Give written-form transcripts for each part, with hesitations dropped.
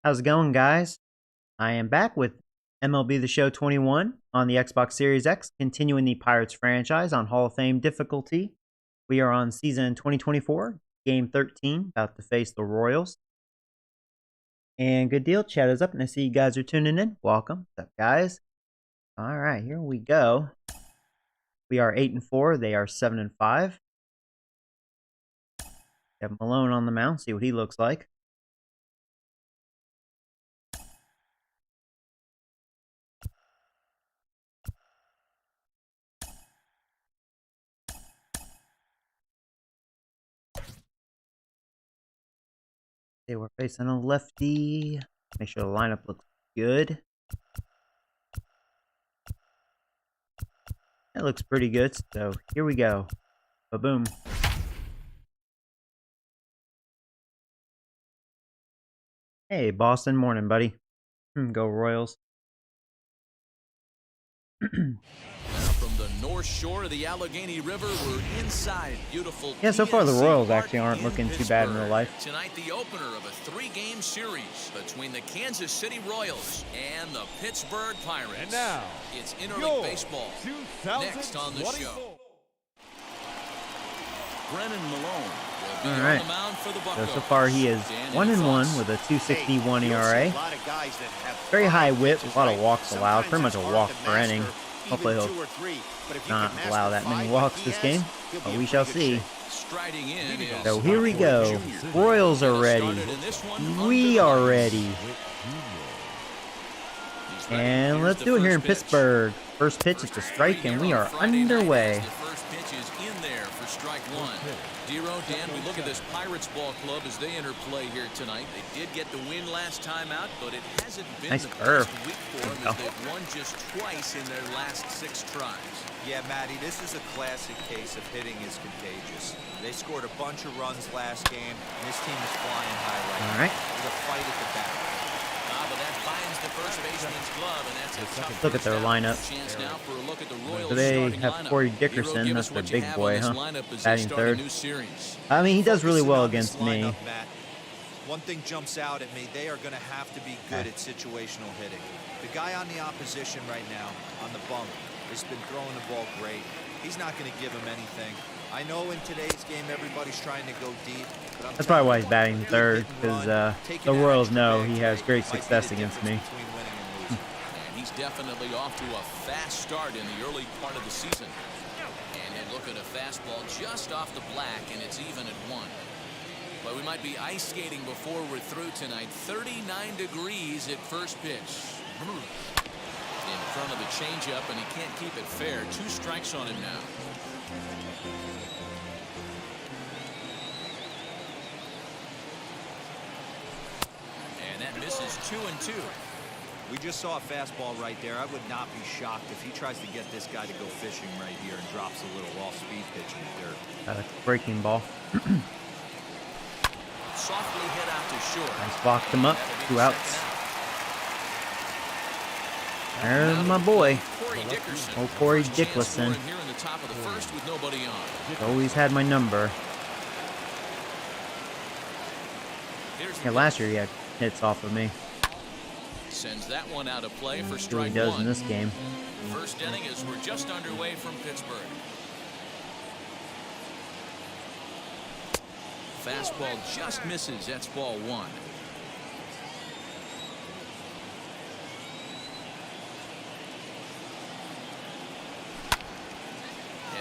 How's it going, guys? I am back with MLB The Show 21 on the Xbox Series X, continuing the Pirates franchise on Hall of Fame difficulty. We are on season 2024, game 13, about to face the Royals. And good deal, chat is up, and I see you guys are tuning in. Welcome. What's up, guys? All right, here we go. We are 8-4. They are 7-5. Have Malone on the mound. See what he looks like. Okay, we're facing a lefty. Make sure the lineup looks good. That looks pretty good. So here we go. Ba-boom. Hey, Boston. Morning, buddy. Go Royals. From the north shore of the Allegheny River, we're inside beautiful. Yeah, so far the Royals actually aren't looking too bad in real life. Tonight, the opener of a 3-game series between the Kansas City Royals and the Pittsburgh Pirates. And now, it's interleague baseball. Next on the show, Brennan Malone will be on the mound for the Buccos. So far he is 1-1 with a 2.61 ERA. Very high whip, a lot of walks allowed, pretty much a walk per inning. Hopefully he'll not allow that many walks this game, but we shall see. So here we go. Royals are ready. We are ready. And let's do it here in Pittsburgh. First pitch is to strike, and we are underway. First pitch is in there for strike one. Dero, Dan, we look at this Pirates ball club as they enter play here tonight. They did get the win last time out, but it hasn't been nice the curve. best week for them as they've won just twice in their last 6 tries. Yeah, Matty, this is a classic case of hitting is contagious. They scored a bunch of runs last game, and this team is flying high right now. With a fight at the back. But that finds the first baseman's glove, and that's a tough look at their lineup. Chance now for a look at the Royals So they starting have lineup. Corey Hero, Dickerson, give that's us the what you big have boy, on this huh? lineup as they Batting start a third. new series. I mean, he does really well Focusing on against this me. lineup, Matt. One thing jumps out at me, they are going to have to be good at situational hitting. The guy on the opposition right now, on the bump, has been throwing the ball great. He's not going to give him anything. I know in today's game everybody's trying to go deep. But That's probably why he's batting third, because the Royals know he has great success against me. And he's definitely off to a fast start in the early part of the season. And he'd look at a fastball just off the black, and it's even at 1. But we might be ice skating before we're through tonight. 39 degrees at first pitch. In front of the changeup, and he can't keep it fair. 2 strikes on him now. And that misses 2-2. We just saw a fastball right there. I would not be shocked if he tries to get this guy to go fishing right here and drops a little off-speed pitch in the dirt. Breaking ball. Softly hit out to short. Nice blocked him up. 2 outs. There's my boy. Oh, Corey Dickerson. Here in the top of the first with nobody on. Always had my number. Yeah, last year he had hits off of me. Sends that one out of play for He strike does 1. in this game. First inning as we're just underway from Pittsburgh. Fastball just misses. That's ball 1.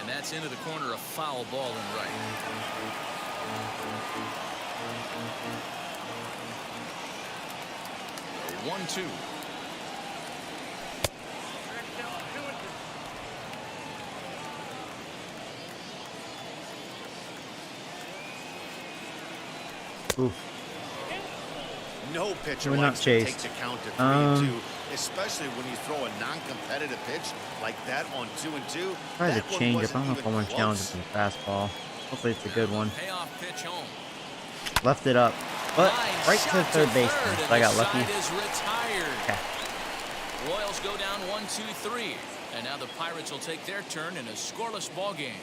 And that's into the corner, a foul ball and right. The 1-2. Oof. No pitcher We're not likes to chased. take the count to 3-2, especially when you throw a non-competitive pitch like that on 2-2. Try the That one changeup. I wasn't don't know if I even want to challenge close. him for the fastball. Hopefully it's a good one. Payoff pitch home. Left it up, but Line right to shot the third third, baseman. and So I got the lucky. side is retired. Okay. Royals go down 1-2-3, and now the Pirates will take their turn in a scoreless ball game.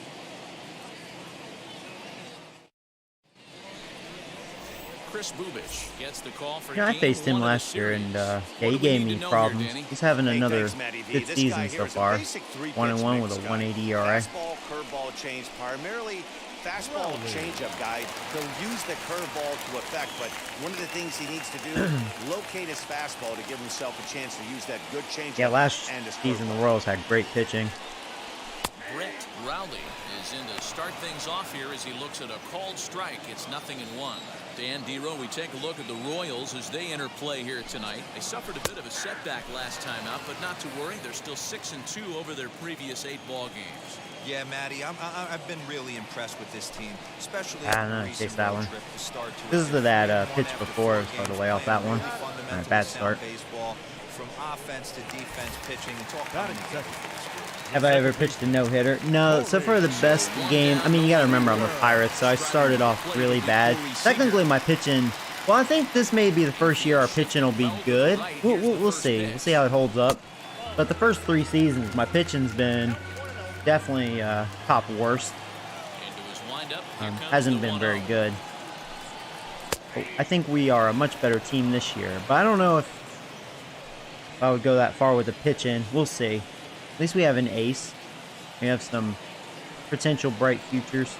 Chris Bubich gets the call for I faced him last year, and yeah, he gave me problems. He's having another good season so far. 1-1 with a 1.80 ERA. Fastball, curveball change, primarily fastball changeup guy. He'll use the curveball to effect, but one of the things he needs to do, locate his fastball to give himself a chance to use that good changeup. Yeah, last season the Royals had great pitching. Brett Rowley is in to start things off here as he looks at a called strike. It's 0-1. Dan Dero, we take a look at the Royals as they enter play here tonight. They suffered a bit of a setback last time out, but not to worry. They're still 6-2 over their previous 8 ball games. Yeah, Matty, I've been really impressed with this team, especially I don't know, chase that one. This is that pitch before, so to lay off that one. Bad start. Baseball, from offense to defense, pitching, it's all coming together. Have I ever pitched a no-hitter? No, so for the best game, I mean, you got to remember I'm the Pirates, so I started off really bad. Technically, my pitching, well, I think this may be the first year our pitching will be good. We'll see. We'll see how it holds up. But the first 3 seasons, my pitching's been definitely top worst. Hasn't been very good. I think we are a much better team this year, but I don't know if I would go that far with the pitching. We'll see. At least we have an ace. We have some potential bright futures.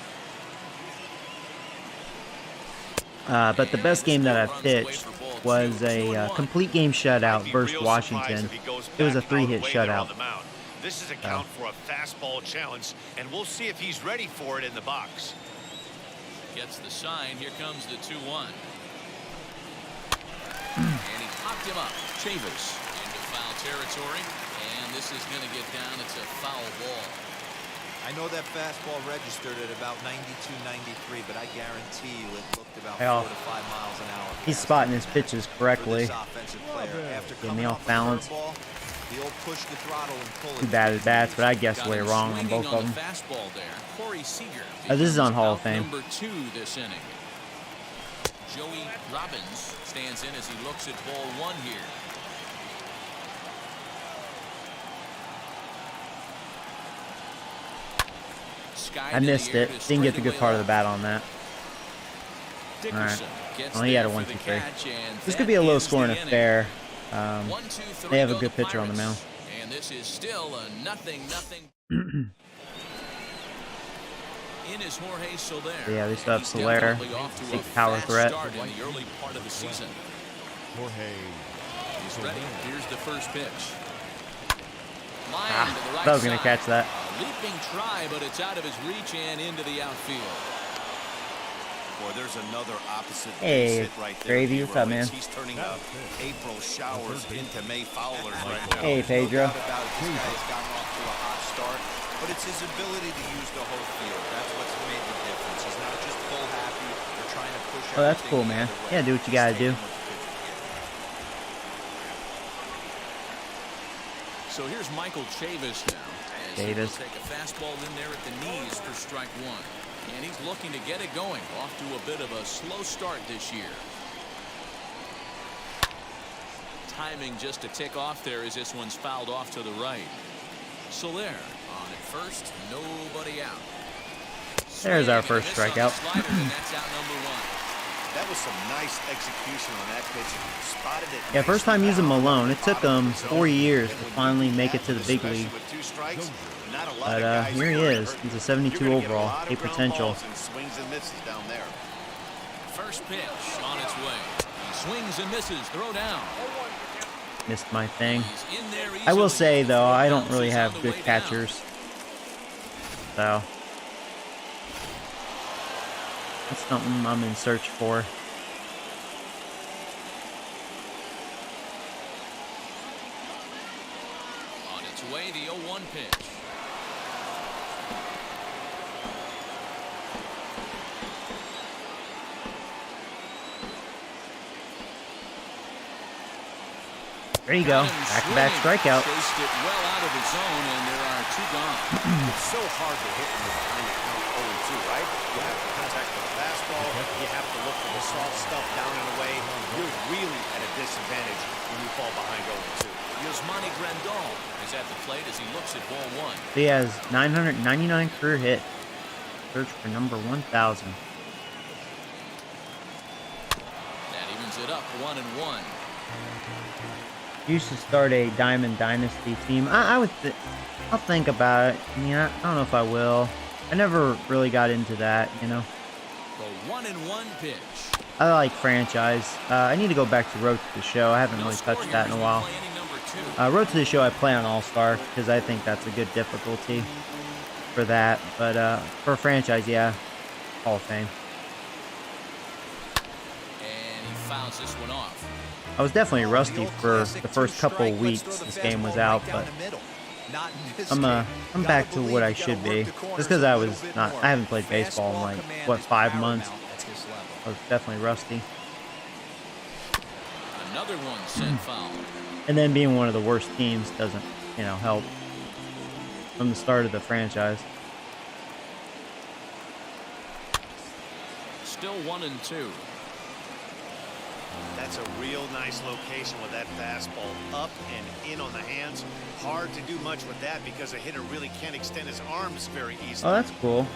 But the best game that I've pitched was a complete game shutout versus Washington. It was a 3-hit shutout. This is a count for a fastball challenge, and we'll see if he's ready for it in the box. Gets the sign. Here comes the 2-1. And he popped him up. Chavis into foul territory. And this is going to get down. It's a foul ball. I know that fastball registered at about 92, 93, but I guarantee you it looked about 4 to 5 miles an hour. He's spotting his pitches correctly. Getting me off balance. He'll push the throttle and pull it. Too bad at bats, but I guess way wrong on both of them. This is on Hall of Fame. Number 2 this inning. Joey Robbins stands in as he looks at ball 1 here. I missed it. Didn't get the good part of the bat on that. Alright. Well, he had a 1-2-3. This could be a low-scoring affair. They have a good pitcher on the mound. And this is still a 0-0. In is Jorge Soler. Yeah, they still have Soler. Big power threat. In the early part of the season. Jorge. He's ready. Here's the first pitch. I was going to catch that. Leaping try, but it's out of his reach and into the outfield. Boy, there's another opposite hey, hit right there. Gravy, what's up, man? He's turning April showers into May foulers right now. Hey, Pedro. This guy's gotten off to a hot start, but it's his ability to use the whole field. That's what's made the difference. He's not just pull happy or trying to push. Oh, that's cool, man. Yeah, do what you gotta do. So here's Michael Chavis now. Davis. Take a fastball in there at the knees for strike 1. And he's looking to get it going. Off to a bit of a slow start this year. Timing just to tick off there as this one's fouled off to the right. Soler on at first. Nobody out. There's our first strikeout. That's out number 1. That was some nice execution on that pitch. Spotted it. Yeah, first time using Malone. It took him 4 years to finally make it to the big league. But here he is. He's a 72 overall. A potential. First pitch on its way. He swings and misses. Throw down. Missed my thing. I will say, though, I don't really have good catchers. So that's something I'm in search for. On its way, the 0-1 pitch. There you go. Back-to-back strikeout. Chased it well out of his zone, and there are 2 gone. It's so hard to hit when you're behind the count 0-2, right? You have to contact the fastball. You have to look for the soft stuff down and away. You're really at a disadvantage when you fall behind 0-2. Yasmani Grandal is at the plate as he looks at ball 1. He has 999 career hit. Search for number 1,000. it up 1-1. Used to start a Diamond Dynasty team. I'll think about it. I mean, I don't know if I will. I never really got into that, you know. The 1-1 pitch. I like franchise. I need to go back to Road to the Show. I haven't really touched that in a while. Road to the Show, I play on All-Star because I think that's a good difficulty for that. But for franchise, yeah, Hall of Fame. And he fouls this one off. I was definitely rusty for the first couple of weeks this game was out, but I'm back to what I should be. Just because I haven't played baseball in like, what, 5 months. I was definitely rusty. Another one sent foul. And then being one of the worst teams doesn't, you know, help from the start of the franchise. Still 1-2. That's a real nice location with that fastball up and in on the hands. Hard to do much with that because a hitter really can't extend his arms very easily. Oh, that's cool.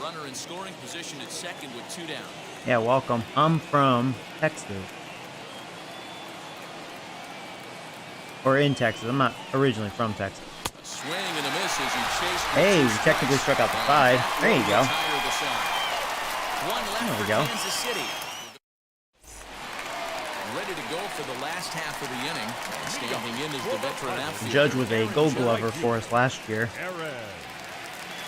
Runner in scoring position at second with 2 down. Yeah, welcome. I'm from Texas. Or in Texas. I'm not originally from Texas. A swing and a miss as he chased. Hey, he technically struck out the side. There you go. One left There we for go. Kansas City. Ready to go for the last half of the inning. Standing in is the veteran outfielder. Judge was a Gold Glover for us last year.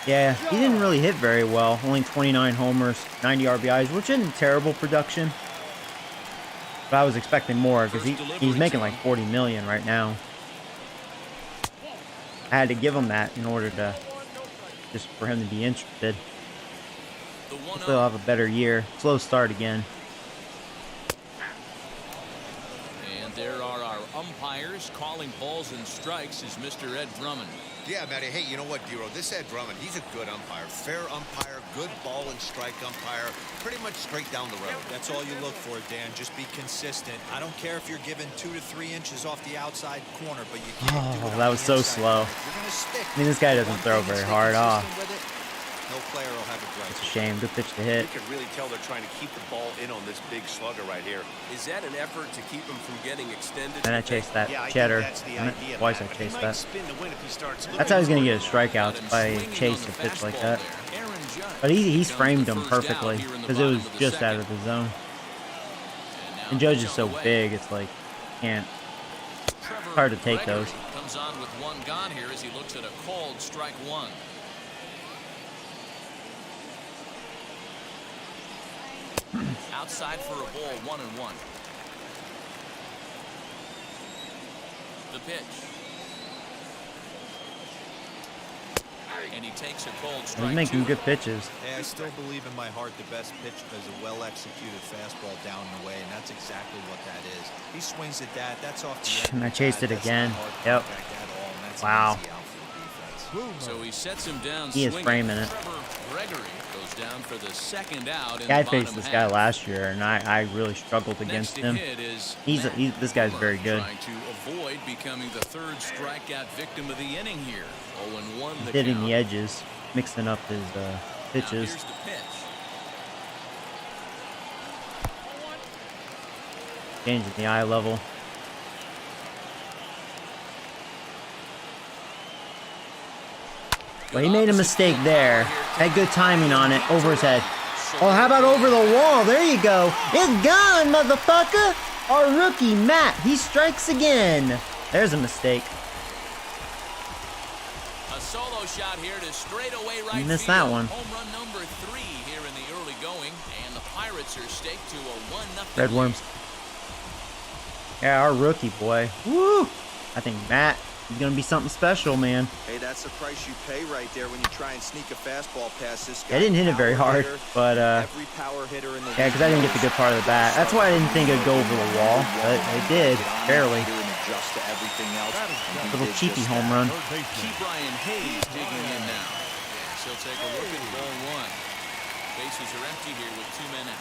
Yeah, he didn't really hit very well. Only 29 homers, 90 RBIs, which isn't terrible production. But I was expecting more because he's making like 40 million right now. I had to give him that in order to just for him to be interested. Hopefully he'll have a better year. Slow start again. And there are our umpires calling balls and strikes is Mr. Ed Drummond. Yeah, Matty. Hey, you know what, Dero? This Ed Drummond, he's a good umpire. Fair umpire, good ball and strike umpire. Pretty much straight down the road. That's all you look for, Dan. Just be consistent. I don't care if you're given 2 to 3 inches off the outside corner, but you can't do it. That was so slow. I mean, this guy doesn't throw very hard. No player will have a It's a great. shame. Good pitch to hit. You can really tell they're trying to keep the ball in on this big slugger right here. Is that an effort to keep him from getting extended? And I chased that cheddar. Twice I chased that. That's That's how he's going to get his strikeouts, by chase a pitch like that. But he's framed him perfectly because it was just out of the zone. And Judge is so big, it's like, can't. It's hard to take those. Comes on with one gone here as he looks at a called strike one. Outside for a ball, 1-1. The pitch. And he takes a cold strike. He's making good pitches. Hey, I still believe in my heart the best pitch is a well-executed fastball down and away, and that's exactly what that is. He swings at that. That's off the end. And I chased it That's again. not hard to Yep. protect at all, and that's an Wow. easy out for the defense. So he sets him down. He is swinging. framing it. Trevor Gregory goes down for the second out. In Yeah, I the faced bottom this guy half. last year, and I really struggled against Next to him. hit is This guy's very good. Trying to avoid becoming the third strikeout victim of the inning here. 0-1 the Hitting count. the edges, mixing up his Now pitches. here's the pitch. Changing the eye level. Well, he made a mistake there. Had good timing on it. Over his head. Oh, how about over the wall? There you go. It's gone, motherfucker. Our rookie, Matt, he strikes again. There's a mistake. A solo shot here to straightaway right You missed field. that one. Home run number 3 here in the early going, and the Pirates are staked to a 1-0 Red Worms. Yeah, our rookie boy. Woo! I think Matt is gonna be something special, man. Hey, that's the price you pay right there when you try and sneak a fastball past this guy. I didn't hit it very hard, but Every power hitter in the yeah, because I didn't get the good part of the bat. That's why I didn't think it'd go over the wall, but it did, barely. Little cheapy home run. Key Brian Hayes digging in now. Yes, he'll take a look at ball 1. Bases are empty here with 2 men out.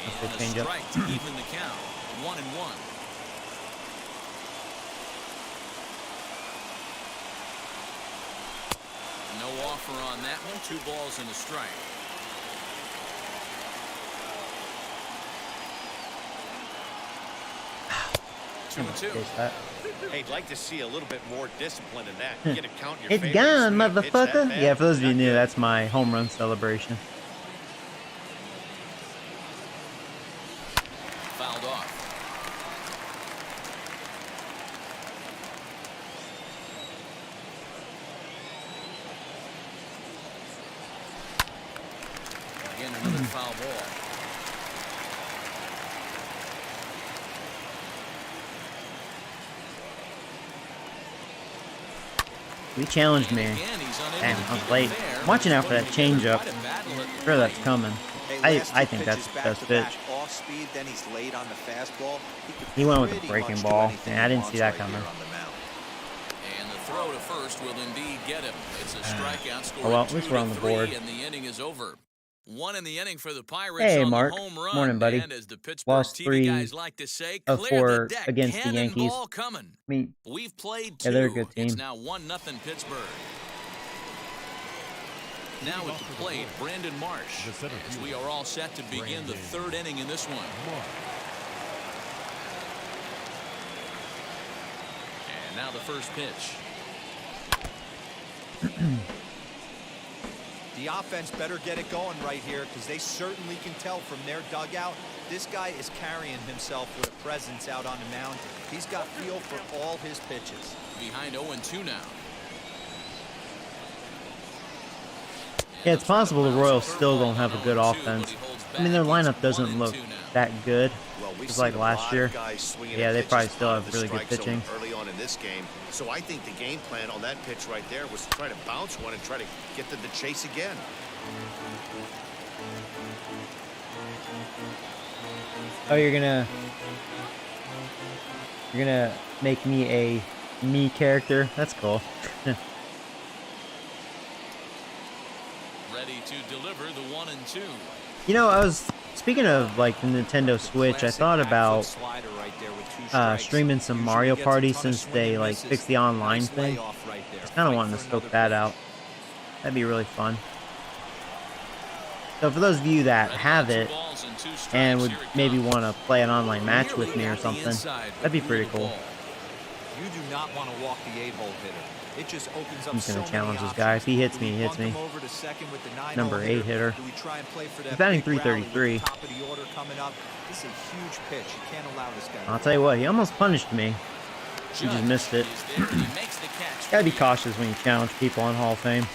And a change up. strike to even the count. 1-1. No offer on that one. 2 balls and a strike. 2-2. Hey, I'd like to see a little bit more discipline in that. Get a count in your It's favor. gone, Swing a pitch that motherfucker. bad, Yeah, for those of you not new, good. that's my home run celebration. Fouled off. Again, another foul ball. We challenged me. Again, he's unable Damn, to I was keep late. it fair, I'm watching but out for he's that putting together changeup. quite a battle at the Sure, that's plate. coming. Hey, last I two think that's pitches the best back-to-back pitch. off speed, then he's late on the fastball. could He went with the pretty breaking much do ball. anything Yeah, I he didn't wants see that right coming. here on the mound. And the throw to first will indeed get him. It's a strikeout score. Oh, well, at least we're on the board. And the inning is over. One in the inning for the Pirates Hey, on Mark. the home run. Morning, buddy. And as the Pittsburgh Lost TV 3 guys like to say, of clear 4 the deck. against the Yankees. Cannonball coming. I mean, We've played 2. yeah, they're a good It's team. now 1-0 Pittsburgh. Now at the plate, Brandon Marsh. As we are all set to begin the 3rd inning in this one. And now the first pitch. The offense better get it going right here because they certainly can tell from their dugout this guy is carrying himself with a presence out on the mound. He's got feel for all his pitches. Behind 0-2 now. yeah, it's possible the Royals still don't have a good offense. I mean, their lineup doesn't look that good. Well, we've Just seen like a last lot year. of guys swinging Yeah, at they pitches probably still out of have the really good strike zone pitching. early on in this game. So I think the game plan on that pitch right there was to try to bounce one and try to get to the chase again. Oh, you're gonna make me a me character? That's cool. Ready to deliver the 1-2. You know, I was speaking of like the Nintendo Switch. I thought about streaming some Mario Party since they like fixed the online thing. Just kind of wanting to scope that out. That'd be really fun. So for those of you that have it and would maybe want to play an online match with me or something, that'd be pretty cool. You do not want to walk the 8-hole hitter. It just opens up I'm just so gonna many challenge this options. guy. If he hits Do me, we he hits bunt me. him over to second with the 9-hole Number 8 hitter. Do we try and play for that He's batting big rally with the 333. top of the order coming up? This is a huge pitch. You can't allow this guy to I'll tell you what, he almost punished me. He just missed it. Gotta be cautious when you challenge people on Hall of Fame.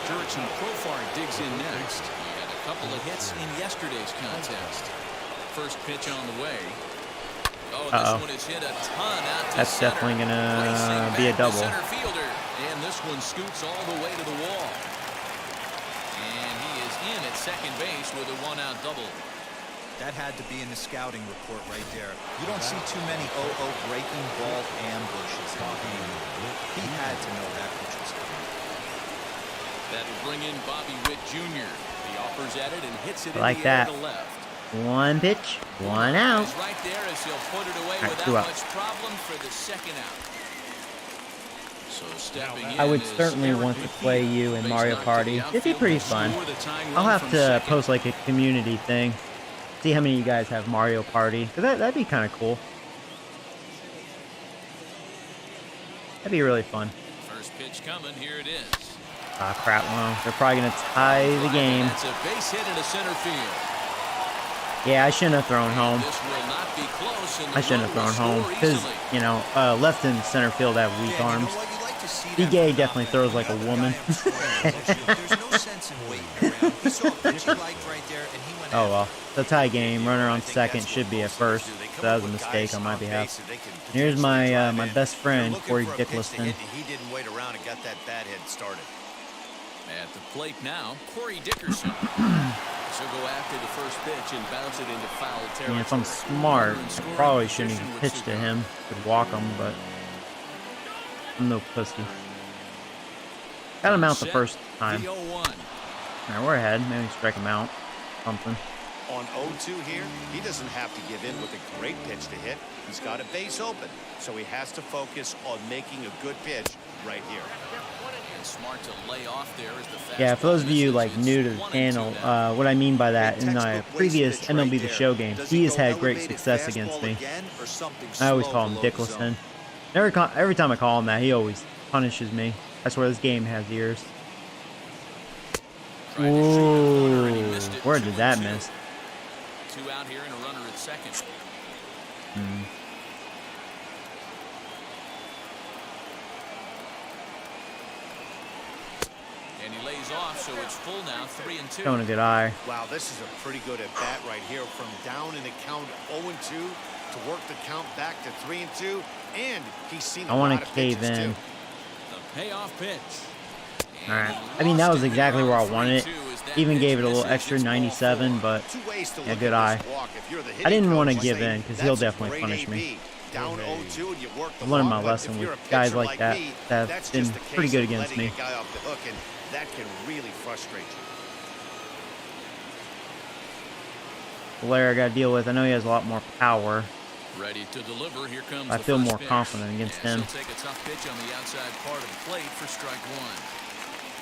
Jurickson Profar digs in next. He had a couple of hits in yesterday's contest. First pitch on the way. Oh, this one is hit a ton out to That's center. definitely gonna Racing be a back double. to center fielder. And this one scoots all the way to the wall. And he is in at second base with a 1-out double. That had to be in the scouting report right there. You don't see too many breaking ball ambushes in the game. He had to know that pitch was coming. That'll bring in Bobby Witt Jr. He offers at it and hits it Like in the air that. to left. One pitch, 1 out. He's right there as he'll put it away All right, without 2 outs. much problem for the second out. So stepping in I would is certainly Eric want to McPhee. play you in Base Mario knock to Party. the It'd be outfield pretty to fun. score the tying I'll run have from to second. post like a community thing. See how many of you guys have Mario Party. 'Cause that'd be kind of cool. That'd be really fun. First pitch coming. Here it is. Ah, crap. Well, they're probably going to tie the game. That's a base hit into center field. Yeah, I shouldn't have thrown home. This will not be close, and the I shouldn't have run will thrown home. score Because, easily. you know, left and center field have weak Yeah, arms. you know what? You like to see D. that Gay from definitely offense. throws like a The other woman. guy on scoring position, There's no sense in waiting around. He saw a pitch he liked right there, and he went Oh, after well. it. It's a tie game. Runner I on think second that's should what be a most guys first. do. They come So that up was a with mistake guys on my on behalf. base that they can Here's potentially my drive my in. best They're friend, looking Corey for a pitch to Dickerson. hit, and he didn't wait around and got that bat hit started. At the plate now, Corey Dickerson. So go after the first pitch and bounce it into foul territory. And if I'm smart, Runner in scoring probably shouldn't position even with pitch to Suzuki. him. Could walk him, but I'm no pussy. Got him out the Set, first time. the 0-1. Alright, we're ahead. Maybe strike him out. Something. On 0-2 here, he doesn't have to give in with a great pitch to hit. He's got a base open, so he has to focus on making a good pitch right here. And smart to lay off there as the Yeah, for those of you fastball like misses. new to It's the 1-2 channel, now. what I mean by that, in my Textbook waste previous pitch MLB right The there. Show games, Does he has go had great elevated success against fastball me. again, or something I always slow call him below the zone? Dickelson. Every time I call him that, he always punishes me. I swear this game has ears. Tried to shoot the corner and he Ooh, missed it. where did that 2-2. miss? 2 out here and a runner at second. And he lays off, so it's full now, 3-2. Showing a good eye. Wow, this is a pretty good at bat right here. From down in the count 0-2 to work the count back to 3-2, and he's seen I a want lot to of cave pitches in. too. The payoff pitch. All right. I mean, that was exactly where I wanted it. Even gave it a little extra 97, but Two ways to yeah, look good at eye. this walk. If you're the I hitting didn't want to coach, give say, in because he'll "That's a definitely great punish me. AB. Down 0-2 and you work the I've learned my walk, but lesson if with you're a guys pitcher like that me, that that's have been just a pretty case good of against letting me. a guy off the hook, and that can really frustrate you. Blair I got to deal with. I know he has a lot more power. Ready to deliver. Here comes I the feel first more pitch. confident against Yes, him. He'll take a tough pitch on the outside part of the plate for strike one.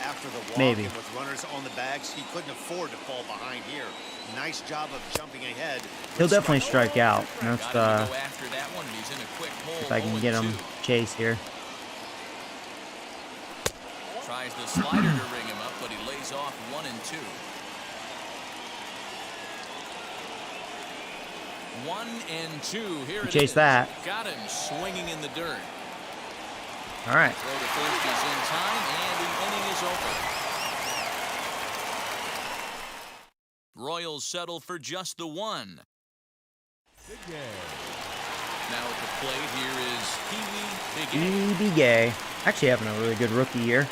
After the walk Maybe. and with runners on the bags, he couldn't afford to fall behind here. Nice job of jumping ahead. He'll definitely strike out. That's Got him to go after that one, and he's in a quick hole. if I can get him 0-2. chase here. Tries the slider to ring him up, but he lays off 1-2. 1-2. Here it Chase is. that. Got him swinging in the dirt. All right. Throw to first is in time, and the inning is over. Royals settle for just the one. Now at the plate, here is Pee Wee Big A. Big A. Actually having a really good rookie year.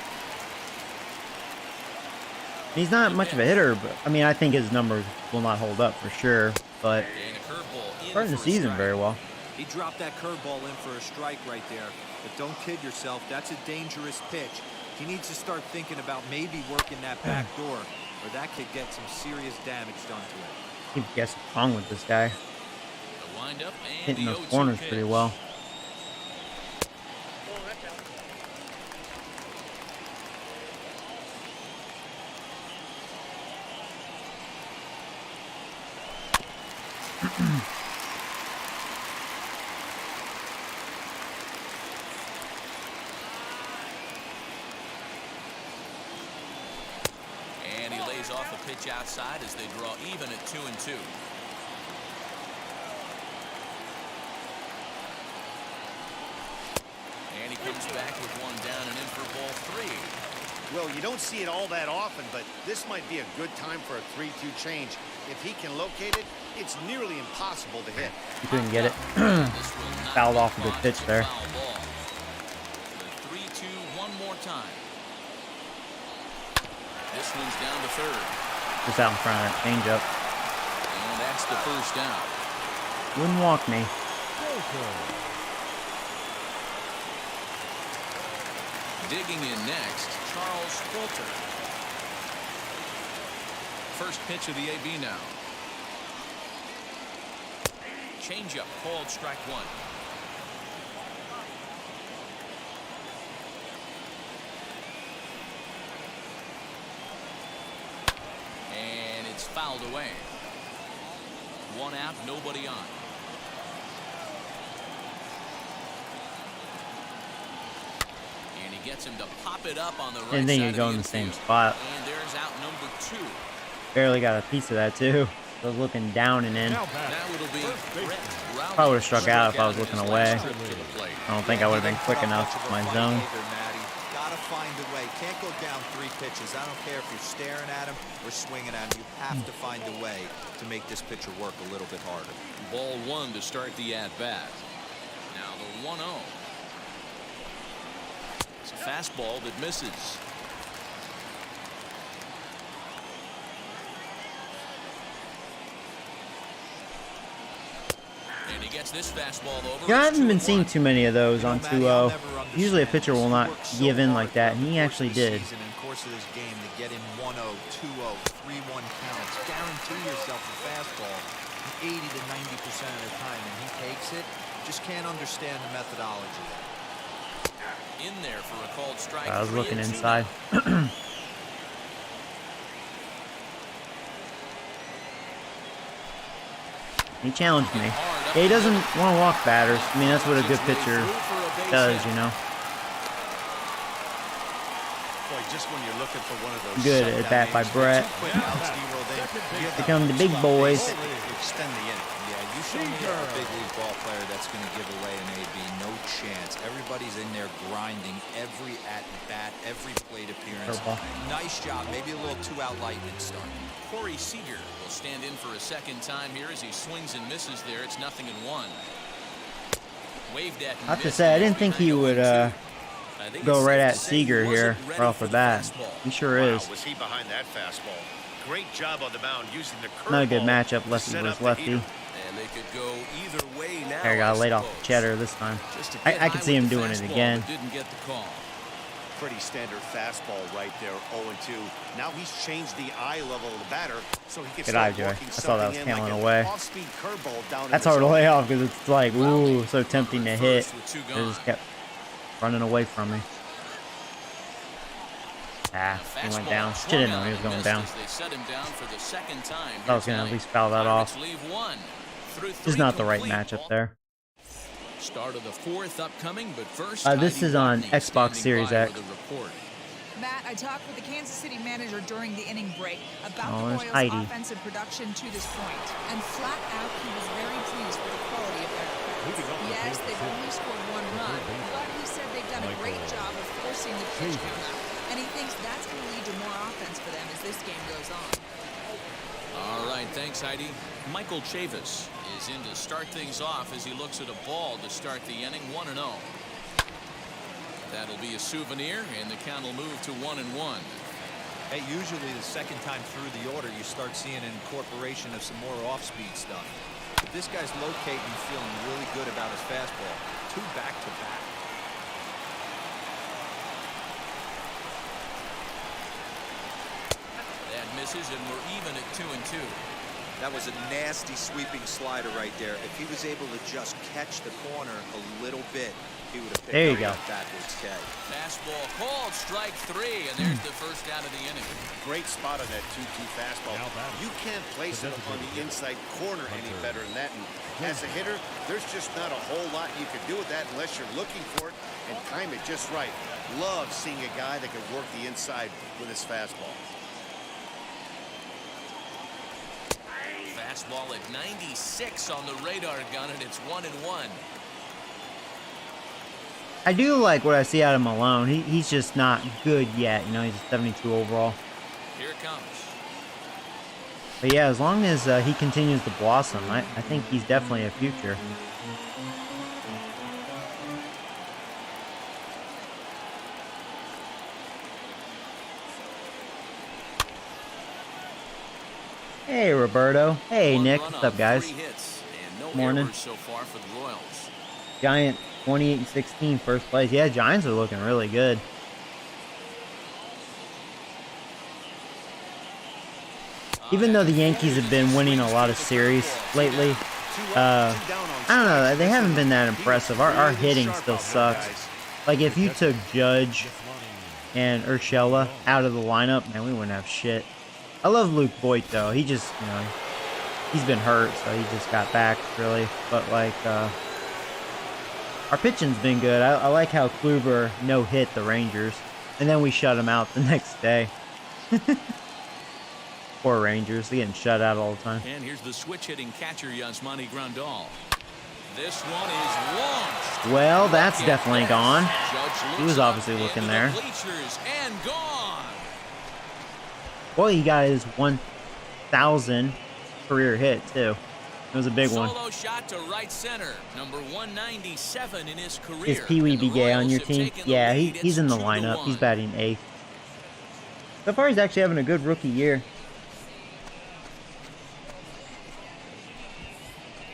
He's not much of a hitter, but I mean, I think his numbers will not hold up for sure. But And a curveball in starting the for a season strike. very well. He dropped that curveball in for a strike right there. But don't kid yourself, that's a dangerous pitch. He needs to start thinking about maybe working that back door, or that could get some serious damage done to it. Keep guessing wrong with this guy. The windup and Hitting the those 0-2 corners pitch. pretty well. And he lays off a pitch outside as they draw even at 2-2. And he comes back with one down and in for ball 3. Well, you don't see it all that often, but this might be a good time for a 3-2 change. If he can locate it, it's nearly impossible to hit. He couldn't get it. This will not Fouled be off a good caught. pitch It's a there. foul ball. The 3-2 one more time. This one's down to third. Just out in front of that changeup. And that's the first down. Wouldn't walk me. Digging in next, Charles Coulter. First pitch of the AB now. Changeup called strike one. And it's fouled away. One out, nobody on. And he gets him to pop it up on the right And then side you of go the in the same infield. spot. And there's out number 2. Barely got a piece of that too. I was looking down and in. Now it'll be Brett Rowley. Probably would've struck out if I was in his looking last away. trip to the plate. I don't think I would have been quick enough with my zone. Gotta find a way. Can't go down 3 pitches. I don't care if you're staring at him or swinging at him. You have to find a way to make this pitcher work a little bit harder. Ball 1 to start the at-bat. Now the 1-0. It's a fastball that misses. And he gets this fastball over. Yeah, I It's haven't been 2-1. seeing too many of those on Matty, I'll 2-0. never Usually a understand pitcher this. will He not worked so give in hard like that, and he throughout the actually course of the did. season and course of this game to get in 1-0, 2-0, 3-1 counts. Guarantee yourself a fastball 80 to 90% of the time, and he takes it. Just can't understand the methodology. in there for a called strike. I was looking 3-2 inside. now. He challenged me. Yeah, he doesn't want to walk batters. I mean, that's what a good pitcher does, you know. Boy, just when you're looking for one of those Good at bat by Brett. Here come the big boys. Extend the inning. Yeah, you show me a big league ball player that's going to give away an AB. No chance. Everybody's in there grinding every at-bat, every plate appearance. Curveball. Nice job. Maybe a little two-out lightning start. Corey Seager will stand in for a second time here as he swings and misses there. It's 0-1. Waved at. I have to say, I didn't think he would go right at Seager here right off the bat. He sure is. Was he behind that fastball? Great job on the mound using the curveball. Not a good matchup, lefty versus lefty. And they could go either way now. There, got laid off the cheddar this time. I could see him doing it again. Didn't get the call. Pretty standard fastball right there, 0-2. Now he's changed the eye level of the batter, so he can Good eye, start Joey. working I saw that was something in tailing like away. an off-speed curveball down in That's the hard to zone. lay off because it's like, ooh, so tempting to hit. It just kept running away from me. Ah, he went down. Shit, didn't know he was going down. They set him down for the second time. I was going to at least foul that off. Just not the right matchup there. Start of the fourth upcoming, but first, This is on Xbox Series X. Matt, I talked with the Kansas City manager during the inning break about the there's Royals' Heidi. offensive production to this point, and flat out, he was very pleased with the quality of their offense. Yes, they've only scored 1 run, but he said they've done a great job of forcing the pitch count up, and he thinks that's going to lead to more offense for them as this game goes on. All right, thanks, Heidi. Michael Chavis is in to start things off as he looks at a ball to start the inning, 1-0. That'll be a souvenir, and the count will move to 1-1. Hey, usually the second time through the order, you start seeing an incorporation of some more off-speed stuff. But this guy's locating and feeling really good about his fastball. 2 back-to-back. That misses, and we're even at 2-2. That was a nasty sweeping slider right there. If he was able to just catch the corner a little bit, he would have picked There you up go. that backwards catch. Fastball called, strike 3, and there's the first out of the inning. Great spot on that 2-2 fastball. You can't place it on the inside corner any better than that. And as a hitter, there's just not a whole lot you can do with that unless you're looking for it and time it just right. Love seeing a guy that can work the inside with his fastball. Fastball at 96 on the radar gun, and it's 1-1. I do like what I see out of Malone. He's just not good yet. You know, he's a 72 overall. Here it comes. But yeah, as long as he continues to blossom, I think he's definitely a future. Hey, Roberto. Hey, One Nick. run What's on up, guys? 3 hits, and no Morning. errors so far for the Royals. Giant 28-16 first place. Yeah, Giants are looking really good. Even though the Yankees have been winning a lot of series lately, I don't know. They haven't been that impressive. Our hitting still sucks. Like, if you took Judge and Urshela out of the lineup, man, we wouldn't have shit. I love Luke Voigt, though. He just, you know, he's been hurt, so he just got back, really. But, like, our pitching's been good. I like how Kluber no-hit the Rangers, and then we shut him out the next day. Poor Rangers. They're getting shut out all the time. And here's the switch-hitting catcher, Yasmani Grandal. This one is launched. Well, that's definitely gone. Judge He was looks obviously up looking into there. the bleachers and gone. Well, he got his 1,000 career hit, too. It was a big one. Solo shot to right center. Number 197 in his career. Is Pee Wee And the Begay on Royals your have team? taken the Yeah, lead. he's in the It's lineup. 2-1. He's batting 8th. So far, he's actually having a good rookie year.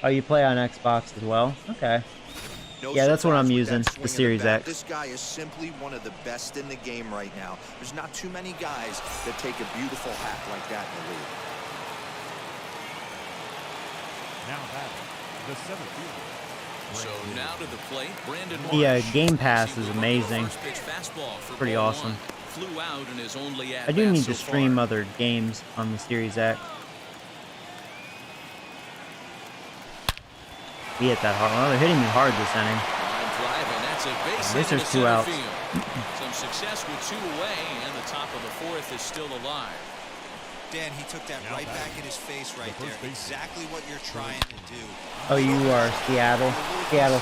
Oh, you play on Xbox as well? Okay. No Yeah, that's what surprise I'm with using, that the swing of Series bat. X. This guy is simply one of the best in the game right now. There's not too many guys that take a beautiful hat like that in the league. Now batting, the center fielder, So now to the plate, Brandon The Marsh. Game Pass is amazing. First pitch fastball for Pretty ball awesome. one. Flew out in his only I do at-bat need so to stream far. other games on the Series X. We hit that hard. Well, they're hitting me hard this inning. Line drive, and that's a base At least hit there's into 2 center outs. field. Some success with 2 away, and the top of the 4th is still alive. Dan, he took that right back in his face right there. Exactly what you're trying to do. Oh, you are Seattle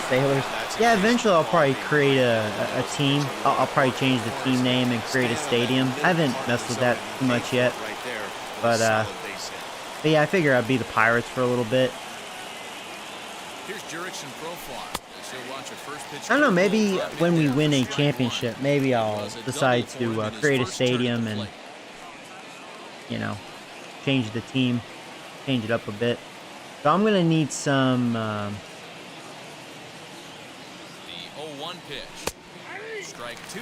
Sailors. Yeah, eventually I'll probably create a team. I'll probably change the team name and create a stadium. I haven't messed with that too much yet. But yeah, I figure I'd be the Pirates for a little bit. Here's Jurickson profile. As he'll watch a first pitch I don't know, curveball maybe drop when we down win for a strike championship, one. maybe I'll Was a decide double for him to in his create a first turn at the stadium and, plate. you know, change the team, change it up a bit. So I'm going to need some, The 0-1 pitch. Strike 2.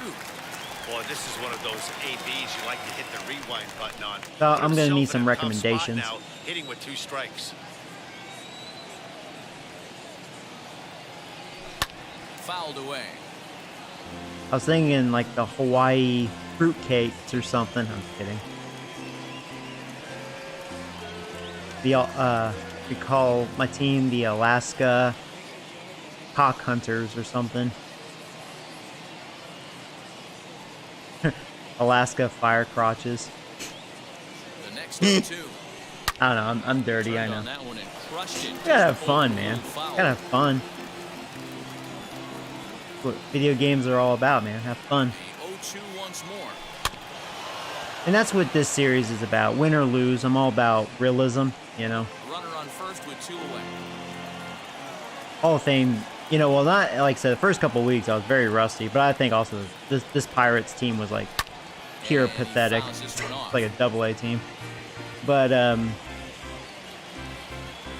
Boy, this is one of those ABs you like to hit the rewind button on. So I'm Put gonna himself need in some a tough spot recommendations. now, hitting with 2 strikes. Fouled away. I was thinking like the Hawaii fruitcakes or something. I'm kidding. We call my team the Alaska Cock Hunters or something. Alaska Fire Crotches. The next 2. I don't know. I'm dirty. I Turned know. on that one and crushed it. You gotta have Just fun, overruled man. foul. You gotta have fun. What video games are all about, man. Have fun. The 0-2 once more. And that's what this series is about. Win or lose, I'm all about realism, you know. Runner on first with 2 away. Hall of Fame, you know, well, not like I said, the first couple of weeks I was very rusty, but I think also this Pirates team was like pure And he pathetic. fouls this one off. Like a AA team. But the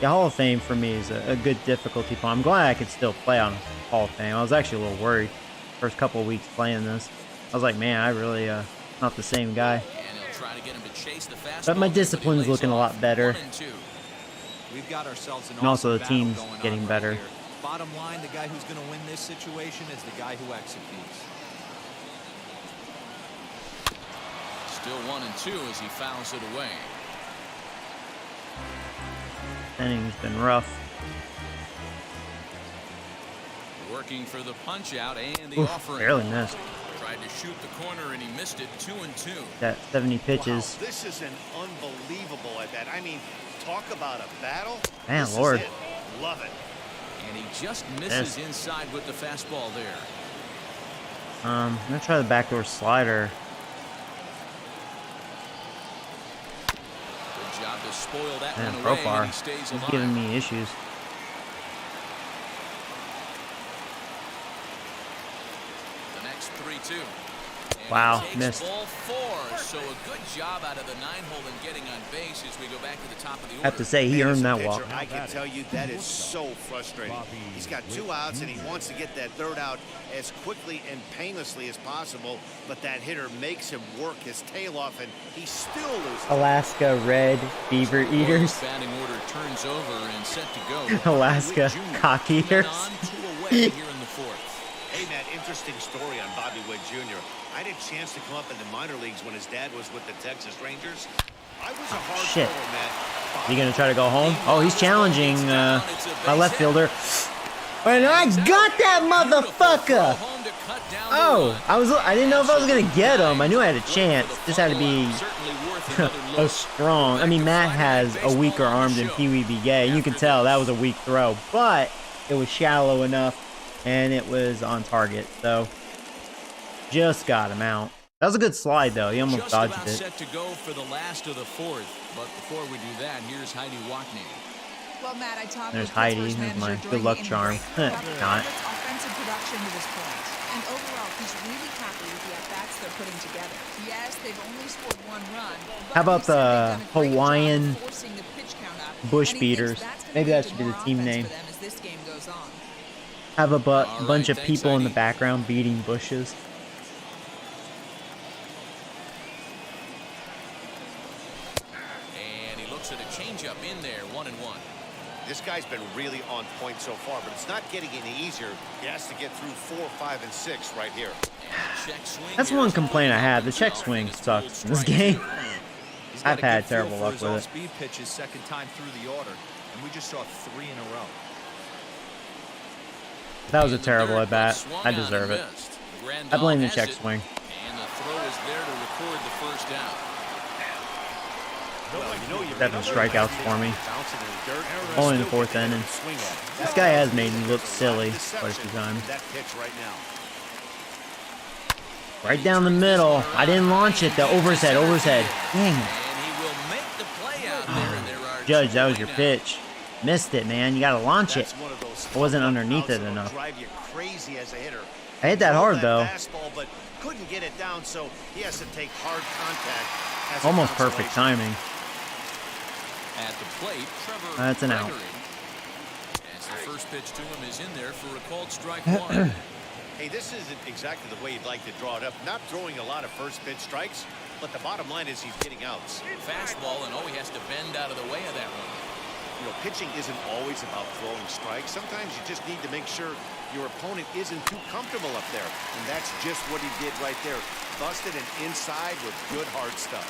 Hall of Fame for me is a good difficulty point. I'm glad I could still play on Hall of Fame. I was actually a little worried first couple of weeks playing this. I was like, man, I really not the same guy. And he'll try to get him to chase the fastball, But my he discipline's lays looking a off lot better. 1-2. We've got ourselves an And also awesome the battle team's going on getting right better. here. Bottom line, the guy who's going to win this situation is the guy who executes. Still 1-2 as he fouls it away. Inning's been rough. Working for the punch out and the Oof, offering. barely missed. Tried to shoot the corner and he missed it. 2-2. That 70 pitches. Wow, this is an unbelievable at bat. I mean, talk about a battle. Man, This is Lord. it. Love it. And he just misses inside with the fastball there. I'm gonna try the backdoor slider. Good job to spoil that Man, one away, Profar, and he stays he's alive. giving me issues. The next 3-2. And Wow, he takes missed. ball 4. So a good job out of the 9-hole and getting on base as we go back to the top of the order. I have to say, he Man, as earned a that walk. pitcher, I can tell you that is so frustrating. He's got 2 outs and he wants to get that 3rd out as quickly and painlessly as possible, but that hitter makes him work his tail off and he still loses. Alaska Red Beaver Eaters. Batting order turns over and set to go. Alaska Witt Jr. Cock Men Eaters. on 2 away here in the 4th. Hey, Matt, interesting story on Bobby Witt Jr. I had a chance to come up in the minor leagues when his dad was with the Texas Rangers. I was a hard Shit. thrower, Matt. Is he gonna try to go home? Oh, he's challenging my left fielder. And I got that motherfucker! Oh, I didn't know if I was gonna get him. I knew I had a chance. Just had to be a strong. I mean, Matt has a weaker arm than Pee Wee Be Gay. You can tell that was a weak throw, but it was shallow enough, and it was on target. So just got him out. That was a good slide, though. He almost Just dodged about it. set to go for the last of the 4th. But before we do that, here's Heidi Wackney. Well, Matt, I talked There's with Heidi, Pittsburgh's who's my manager good during luck the charm. inning about the Not. Pirates' offensive production to this point. And overall, he's really happy with the at-bats they're putting together. Yes, they've only scored 1 run. But How about he said they've done a great job Hawaiian of forcing the pitch count up, Bush and he thinks beaters? that's gonna Maybe lead that to should be the more team offense name. for them as this game goes on. Have a All bunch right, of thanks, people in the Heidi. background beating bushes. And he looks at a changeup in there, 1-1. This guy's been really on point so far, but it's not getting any easier. He has to get through 4, 5, and 6 right here. That's one complaint I have. The check swing sucks in this game. I've had terrible luck with it. Speed pitches second time through the order, and we just saw 3 in a row. That was a terrible at bat. I deserve it. I blame the check swing. And the throw is there to record the first out. 7 strikeouts for me. Only in the 4th inning. This guy has made me look silly quite a few times. Right down the middle. I didn't launch it though. Over his head. Over his head. Dang it. Judge, that was your pitch. Missed it, man. You gotta launch it. I wasn't underneath it enough. I hit that hard though. Couldn't get it down, so he has to take hard contact. Almost perfect timing. At the plate, Trevor That's an out. As the first pitch to him is in there for a called strike 1. Hey, this isn't exactly the way you'd like to draw it up. Not throwing a lot of first pitch strikes, but the bottom line is he's getting outs. Fastball, and he has to bend out of the way of that one. You know, pitching isn't always about throwing strikes. Sometimes you just need to make sure your opponent isn't too comfortable up there. And that's just what he did right there. Busted and inside with good hard stuff.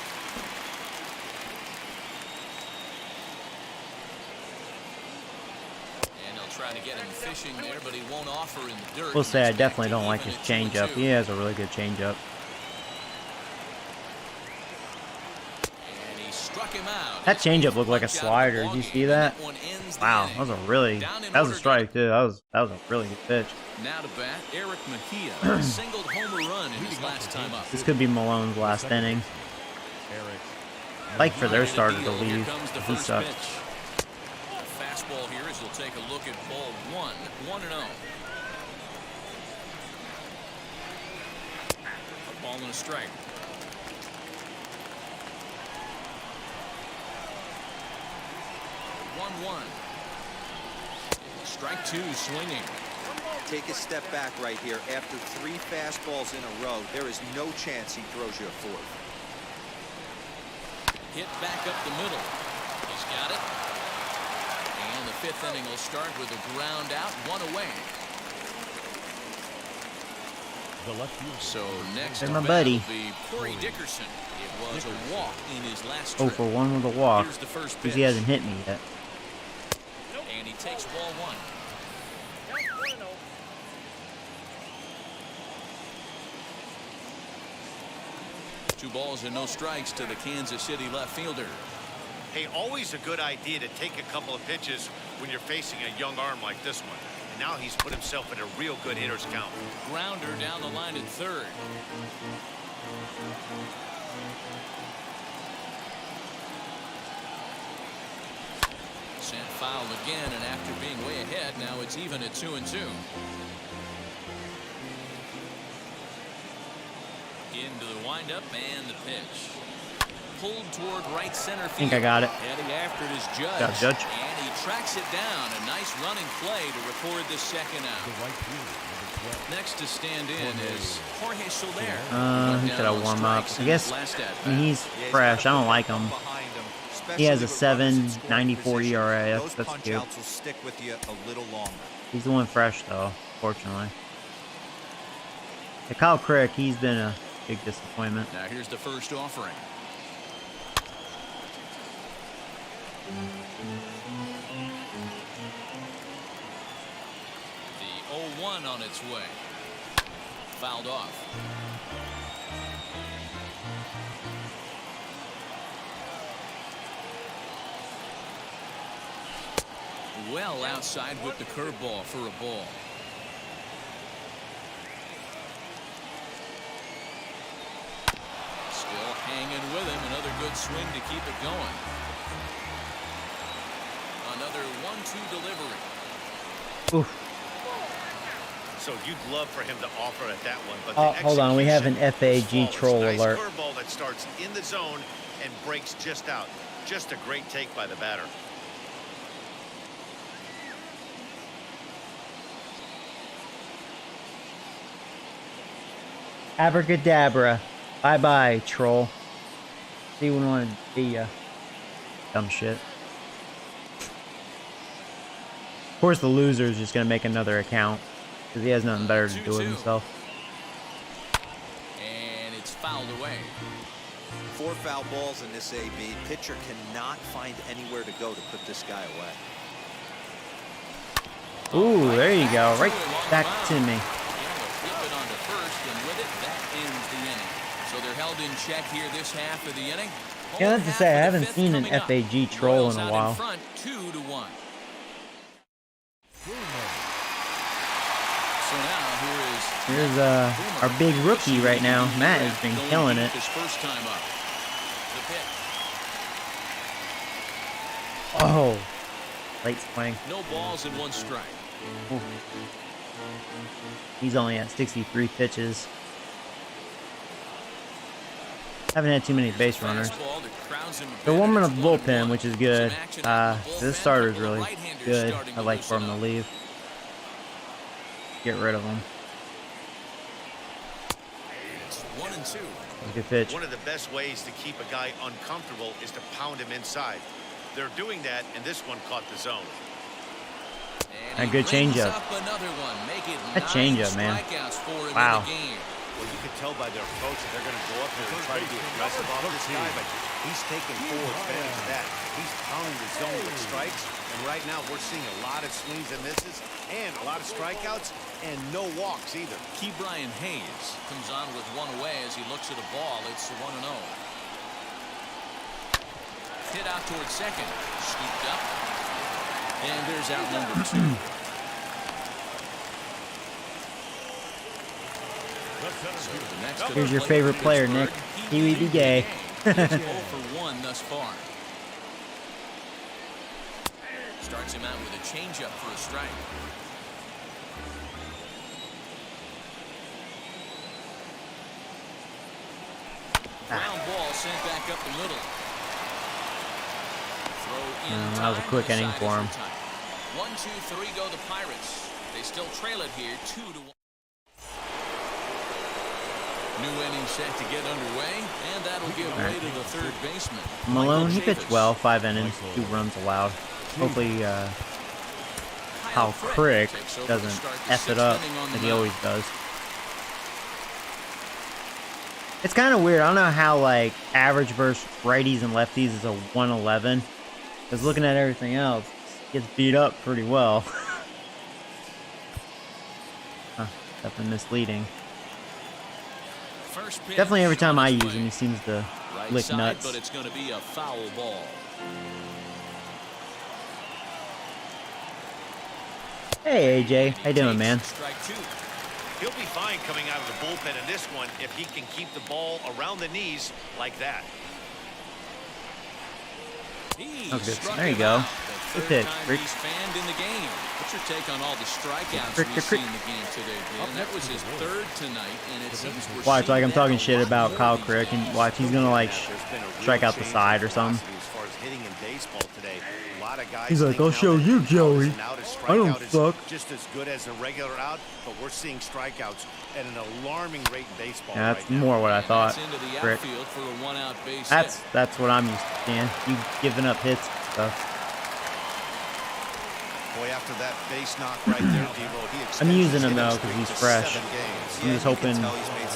Trying to get him fishing there, but he won't offer in the dirt. We'll say I definitely don't like his changeup. He has a really good changeup. And he struck him out. That changeup looked like a slider. Did you see that? Wow, that was a strike too. That was a really good pitch. Now to bat, Eric Mejia singled home run in his last time up. This could be Malone's last inning. Like for their starter to leave. He sucks. Fastball here as we'll take a look at ball 1, 1-0. A ball and a strike. 1-1. Strike 2 swinging. Take a step back right here. After 3 fastballs in a row, there is no chance he throws you a 4th. Hit back up the middle. He's got it. And the 5th inning will start with a ground out, 1 away. So next my buddy. will be Corey Dickerson. It was a walk in his last Oh trip. for 1 with a walk. Here's the first Because pitch. he hasn't hit me yet. And he takes ball 1. Two balls and no strikes to the Kansas City left fielder. Hey, always a good idea to take a couple of pitches when you're facing a young arm like this one. And now he's put himself in a real good hitter's count. Grounder down the line at third. Sent foul again, and after being way ahead, now it's even at 2-2. Into the windup and the pitch. Pulled toward right center field. I think I got it. Heading after it is Judge. Got Judge. And he tracks it down. A nice running play to record the second out. Next to stand in is Jorge Soler. He could have warm up. I guess he's fresh. I don't like him. He has a 7.94 ERA. That's cute. Will stick with you a little longer. He's the one fresh though, fortunately. Hey, Kyle Crick, he's been a big disappointment. Now here's the first offering. The 0-1 on its way. Fouled off. Well outside with the curveball for a ball. Still hanging with him. Another good swing to keep it going. Another 1-2 delivery. Oof. So you'd love for him to offer at that one, but Hold on, we have an execution FAG troll nice alert. Curveball that starts in the zone and breaks just out. Just a great take by the batter. Abracadabra. Bye bye, troll. See when I want to see ya. Dumb shit. course, the loser is just going to make another account because he has nothing better to do with himself. And it's fouled away. 4 foul balls in this AB. Pitcher cannot find anywhere to go to put this guy away. Ooh, there you go. Right back to me. Flip it onto first, and with it, that ends the inning. So they're held in check here this half of the inning. Yeah, I have to say, I haven't seen an FAG troll in a while. Front, 2-1. So now here's our big rookie right now. Matt has been killing it. His first time up. The pitch. Oh, late swing. No balls and 1 strike. Ooh. He's only at 63 pitches. Haven't had too many base runners. They're warming up the bullpen, which is good. This starter is really good. I'd like for him to leave. Get rid of him. Good pitch. One of the best ways to keep a guy uncomfortable is to pound him inside. They're doing that, and this one caught the zone. A good changeup. That changeup, man. Wow. Well, you can tell by their approach that they're going to go up there and try to be aggressive off this guy, but he's taking full advantage of that. He's pounding the zone with strikes, and right now we're seeing a lot of swings and misses, and a lot of strikeouts, and no walks either. Brian Hayes comes on with 1 away as he looks at a ball. It's 1-0. Hit out towards second. Scooped up. And there's out number 2. Here's your favorite player, Nick. Kiwi be gay. 0 for 1 thus far. Starts him out with a changeup for a strike. Ground ball sent back up the middle. Throw in that was a quick inning for him. 1, 2, 3 go the Pirates. They still trail it here 2-1. New inning set to get underway, and that'll give way to the third baseman. Malone, he pitched well, 5 innings, 2 runs allowed. Hopefully, Kyle Crick doesn't F it up like he always does. It's kind of weird. I don't know how, like, average versus righties and lefties is a 111. Because looking at everything else, it gets beat up pretty well. Definitely misleading. Definitely every time I use him, he seems to lick nuts. But it's going to be a foul ball. Hey, AJ. How you doing, man? He'll be fine coming out of the bullpen in this one if he can keep the ball around the knees like that. Okay, there you go. Good pitch, Rick. What's your take on all the strikeouts we've seen in the game today, Ben? That was his 3rd tonight, and it seems we're watch, like I'm talking shit about Kyle Crick, and watch, he's gonna like strike out the side or something. He's like, I'll show you, Joey. I don't suck. Just as good as a regular out, but we're seeing strikeouts at an alarming rate in baseball. Yeah, that's more what I thought. Crick. That's what I'm used to seeing. You giving up hits and stuff. Boy, after that base knock right there, Devo, I'm using him though because he's fresh. I'm just hoping to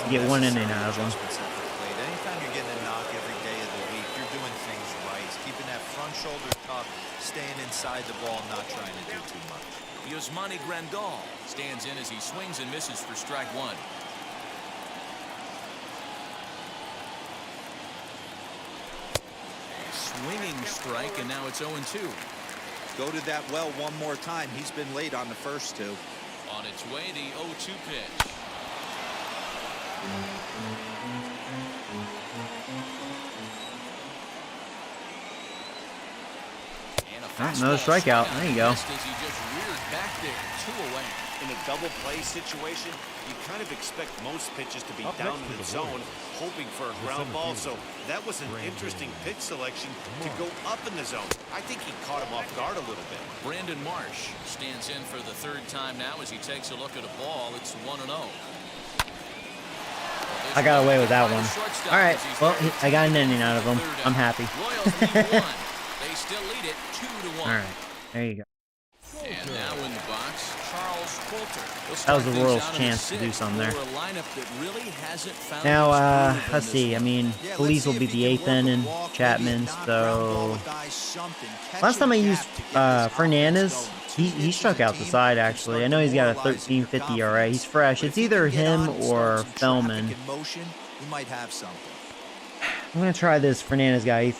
get 1 inning out of him. Anytime you're getting a knock every day of the week, you're doing things right. Keeping that front shoulder tucked, staying inside the ball, not trying to do too much. Yasmani Grandal stands in as he swings and misses for strike 1. Swinging strike, and now it's 0-2. Go to that well one more time. He's been late on the first 2. On its way, the 0-2 pitch. Another strikeout. There you go. As he just reared back there, 2 away. In a double play situation, you kind of expect most pitches to be down in the zone, hoping for a ground ball. So that was an interesting pitch selection to go up in the zone. I think he caught him off guard a little bit. Brandon Marsh stands in for the 3rd time now as he takes a look at a ball. It's 1-0. I got away with that one. All right. Well, I got an inning out of him. I'm happy. Royals lead 1. They still lead it 2-1. All right. There you go. And now That was the Royals' chance to do something there. Now, let's see. I mean, Feliz will be the 8th inning, Chapman. So last time I used Fernandez, he struck out the side. Actually, I know he's got a 13.50 ERA. He's fresh. It's either him or Fellman. I'm gonna try this Fernandez guy.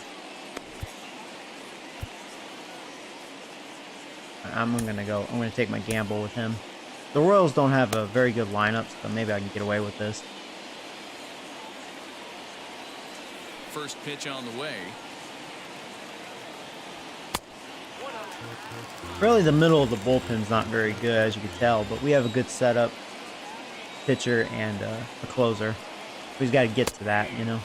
I'm gonna take my gamble with him. The Royals don't have a very good lineup, so maybe I can get away with this. First pitch on the way. Really, the middle of the bullpen's not very good, as you can tell, but we have a good setup pitcher and a closer. We've got to get to that, you know.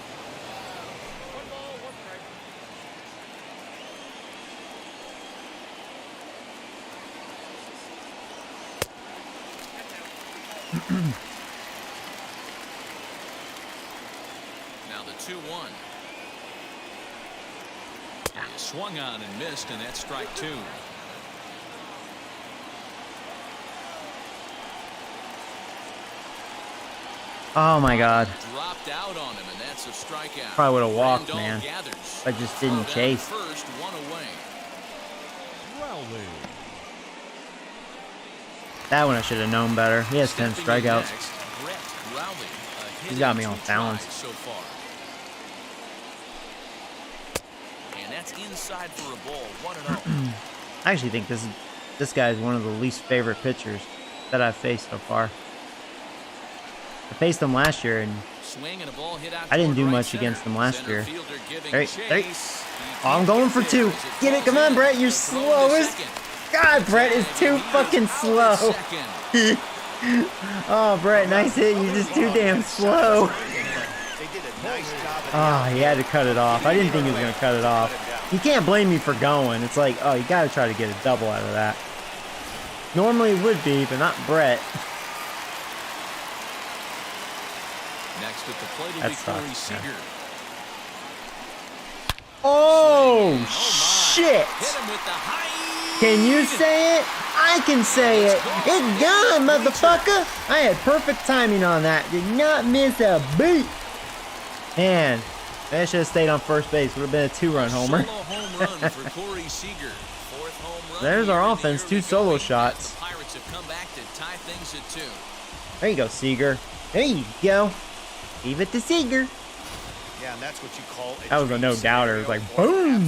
Now the 2-1. He swung on and missed, and that's strike 2. Oh my God. Dropped out on him, and that's a strikeout. Probably would have walked, Randall man. Gathers. I just didn't chase. First, one away. That one I should have known better. He has 10 strikeouts. He's got me on balance. So far. And that's inside for a ball. 1-0. I actually think this guy is one of the least favorite pitchers that I've faced so far. I faced him last year, and I didn't do much against him last year. There he, oh, I'm going for 2. Get it, come on, Brett. You're slow as God. Brett is too fucking slow. Oh, Brett, nice hit. You're just too damn slow. Oh, he had to cut it off. I didn't think he was going to cut it off. You can't blame me for going. It's like, oh, you got to try to get a double out of that. Normally it would be, but not Brett. Next at the plate will be Corey Seager. Oh, shit. Can you say it? I can say it. It's gone, motherfucker. I had perfect timing on that. Did not miss a beat. Man, I should have stayed on first base. Would have been a 2-run homer. There's our offense. 2 solo shots. There you go, Seager. There you go. Leave it to Seager. Yeah, and that's what you call that was a no-doubter. It was like, boom.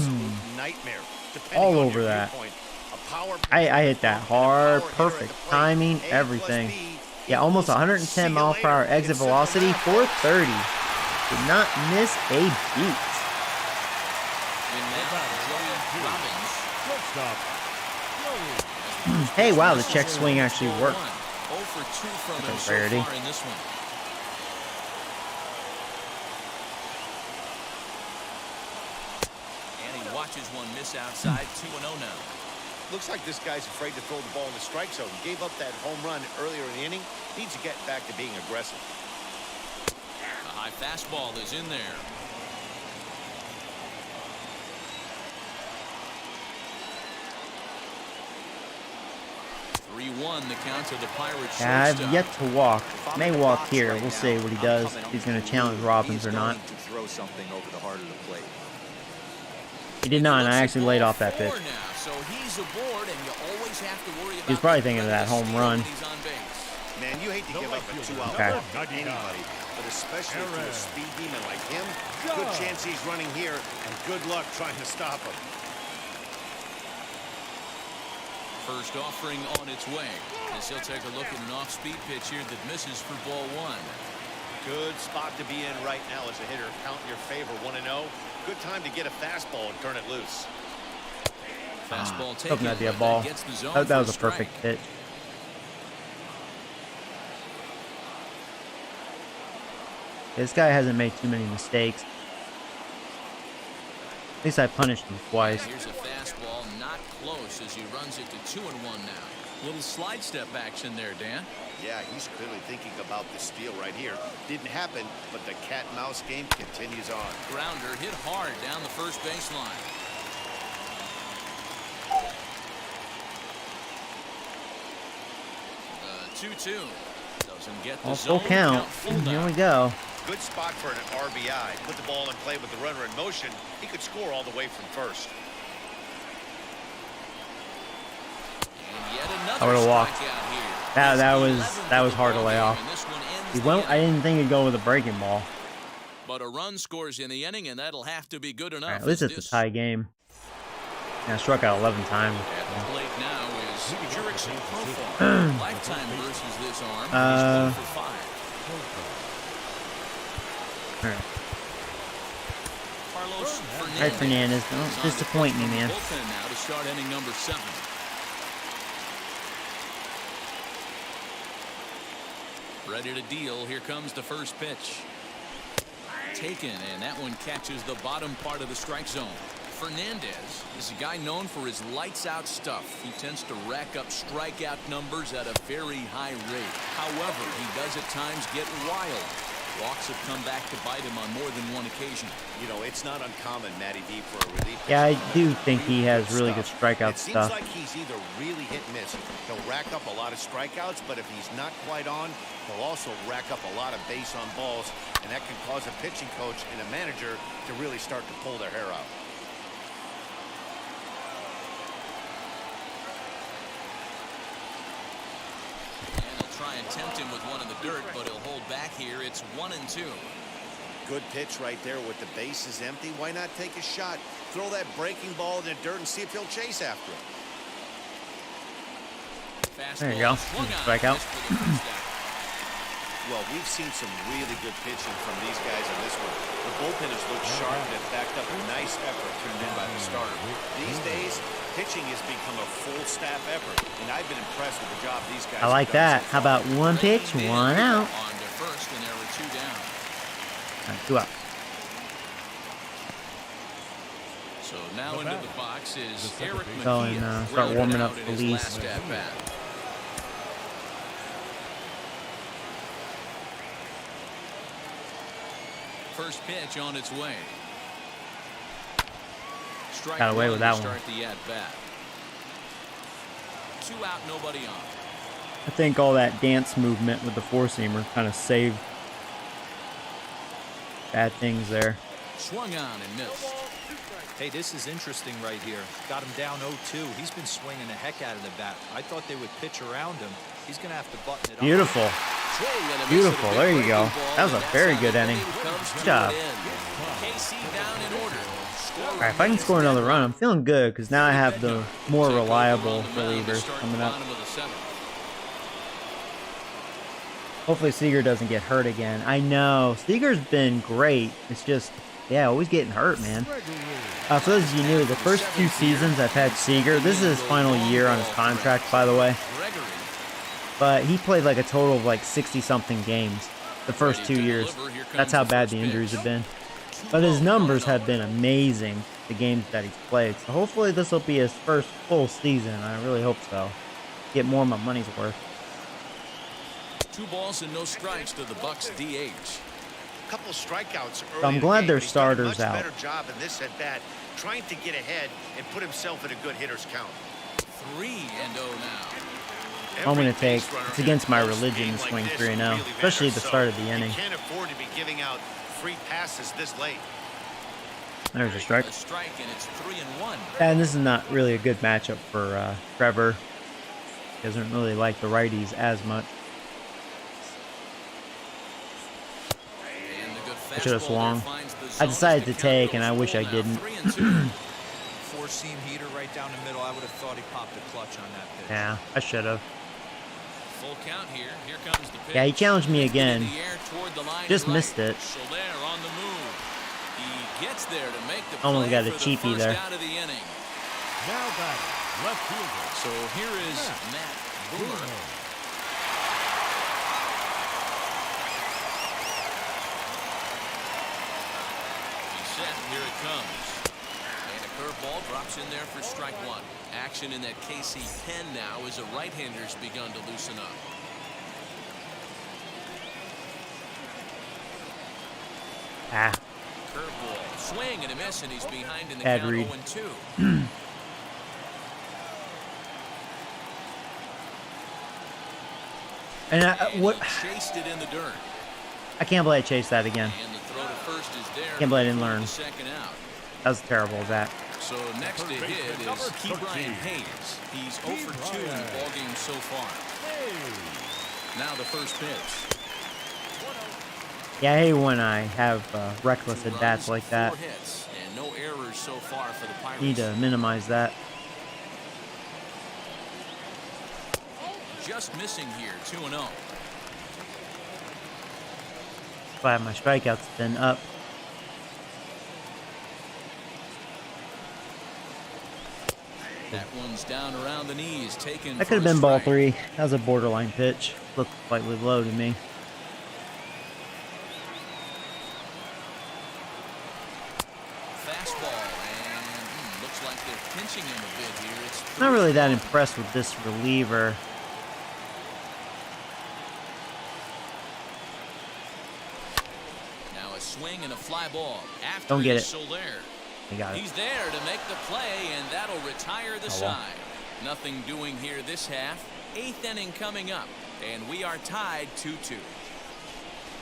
Nightmare. All over that. I hit that hard, perfect timing, everything. Yeah, almost 110 mile per hour exit velocity, 430. Did not miss a beat. Hey, wow, the check swing actually worked. That's a rarity. Watches one miss outside. 2-0 now. Looks like this guy's afraid to throw the ball in the strike zone. Gave up that home run earlier in the inning. Needs to get back to being aggressive. A high fastball is in there. The count to the Pirates. I've yet to walk. May walk here. We'll see what he does. If he's going to challenge Robbins or not. He did not, and I actually laid off that pitch. He's probably thinking of that home run. Man, you hate to give up a 2-out walk to anybody, but especially to a speed demon like him. Good chance he's running here, and good luck trying to stop him. First offering on its way, as he'll take a look at an off-speed pitch here that misses for ball 1. Good spot to be in right now as a hitter. Count in your favor, 1-0. Good time to get a fastball and turn it loose. Fastball taken. Hoping that'd be a ball. That was a perfect pitch. This guy hasn't made too many mistakes. At least I punished him twice. Here's a fastball, not close as he runs it to 2-1 now. Little slide step action there, Dan. Yeah, he's clearly thinking about the steal right here. Didn't happen, but the cat-mouse game continues on. Grounder hit hard down the first baseline. The 2-2. Doesn't get the All zone full count. full Here now. we go. Good spot for an RBI. Put the ball in play with the runner in motion. He could score all the way from first. And yet another I would've walked. strikeout here. That was hard to lay off. And this one ends He the won't. I inning. didn't think he'd go with a breaking ball. But a run scores in the inning, and that'll have to be good enough. All right, at least as it's a this- tie game. Yeah, struck out 11 times. At the plate now is Jurickson Profar. Lifetime versus this arm. He's 1 for 5. All right. Carlos All right, Fernandez. Don't disappoint me, man. Bullpen now to start inning number 7. Ready to deal. Here comes the first pitch. Taken, and that one catches the bottom part of the strike zone. Fernandez is a guy known for his lights-out stuff. He tends to rack up strikeout numbers at a very high rate. However, he does at times get wild. Walks have come back to bite him on more than one occasion. You know, it's not uncommon, Matty D, for a relief. Yeah, I pitcher do to think he has really good strikeout It seems stuff. like he's either really hit and miss. He'll rack up a lot of strikeouts, but if he's not quite on, he'll also rack up a lot of base on balls, and that can cause a pitching coach and a manager to really start to pull their hair out. And he'll try and tempt him with one in the dirt, but he'll hold back here. It's 1-2. Good pitch right there with the bases empty. Why not take a shot? Throw that breaking ball in the dirt and see if he'll chase after it. There you go. Swung on, Strike out. missed for the first down. Well, we've seen some really good pitching from these guys in this one. The bullpen has looked sharp and has backed up a nice effort turned in by the starter. These days, pitching has become a full staff effort, and I've been impressed with the job these guys I like have done that. so How far. about one pitch, one out? On to first, and there were 2 down. All right, 2 out. So now into the box is Eric Go Mejia. and start Grounded warming out up in the his lease. last at bat. First pitch on its way. Strike Got away one with to that one. start the at bat. 2 out, nobody on. I think all that dance movement with the four-seamer kind of saved bad things there. Swung on and missed. Hey, this is interesting right here. Got him down 0-2. He's been swinging the heck out of the bat. I thought they would pitch around him. He's going to have to button it up. Beautiful. Swing and a miss Beautiful. at a There big you go. breaking ball, That was a and that's very how good the inning. inning comes Good to job. an end. KC down in order. All right, if I can score another run, I'm feeling good because now I have the more reliable relievers coming up. Hopefully Seager doesn't get hurt again. I know. Seager's been great. It's just, yeah, always getting hurt, man. For those of you new, the first 2 seasons I've had Seager, this is his final year on his contract, by the way. But he played like a total of like 60-something games the first 2 years. That's how bad the injuries have been. But his numbers have been amazing, the games that he's played. So hopefully this will be his first full season. I really hope so. Get more of my money's worth. 2 balls and no strikes to the Bucks DH. Couple strikeouts early I'm in the glad game, their but he's done a starters out. much better job in this at bat, trying to get ahead and put himself in a good hitter's count. 3-0 now. I'm going to take, it's against my religion to swing 3-0, especially at the start of the inning. You can't afford to be giving out free passes this late. There's a strike. A strike, and it's 3-1. And this is not really a good matchup for Trevor. He doesn't really like the righties as much. And the good I should have fastball swung. there finds the I zone decided as the to take, count and I goes wish I full now, didn't. 3-2. Four-seam heater right down the middle. I would have thought he popped a clutch on that pitch. Yeah, I should have. Full count here. Here comes the pitch. Yeah, he challenged me again. In the air toward the line Just to right. missed it. Soler on the move. He gets there to make the Almost play got a for the cheapie first there. out of the inning. Now batting, left fielder. So here is Matt Boomer. He's set. Here it comes. And a curveball drops in there for strike 1. Action in that KC pen now as a right-hander's begun to loosen up. Ah, Curveball, swing and a miss, and he's behind in the bad count read. 0-2. And what? Chased it in the dirt. I can't believe I chased that again. And the throw to first is there. Can't believe I didn't learn. Second out. That was terrible, Zach. So next to hit is Ke'Bryan Hayes. He's 0 for 2 in the ballgame so far. Now the first pitch. Yeah, I hate when I have reckless at bats like that. 4 hits, and no errors so far for the Pirates. Need to minimize that. Just missing here, 2-0. Glad my strikeouts been up. That one's down around the knees, taken. That could have been ball 3. That was a borderline pitch. Looked slightly low to me. Fastball, and looks like they're pinching him a bit here. It's Not really that impressed with this reliever. now a swing and a fly ball. After Don't get it. Soler. I got it. He's there to make the play, and that'll retire the side. Nothing doing here this half. 8th inning coming up, and we are tied 2-2.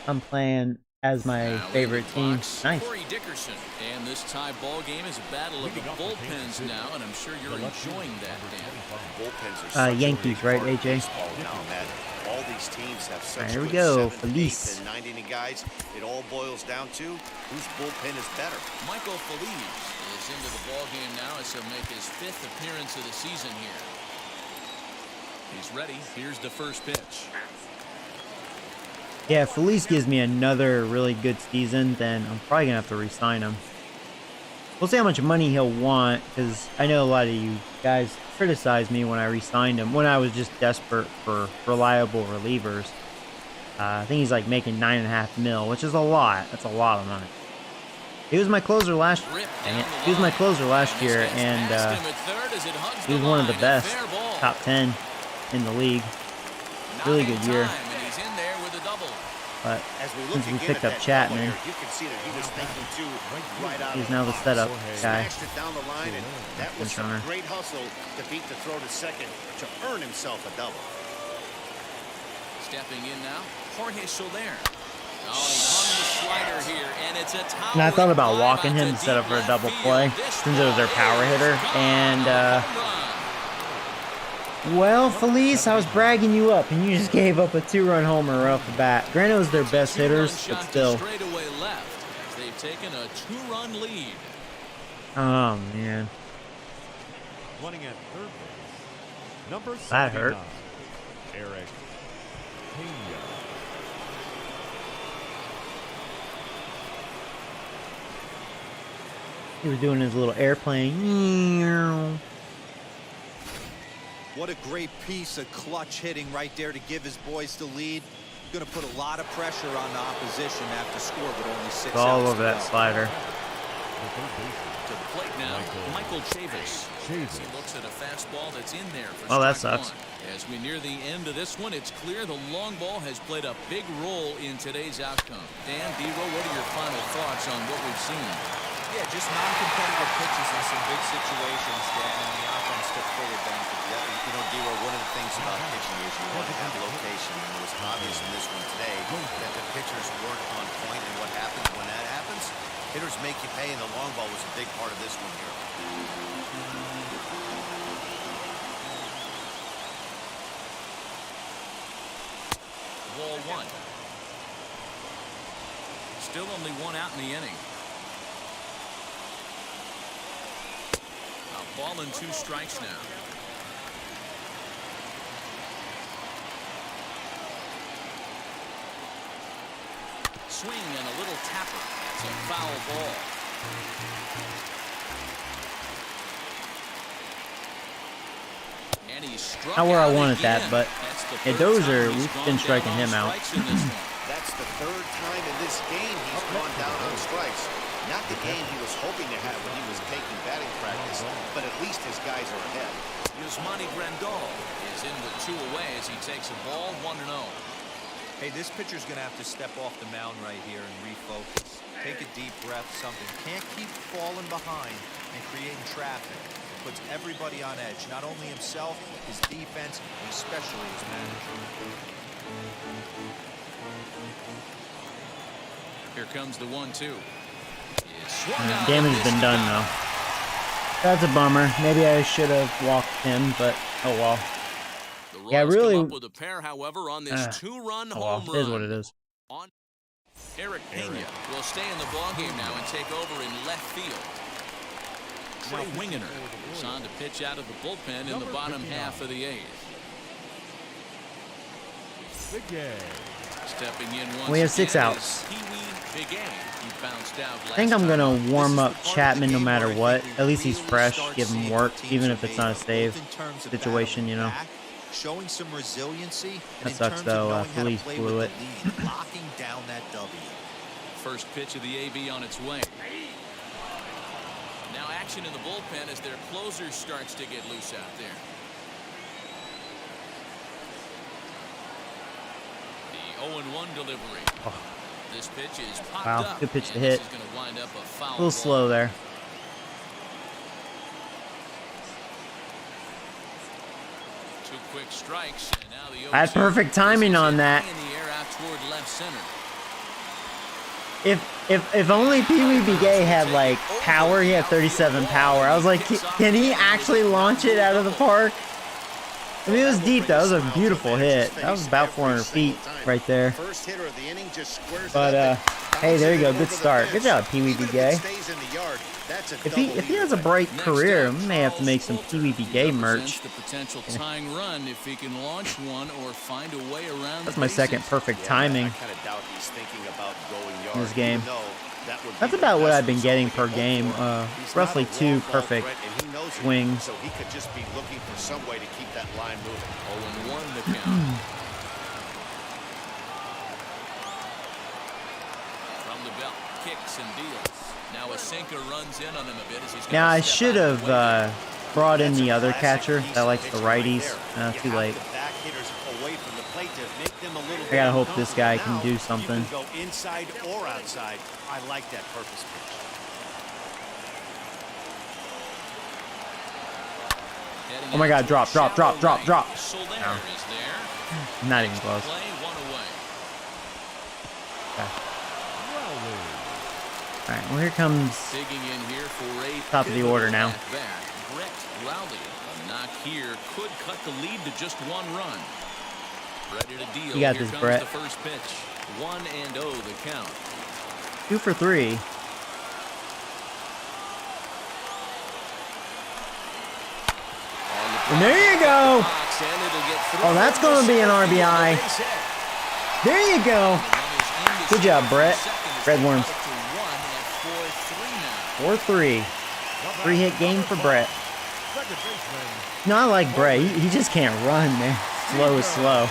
I'm playing as my favorite team. Nice. Corey Dickerson, and this tie ball game is a battle of the bullpens now, and I'm sure you're enjoying that, Dan. Bullpens are Yankees, right, AJ? now, Matt. All these teams have such Here we good go, 7th, Felice. 8th, and 9th inning guys. It all boils down to whose bullpen is better. Michael Feliz is into the ball game now as he'll make his 5th appearance of the season here. He's ready. Here's the first pitch. Yeah, if Felice gives me another really good season, then I'm probably going to have to re-sign him. We'll see how much money he'll want, because I know a lot of you guys criticized me when I re-signed him, when I was just desperate for reliable relievers. I think he's like making $9.5 million, which is a lot. That's a lot of money. He was my closer last year, and he was one of the best, top 10 in the league. Really good year. But since we picked up Chapman, he's now the setup guy. Down the line, and that was some great hustle to beat the throw to second to earn himself a double. Stepping in now, Jorge Soler. Oh, he hung the slider here, and it's a And I thought about walking him instead of for a double play, since it was their power hitter. And well, Felice, I was bragging you up, and you just gave up a 2-run homer right off the bat. Granted, it was their best hitters, but still. Straightaway left as they've taken a 2-run lead. Oh, man. Running at third base, number 79, That hurt. Eric Pena. He was doing his little airplane. What a great piece of clutch hitting right there to give his boys the lead. Going to put a lot of pressure on the opposition after score, but only 6 All outs over to that go. slider. To the plate now, Michael Chavis. He looks at a fastball that's in there for Oh, that strike sucks. 1. As we near the end of this one, it's clear the long ball has played a big role in today's outcome. Dan, D-Row, what are your final thoughts on what we've seen? Yeah, just non-competitive pitches in some big situations, Dan, and the offense took full advantage. You know, D-Row, one of the things about pitching is you want to have location, and it was obvious in this one today that the pitchers weren't on point, and what happens when that happens? Hitters make you pay, and the long ball was a big part of this one here. Ball 1. Still only 1 out in the inning. A ball and 2 strikes now. Swing and a little tapper. It's a foul ball. And he struck Not where I out wanted that, again. but That's the yeah, third Dozier, time he's we've gone been down striking on him out. strikes in this one. That's the 3rd time in this game he's gone down on strikes. Not the game he was hoping to have when he was taking batting practice, but at least his guys are ahead. Yusmani Grandal is in with 2 away as he takes a ball 1-0. Hey, this pitcher's going to have to step off the mound right here and refocus. Take a deep breath, something. Can't keep falling behind and creating traffic. It puts everybody on edge, not only himself, his defense, and especially his manager. Here comes the 1-2. Damage has been done though. That's a bummer. Maybe I should have walked him, but oh well. Yeah, really. Come up with a pair, however, on this two-run home run. It is what it is. Eric Pena will stay in the ballgame now and take over in left field. Trey Wingener is on to pitch out of the bullpen in the bottom half of the 8th. Stepping in once We have 6 again outs. is Pee-wee Big A. He bounced out I think I'm gonna warm up Chapman no matter what. At least he's fresh. Give him work, even if it's not a save situation, you know. Showing some resiliency. That sucks though. Phillies blew it. Locking down that W. First pitch of the AB on its way. Now action in the bullpen as their closer starts to get loose out there. The 0-1 delivery. Oh. This pitch is popped Wow, up. good pitch to and hit. This is going to wind up a foul A little ball. slow there. Two quick strikes, and now the I had 0-2. perfect timing on that. In the air out toward left center. If only Pee Wee Big A had like power, he had 37 power. I was like, can he actually launch it out of the park? I mean, it was deep though. It was a beautiful hit. That was about 400 feet right there. But hey, there you go. Good start. Good job, Pee Wee Big A. If he has a bright career, we may have to make some Pee Wee Big A merch. The potential tying run if he can launch one or find a way around. That's my second perfect timing in this game. That's about what I've been getting per game. Roughly 2 perfect swings. So he could just be looking for some way to keep that line moving. 0-1 the count. From the belt, kicks and deals. Now a sinker runs in on him a bit as he's Now I should have brought in the other catcher that likes the righties. Too late. I gotta hope this guy can do something. Go inside or outside. I like that purpose pitch. Oh my God! Drop! No. Not even close. Okay. All right. Well, here comes top of the order now. Brett Rowley, a knock here could cut the lead to just 1 run. Ready to deal. You got Here this, comes Brett. the first pitch. 1-0 the count. 2 for 3. And there you go. Oh, that's going to be an RBI. There you go. Good job, Brett. Red Worms. 4-3. 3-hit game for Brett. No, I like Brett. He just can't run, man. Slow is slow.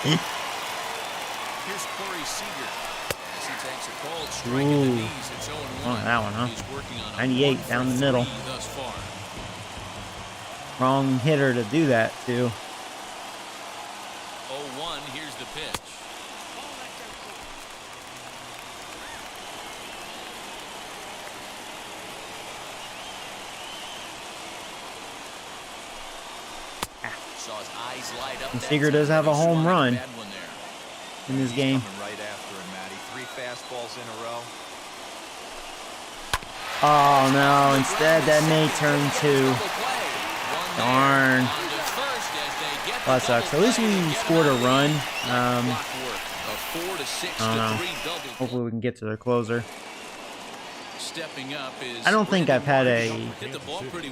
Here's Corey Seager as he takes a cold strike Ooh. in the knees. It's 0-1. Oh, that one, huh? He's working on a 98 down the middle. 1 for 3 thus far. Wrong hitter to do that to. 0-1. Here's the pitch. Saw his eyes light up. And Seager does have a home run in this game. Right after him, Matty. 3 fastballs in a row. Oh no, instead that may turn 2. Darn. That sucks. At least we scored a run. I don't know. Hopefully we can get to the closer. I don't think I've had a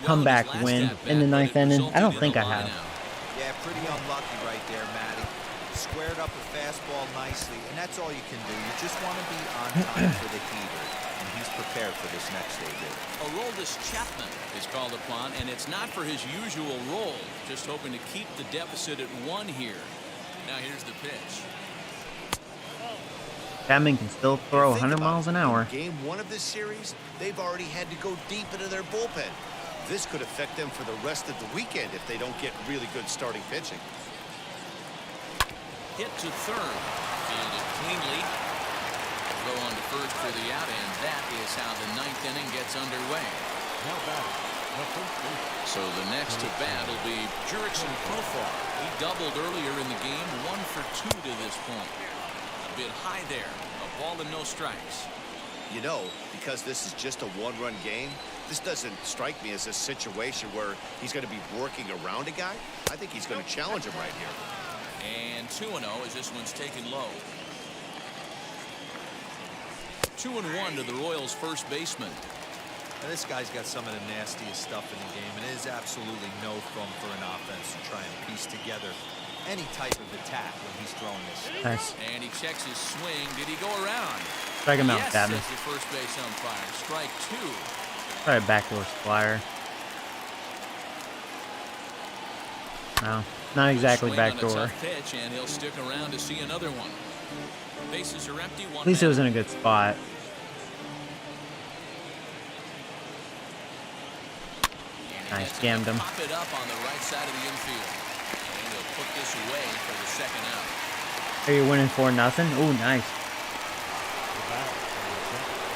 comeback win in the 9th inning. I don't think I have. Yeah, pretty unlucky right there, Matty. Squared up a fastball nicely, and that's all you can do. You just want to be on time for the heater, and he's prepared for this next day. Aroldis Chapman is called upon, and it's not for his usual role. Just hoping to keep the deficit at 1 here. Now here's the pitch. Chapman can still throw 100 miles an hour. Game 1 of this series, they've already had to go deep into their bullpen. This could affect them for the rest of the weekend if they don't get really good starting pitching. Hit to third. Fielded cleanly. Throw on to first for the out, and that is how the 9th inning gets underway. Now batting, So the next to bat will be Jurickson Profar. He doubled earlier in the game, 1 for 2 to this point. A bit high there, a ball and no strikes. You know, because this is just a one-run game, this doesn't strike me as a situation where he's going to be working around a guy. I think he's going to challenge him right here. And 2-0 as this one's taken low. 2-1 to the Royals' first baseman. Now, this guy's got some of the nastiest stuff in the game, and it is absolutely no fun for an offense to try and piece together any type of attack when he's throwing this. Nice. And he checks his swing. Did he go around? Strike him out, Yes, Chapman. says the first base umpire. Strike 2. Try a backdoor flyer. No, not exactly Swing on a backdoor. tough pitch, and he'll stick around to see another one. Bases are empty. At least it was in a good spot. Nice, jammed him. Pop it up on the right side of the infield. And he'll put this away for the second out. Are you winning 4-0? Oh, nice.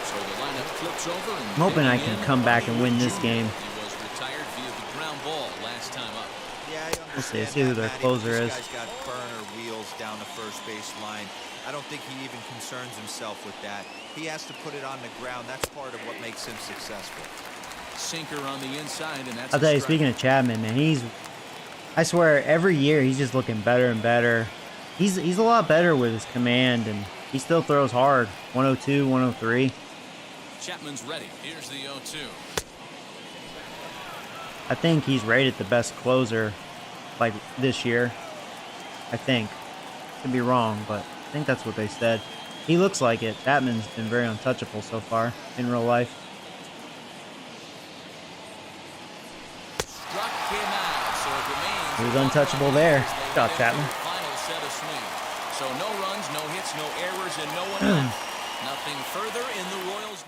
So the lineup flips over and I'm hoping I can come back and win this game. He was retired via the ground ball last time up. Yeah, I We'll see. understand See who that, their Matty, closer but is. This guy's got burner wheels down the first base line. I don't think he even concerns himself with that. He has to put it on the ground. That's part of what makes him successful. Sinker on the inside, and that's I'll tell you, speaking of Chapman, man, I swear, every year he's just looking better and better. He's a lot better with his command, and he still throws hard. 102, 103. Chapman's ready. Here's the 0-2. I think he's rated the best closer, like, this year. I think. Could be wrong, but I think that's what they said. He looks like it. Chapman's been very untouchable so far in real life. Struck him out, so it remains. He was untouchable there. Good job, Chapman. Final set of swings. So no runs, no hits, no errors, and no one left. Nothing further in the Royals.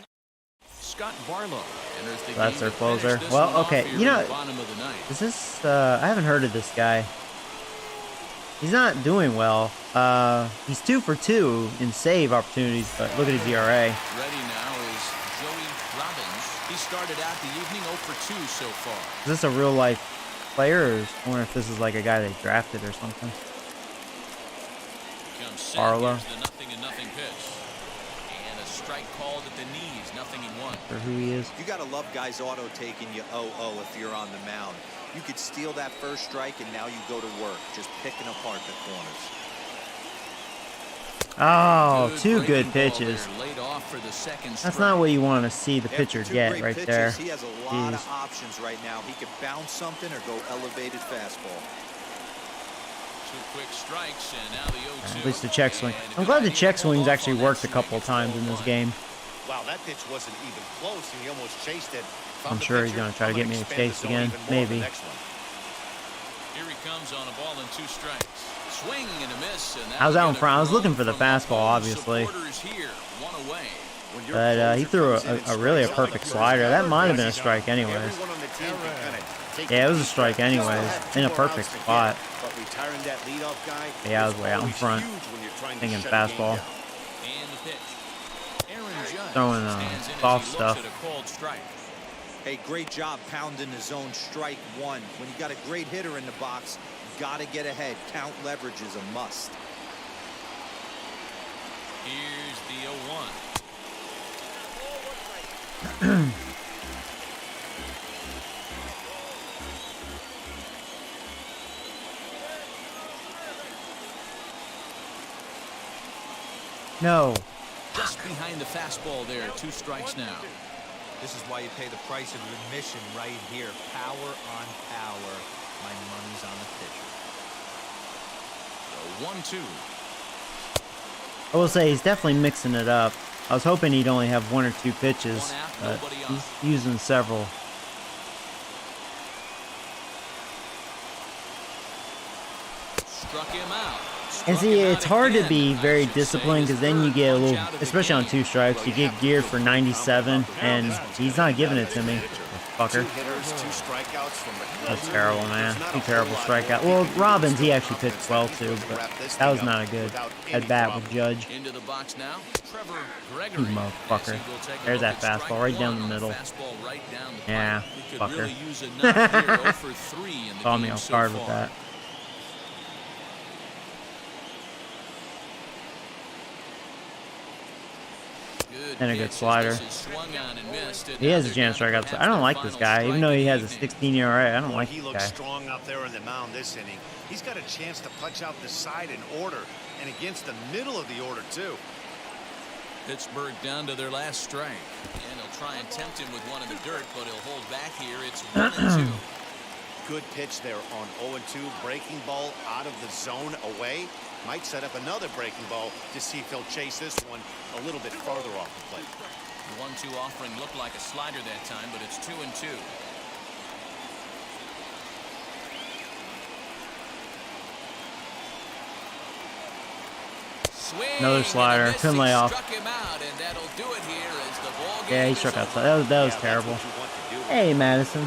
Scott Barlow enters the game. That's their to closer. finish this Well, one off okay, here you know, in the bottom of the ninth. is this, I haven't heard of this guy. He's not doing well. He's 2 for 2 in save opportunities, but look at his ERA. Ready now is Joey Robbins. He started out the evening 0 for 2 so far. Is this a real life player, or I wonder if this is like a guy they drafted or something? Comes set. Barlow. Here's the 0-0 pitch. And a strike called at the knees. 0-1. For who he is. You got to love guys auto taking you 0-0 if you're on the mound. You could steal that first strike, and now you go to work, just picking apart the corners. Oh, two breaking good ball pitches. there, laid off for the second That's strike. not what you want to see the pitcher After two get great right pitches, there. He has a lot Jeez. of options right now. He could bounce something or go elevated fastball. 2 quick strikes, and now the 0-2. At least the check swing. And a I'm good glad the idea check to hold swings off actually on that worked a swing. couple of It's times in this 0-1. game. Wow, that pitch wasn't even close, and he almost chased it. I'm sure he's going to try to get me to chase again. Maybe. Here he comes on a ball and 2 strikes. Swing and a miss. And I was out in will get a front. I was looking groan for the from fastball, home obviously. supporters here. 1 away. But he threw a really a perfect slider. That might have been a strike anyways. Yeah, it was a strike anyways. In a perfect spot. Yeah, I was way out in front. Thinking fastball. And the pitch. Aaron Judge Throwing stands in as soft he looks stuff. at a called strike. Hey, great job pounding the zone. Strike 1. When you got a great hitter in the box, got to get ahead. Count leverage is a must. Here's the 0-1. No. Just behind the fastball there. 2 strikes now. This is why you pay the price of admission right here. Power on power. My money's on the pitcher. So 1-2. I will say he's definitely mixing it up. I was hoping he'd only have 1 or 2 pitches, 1 out, but nobody on. he's using several. Struck him out. And Struck see, him out it's hard to again, be I very should say. disciplined because then you His get a third little, punch out of the especially on game. 2 strikes, you get geared for 97, and he's not giving it to me. fucker. 2 hitters, 2 strikeouts from the That's closer. terrible, man. There's not 2 a whole terrible lot strikeout. more Well, he can do Robbins, to he his actually pitched offense, well and he's too, looking to but wrap this that was thing up not a good without at any bat problem. with Judge. Into the box now, Trevor You Gregory. motherfucker. As he will take a There's look that at fastball strike right down one the on middle. Fastball right down the Yeah, pipe. He could fucker. really use a knock here. 0 for 3 in the Caught game me off so guard with far. that. And a good slider. He has a chance to strike out. I don't like this guy, even though he has a 16 ERA. I don't like He this looks guy. strong out there on the mound this inning. He's got a chance to punch out the side in order and against the middle of the order too. Pittsburgh down to their last strike. And he'll try and tempt him with one in the dirt, but he'll hold back here. It's 1-2. Good pitch there on 0-2. Breaking ball out of the zone away. Might set up another breaking ball to see if he'll chase this one a little bit farther off the plate. The 1-2 offering looked like a slider that time, but it's 2-2. Another slider. Couldn't lay off. Yeah, he struck out. That was terrible. Hey, Madison.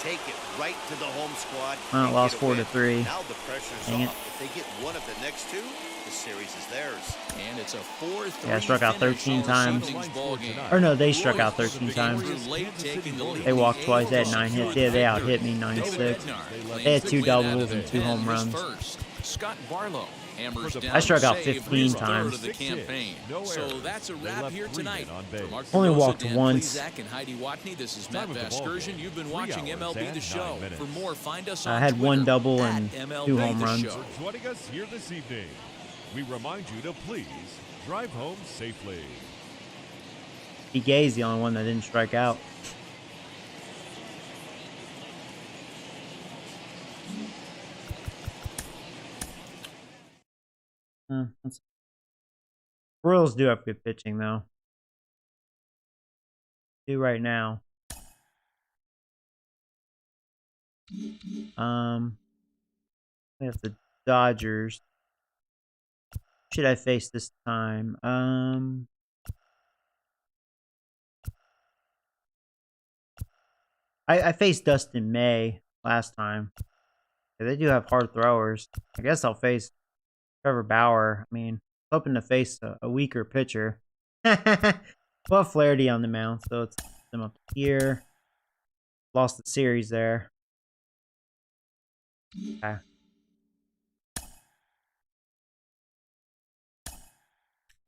Take it right to the home squad. Well, and lost get a win. 4-3. Now the pressure's Dang it. off. If they get one of the next 2, the series is theirs. And it's a 4-3. Yeah, struck out 13 times. Or no, they struck out 13 times. They walked twice. They had 9 hits. Yeah, they out-hit me 9-6. They had 2 doubles and 2 home runs. Scott Barlow hammers down I struck out save 15 for the times. start of the campaign. So that's a wrap here tonight. For Mark Only Perosa, walked Dan once. Plesac, and Heidi Watney, this is Matt Time of the ball Vasgersian. game, You've been 3 watching hours MLB and The Show. 9 minutes. For more, find us I on had 1 Twitter double at and MLB 2 home The runs. Show. For joining us here this evening. We remind you to please drive home safely. Gay's the only one that didn't strike out. Royals do have good pitching, though. Do right now. We have the Dodgers. Should I face this time? I faced Dustin May last time. Yeah, they do have hard throwers. I guess I'll face Trevor Bauer. I mean, hoping to face a weaker pitcher. Well, Flaherty on the mound, so it's them up here. Lost the series there. Okay.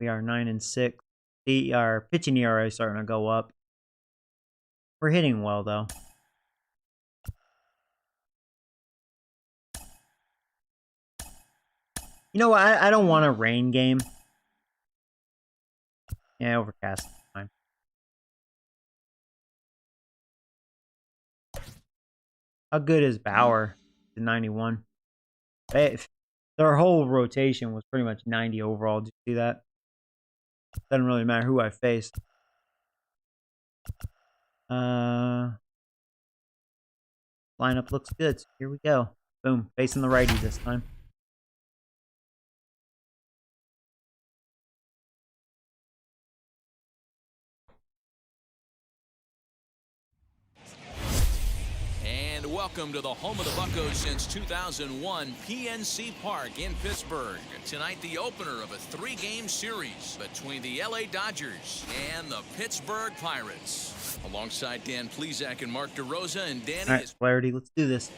We are 9-6. Our pitching ERA is starting to go up. We're hitting well, though. You know what? I don't want a rain game. Yeah, overcast. Fine. How good is Bauer? To 91. Their whole rotation was pretty much 90 overall. Did you see that? Doesn't really matter who I faced. Lineup looks good. So here we go. Boom. Facing the righty this time. And welcome to the home of the Buccos since 2001, PNC Park in Pittsburgh. Tonight, the opener of a 3-game series between the LA Dodgers and the Pittsburgh Pirates. Alongside Dan Plesac and Mark DeRosa, and Danny All right, Flaherty, let's do this.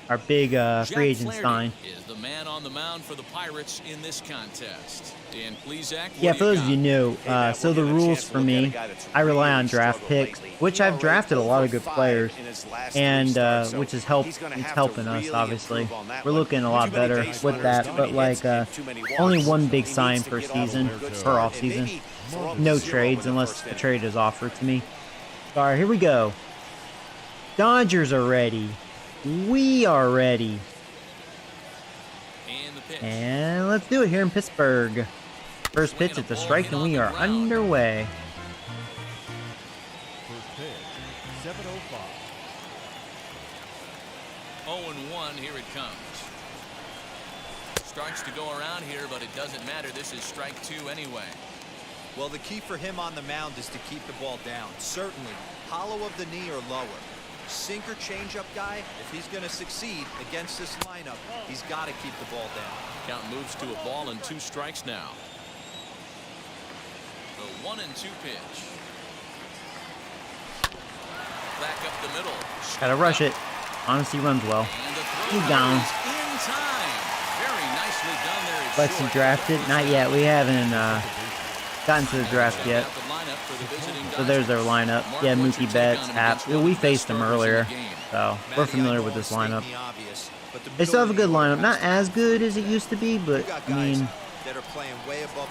Our big free agent sign. Is the man on the mound for the Pirates in this contest. Dan Plesac, Yeah, for those of you new, so the rules for me, I rely on draft picks, which I've drafted a lot of good players, and which is it's helping us, obviously. We're looking a lot better with that, but like only one big sign per season, per off season. No trades unless a trade is offered to me. All right, here we go. Dodgers are ready. We are ready. And let's do it here in Pittsburgh. First pitch at the strike, and we are underway. First pitch, 7:05. 0-1, here it comes. Strikes to go around here, but it doesn't matter. This is strike 2 anyway. Well, the key for him on the mound is to keep the ball down. Certainly, hollow of the knee or lower. Sinker changeup guy, if he's going to succeed against this lineup, he's got to keep the ball down. Count moves to a ball and 2 strikes now. The 1-2 pitch. Back up the middle. Gotta rush it. Honestly, runs well. He's down. In time. Very nicely done there. Lexi drafted? Not yet. We haven't gotten to the draft yet. So there's their lineup. Yeah, Mookie Betts, Hap. We faced them earlier, so we're familiar with this lineup. They still have a good lineup. Not as good as it used to be, but I mean,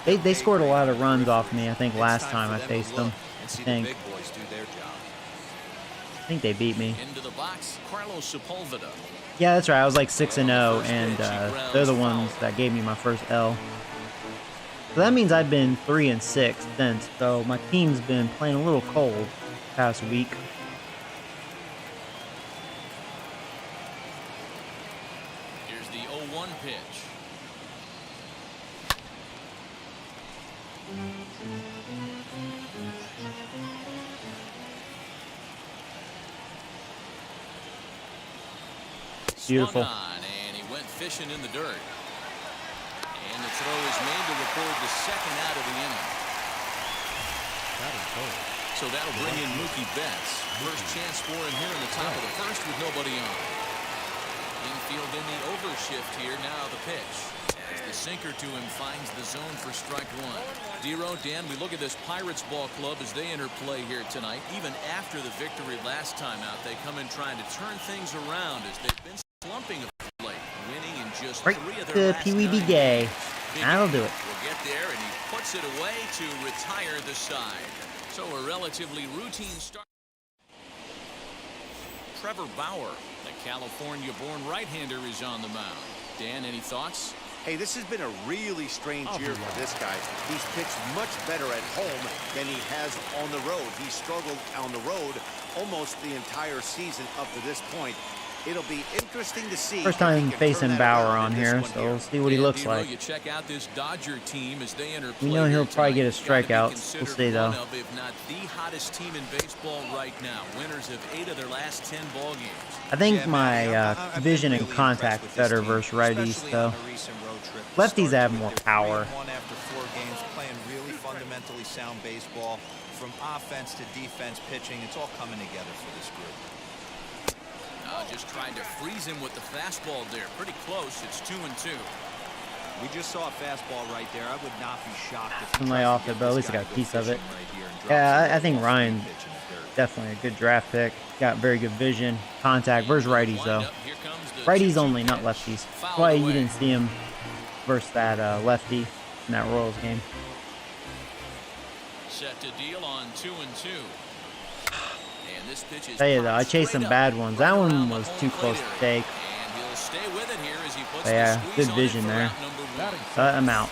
they scored a lot of runs off me. I think last time I faced them. I think they beat me. Yeah, that's right. I was like 6-0, and they're the ones that gave me my first L. So that means I've been 3-6 since. So my team's been playing a little cold the past week. Here's the 0-1 pitch. Beautiful. And he went fishing in the dirt. And the throw is made to record the second out of the inning. So that'll bring in Mookie Betts. First chance for him here in the top of the first with nobody on. Infield in the overshift here. Now the pitch. As the sinker to him finds the zone for strike 1. Dero, Dan, we look at this Pirates ball club as they enter play here tonight. Even after the victory last time out, they come in trying to turn things around as they've been slumping of late, winning in just 3 of their last 9 Gay. That'll do it. We'll get there, and he puts it away to retire the side. So a relatively routine start. Trevor Bauer, the California-born right-hander, is on the mound. Dan, any thoughts? Hey, this has been a really strange year for this guy. He's pitched much better at home than he has on the road. He struggled on the road almost the entire season up to this point. It'll be interesting to see. First time facing Bauer on here, so we'll see what he looks like. You check out this Dodger team as they enter We know he'll probably get a strikeout. We'll see though. If not the hottest team in baseball right now, winners of 8 of their last 10 ball games. I think my vision and contact is better versus righties, though. Lefties have more power. After 4 games, playing really fundamentally sound baseball, from offense to defense, pitching, it's all coming together for this group. Just trying to freeze him with the fastball there. Pretty close. It's 2-2. We just saw a fastball right there. I would not be shocked if he lay off it, but at least I got a piece of it. Yeah, I think Ryan definitely a good draft pick. Got very good vision, contact versus righties though. Righties only, not lefties. That's why you didn't see him versus that lefty in that Royals game. Set to deal on 2-2. Tell you though, I chased some bad ones. That one was too close to take. But yeah, good vision there. I'm out.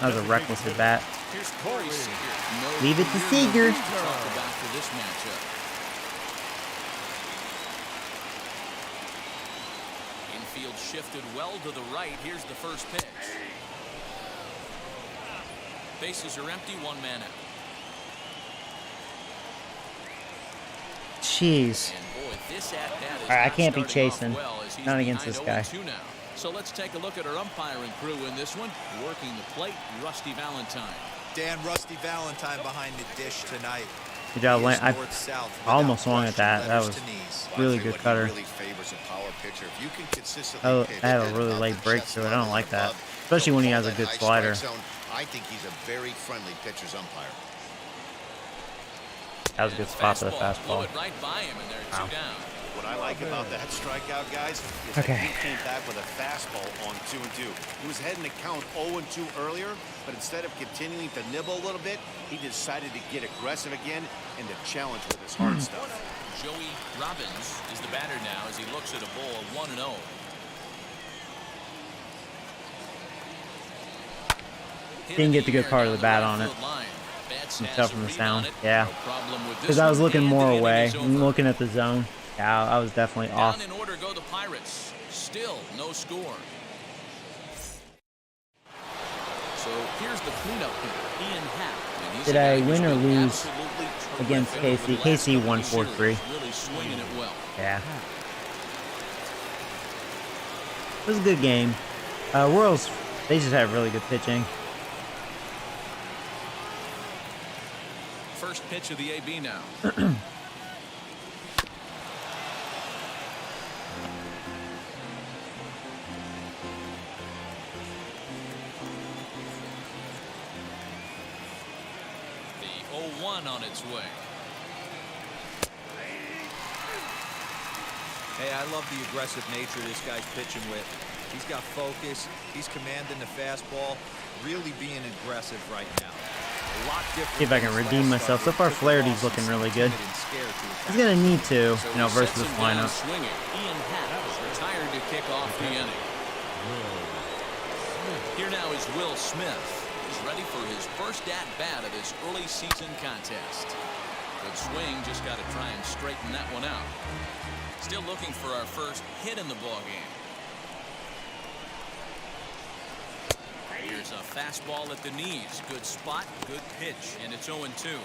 That was a reckless at bat. Leave it to Seager. Infield shifted well to the right. Here's the first pitch. Bases are empty. 1 man out. Jeez. Alright, I can't be chasing. Not against this guy. So let's take a look at our umpiring crew in this one. Working the plate, Rusty Valentine. Dan, Rusty Valentine behind the dish tonight. Good job, Lane. I almost swung at that. That was really good cutter. Oh, I had a really late break to it. I don't like that. Especially when he has a good slider. I think he's a very friendly pitcher's umpire. That was a good spot for the fastball. Wow. What I like about that strikeout, guys, is that he came back with a fastball on 2-2. He was heading to count 0-2 earlier, but instead of continuing to nibble a little bit, he decided to get aggressive again and to challenge with his hard stuff. Joey Robbins is the batter now as he looks at a ball 1-0. Didn't get the good part of the bat on it. You can tell from the sound. Yeah. Because I was looking more away. I'm looking at the zone. Yeah, I was definitely off. Down in order go the Pirates. Still no score. So here's the cleanup here. Ian Happ. Did I win or lose against Casey? Casey won 4-3. Really swinging it well. Yeah. It was a good game. Royals, they just had really good pitching. First pitch of the AB now. The 0-1 on its way. Hey, I love the aggressive nature this guy's pitching with. He's got focus. He's commanding the fastball. Really being aggressive right now. A lot different. See if I can redeem myself. So far, Flaherty's looking really good. He's gonna need to, you know, versus this lineup. Swinging. Ian Happ is retired to kick off the inning. Here now is Will Smith. He's ready for his first at-bat of this early season contest. Good swing, just got to try and straighten that one out. Still looking for our first hit in the ballgame. Here's a fastball at the knees. Good spot, good pitch, and it's 0-2.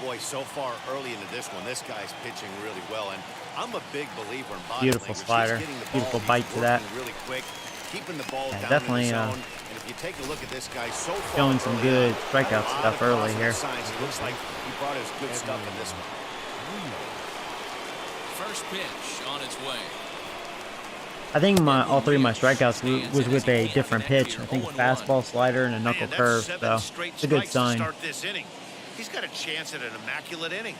Boy, so far early into this one, this guy's pitching really well, and I'm a big believer in body Beautiful language. slider, He's getting the beautiful ball, bite he's to that. working really quick, keeping the ball down definitely, in the zone. And if you take a look at this guy so far, showing some good strikeout a lot stuff of early positive here. signs. It looks like he brought his good stuff in this one. First pitch on its way. I think all three of my strikeouts was with a different pitch. I think a fastball, slider, and a knuckle curve. So it's a good sign. Start this inning. He's got a chance at an immaculate inning.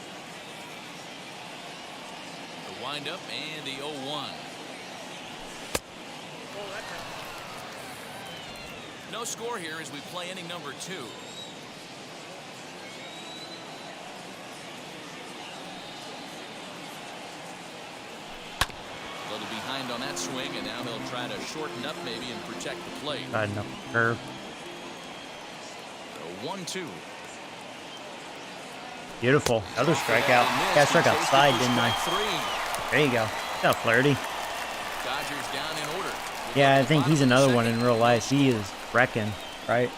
The windup and the 0-1. No score here as we play inning number 2. A little behind on that swing, and now he'll try to shorten up maybe and protect the plate. Knuckle curve. So 1-2. Beautiful. Another strikeout. Yeah, I struck outside, didn't I? There you go. Got Flaherty. Dodgers down in order. Yeah, I think he's another one in real life. He is wrecking, right?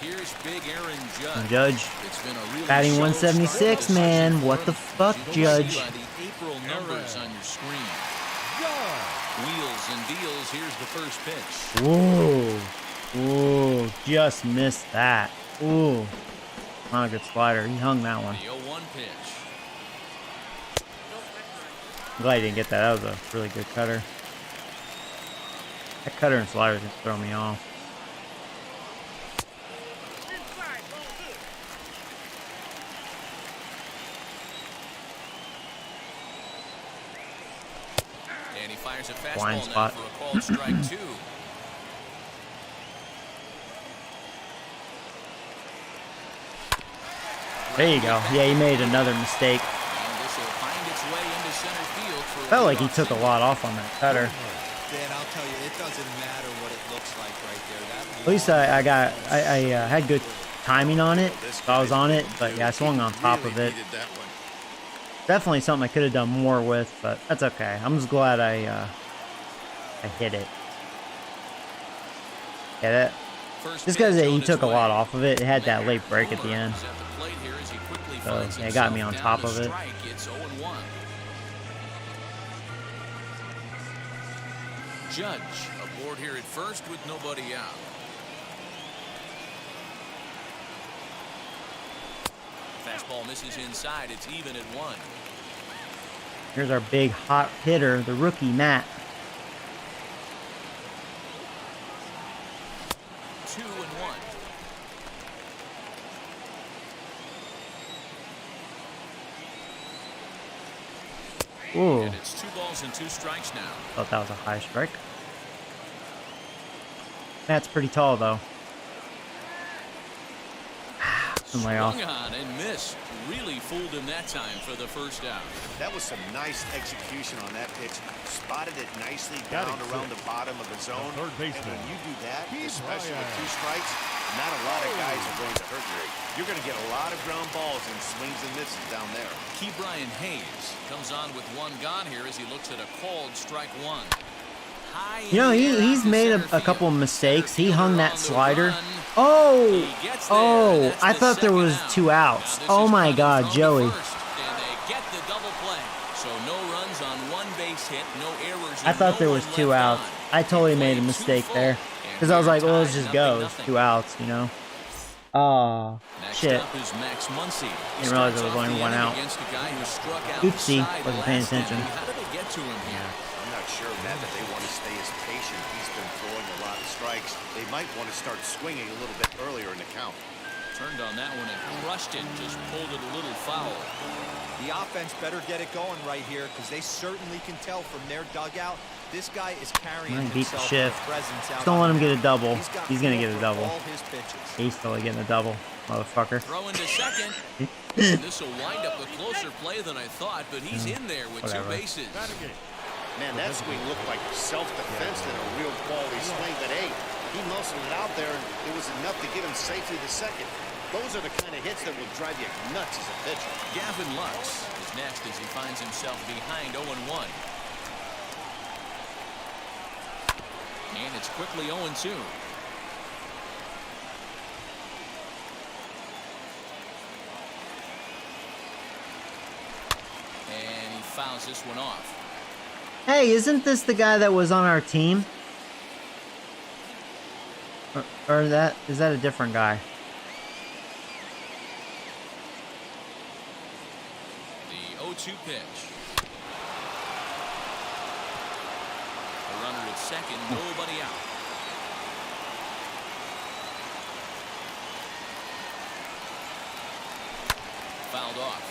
Here's big Aaron Judge. Judge. It's been a really Batting slow 176, start man. this What the season. fuck, You'll Judge? see by the April numbers on your screen. Wheels and deals. Here's the first pitch. Whoa. Whoa. Just missed that. Ooh. Not a good slider. He hung that one. The 0-1 pitch. I'm glad he didn't get that. That was a really good cutter. That cutter and slider can throw me off. And he fires a Blind fastball now spot. for a called strike 2. There you go. Yeah, he made another mistake. And this will find its way into center field for Felt like he leadoff took a single. lot off on that cutter. Dan, I'll tell you, it doesn't matter what it looks like right there. At least I had good timing on it. So I was on it, but yeah, I swung on top of it. Definitely something I could have done more with, but that's okay. I'm just glad I hit it. Yeah, that. First Just because pitch on he its took a way. lot off of it, it had that late break at the end. Is at the plate here as he quickly So, finds yeah, it got me himself on down top to of it. strike. It's 0-1. Judge aboard here at first with nobody out. Fastball misses inside. It's even at 1. Here's our big hot hitter, the rookie Matt. 2-1. Ooh, And it's 2 balls and 2 strikes now. thought that was a high strike. Matt's pretty tall though. Some layoff. Swung on and missed. Really fooled him that time for the first out. That was some nice execution on that pitch. Spotted it nicely down around the bottom of the zone. third baseman. And when you do that, He's especially with right. 2 strikes, not a lot of guys are going to hurt you. You're going to get a lot of ground balls and swings and misses down there. Key Brian Hayes comes on with 1 gone here as he looks at a called strike 1. High You know, in the air he's out to made center a couple of field. mistakes. He Center hung fielder that on the slider run. Oh! He gets there, and Oh! that's I the thought there second was out. 2 outs. Now, this Oh is my coming God, from the Joey. first, and they get the double play. So no runs on 1 base hit, no errors. I thought there was 2 outs. I totally made a mistake there. Because I was like, well, let's just go. It's 2 outs, you know? Oh, shit. Next up is Max Muncy. Didn't realize there was only 1 out. Against a guy who struck out Oopsie, inside wasn't paying last attention. inning. How did they get to him here? I'm not sure, Matt, that they want to stay as patient. He's been throwing a lot of strikes. They might want to start swinging a little bit earlier in the count. Turned on that one and crushed it. Just pulled it a little foul. The offense better get it going right here because they certainly can tell from their dugout this guy is carrying I'm gonna beat the himself shift. with a presence out. Just don't let him get a double. got He's gonna feel get a for double. all his pitches. He's totally getting a double, motherfucker. Throwing to second. This will wind up a closer play than I thought, but he's in there with Whatever. 2 bases. Man, that swing looked like self-defense and a real quality swing, but hey, he muscled it out there, and it was enough to get him safely to second. Those are the kind of hits that will drive you nuts as a pitcher. Gavin Lux is next as he finds himself behind 0-1. And it's quickly 0-2. And he fouls this one off. Hey, isn't this the guy that was on our team? Or is that a different guy? The 0-2 pitch. A runner at second, nobody out. Fouled off.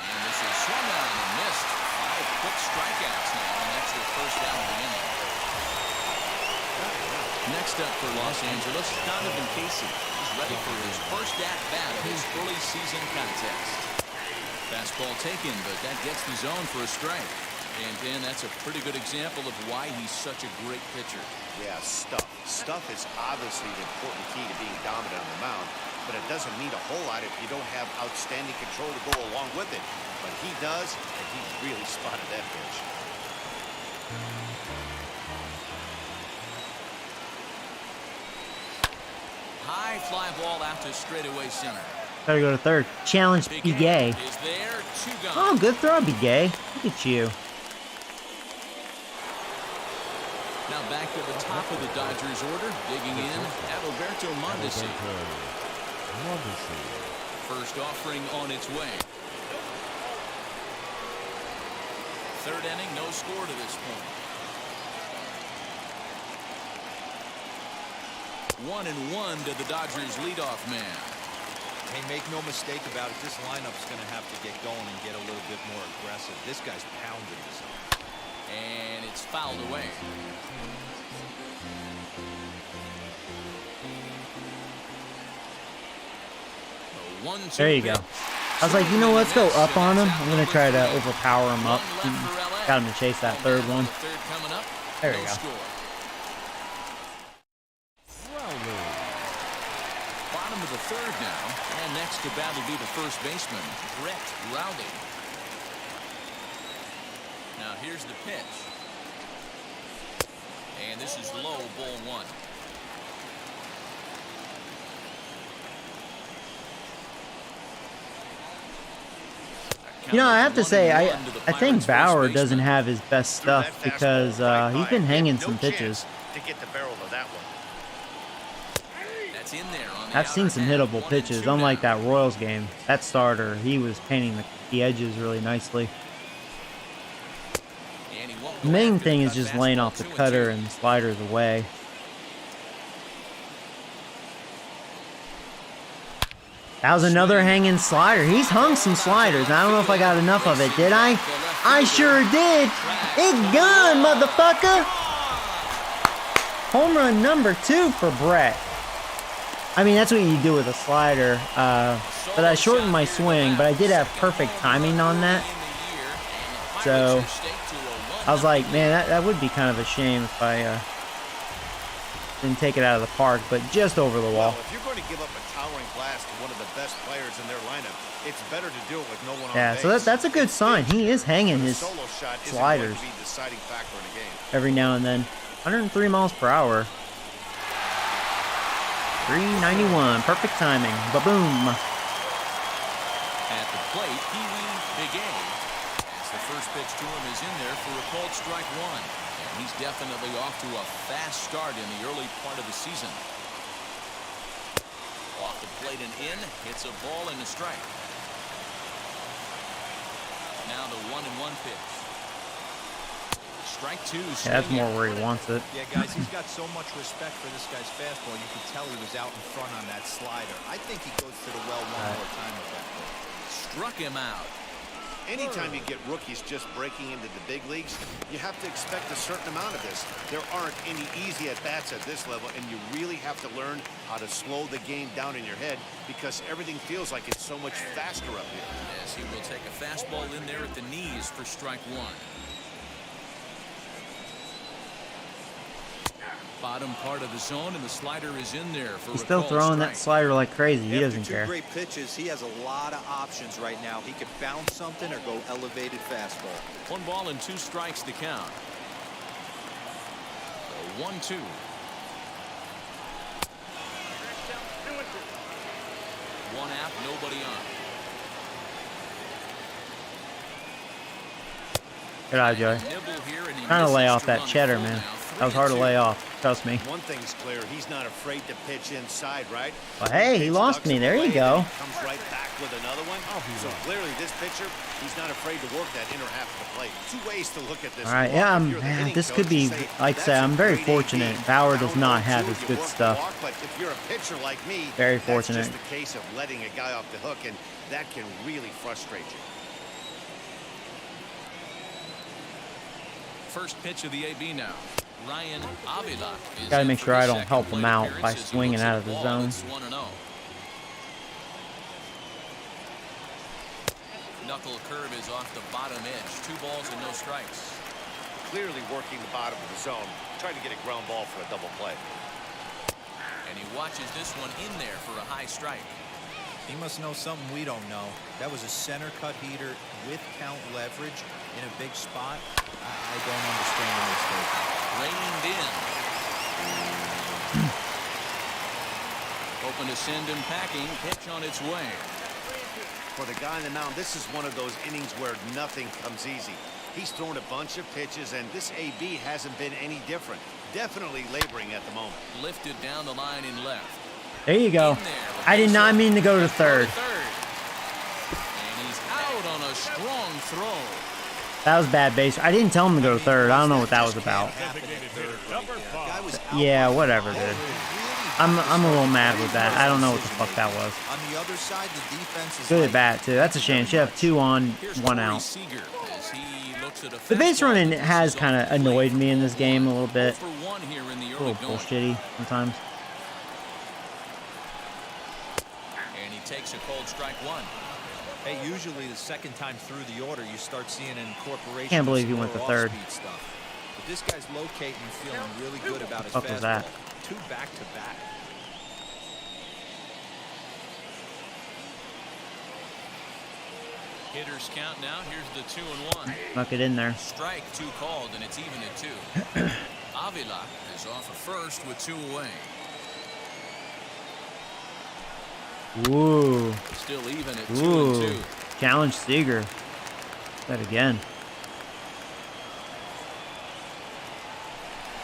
And this is swung on and missed. 5 quick strikeouts now, and that's their first out of the inning. Next up for Los Angeles, Donovan Casey. He's ready for his first at-bat of his early season contest. Fastball taken, but that gets the zone for a strike. And Dan, that's a pretty good example of why he's such a great pitcher. Yeah, stuff. Stuff is obviously the important key to being dominant on the mound, but it doesn't mean a whole lot if you don't have outstanding control to go along with it. But he does, and he really spotted that pitch. High fly ball out to straightaway center. Gotta go to third. Challenge Bigay. Is there, 2 gone. Oh, good throw, Bigay. Look at you. Now back to the top of the Dodgers order, digging in, Adalberto Mondesi. First offering on its way. Third inning, no score to this point. 1-1 to the Dodgers leadoff man. Hey, make no mistake about it, this lineup's going to have to get going and get a little bit more aggressive. This guy's pounding himself. And it's fouled away. There you go. I was like, you know, let's go up on him. I'm going to try to overpower him up. Got him to chase that third one. There you go. Bottom of the third now. And next to bat will be the first baseman, Brett Rowley. Now here's the pitch. And this is low, ball 1. You know, I have to say, I think Bauer doesn't have his best stuff because he's been hanging some pitches. To get the barrel of that one. That's in there on the I've seen some hittable pitches, unlike that Royals game. That starter, he was painting the edges really nicely. The main thing is just laying off the cutter and sliders away. That was another hanging slider. He's hung some sliders. I don't know if I got enough of it. Did I? I sure did. It gone, motherfucker. Home run number 2 for Brett. I mean, that's what you do with a slider. But I shortened my swing, but I did have perfect timing on that. So I was like, man, that would be kind of a shame if I didn't take it out of the park, but just over the wall. Well, if you're going to give up a towering blast to one of the best players in their lineup. It's better to do it with no one on Yeah, base. so that's a good sign. He is hanging his solo shot sliders isn't going to be the deciding factor in the game. every now and then. 103 miles per hour. 391. Perfect timing. Ba-boom. At the plate, Pee-wee Big A. As the first pitch to him is in there for a called strike one. And he's definitely off to a fast start in the early part of the season. Off the plate and in, hits a ball and a strike. Now the 1-1 pitch. Strike two. Yeah, that's more where he wants it. Yeah, guys, he's got so much respect for this guy's fastball. You can tell he was out in front on that slider. I think he goes to the well one more time with that pitch. Struck him out. Anytime you get rookies just breaking into the big leagues, you have to expect a certain amount of this. There aren't any easy at-bats at this level, and you really have to learn how to slow the game down in your head because everything feels like it's so much faster up here. Yes, he will take a fastball in there at the knees for strike one. Bottom part of the zone, and the slider is in there for He's a still called throwing strike. that slider like crazy. He doesn't After care. two great pitches, he has a lot of options right now. He could bounce something or go elevated fastball. 1 ball and 2 strikes to count. The 1-2. One out, nobody on. Good eye, Joey. Nibble here, and he Trying to lay misses off to that run cheddar, full man. now. That was hard to 3-2. lay off. Trust me. One thing's clear, he's not afraid to pitch inside, right? Well, hey, he lost me. There you go. Comes right back with another one. So clearly this pitcher, he's not afraid to work that inner half of the plate. 2 ways to look at this. All right, One, yeah, if you're the man, hitting this coach, could be, you say, like I said, "That's I'm a very great fortunate. AB. Bauer does Down not 0-2, have his you good work the stuff. walk, but if you're a pitcher like me, Very that's fortunate. just a case of letting a guy off the hook, and that can really frustrate you. First pitch of the AB now. Ryan Avila is Gotta in make for sure his I don't second help plate him out appearance by as he swinging looks out at of the ball. zone. It's 1-0. Knuckle curve is off the bottom edge. 2 balls and no strikes. Clearly working the bottom of the zone, trying to get a ground ball for a double play. And he watches this one in there for a high strike. He must know something we don't know. That was a center cut heater with count leverage in a big spot. I don't understand the mistake. Reined in. Open to send him packing. Pitch on its way. For the guy on the mound, this is one of those innings where nothing comes easy. He's thrown a bunch of pitches, and this AB hasn't been any different. Definitely laboring at the moment. Lifted down the line in left. There you go. I did not mean to go to third. And he's out on a strong throw. That was bad base. I didn't tell him to go to third. I don't know what that was about. Yeah, whatever, dude. I'm a little mad with that. I don't know what the fuck that was. On the other side, the defense is Good like- at bat, too. That's a shame. Should have 2 on, 1 out. Seager as he looks at a The base fastball running that has misses kind off of the plate annoyed me in for this game a little bit. 0 for 1 here in the A early little going. bullshitty sometimes. And he takes a cold strike 1. Hey, usually the second time through the order, you start seeing an incorporation. Can't believe of he some went to more third. off-speed stuff. But this guy's locating and feeling really good about his What the fuck was that? fastball. 2 back-to-back. Hitters count now. Here's the 2-1. Snuck it in there. Strike 2 called, and it's even at 2. Avila is off at first with 2 away. Ooh. Still even at Ooh. 2-2. Challenge Seager. That again.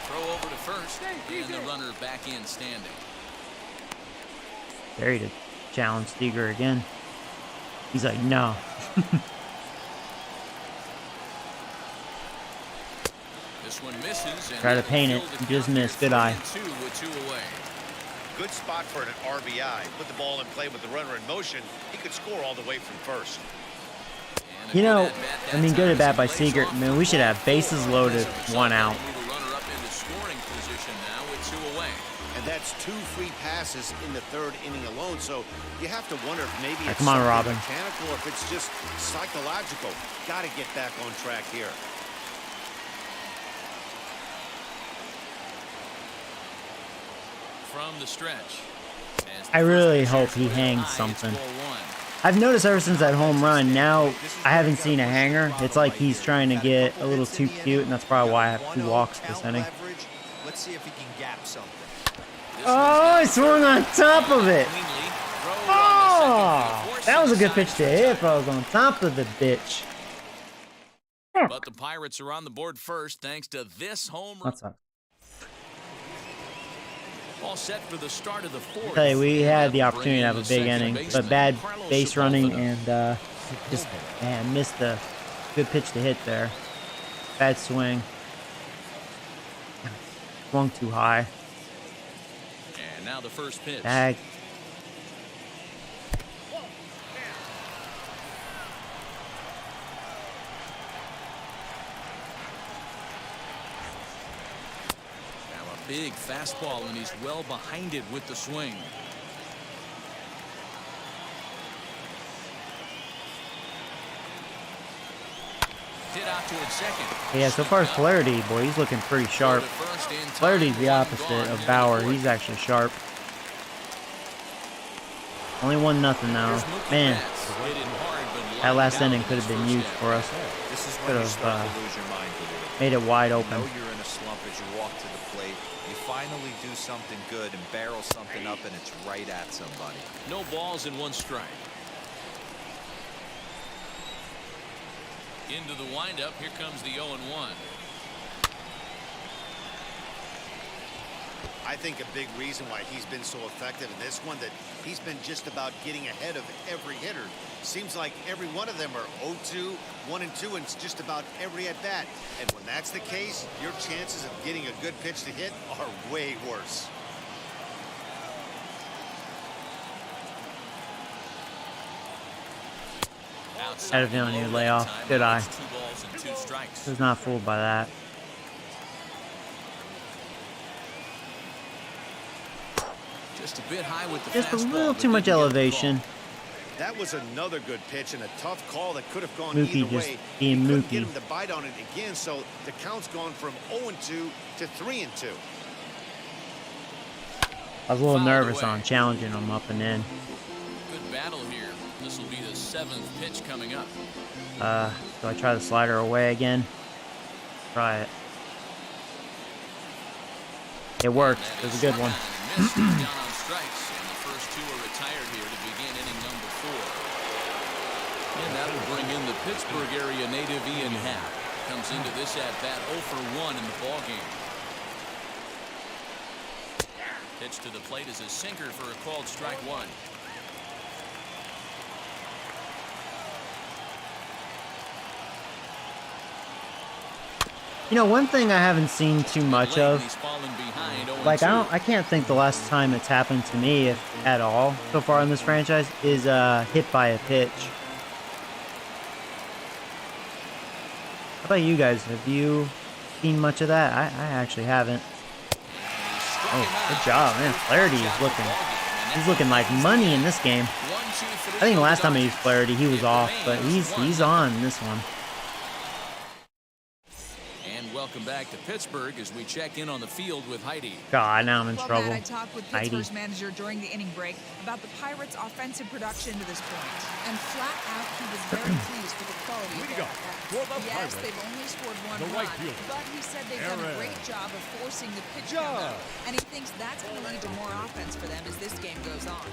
Throw over to first, and the runner back in standing. There he did. Challenge Seager again. He's like, no. This one misses. And Try to paint it. He just missed. Good eye. 2 with 2 away. Good spot for an RBI. Put the ball in play with the runner in motion. He could score all the way from first. And a You good know, at-bat that I mean, good time at bat as by he lays Seager. off Man, we should have bases loaded, 1 out. Move the runner up into scoring position now with 2 away. And that's 2 free passes in the 3rd inning alone. So you have to wonder if maybe it's come on, something Robin. mechanical or if it's just psychological. Got to get back on track here. From the stretch, as I really hope he hangs something. I've noticed ever since that home run, now I haven't seen a hanger. It's like he's trying to get a little too cute, and that's probably why I have 2 walks this inning. Let's see if he can gap something. Oh, I swung on top of it. Oh, that was a good pitch to hit if I was on top of the bitch. But the Pirates are on the board first thanks to this home run. What's up? All set for the start of the fourth. I tell you, we had the opportunity to have a big inning, but bad base running and just missed a good pitch to hit there. Bad swing. Swung too high. And now the first pitch. Bag. Big fastball, and he's well behind it with the swing. Hit out towards second. Yeah, so far as Flaherty, boy, he's looking pretty sharp. Flaherty's the opposite of Bauer. He's actually sharp. Only 1-0 now. Man, that last inning could have been huge for us. Could have made it wide open. You're in a slump as you walk to the plate. You finally do something good and barrel something up, and it's right at somebody. No balls and 1 strike. Into the windup. Here comes the 0-1. I think a big reason why he's been so effective in this one, that he's been just about getting ahead of every hitter. Seems like every one of them are 0-2, 1-2, and it's just about every at bat. And when that's the case, your chances of getting a good pitch to hit are way worse. Had a feeling he would lay off. Good eye. Was not fooled by that. Just a bit high with the Just a fastball, little but too much didn't get the elevation. That was another good pitch and a tough call that could have gone Mookie either just way. being He couldn't Mookie. get him to bite on it again, so the count's gone from 0-2 to 3-2. I was a little Fouled nervous away. on challenging him up and in. Good battle here. This will be the 7th pitch coming up. Do I try the slider away again? Try it. It worked. It was a good one. Missed. He's down on strikes, and the first 2 are retired here to begin inning number 4. And that'll bring in the Pittsburgh area native Ian Happ. Comes into this at bat 0 for 1 in the ball game. Pitch to the plate is a sinker for a called strike 1. You know, one thing I haven't seen too much of, He's fallen behind 0-2. like I can't think the last time it's happened to me, if at all, so far in this franchise, is hit by a pitch. How about you guys? Have you seen much of that? I actually haven't. Oh, good job, man. Flaherty is he's looking like money in this game. I think the last time I used Flaherty, he was off, but he's on this one. Welcome back to Pittsburgh as we check in on the field with Heidi. God, now I'm in trouble. Matt, I talked with Pittsburgh's manager during the inning break about the Pirates' offensive production to this point. And flat out, he was very pleased with the quality of their offense. Yes, they've only scored 1 run, but he said they've done a great job of forcing the pitch count up. And he thinks that's going to lead to more offense for them as this game goes on.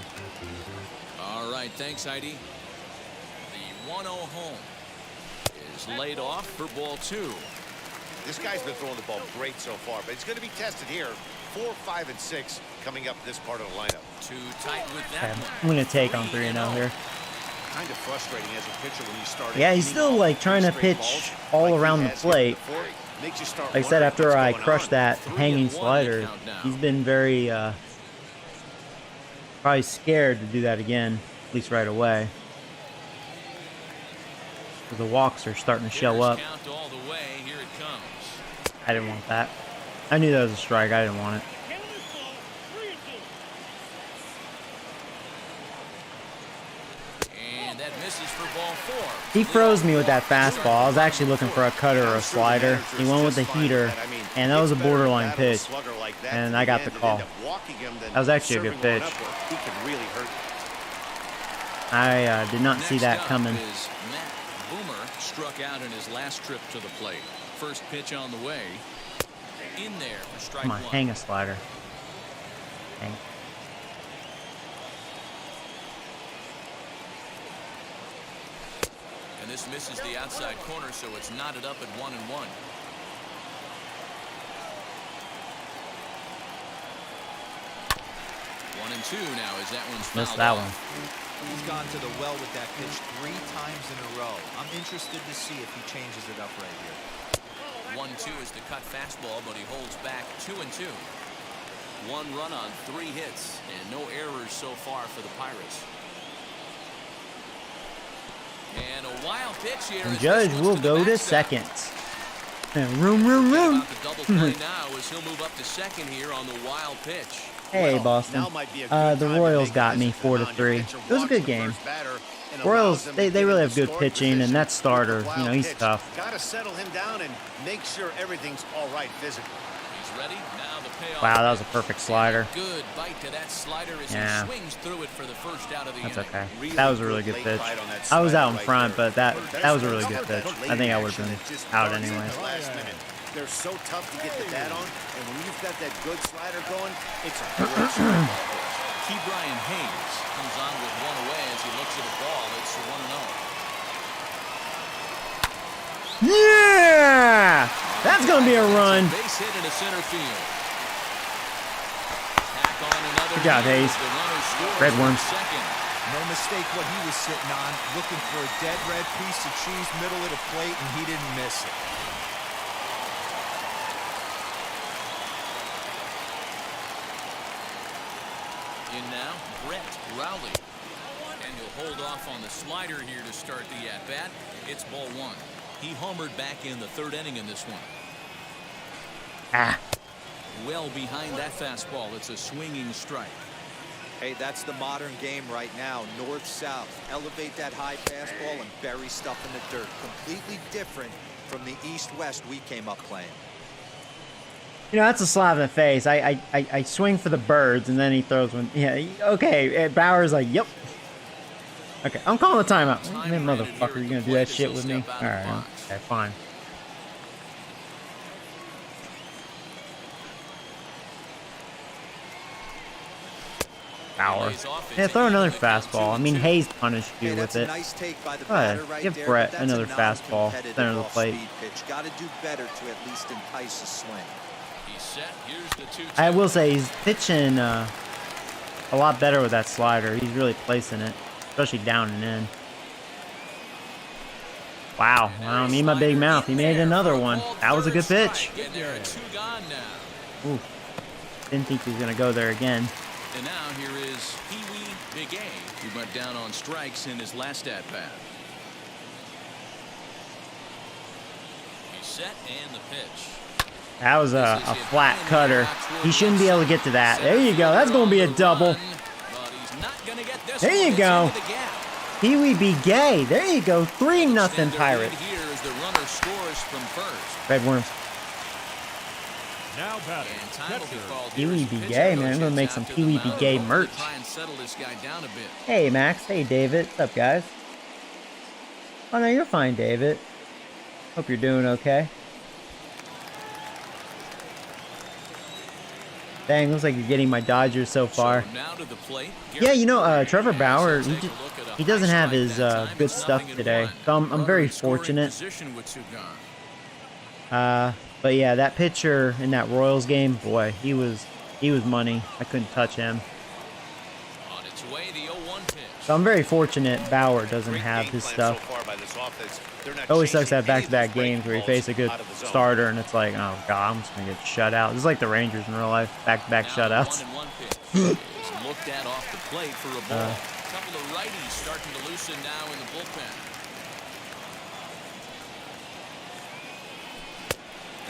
All right, thanks, Heidi. The 1-0 home is laid off for ball 2. This guy's been throwing the ball great so far, but he's going to be tested here. 4, 5, and 6 coming up this part of the lineup. Too tight with that one. I'm going to take on 3-0 here. Kind of frustrating as a pitcher when you start. Yeah, he's still like trying to pitch all around the plate. Like I said, after I crushed that hanging slider, he's been very probably scared to do that again, at least right away. The walks are starting to show up. I didn't want that. I knew that was a strike. I didn't want it. And that misses for ball 4. He froze me with that fastball. I was actually looking for a cutter or a slider. He went with the heater, and that was a borderline pitch. And I got the call. walking him than That was actually a good serving one pitch. up where he can really hurt. I did not see that Next up coming. is Matt Boomer struck out in his last trip to the plate. First pitch on the way. In there for strike Come on, one. hang a slider. Hang. And this misses the outside corner, so it's knotted up at 1-1. One and two now as that one's fouled Missed that off. one. He's gone to the well with that pitch 3 times in a row. I'm interested to see if he changes it up right here. 1-2 is the cut fastball, but he holds back 2-2. 1 run on 3 hits and no errors so far for the Pirates. And a wild pitch here. And as Judge this one's will to the go to backstop. second. Room, room, room. About the double play now as he'll move up to second here on the wild pitch. Hey, Well, Boston. now might be a good The time to Royals make a got me visit to the mound. 4-3. Your pitcher It was a walks good the game. first batter and Royals, allows them to they get really into have good scoring pitching, and position that with starter, the you know, wild he's pitch. tough. Got to settle him down and make sure everything's all right physically. He's ready. Now the payoff. Wow, that was a perfect slider. Good bite to that slider as Yeah. he swings through it for the first out of the That's inning. okay. That was a really good late pitch. bite on that I was slider out in right front, there. but that was a really good pitch. I think I would have been out Darts anyway. at the last minute. They're so tough to get the bat on, and when you've got that good slider going, it's a great strike. Key Brian Hayes comes on with one away as he looks at the ball. It's 1-0. Yeah! That's going to be a run. Base hit into center field. Tack on another Good job, hit Hayes. as the runner scores Red from worms. second. No mistake what he was sitting on, looking for a dead red piece of cheese middle of the plate, and he didn't miss it. In now, Brett Rowley. And he'll hold off on the slider here to start the at-bat. It's ball 1. He homered back in the 3rd inning in this one. Ah, Well behind that fastball. It's a swinging strike. Hey, that's the modern game right now. North-south. Elevate that high fastball and bury stuff in the dirt. Completely different from the east-west we came up playing. you know, that's a slap in the face. I swing for the birds, and then he throws one. Yeah, okay. Bauer's like, yep. Okay, I'm calling the timeout. Man, motherfucker, you gonna do that shit with me? All right, okay, fine. Bauer. Yeah, throw another fastball. I mean, Hayes punished you Hey, with that's a it. nice take by the Go ahead, batter right give there, Brett but that's another a fastball, non-competitive center of the plate. off-speed pitch. Got to do better to at least entice a swing. He's set. Here's the 2-2. I will say he's pitching a lot better with that slider. He's really placing it, especially down and in. Wow, wow, me and my big mouth. He made another one. That was a good pitch. And there are 2 gone now. Ooh, didn't think he was gonna go there again. And now here is Pee-wee Big A, who went down on strikes in his last at-bat. He's set and the pitch. That was a flat cutter. He shouldn't be able to get to that. There you go. That's going to be a double. There you go. Pee-wee be gay. There you go. 3-0 Pirates. Here as the runner scores from first. Red worms. Now batting, And time will be catcher. called here Pee-wee as be pitcher gay, man. goes I'm gonna make out some to the Pee-wee be mound. gay Hope to merch. Try and settle this guy down a bit. Hey, Max. Hey, David. What's up, guys? Oh, no, you're fine, David. Hope you're doing okay. Dang, looks like you're getting my Dodgers so far. So now to the plate. Yeah, you know, Garrett Trevor Bauer, Take a he look at a he doesn't high have strike his that time. good It's stuff 0-1. today, so I'm Runner very in scoring fortunate. position with 2 gone. But yeah, that pitcher in that Royals game, boy, he was money. I couldn't touch him. On its way, the 0-1 pitch. So I'm very fortunate Bauer doesn't Great have game his plan stuff. so far by this offense. They're not It always sucks to have changing any of back-to-back those games where you breaking face a good balls out of the zone. starter and it's like, oh god, I'm just gonna get shut out. This is like the Rangers in real life, back-to-back Now shutouts. 1-1 pitch. It's looked at off the plate for a ball. A couple of righties starting to loosen now in the bullpen.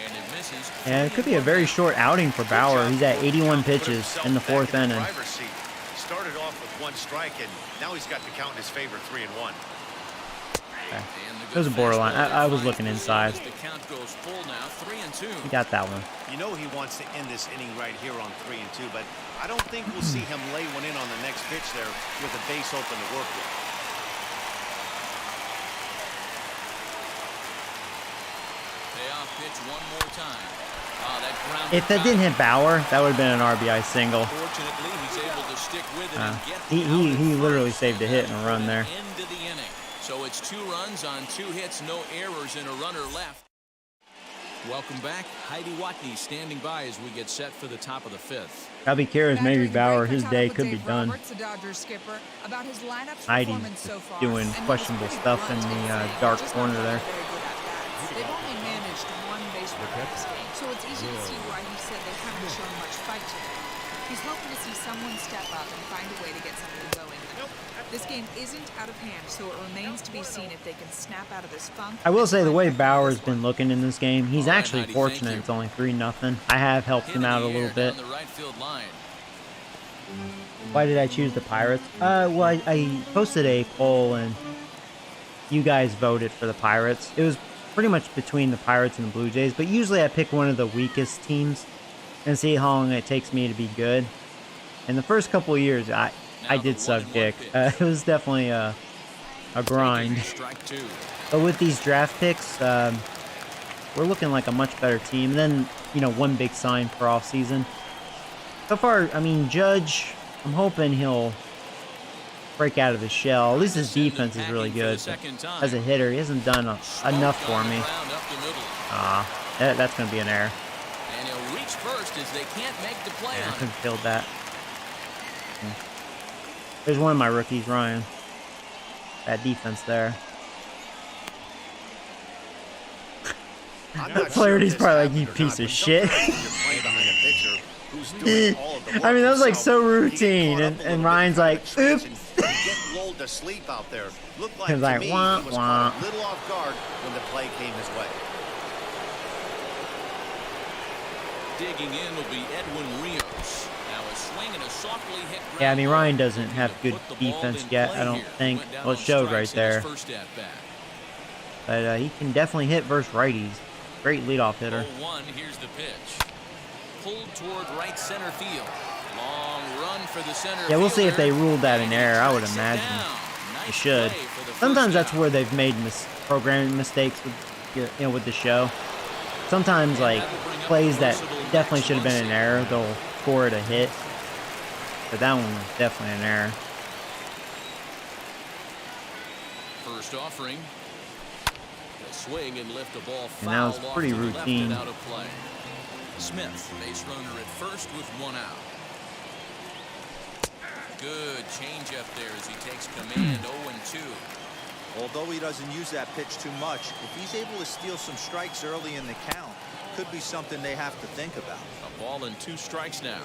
And it misses. And it could be a very short outing for Bauer. He's at 81 pitches in the 4th inning. Started off with 1 strike, and now he's got the count in his favor, 3-1. Okay. And the It was a good borderline. fastball I was finds looking the inside. zone as the count goes full now, 3-2. He got that one. You know he wants to end this inning right here on 3-2, but I don't think we'll see him lay one in on the next pitch there with a base open to work with. Payoff pitch one more time. That ground If that didn't hit Bauer, that would have been an RBI single. Fortunately, he's able to stick with it and get He literally saved a hit and a run there. End of the inning. So it's 2 runs on 2 hits, no errors, and a runner left. Welcome back. Heidi Watney standing by as we get set for the top of the 5th. I'll be curious. Maybe Bauer, his day could be done. Heidi's doing questionable stuff in the dark corner there. They've only managed 1 base runner this game, so it's easy to see why he said they haven't shown much fight today. He's hoping to see someone step up and find a way to get something going. This game isn't out of hand, so it remains to be seen if they can snap out of this funk. I will say the way Bauer's been looking in this game, he's actually fortunate it's only 3-0. I have helped him out a little bit. Why did I choose the Pirates? Well, I posted a poll and you guys voted for the Pirates. It was pretty much between the Pirates and the Blue Jays, but usually I pick one of the weakest teams and see how long it takes me to be good. In the first couple of years, I did suck dick. It was definitely a grind. But with these draft picks, we're looking like a much better team. And then, you know, one big sign for off season. So far, I mean, Judge, I'm hoping he'll break out of his shell. At least his defense is really good. As a hitter, he hasn't done enough for me. That's going to be an error. And he'll reach first as they can't make the play I on couldn't it. field that. There's one of my rookies, Ryan. That defense there. Flaherty's probably like, you piece of shit. I mean, that was like so routine, and Ryan's like, oops. Asleep out there. Looked like, He was like, to me, wah, he was wah. caught a little off guard when the play came his way. Digging in will be Edwin Rios. Now a swing and a softly hit ground Yeah, I mean, Ryan ball. doesn't have good Put the ball defense in yet, play I don't here. think. Went down Well, it on showed strikes right in his there. first at bat. But he can definitely hit versus righties. Great leadoff hitter. 0-1, here's the pitch. Pulled toward right center field. Long run for the center Yeah, we'll see if they fielder. ruled that an And he error. I would tracks it imagine down. they Nice should. play for the first Sometimes that's out. where they've made programming mistakes with, with the show. Sometimes, like, plays that definitely should have been an error, they'll score it a hit. But that one was definitely an error. First offering. The swing and lift a ball And that was foul off pretty to the left routine. and out of play. Smith, base runner at first with 1 out. Good changeup there as he takes command. 0-2. Although he doesn't use that pitch too much, if he's able to steal some strikes early in the count, could be something they have to think about. A ball and 2 strikes now.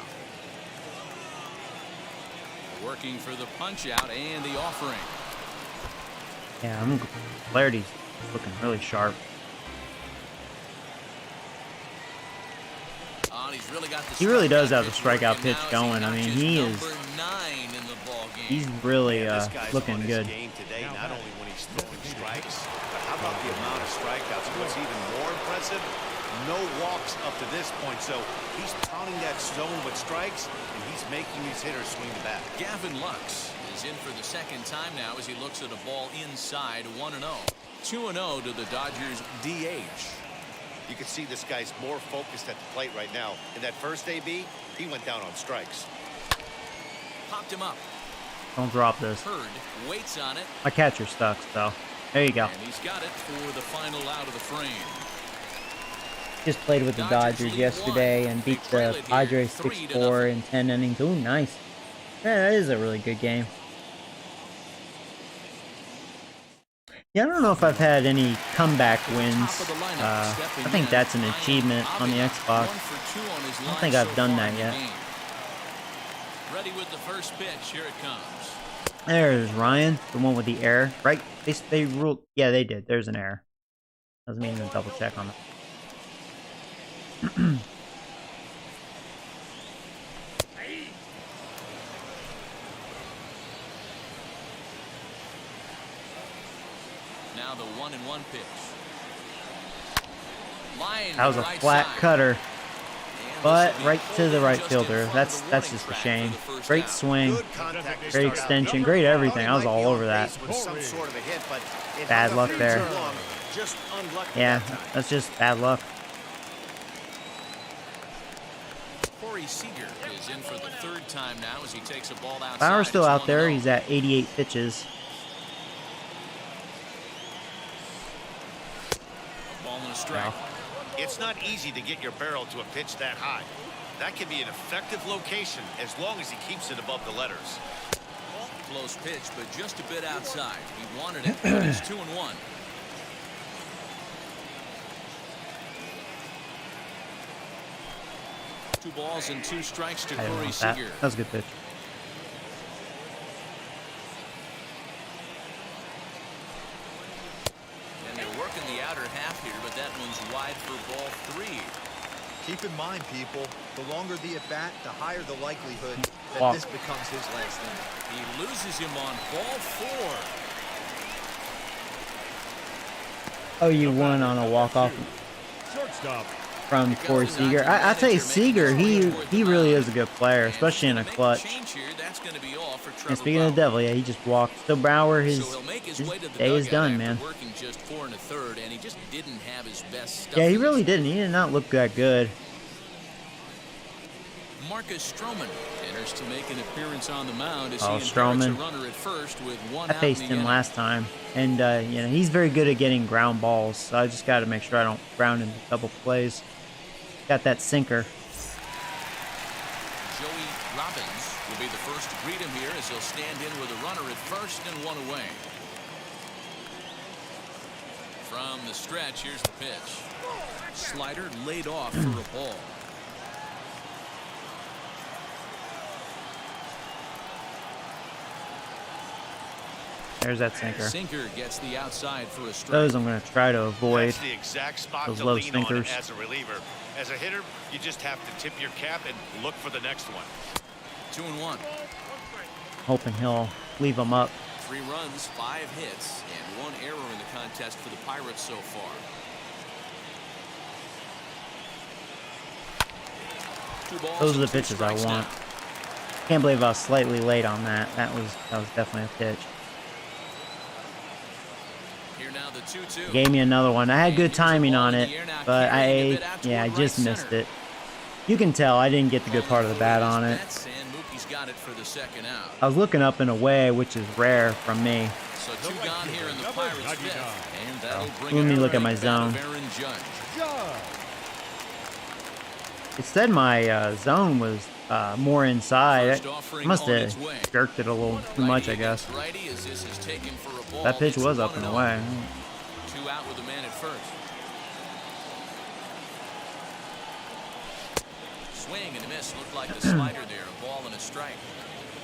Working for the punch out and the offering. Yeah, Flaherty's looking really sharp. He's really got the He really does have the pitch strikeout working pitch now as going. I mean, notches he number is. 9 in the ball game. He's really This guy's looking on his good. game today, not only when he's throwing strikes, but how about the amount of strikeouts? What's even more impressive, no walks up to this point. So he's pounding that zone with strikes, and he's making these hitters swing the bat. Gavin Lux is in for the second time now as he looks at a ball inside. 1-0. 2-0 to the Dodgers DH. You can see this guy's more focused at the plate right now. In that first AB, he went down on strikes. Popped him up. Don't drop this. Hurd waits on it. My catcher stuck, so there you go. And he's got it for the final out of the frame. Just played with the Dodgers yesterday and beat the Padres 6-4 in 10 innings. Ooh, nice. Yeah, that is a really good game. Yeah, I don't know if I've had any comeback wins. I think that's an achievement on the Xbox. I don't think I've done that yet. Ready with the first pitch. Here it comes. There's Ryan, the one with the error, right? They ruled. Yeah, they did. There's an error. Doesn't mean to double check on that. Now 1-1 pitch. Line That was a right flat side. cutter, And but this will be right to the pulled right just fielder. in front That's of the just warning a track shame. for the first Great out. swing, Good contact to great start out. extension, great everything. I was Thought he all might be over on that. base with some sort of a hit, but it Bad hung up luck there there. too long. Just unlucky Yeah, that time. that's just bad luck. Corey Seager is in for the third time now as he takes a ball outside. Bauer's still It's out there. 1-0. He's at 88 pitches. Ball and a strike. It's not easy to get your barrel to a pitch that high. That can be an effective location as long as he keeps it above the letters. Close pitch, but just a bit outside. He wanted it, but it's 2-1. Two balls and 2 strikes to I didn't Corey want that. Seager. That was a good pitch. And they're working the outer half here, but that one's wide for ball 3. Keep in mind, people, the longer the at-bat, the higher the likelihood that Walk. this becomes his last inning. He loses him on ball 4. Oh, you won on a walk-off Shortstop. from Corey Seager. I tell you, Seager, he really is a good player, especially in a clutch. And speaking of the devil, yeah, he just walked. So Bauer, his day is done, man. Working just 4 1/3, and he just didn't have his best stuff. Yeah, he really didn't. He did not look that good. Marcus Stroman enters to make an appearance on the mound as Oh, he Stroman. inherits a runner at first with 1 I out faced in the him inning. last time, and you know, he's very good at getting ground balls. So I just got to make sure I don't ground into double plays. Got that sinker. Joey Robbins will be the first to greet him here as he'll stand in with a runner at first and 1 away. From the stretch, here's the pitch. Slider laid off for a ball. There's that sinker. Sinker gets the outside for a strike. Those I'm going to try to avoid. That's the exact spot Those to low lean on sinkers. as a reliever. As a hitter, you just have to tip your cap and look for the next one. 2-1. Hoping he'll leave them up. 3 runs, 5 hits, and 1 error in the contest for the Pirates so far. 2 balls Those are the and 2 pitches I strikes want. now. Can't believe I was slightly late on that. That was definitely a pitch. Here now the 2-2. Gave me another one. I had good timing on it, but carrying a bit out I toward just right missed center. it. You can tell I didn't get the good part of the bat on it. Betts, and Mookie's got it for the second out. I was looking up and away, which is rare from me. So 2 gone here in the Number Pirates' 99. fifth, and that'll bring Let me it look at my right down zone. to Aaron Judge. It said my zone was more inside. First I offering must on its have way. jerked it a little too much, I guess. Righty as this is taken for a ball. That pitch It's was up 1-0. and away. 2 out with a man at first. Swing and a miss. Looked like the slider there. A ball and a strike.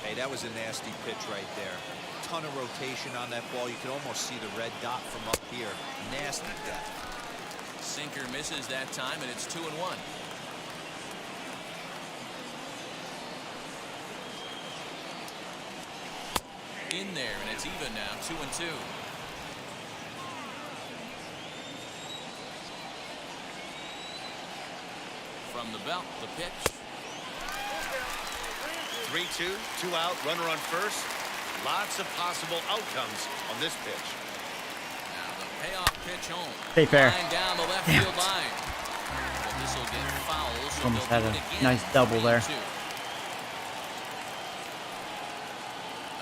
Hey, that was a nasty pitch right there. Ton of rotation on that ball. You could almost see the red dot from up here. Nasty death. Sinker misses that time, and it's 2-1. In there, and it's even now, 2-2. From the belt, the pitch. 3-2, 2 out, runner on first. Lots of possible outcomes on this pitch. Now the payoff pitch home. Stay fair. Line down the left field line. But this will get fouled, so Almost they'll had do a it again. nice double there. 3-2.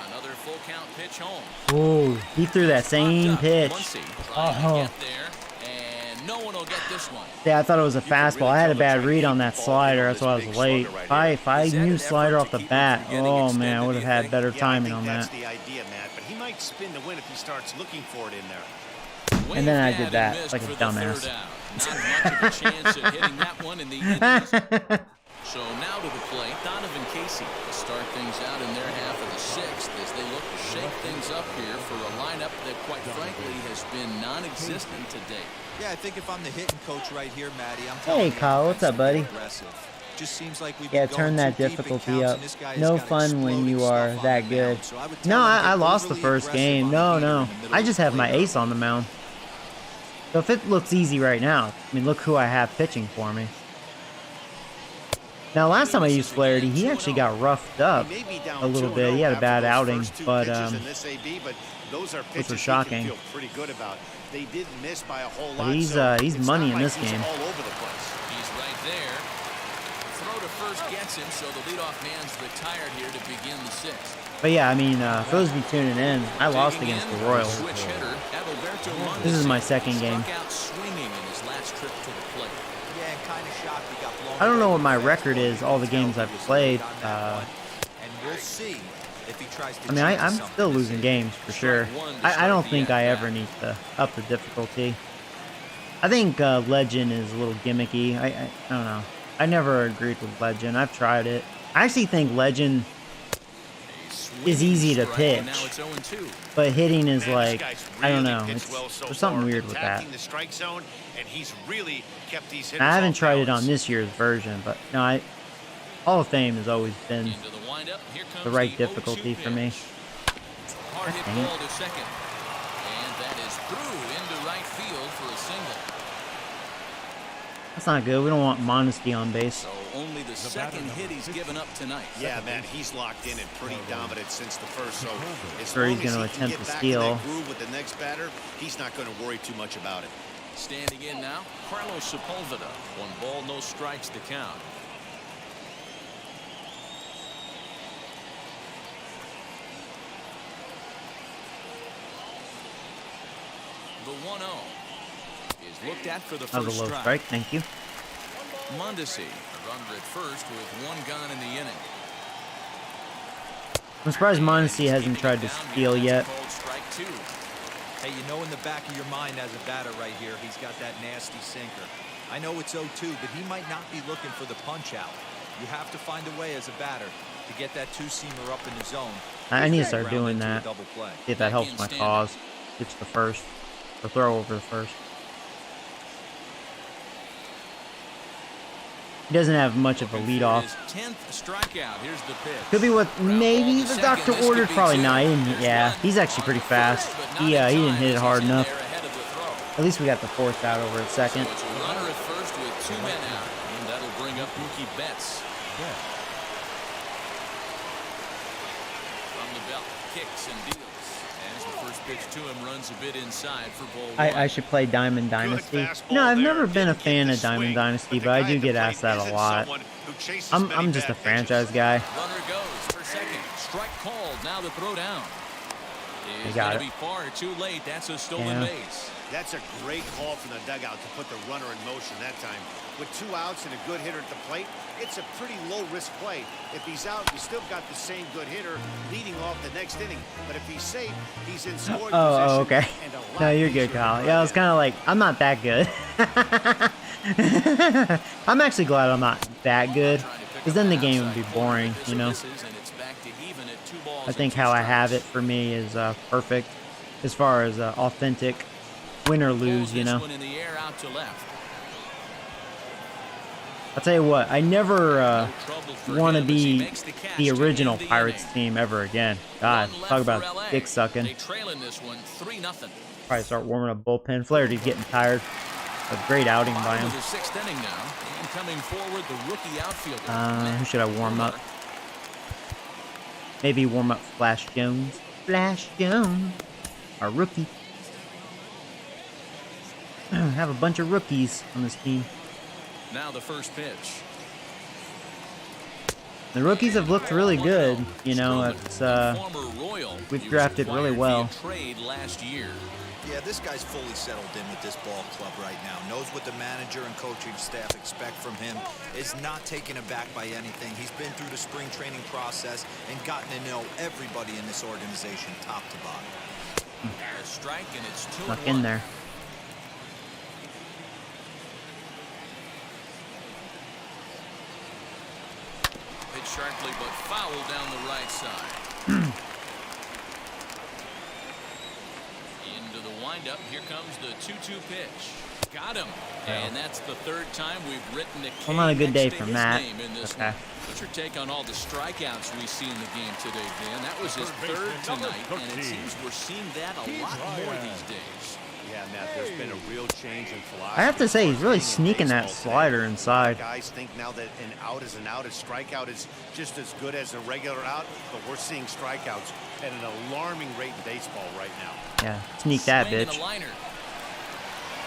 Another full count pitch home. Oh, he threw that same Popped up. pitch. Muncy trying to Oh. get there, and no one will get this one. Yeah, I thought it was a fastball. I had a bad read on that slider. That's why I was late. If I knew slider off the bat, oh man, I would have had better timing on That's that. the idea, Matt, but he might spin the win if he starts looking for it in there. And then I Waved did at that and missed like a for the dumbass. third out. Not much of a chance at hitting that one in the innings. So now to the plate, Donovan Casey to start things out in their half of the 6th as they look to shake things up here for a lineup that, quite frankly, has been non-existent today. Yeah, I think if I'm the hitting coach right here, Matty, I'm Hey, telling you, Kyle, what's up, buddy? aggressive. Just seems like we've Yeah, been turn going that too deep in difficulty counts, up. and this guy has No got fun when you exploding are stuff on that the good. mound. So I would No, tell him, I get lost the overly first aggressive game. on No, the no. meter in the middle I of just the have my plate. ace on the mound. So if it looks easy right now, I mean, look who I have pitching for me. Now, last time I used Flaherty, he actually got roughed up a little bit. He had a bad outing, but which was shocking. They didn't miss by a whole But lot. he's money in this game. All over the place. He's right there. Throw to first gets him, so the leadoff man's retired here to begin the sixth. But yeah, I mean, for those of you tuning in, I lost against the Royals. This is my second game. I don't know what my record is, all the games I've played. And we'll see if he tries to. I mean, I'm still losing games for sure. I don't think I ever need to up the difficulty. I think Legend is a little gimmicky. I don't know. I never agreed with Legend. I've tried it. I actually think Legend is easy to pitch, but hitting is like, I don't know. There's something weird with that. I haven't tried it on this year's version, but no, Hall of Fame has always been the right difficulty for me. Hard hit ball to second, and that is through into right field for a single. That's not good. We don't want Modesty on base. So only the second hit he's given up tonight. Yeah, man, he's locked in and pretty dominant since the first. So as Or long he's going to as he can attempt get to back steal. in that groove with the next batter, he's not going to worry too much about it. Standing in now, Carlos Sepulveda. 1 ball, no strikes to count. The 1-0 is looked at for the That was first a low strike. Thank you. Mondesi, a runner at first with 1 gone in the inning. I'm surprised Modesty hasn't tried to steal yet. Hey, you know in the back of your mind as a batter right here, he's got that nasty sinker. I know it's 0-2, but he might not be looking for the punch out. You have to find a way as a batter to get that two-seamer up in the zone. I need to start doing Into a that. double play. See if that helps my cause. Pitch the first. Or throw over the first. He doesn't have much of a leadoff. 10th strikeout. Here's the pitch. Could be what maybe the doctor ordered. Probably not. Yeah, he's actually pretty fast. He didn't hit it hard enough. At least we got the 4th out over at second. So it's a runner at first with 2 men out, and that'll bring up Mookie Betts. From the belt, kicks and deals. As the first pitch to him runs a bit inside for ball 1. I should play Diamond Dynasty. No, I've never been a fan of Diamond Dynasty, but I do get asked that a lot. I'm just a franchise guy. Runner goes for second. Strike called. Now the throw down. You Is got going to it. be far too late. That's a stolen base. That's a great call from the dugout to put the runner in motion that time. With 2 outs and a good hitter at the plate, it's a pretty low-risk play. If he's out, you still got the same good hitter leading off the next inning. But if he's safe, he's in scoring position. Oh, okay. And a lot No, you're easier good, to Kyle. run Yeah, I was in. kind of like, I'm not that good. I'm actually glad I'm not that good, because then the game would be boring, you know? I think how I have it for me is perfect as far as authentic win or lose, you know? I'll tell you what, I never want to be the original Pirates team ever again. God, talk about dick sucking. Probably start warming up bullpen. Flaherty's getting tired. A great outing by him. Who should I warm up? Maybe warm up Flash Jones. Flash Jones, our rookie. Have a bunch of rookies on this team. Now the first pitch. The rookies have looked really good. You know, it's we've drafted really well. Yeah, this guy's fully settled in with this ball club right now. Knows what the manager and coaching staff expect from him. Is not taken aback by anything. He's been through the spring training process and gotten to know everybody in this organization, top to bottom. A strike, and it's 2-1. Snuck in there. Hit sharply, but foul down the right side. Into the windup. Here comes the 2-2 pitch. Got him. And that's the 3rd time we've written a K. Well, not a good day next for to his Matt. name in this Okay. one. What's your take on all the strikeouts we see in the game today, Dan? That was his 3rd tonight, and it seems we're seeing that a lot more these days. Yeah, Matt, there's been a real change in philosophy. I have to say, he's really sneaking that slider inside. Guys think now that an out is an out, a strikeout is just as good as a regular out, but we're seeing strikeouts at an alarming rate in baseball right now. Yeah, sneak that bitch.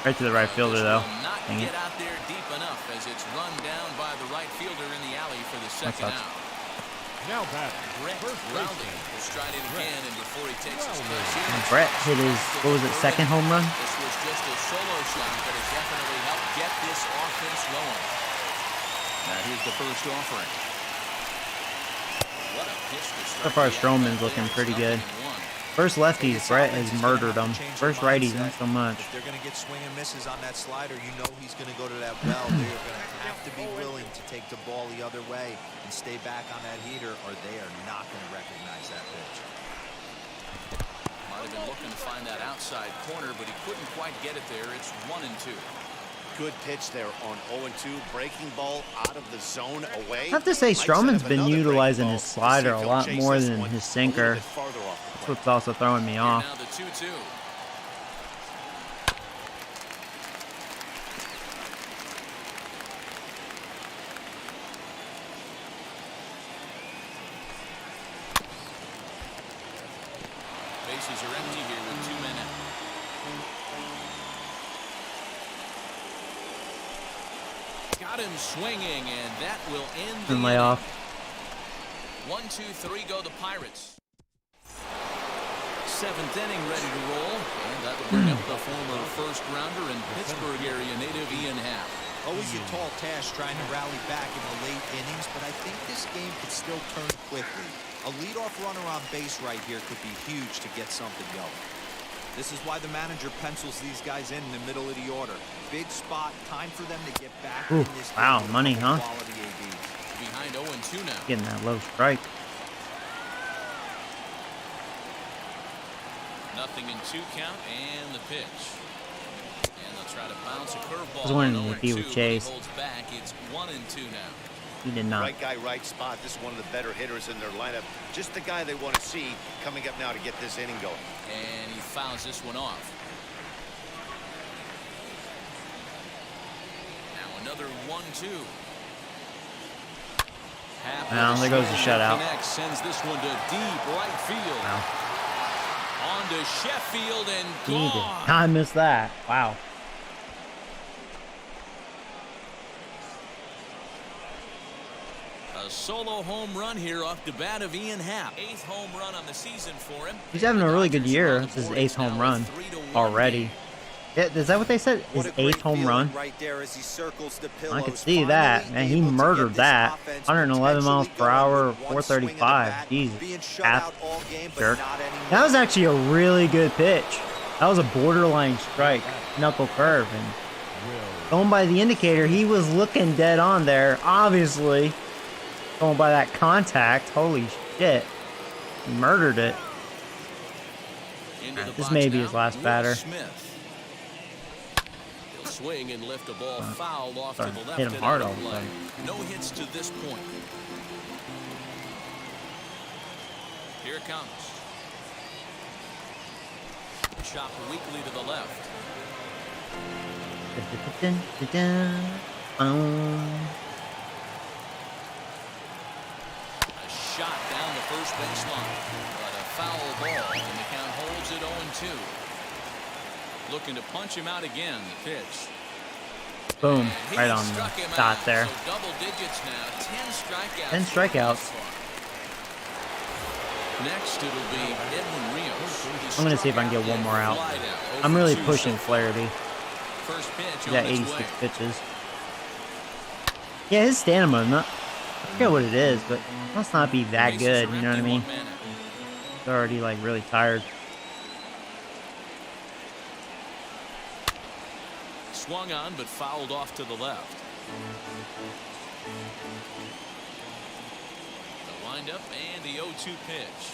Right to the right fielder, though. Not get out there deep enough as it's run down by the right fielder in the alley for the second out. Now back, Brett Rowley will stride it again, and before he takes his place here, And Brett hit his, what was it, second home run? this was just a solo shot, but it definitely helped get this offense going. Now here's the first offering. What a pitch to strike. So far, Stroman's looking pretty good. First lefties, Brett has murdered them. First righties, not so much. If they're going to get swing and misses on that slider, you know he's going to go to that well. They're going to have to be willing to take the ball the other way and stay back on that heater, or they are not going to recognize that pitch. Might have been looking to find that outside corner, but he couldn't quite get it there. It's 1-2. Good pitch there on 0-2. Breaking ball out of the zone away. I have to say, Stroman's been utilizing his slider a lot more than his sinker. That's what's also throwing me off. Now the 2-2. Bases are empty here with 2 men out. Got him swinging, and that will end the And lay off. 1-2-3 go the Pirates. Seventh inning ready to roll, and that will bring up the former first rounder and Pittsburgh area native Ian Happ. Always a tall task trying to rally back in the late innings, but I think this game could still turn quickly. A leadoff runner on base right here could be huge to get something going. This is why the manager pencils these guys in the middle of the order. Big spot, time for them to get back in this game. Wow, money, huh? Quality AB. Behind 0-2 now. Getting that low strike. Nothing in 2 count, and the pitch. And they'll try to bounce a curveball. I was wondering on if he would 0-2, chase. but he holds back. It's 1-2 now. He did not. Right guy, right spot. This is one of the better hitters in their lineup. Just the guy they want to see coming up now to get this inning going. And he fouls this one off. Now another 1-2. Well, there goes the shutout. Connects, sends this one to deep right field. Wow. On to Sheffield and He did gone. not miss that. Wow. A solo home run here off the bat of Ian Happ. 8th home run on the season for him. He's having a really good year. This is his 8th home run already. Yeah, is that what they said? His 8th home run? Right there as he circles the I could pillows. see that. Finally Man, he able to murdered get that. this offense 111 miles per potentially hour, going with one swing of the 435. bat, Jesus. being shut Half out all game, but jerk. not anymore. That was actually a really good pitch. That was a borderline strike, knuckle curve. And going by the indicator, he was looking dead on there. Obviously, going by that contact, holy shit. He murdered it. Into the This box may be now, his last Will batter. Smith. He'll swing and lift a ball foul off to the left. hit him and hard out all of of a play. sudden. No hits to this point. Here it comes. Chop weakly to the left. A shot down the first baseline. But a foul ball, and the count holds it 0-2. Looking to punch him out again. The pitch. Boom. And he Right on struck the him dot out. there. So double digits now. 10 strikeouts. 10 strikeouts. Next, it'll be Edwin Rios. I'm going to see if I can get one more out. I'm really pushing Flaherty. First pitch He got on its 86 way. pitches. Yeah, his stamina, I forget what it is, but it must not be that Bases good, are you know what I empty, mean? 1 minute. He's already, like, really tired. Swung on, but fouled off to the left. The windup and the 0-2 pitch.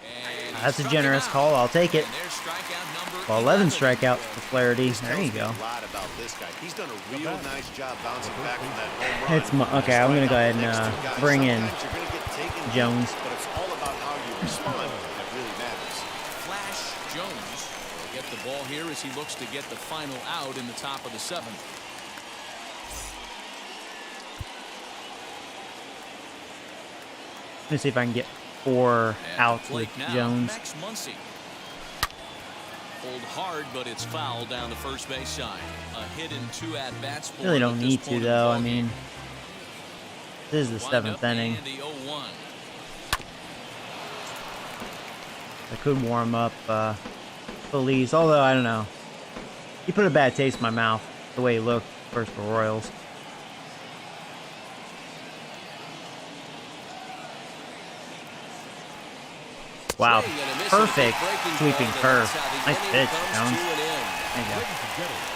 And he That's a struck generous him out. call. I'll take it. And there's strikeout number Well, 11 11. strikeouts for Flaherty. There you go. A lot about this guy. He's done a real nice job bouncing back from that home run. It's okay, I'm going to go ahead and bring in Sometimes you're gonna get taken Jones. But it's all about how you respond that really matters. Flash Jones Get the ball here as he looks to get the final out in the top of the 7th. Let me see if I can get 4 outs with Jones. Max Muncy. Pulled hard, but it's foul down the first base side. A hit in 2 at-bats. Really don't need to, though. I mean, this is the 7th inning. I could warm up Feliz, although I don't know. He put a bad taste in my mouth the way he looked first for Royals. Wow, perfect sweeping curve. Nice pitch, Jones. There you go.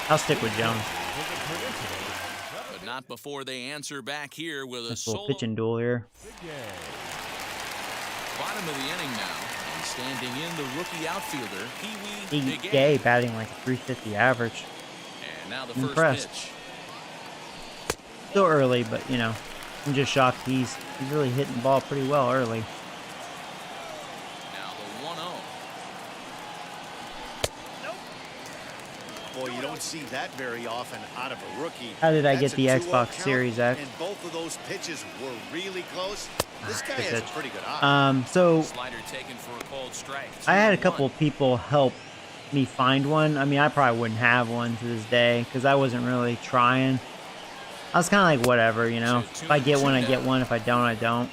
I'll stick with Jones. But not before they answer back here with a little pitching duel here. Bottom of the inning now. And standing in the rookie outfielder, Pee-wee Gay batting like a 350 average. And now the Impressed. first pitch. Still early, but you know, I'm just shocked he's really hitting the ball pretty well early. Boy, you don't see that very often out of a rookie. How did I That's get the a 2-0 Xbox count, Series X? And both of those pitches were really close. This guy has a pretty good eye. So Slider taken for a cold strike. I had a couple of people help me find one. I mean, I probably wouldn't have one to this day because I wasn't really trying. I was kind of like, whatever, you know. If I get one, I get one. If I don't, I don't.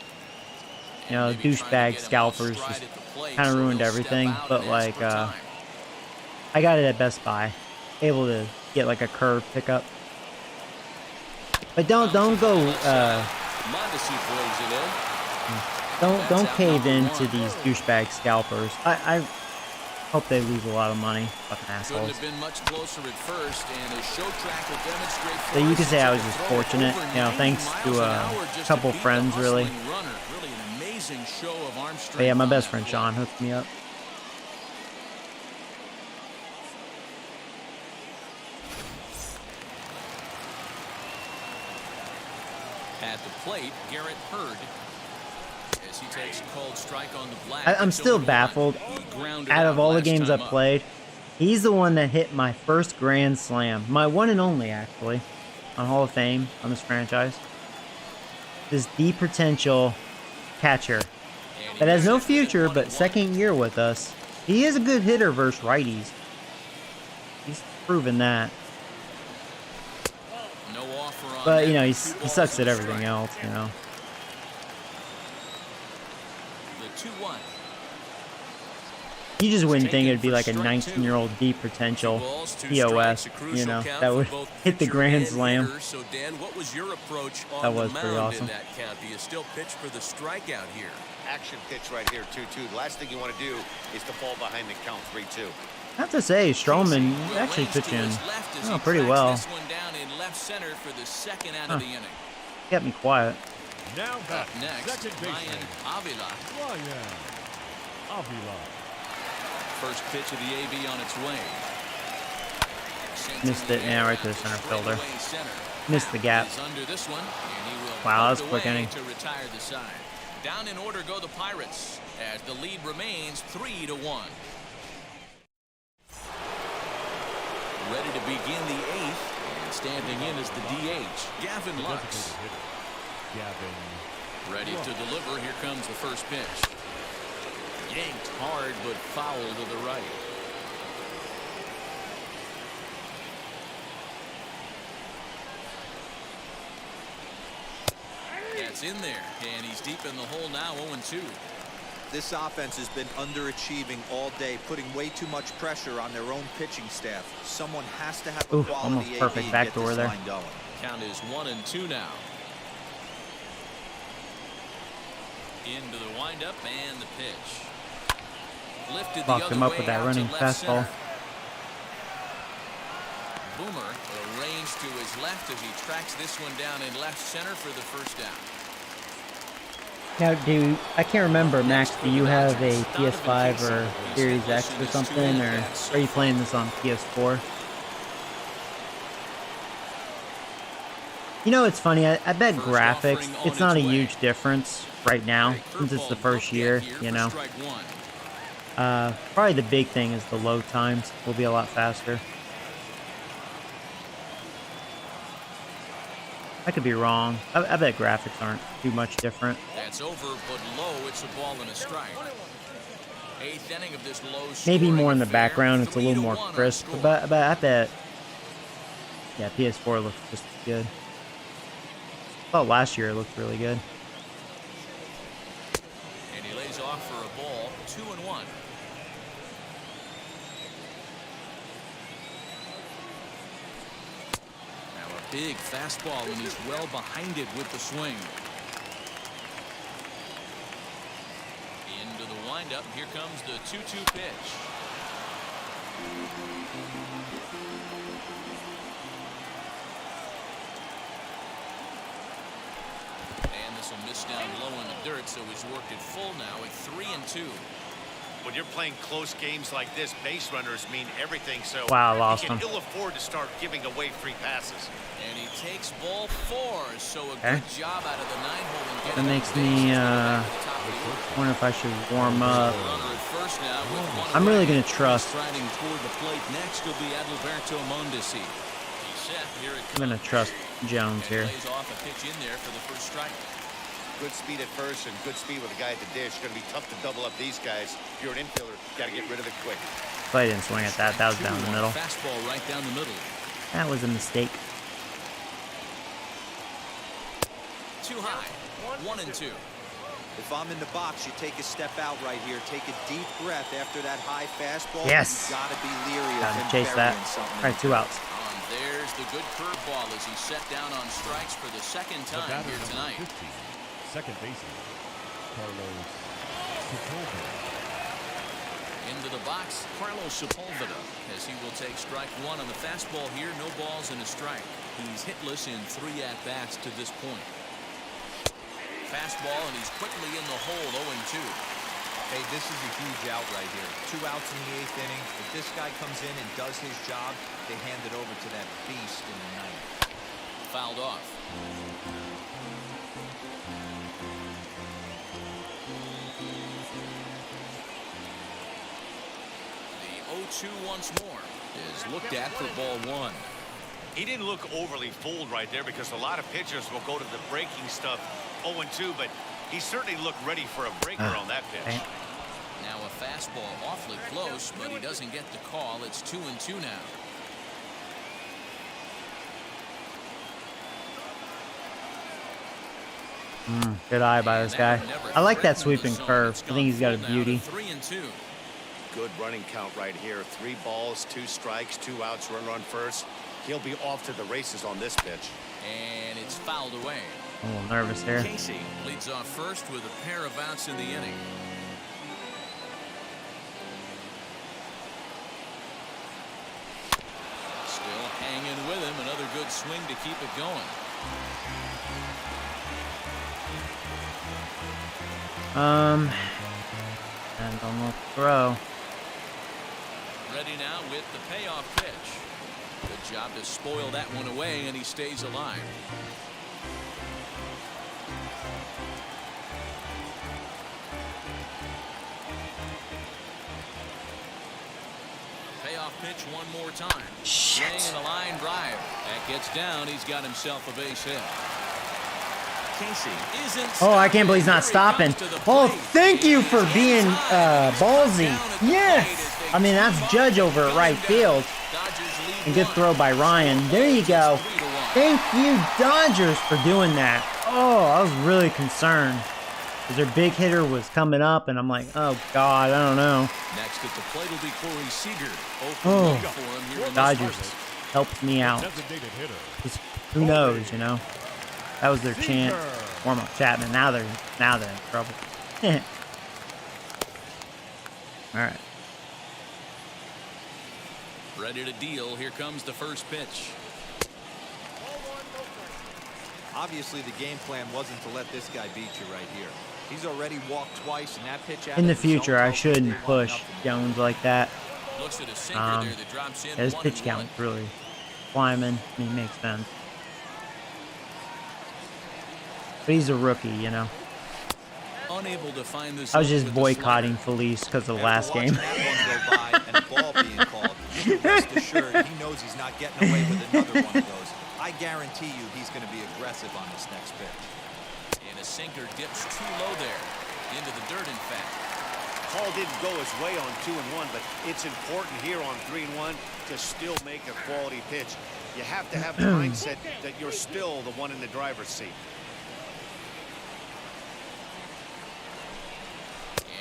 You know, douchebag scalpers just kind of ruined everything. But like, I got it at Best Buy, able to get like a curve pickup. But don't go. Don't cave into these douchebag scalpers. I hope they lose a lot of money. Fucking assholes. Have been much closer at first, and his show track will demonstrate. So you could say I was just fortunate, you know, thanks to a couple friends, really. But yeah, my best friend Sean hooked me up. At the plate, Garrett Hurd. As he takes a cold strike on the black. I'm still baffled. Out of all the games I've played, he's the one that hit my first grand slam. My one and only, actually, on Hall of Fame on this franchise. This deep potential catcher that has no future, but second year with us. He is a good hitter versus righties. He's proven that. But, you know, he sucks at everything else, you know. You just wouldn't think it'd be like a 19-year-old deep potential POS, you know, that would hit the grand slam. So Dan, what was your approach on that was pretty awesome. In that count? Do you still pitch for the strikeout here? Action pitch right here, 2-2. The last thing you want to do is to fall behind the count 3-2. I have to say, Stroman actually pitching pretty well. This one down in left center for the second out of the inning. Kept me quiet. Now up next, Ryan Avila. First pitch of the AB on its way. Missed it, yeah, right to the center fielder. Missed the gap. Wow, that was a quick inning. To retire the side. Down in order go the Pirates as the lead remains 3-1. Ready to begin the 8th, and standing in is the DH, Gavin Lux. Ready to deliver. Here comes the first pitch. Yanked hard, but foul to the right. That's in there, and he's deep in the hole now, 0-2. This offense has been underachieving all day, putting way too much pressure on their own pitching staff. Someone has to have a quality almost perfect AB backdoor there. Count is 1-2 now. Into the windup and the pitch. Lifted Fucked him up with that running fastball. Boomer arranged to his left as he tracks this one down in left center for the first down. Now, I can't remember, Max, do you have a PS5 or Series X or something, or are you playing this on PS4? You know, it's funny, I bet graphics, it's not a huge difference right now, since it's the first year, you know. Probably the big thing is the load times will be a lot faster. I could be wrong. I bet graphics aren't too much different. That's over, but low. It's a ball and a strike. Eighth inning of this low. Maybe more in the background. It's a little more crisp, but I bet. Yeah, PS4 looks just good. I thought last year it looked really good. And he lays off for a ball. 2-1. Now a big fastball, and he's well behind it with the swing. Into the windup. Here comes the 2-2 pitch. And this will miss down low in the dirt, so he's worked it full now at 3-2. When you're playing close games like this, base runners mean everything, so wow, I lost he him. can ill afford to start giving away free passes. And he takes ball 4, so a good job out of the 9-hole. That makes me wonder if I should warm up. I'm really gonna trust. Striding toward the plate next will be Adalberto Mondesi. I'm gonna trust Jones here. Lays off a pitch in there for the first strike. Good speed at first and good speed with a guy at the dish. Going to be tough to double up these guys. If you're an infielder, got to get rid of it quick. But I didn't swing at that. That was down the middle. Fastball right down the middle. That was a mistake. Too high. 1-2. If I'm in the box, you take a step out right here. Take a deep breath after that high fastball. Yes. You gotta be leery of him Chase that. burying All right, 2 outs. There's the good curveball as he's set down on strikes for the second time here tonight. 15, second baseman, Carlos Sepulveda. Into the box, Carlos Sepulveda, as he will take strike 1 on the fastball here. No balls and a strike. He's hitless in 3 at-bats to this point. Fastball, and he's quickly in the hole, 0-2. Hey, this is a huge out right here. 2 outs in the 8th inning. If this guy comes in and does his job, they hand it over to that beast in the 9th. Fouled off. The 0-2 once more is looked at for ball 1. He didn't look overly fooled right there because a lot of pitchers will go to the breaking stuff 0-2, but he certainly looked ready for a breaker on that pitch. Now a fastball awfully close, but he doesn't get the call. It's 2-2 now. Good eye by this guy. I like that sweeping curve. I think he's got a beauty. 3-2. Good running count right here. 3 balls, 2 strikes, 2 outs, run first. He'll be off to the races on this pitch. And it's fouled away. I'm a little nervous here. Casey leads off first with a pair of outs in the inning. Still hanging with him. Another good swing to keep it going. And almost throw. Ready now with the payoff pitch. Good job to spoil that one away, and he stays alive. Payoff pitch one more time. Shit. Swing and a line drive. That gets down. He's got himself a base hit. Casey isn't. Oh, I can't believe he's not stopping. Oh, thank you for being ballsy. Yes. I mean, that's Judge over at right field. And good throw by Ryan. There you go. Thank you, Dodgers, for doing that. Oh, I was really concerned. Because their big hitter was coming up, and I'm like, oh, God, I don't know. Next at the plate will be Corey Seager. Oh, Dodgers helped me out. Just, who knows, you know? That was their chance. Warm up Chapman. Now they're in trouble. All right. Ready to deal. Here comes the first pitch. Obviously, the game plan wasn't to let this guy beat you right here. He's already walked twice, and that pitch. In the future, I shouldn't push Jones like that. Looks at a sinker there that drops in. His pitch count really climbing. I mean, makes sense. But he's a rookie, you know. unable to find this. I was just with the boycotting slider. Felice because of the After last watching game. that one go by and a ball being called, you can rest assured he knows he's not getting away with another one of those. I guarantee you he's going to be aggressive on this next pitch. And a sinker dips too low there. Into the dirt, in fact. Call didn't go his way on 2-1, but it's important here on 3-1 to still make a quality pitch. You have to have the mindset that you're still the one in the driver's seat.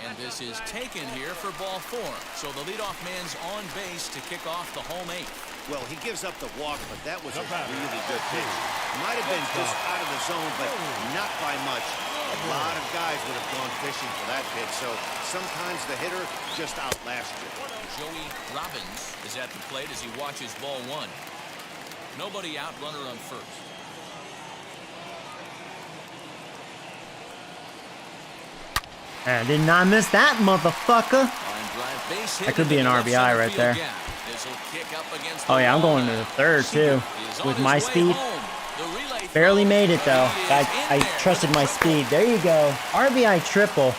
And this is taken here for ball 4. So the leadoff man's on base to kick off the home 8th. Well, he gives up the walk, but that was a really good pitch. Might have been just out of the zone, but not by much. A lot of guys would have gone fishing for that pitch, so sometimes the hitter just outlasts you. Joey Robbins is at the plate as he watches ball 1. Nobody out, runner on first. I did not miss that motherfucker. That could be an RBI right there. Oh yeah, I'm going to the third too. With my speed. Barely made it though. I trusted my speed. There you go. RBI triple.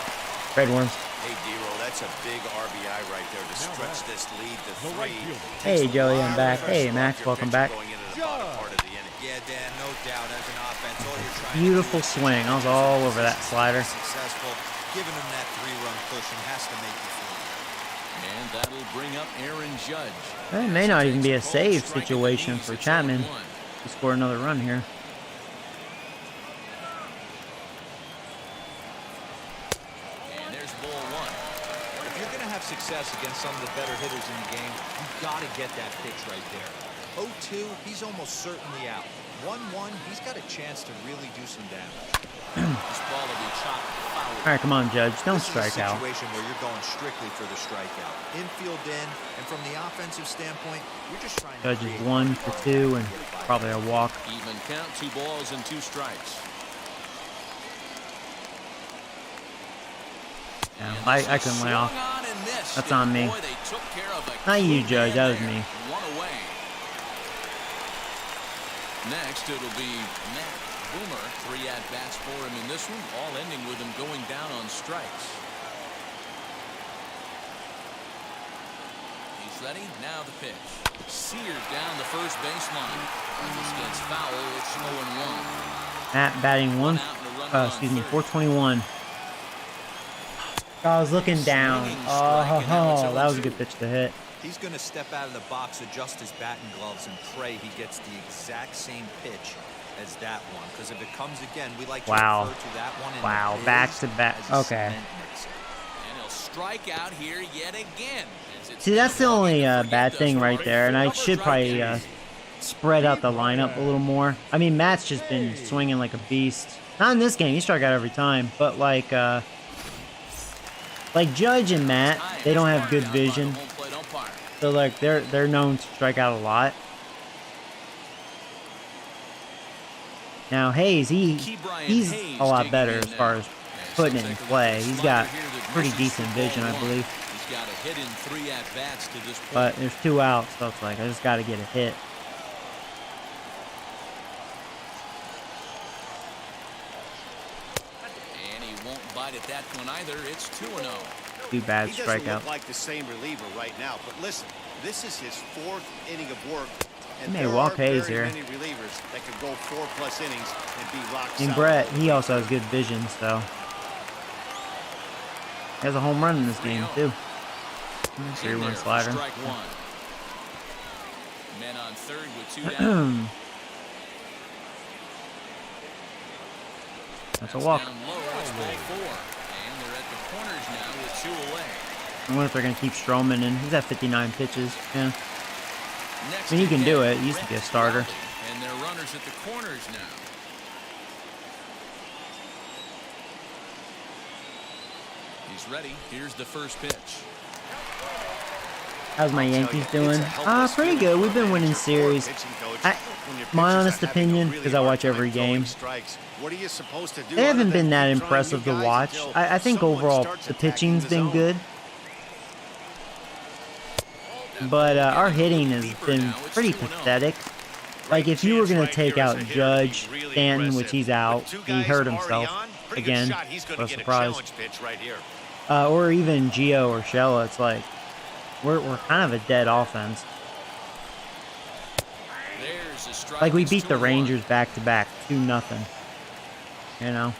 Red Worms. Hey, Dero, that's a big RBI right there to stretch this lead to 3. Hey, Joey, I'm back. Hey, Max, welcome back. Yeah, Dan, no doubt. As an offense, all you're trying Beautiful swing. I was all over that slider. successful. Giving him that 3-run cushion has to make you feel good. And that'll bring up Aaron Judge. It may not even be a save situation for Chapman to score another run here. And there's ball 1. If you're going to have success against some of the better hitters in the game, you've got to get that pitch right there. 0-2, he's almost certainly out. 1-1, he's got a chance to really do some damage. This ball will be chopped foul. All right, come on, Judge. Don't This strike is a out. situation where you're going strictly for the strikeout. Infield in, and from the offensive standpoint, you're just trying to Judge is create 1 for 2 and probably a walk. Even count, 2 balls and 2 strikes. Yeah, I couldn't lay off. That's on me. Boy, they took care of a Not you, key Judge. man That was there. me. 1 away. Next, it'll be Matt Boomer. 3 at-bats for him in this one, all ending with him going down on strikes. He's ready. Now the pitch. Seared down the first baseline. If this gets foul, it's 0-1. Matt batting excuse me, 421. I was looking down. Oh, that was a good pitch to hit. He's going to step out of the box, adjust his batting gloves, and pray he gets the exact same pitch as that one. Because if it comes again, we like to refer to that one in Wow, the biz back to back. as a Okay. cement mixer. And he'll strike out here yet again. See, that's the only bad thing right there, and I should probably spread out the lineup a little more. I mean, Matt's just been swinging like a beast. Not in this game, he struck out every time, but like Judge and Matt, they don't have good vision, so like they're known to strike out a lot. Now Hayes, he's a lot better as far as putting it in play. He's got pretty decent vision, I believe. He's got a hit in 3 at-bats to this point. But there's 2 outs, so it's like I just got to get a hit. And he won't bite at that one either. It's 2-0. Too bad He doesn't strikeout. look like the same reliever right now, but listen, this is his 4th inning of work. And He may there walk are Hayes very here. many relievers that could go 4+ innings and be rock And solid. Brett, he also has good vision, so he has a home run in this game too. 3-1 slider. Strike 1. Men on third with 2 down. That's a walk. Down low, it's ball 4. And they're at the corners now with 2 away. I wonder if they're going to keep Stroman in. He's at 59 pitches. Yeah. Next I mean, he can again, do it. He used to be a starter. And they're runners at the corners now. He's ready. Here's the first pitch. How's my Yankees doing? Pretty good. We've been winning series. My honest opinion, because I watch every game, they haven't been that impressive to watch. I think overall the pitching's been good. But our hitting has been pretty pathetic. Like, if you were going to take out Judge, Stanton, which he's out, he hurt himself, Pretty again. good shot. He's going What to a get surprise. a challenge pitch right here. Or even Gio or Shella. It's like we're kind of a dead offense. There's a strike. Like we It's beat the 2-1. Rangers back to back, 2-0. You know,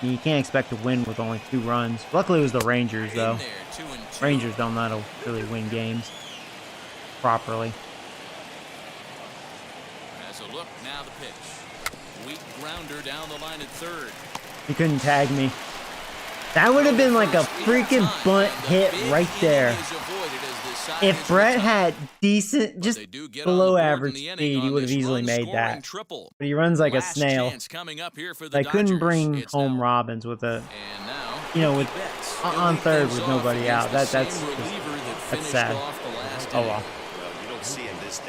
you can't expect to win with only 2 runs. Luckily, it was the Rangers though. In there, 2-2. Rangers don't know how to really win games properly. As a look, now the pitch. Weak grounder down the line at third. He couldn't tag me. That would have been like a freaking bunt hit right there. If Brett had decent, just below average speed, he would have easily made that. But he runs like a snail. I couldn't bring home Robbins with a, you know, with on third with nobody out. That's sad. Oh well.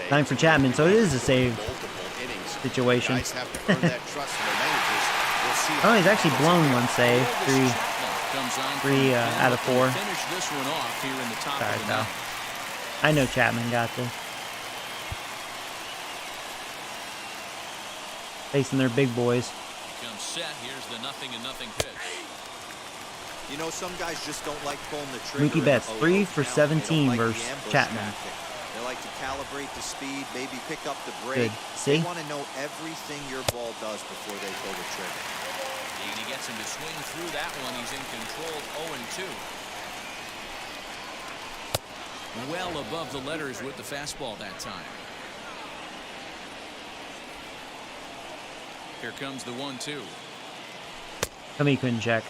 Time for Chapman, so it is a save situation. Oh, he's actually blown 1 save. Three out of 4. Sorry, pal. I know Chapman got this. Facing their big boys. Comes set. Here's the 0-0 pitch. You know, some guys just don't like pulling the trigger. Mookie Betts, in a 3 low for count. 17 They don't like the versus ambush Chapman. tactic. They like to calibrate the speed, maybe pick up the break. Good. See? They want to know everything your ball does before they pull the trigger. He gets him to swing through that one. He's in control, 0-2. Well above the letters with the fastball that time. Here comes the 1-2. Come he couldn't check.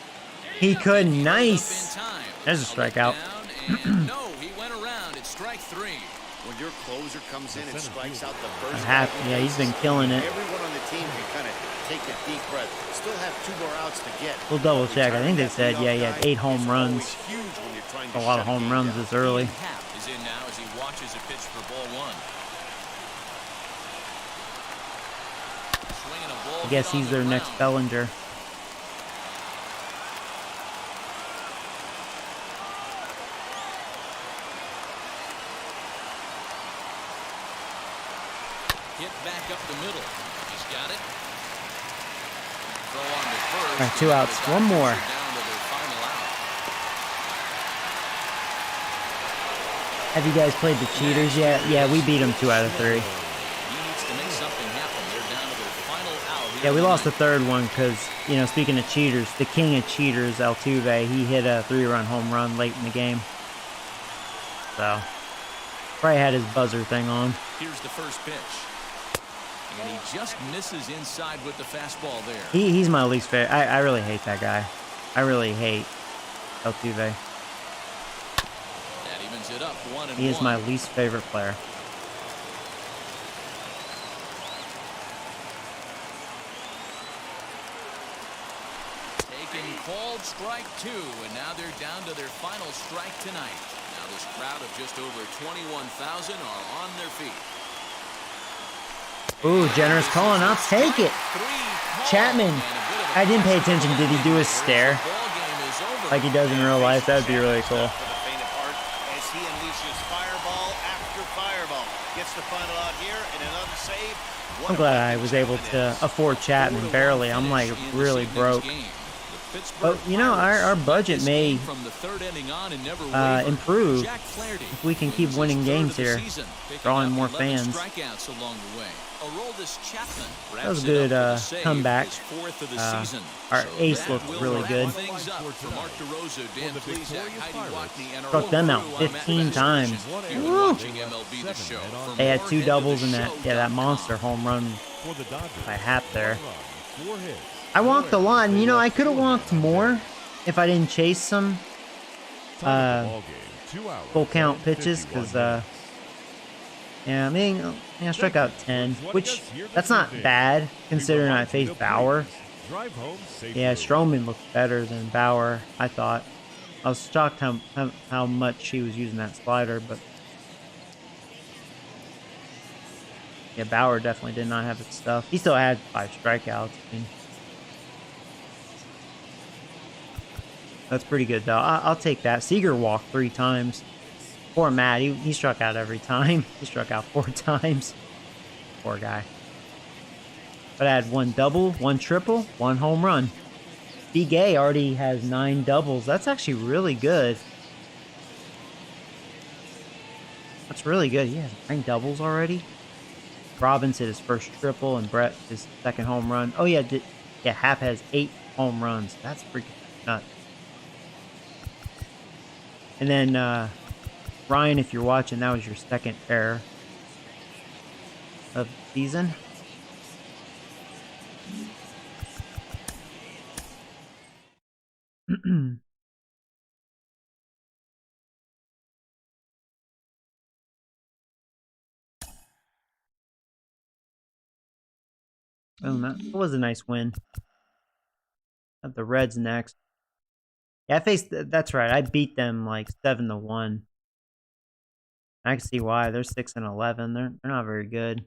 He could. Nice. There's a strikeout. No, he went around. It's strike 3. When your closer comes in and strikes out the first Happy. Yeah, he's been killing it. Everyone on the team can kind of take a deep breath. Still have 2 more outs to get. We'll double check. I think they said, yeah, he had 8 home runs. Huge when you're trying to A lot of shut home game runs down. this early. Happ is in now as he watches a pitch for ball 1. Swinging a ball I guess hit on he's the their next ground. Bellinger. Hit back up the middle. He's got it. Throw on to first. All right, 2 outs. One more. Down to their final out. Have you guys played the cheaters yet? Yeah, we beat them 2 out of 3. He needs to make something happen. They're down to their final out. Here Yeah, we lost the tonight. 3rd one because, you know, speaking of cheaters, the king of cheaters, Altuve, he hit a 3-run home run late in the game. So, probably had his buzzer thing on. Here's the first pitch. And he just misses inside with the fastball there. He's my least favorite. I really hate that guy. I really hate Altuve. That evens it up 1-1. He is my least favorite player. Taken called strike 2, and now they're down to their final strike tonight. Now this crowd of just over 21,000 are on their feet. Ooh, generous calling. I'll take it. Chapman. I didn't pay attention. Did he do his stare like he does in real life? That would be really cool. For the faint of heart as he unleashes fireball after fireball. Gets the final out here and another save. I'm glad I was able to afford Chapman barely. I'm like really broke. But you know, our budget may improve if we can keep winning games here, drawing more fans. That was a good comeback. Our ace looked really good. Struck them out 15 times. Woo! They had 2 doubles and that monster home run by Happ there. I walked a lot, and you know, I could have walked more if I didn't chase some full count pitches, because yeah, I mean, I struck out 10, which that's not bad considering I faced Bauer. Yeah, Stroman looked better than Bauer, I thought. I was shocked how much he was using that slider, but yeah, Bauer definitely did not have his stuff. He still had 5 strikeouts. I mean, that's pretty good, though. I'll take that. Seager walked 3 times. Poor Matt. He struck out every time. He struck out 4 times. Poor guy. But I had 1 double, 1 triple, 1 home run. B. Gay already has 9 doubles. That's actually really good. That's really good. He has 9 doubles already. Robbins hit his first triple, and Brett his second home run. Oh yeah, Hap has 8 home runs. That's freaking nuts. And then Ryan, if you're watching, that was your second error of the season. Oh, that was a nice win. Got the Reds next. Yeah, I faced. That's right. I beat them like 7-1. I can see why. They're 6-11. They're not very good.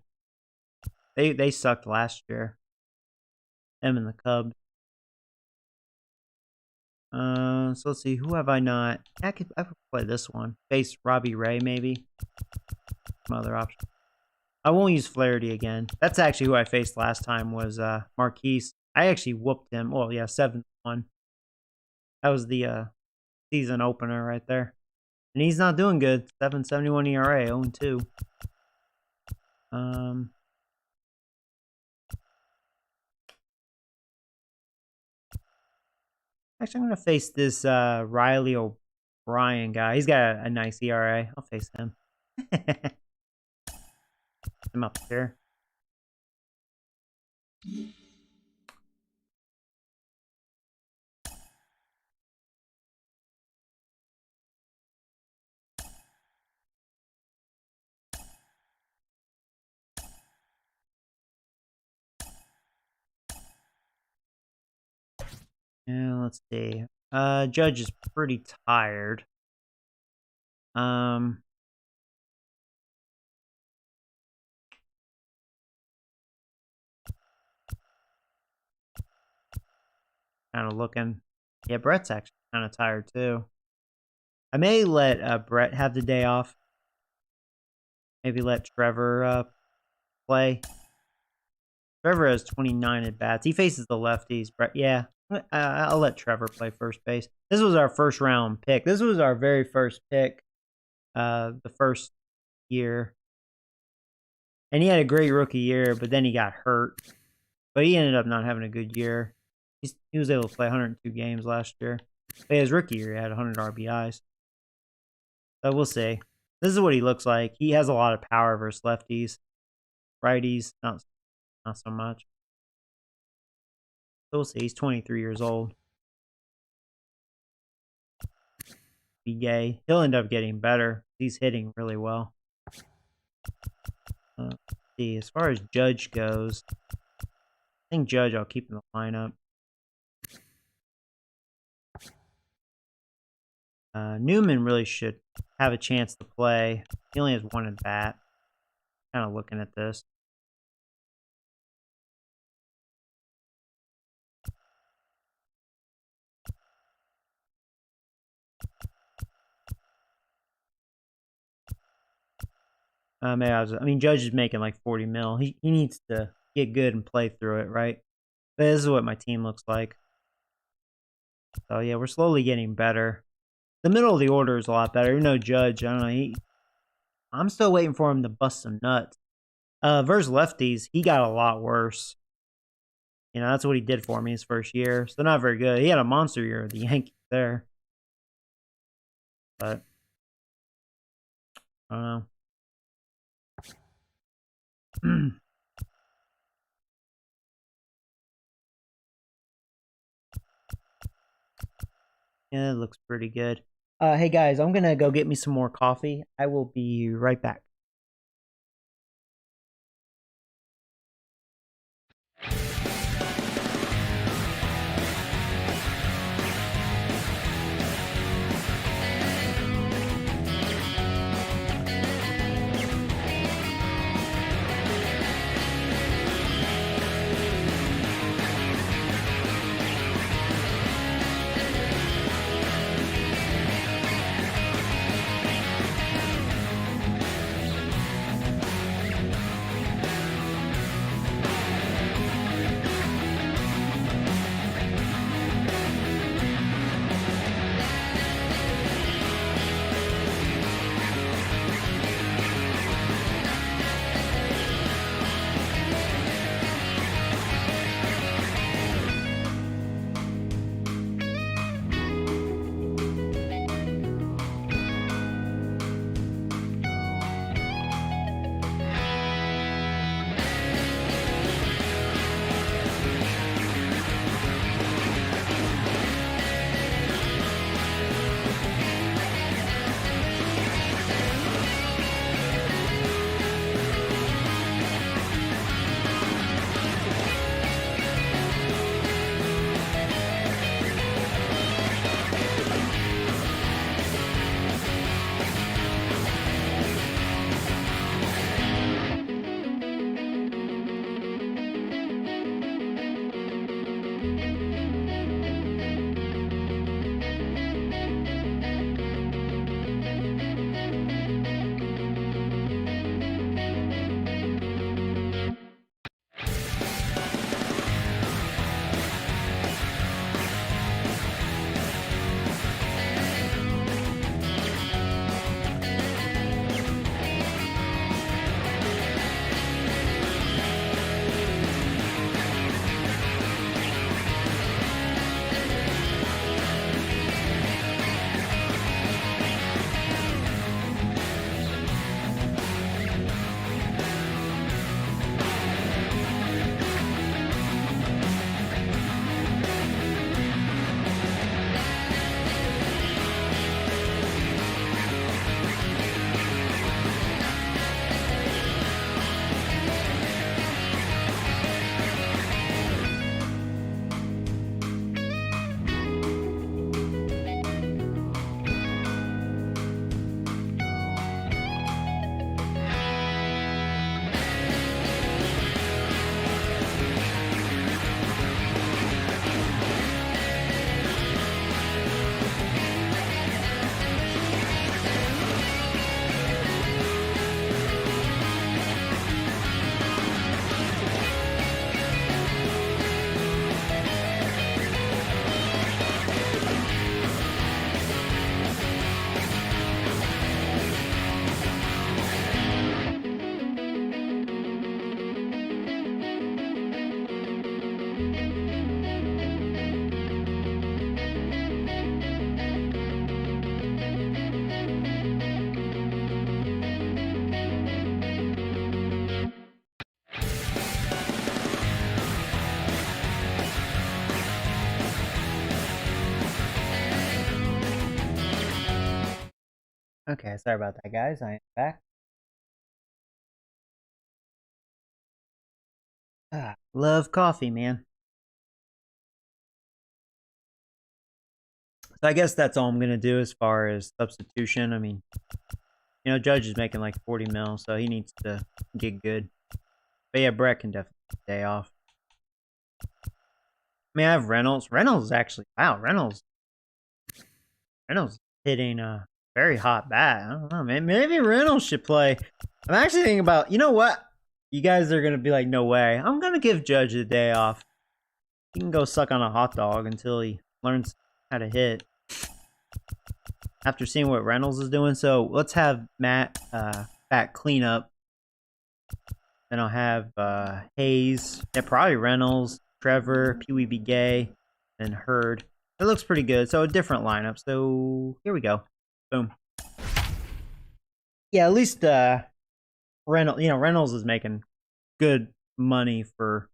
They sucked last year. Them and the Cubs. So let's see. Who have I not? I could play this one. Face Robbie Ray maybe. Some other option. I won't use Flaherty again. That's actually who I faced last time was Marquise. I actually whooped him. Well, yeah, 7-1. That was the season opener right there. And he's not doing good. 7.71 ERA, 0-2. Actually, I'm going to face this Riley O'Brien guy. He's got a nice ERA. I'll face him. Him up here. Yeah, let's see. Judge is pretty tired. Kind of looking. Yeah, Brett's actually kind of tired too. I may let Brett have the day off. Maybe let Trevor play. Trevor has 29 at bats. He faces the lefties. Brett, yeah. I'll let Trevor play first base. This was our first round pick. This was our very first pick, the first year. And he had a great rookie year, but then he got hurt. But he ended up not having a good year. He was able to play 102 games last year. But his rookie year, he had 100 RBIs. So we'll see. This is what he looks like. He has a lot of power versus lefties. Righties, not so much. So we'll see. He's 23 years old. Be gay. He'll end up getting better. He's hitting really well. Let's see. As far as Judge goes, I think Judge I'll keep in the lineup. Newman really should have a chance to play. He only has 1 at bat. Kind of looking at this. Judge is making like 40 mil. He needs to get good and play through it, right? But this is what my team looks like. So yeah, we're slowly getting better. The middle of the order is a lot better. Even though Judge, I don't know, I'm still waiting for him to bust some nuts. Versus lefties, he got a lot worse. You know, that's what he did for me his first year. So not very good. He had a monster year with the Yankees there. But I don't know. Yeah, it looks pretty good. Hey guys, I'm gonna go get me some more coffee. I will be right back. Okay, sorry about that, guys. I am back. Love coffee, man. So I guess that's all I'm gonna do as far as substitution. I mean, you know, Judge is making like 40 mil, so he needs to get good. But yeah, Brett can definitely stay off. I mean, I have Reynolds. Reynolds is actually, wow, Reynolds hitting a very hot bat. I don't know, man. Maybe Reynolds should play. I'm actually thinking about, you know what? You guys are gonna be like, no way. I'm gonna give Judge the day off. He can go suck on a hot dog until he learns how to hit. After seeing what Reynolds is doing, so let's have Matt bat clean up. Then I'll have Hayes, yeah, probably Reynolds, Trevor, Pee Wee B. Gay, and Hurd. It looks pretty good. So a different lineup. So here we go. Boom. Yeah, at least Reynolds. You know, Reynolds is making good money for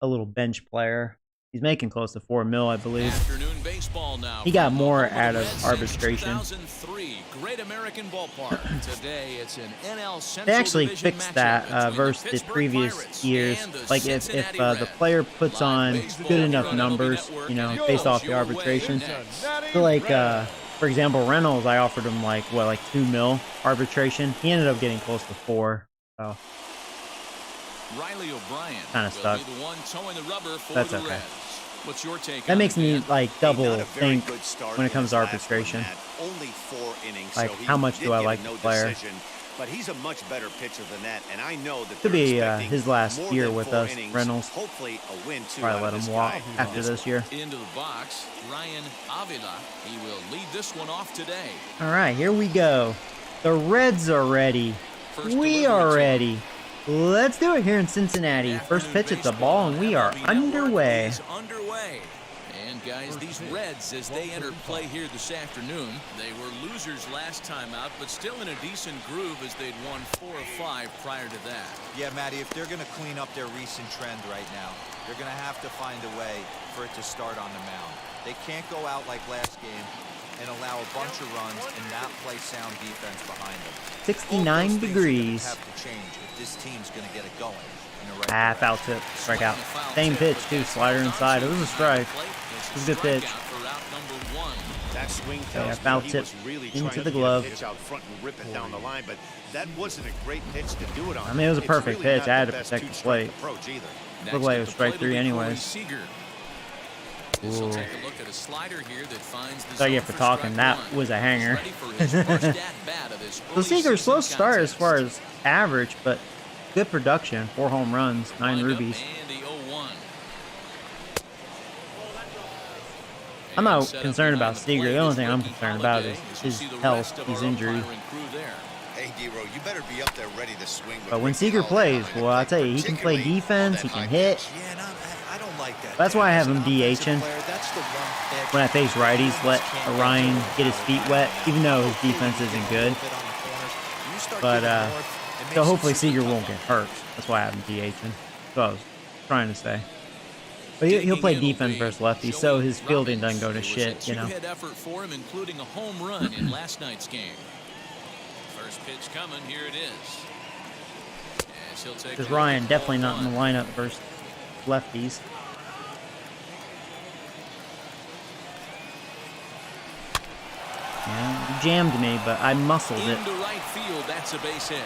a little bench player. He's making close to 4 mil, I believe. Afternoon baseball now. He got more out of arbitration. 2003, Great American Ballpark. Today it's an NL Central They actually Division fixed matchup that between versus the Pittsburgh previous Pirates years. and the Like if Cincinnati the Reds. player puts on Live good enough baseball numbers, here on you know, MLB based off the Your Way arbitration. next. So like, for example, Reynolds, I offered him like, what, like 2 mil arbitration. He ended up getting close to 4. So Riley O'Brien kind of will stuck. be the one towing the rubber for That's the okay. Reds. What's your take That on makes it, me Dan? like double Not a very think good start when it in comes his to last one, arbitration. Matt. Only 4 innings, Like, so he how much did do I get a like no the player? decision, but he's a much better pitcher than that, and I know that Could they're be expecting his last more year than with 4 us, innings, Reynolds. hopefully a win too. Probably out let of him this walk guy. after this year. Into the box, Ryan Avila. He will lead this one off today. All right, here we go. The Reds are ready. First We delivery are to ready. Let's do it here in Cincinnati. First pitch at the ball, and we are underway. Is underway. And guys, these Reds, as they enter play here this afternoon, they were losers last time out, but still in a decent groove as they'd won 4 or 5 prior to that. Yeah, Matty, if they're going to clean up their recent trend right now, they're going to have to find a way for it to start on the mound. They can't go out like last game and allow a bunch of runs and not play sound defense behind them. 69 degrees. Have to change if this team's going to get it going in the right Foul tip. Strikeout. Same pitch, too. Slider inside. It was a strike. It was a good pitch. That swing Yeah, tells foul me he tip was really into trying the to get a glove. pitch out front and rip it down the line, but that wasn't a great pitch to do it on. I mean, it was a It's perfect really pitch. not I had the to best protect the two-strike plate. approach either. Looked like it was strike 3 anyways. This will take a look at a slider here that finds the So zone yeah, for talking, that strike 1. was a hanger. He's ready for his first at-bat of this So early Seager, season slow start as contest. far as average, but good production. 4 home runs, 9 Wind up rubies. and the 0-1. I'm And not set up concerned behind about the Seager. plate The only is thing I'm rookie concerned about Holiday, is as you his see the health, rest of his our injury. umpiring crew there. Hey, D-Row, you better be up there ready to swing. with But when Ricky Seager Holiday plays, on the well, I plate, tell you, he can play particularly defense, on he that can high hit. pitch. Yeah, and I don't like that. That's why I As have an him offensive DHing. player, that's the one edge When I face righties, let Orion get his feet wet, even though his defense isn't good. But so hopefully Seager won't get hurt. That's why I have him DHing. That's what I was trying to say. But he'll play defense versus lefty, so his fielding doesn't go to shit, you know. Two-hit effort for him, including a home run in last night's game. First pitch coming, here it is. As he'll take Because a look Ryan at definitely ball not in the one. lineup versus lefties. Yeah, he jammed me, but I muscled it. Into right field, that's a base hit.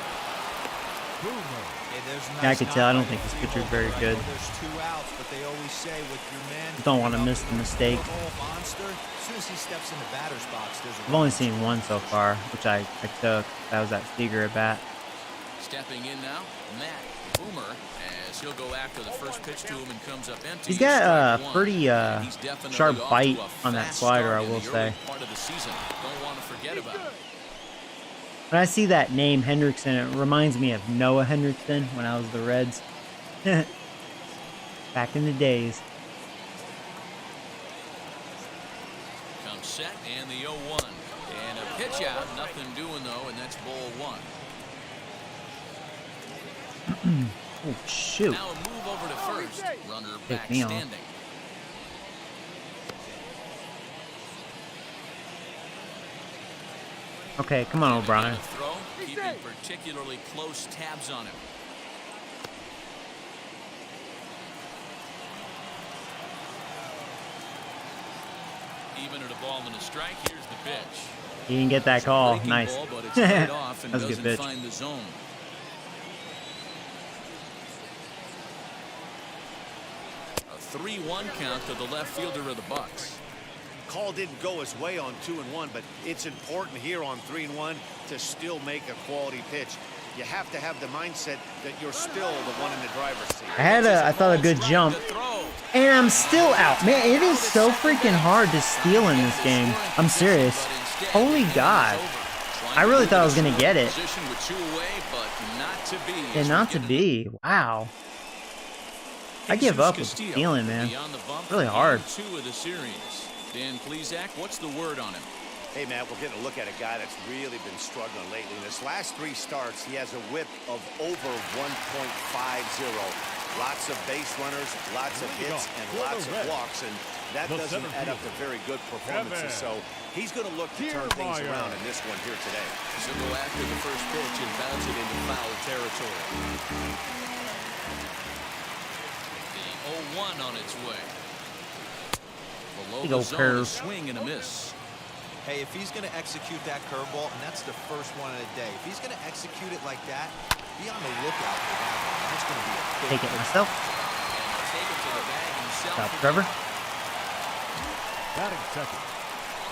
Yeah, I could tell. I don't think this pitcher's very good. There's 2 outs, but they always say with your man. Don't want to miss the mistake. Monster. As soon as he steps in the batter's box, there's a I've only seen one so far, which I took. That was that Seager at bat. Stepping in now, Matt Boomer, as he'll go after the first pitch to him and comes up empty. He's got Strike a one. pretty And he's definitely sharp off bite to a on that fast slider, start I in will the say. early part of the season. Don't want to forget about it. When I see that name, Hendrickson, it reminds me of Noah Hendrickson when I was the Reds. Back in the days. Comes set and the 0-1. And a pitch out, nothing doing though, and that's ball 1. Oh, shoot. Now a move over to first. Runner Pick back me off. standing. Okay, come on, O'Brien. Throw, keeping particularly close tabs on him. Even at a ball and a strike, here's the pitch. He didn't get that call. Nice. Ball, but it's right off and That was a good doesn't pitch. find the zone. A 3-1 count to the left fielder of the Bucks. Call didn't go his way on 2-1, but it's important here on 3-1 to still make a quality pitch. You have to have the mindset that you're still the one in the driver's seat. I thought a good jump, and I'm still out. Man, it is so freaking hard to steal in this game. I'm serious. Holy God. I really thought I was gonna get it. And not to be. Wow. I give up with stealing, man. Really hard. Dan Plesac, what's the word on him? Hey, Matt, we're getting a look at a guy that's really been struggling lately. In his last 3 starts, he has a whip of over 1.50. Lots of base runners, lots of hits, and lots of walks, and that doesn't add up to very good performances. So he's going to look to turn things around in this one here today. So go after the first pitch and bounce it into foul territory. The 0-1 on its way. Below the zone, a swing and a miss. Hey, if he's going to execute that curveball, and that's the first one of the day, if he's going to execute it like that, be on the lookout for that. It's going to be a big Take it myself. Take it to the bag himself. Stop, Trevor. Batting second.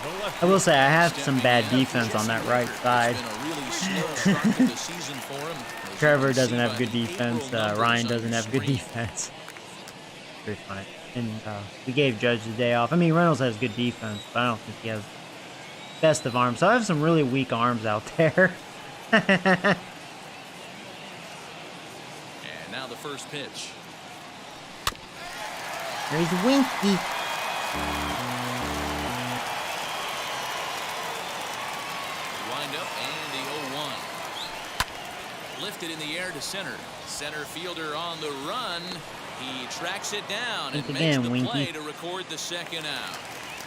No left. I will say I have some bad defense on that right side. It's been a really slow start to the season for him. Trevor doesn't have good defense. Ryan doesn't have good defense. Pretty funny. And we gave Judge the day off. I mean, Reynolds has good defense, but I don't think he has best of arms. So I have some really weak arms out there. And now the first pitch. There's Winky. Wind up and the 0-1. Lifted in the air to center. Center fielder on the run. He tracks it down and makes the play to record the second out.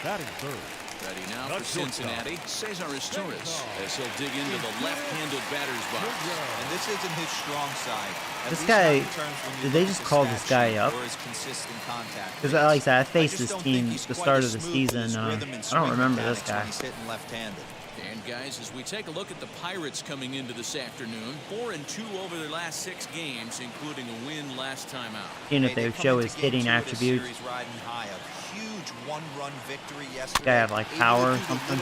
Batting third. Ready now for Cincinnati, Cesar Torres, as he'll dig into the left-handed batter's box. And this isn't his strong side. This guy, did they just call this guy up? Because like I said, I faced this team at the start of the season. I don't remember this guy. And guys, as we take a look at the Pirates coming into this afternoon, 4-2 over their last 6 games, including a win last time out. Seeing if they would show his hitting attributes. Huge one-run victory yesterday. Guy have like power or something.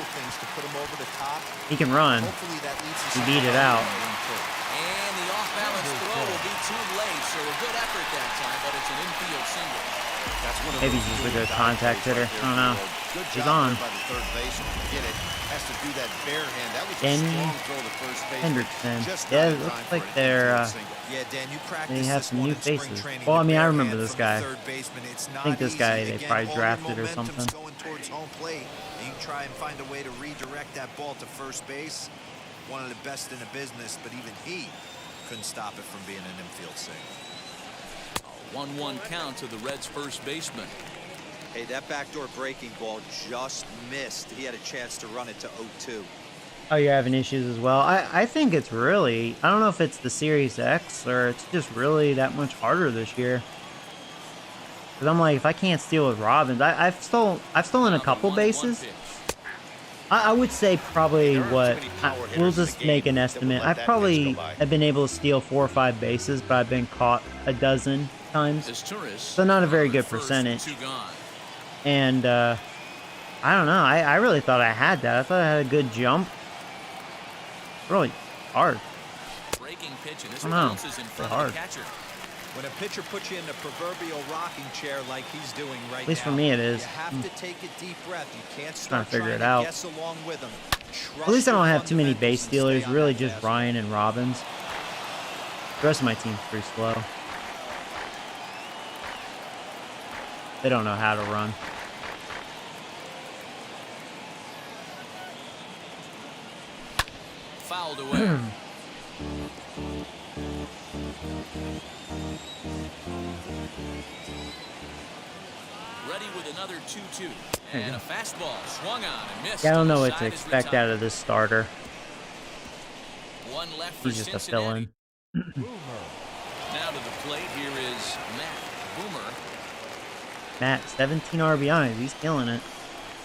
He can run. He beat it out. And the off-balance throw will be too late, so a good effort that time, but it's an infield single. Maybe he's just a good contact hitter. I don't know. He's on. Hendrickson. Yeah, it looks like they're they have some new faces. Well, I mean, I remember this guy. I think this guy they probably drafted or something. You try and find a way to redirect that ball to first base. One of the best in the business, but even he couldn't stop it from being an infield single. 1-1 count to the Reds' first baseman. Hey, that backdoor breaking ball just missed. He had a chance to run it to 0-2. Oh, you're having issues as well? I think it's really, I don't know if it's the Series X or it's just really that much harder this year. Because I'm like, if I can't steal with Robbins, I've stolen a couple bases. I would say probably we'll just make an estimate. I probably have been able to steal 4 or 5 bases, but I've been caught a dozen times. So not a very good percentage. And I don't know. I really thought I had that. I thought I had a good jump. Really hard. Breaking pitch, and this I don't know. bounces in It's front hard. of the catcher. When a pitcher puts you in the proverbial rocking chair like he's doing right now, At least for me it is. You have to take a deep breath. You can't Trying start to figure trying it to out. guess along with him. At least I don't have too many Trust base your stealers. fundamentals and Really stay on just that Ryan and Robbins. The rest of my team's pretty slow. They don't know how to run. Fouled away. Ready with another 2-2. And a fastball swung on and missed. Yeah, I don't know what to Inside his expect retirement. out of this starter. One left for He's just a Cincinnati. fill-in. Now to the plate, here is Matt Boomer. Matt, 17 RBIs. He's killing it.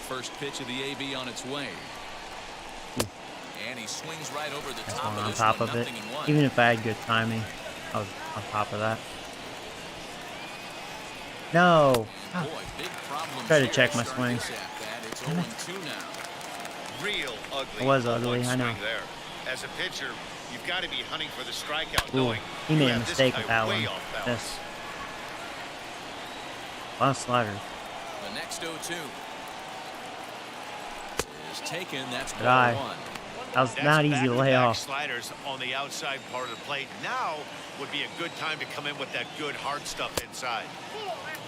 First pitch of the AB on its way. And he swings right over the top of On this top one, of it. 0-1. Even if I had good timing, I was on top of that. No. And boy, big problems Try to here check my start swing. this at-bat. It's 0-2 now. Real ugly. It was ugly, 0-1 I know. swing there. As a pitcher, you've got to be hunting for the strikeout, Ooh, knowing he you made a have this mistake guy with that way one. off balance. Yes. A lot of sliders. The next 0-2 is taken. That's Good eye. ball one. That was That's not easy to lay back-to-back off. sliders on the outside part of the plate. Now would be a good time to come in with that good hard stuff inside.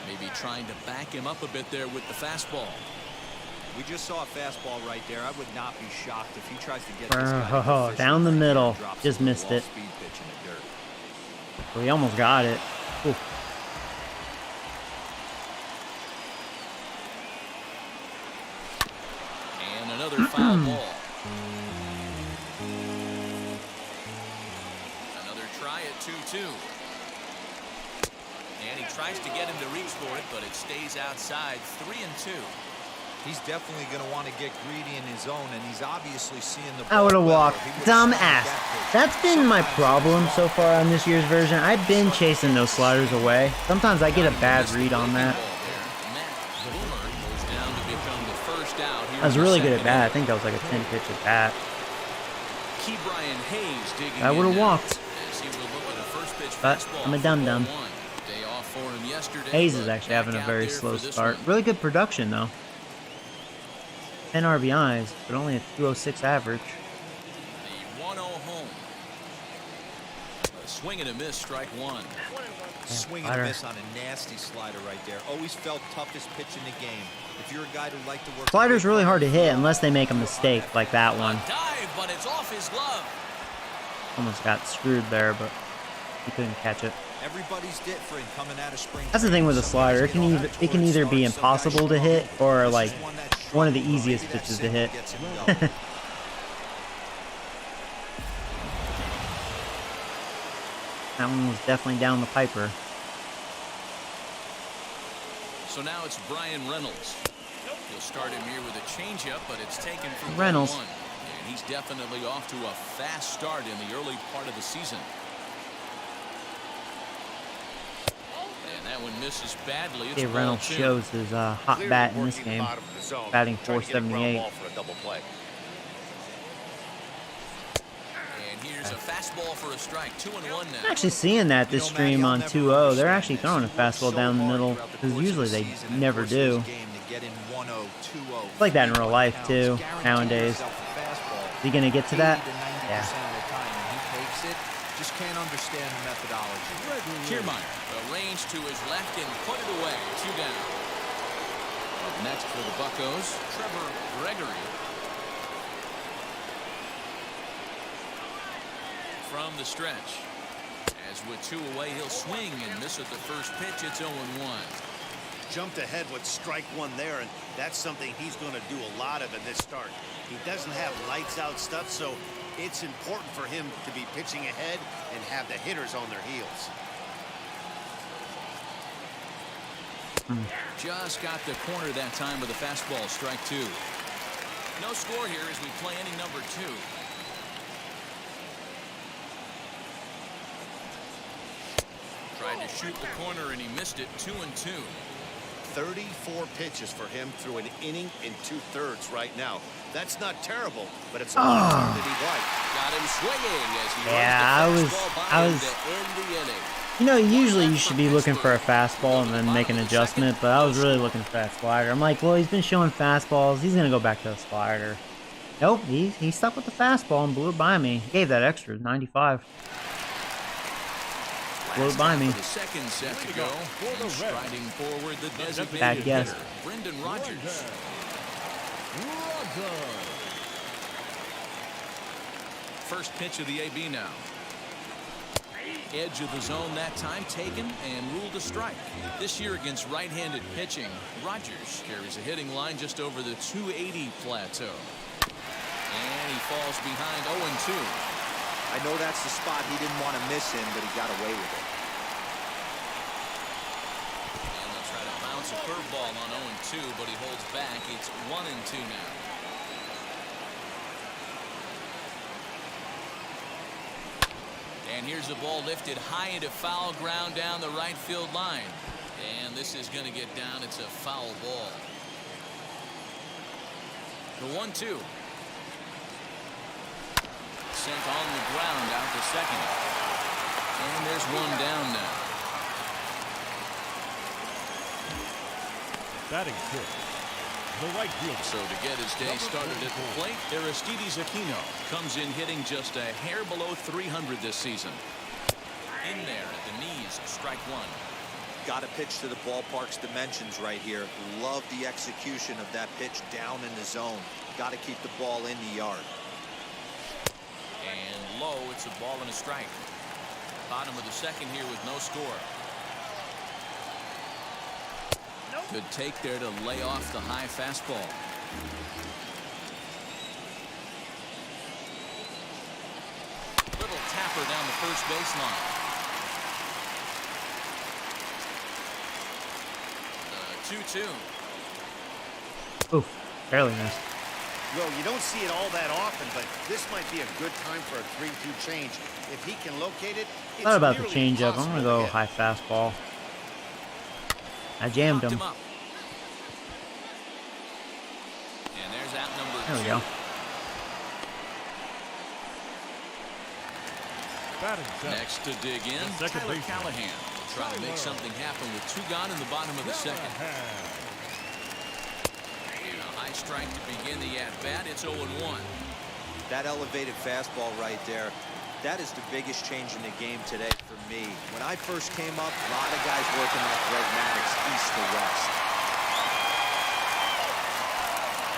Maybe trying to back him up a bit there with the fastball. We just saw a fastball right there. I would not be shocked if he tries to get this guy to Oh, position down the right there and middle. drops Just a little missed it. off-speed pitch in the dirt. Well, he almost got it. Ooh. And another foul ball. Another try at 2-2. And he tries to get him to reach for it, but it stays outside. 3-2. He's definitely going to want to get greedy in his zone, and he's obviously seeing the I ball would have well, walked. or he would've Dumb swung ass. that pitch. That's been my Sometimes problem it's so small. far on this year's version. I've been chasing those sliders away. Sometimes I get a bad read on that. Matt Boomer goes down to become the first out here I was in the really good at second bat. I inning. think that was like a 10 pitch at bat. Key Brian Hayes digging I would have in now walked. as he will look at a first pitch But fastball I'm a for dum-dum. ball one. Day off for him yesterday, Hayes is but actually having a back out very there slow for this start. one. Really good production, though. 10 RBIs, but only a 206 average. The 1-0 home. A swing and a miss, strike one. Swing and slider. a miss on a nasty slider right there. Always felt toughest pitch in the game. If you're a guy who liked to work... Slider's really hard to hit unless they make a mistake like that one. A dive, but it's off his glove. Almost got screwed there, but he couldn't catch it. Everybody's different coming out of spring. That's the thing with a slider. It can either be impossible to hit or like one of the easiest pitches to hit. That one was definitely down the piper. So now it's Brian Reynolds. He'll start him here with a changeup, but it's taken from Reynolds. 1-1. And he's definitely off to a fast start in the early part of the season. And that one misses badly. It's Hey, ball Reynolds two. shows his hot Clearly bat in this working the game. bottom of the zone, Batting trying to get a ground 478. ball for a double play. And here's a fastball for a strike. 2-1 now. I'm actually seeing that this stream on 2-0. They're actually throwing a fastball down the middle because usually they never do. It's like that in real life too nowadays. Is he gonna get to that? Yeah. Just can't understand the methodology. Kiermaier arranged to his left and put it away. 2 down. Up next for the Buccos, Trevor Gregory. From the stretch. As with 2 away, he'll swing and miss at the first pitch. It's 0-1. Jumped ahead with strike one there, and that's something he's going to do a lot of in this start. He doesn't have lights out stuff, so it's important for him to be pitching ahead and have the hitters on their heels. Just got the corner that time with a fastball. Strike 2. No score here as we play inning number 2. Tried to shoot the corner and he missed it. 2-2. 34 pitches for him through an inning and 2/3 right now. That's not terrible, but it's a Oh. lot that he'd like. Got him swinging as he Yeah, runs the fastball by I him was- to end the inning. You know, usually you should be looking for a fastball and then make an adjustment, but I was really looking for that slider. I'm like, well, he's been showing fastballs. He's gonna go back to the slider. Nope, he stuck with the fastball and blew it by me. He gave that extra 95. Blew it by me. The second set to go. And striding forward, the designated Bad guess. hitter, Brendan Rodgers. First pitch of the AB now. Edge of the zone that time taken and ruled a strike. This year against right-handed pitching, Rodgers carries a hitting line just over the 280 plateau. And he falls behind 0-2. I know that's the spot he didn't want to miss in, but he got away with it. And they'll try to bounce a curveball on 0-2, but he holds back. It's 1-2 now. And here's the ball lifted high into foul ground down the right field line. And this is going to get down. It's a foul ball. The 1-2. Sent on the ground out to second. And there's one down now. Batting fifth, the right fielder. So to get his day started at the plate, Aristides Aquino comes in hitting just a hair below 300 this season. In there at the knees, strike one. Got to pitch to the ballpark's dimensions right here. Love the execution of that pitch down in the zone. Got to keep the ball in the yard. And low, it's a ball and a strike. Bottom of the second here with no score. Good take there to lay off the high fastball. Little tapper down the first baseline. 2-2. Oof, barely missed. Well, you don't see it all that often, but this might be a good time for a 3-2 change. If he can locate it, it's Thought about the nearly changeup. I'm gonna go impossible to high fastball. I jammed him. Up. And there's out number There we 2. go. Batting seventh, Next to dig in, the second Tyler baseman. Callahan. Trying to make something happen with 2 gone in the bottom of the second. And a high strike to begin the at-bat. It's 0-1. That elevated fastball right there, that is the biggest change in the game today for me. When I first came up, a lot of guys working like Greg Maddux, east to west.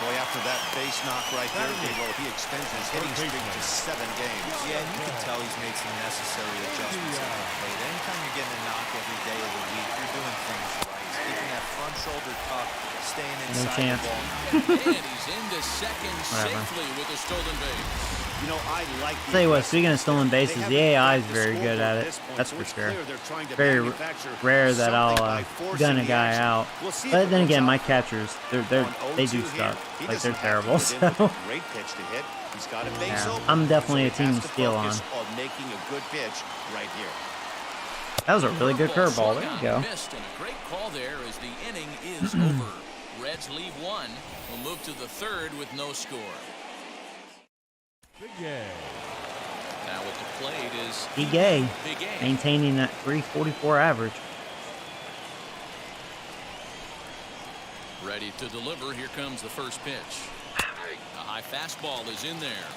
Boy, after that base knock right there, Gabriel, he extends his hitting streak to 7 games. Yeah, and you can tell he's made some necessary adjustments at the plate. Anytime you're getting a knock every day of the week, you're doing things right. Keeping that front shoulder tucked, staying inside chance. the ball. And he's into second safely with a stolen base. You know, I like the Tell you what, aggressive speaking of stolen play. bases, They the haven't AI is cracked the very good scoreboard at at it. this point, That's so for it's sure. clear they're trying to Very manufacture rare that I'll something by forcing gun a the guy action. out. We'll see if But it then comes again, out. my catchers, they On do 0-2 suck. here, he Like they're doesn't have to terrible. get in with So a great pitch to hit. He's got a base yeah, open, I'm definitely a so he team has to to steal on. focus on making a good pitch right here. That was a really good curveball. There Swung you on, go. missed, and a great call there as the inning is over. Reds leave 1. We'll move to the third with no score. Big A. Now at the plate is Big A, Big A. maintaining that 344 average. Ready to deliver. Here comes the first pitch. A high fastball is in there.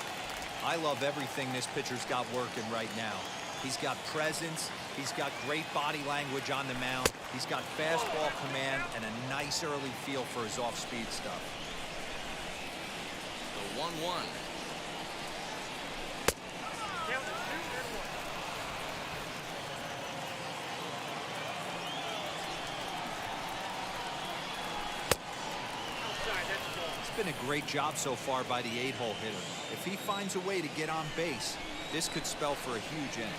I love everything this pitcher's got working right now. He's got presence. He's got great body language on the mound. He's got fastball command and a nice early feel for his off-speed stuff. The 1-1. It's been a great job so far by the 8-hole hitter. If he finds a way to get on base, this could spell for a huge inning.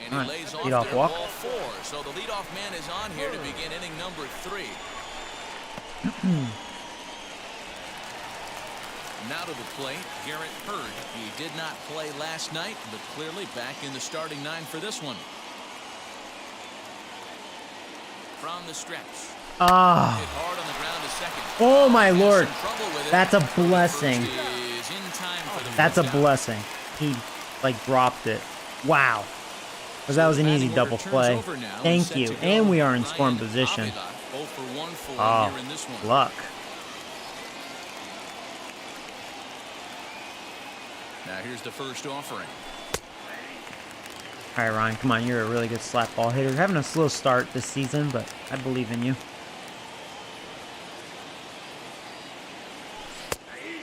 And All he right, lays off leadoff there, walk. ball 4. So the leadoff man is on here to begin inning number 3. Now to the plate, Garrett Hurd. He did not play last night, but clearly back in the starting 9 for this one. From the stretch. Ah, Hit hard on the ground to second. oh my Has lord. some trouble with it. That's a blessing. First is in time for the That's a first out. blessing. He like dropped it. Wow. Because that was an easy double play. Thank you. And we are in scoring position. Oh, luck. Now here's the first offering. All right, Ryan, come on. You're a really good slap ball hitter. Having a slow start this season, but I believe in you.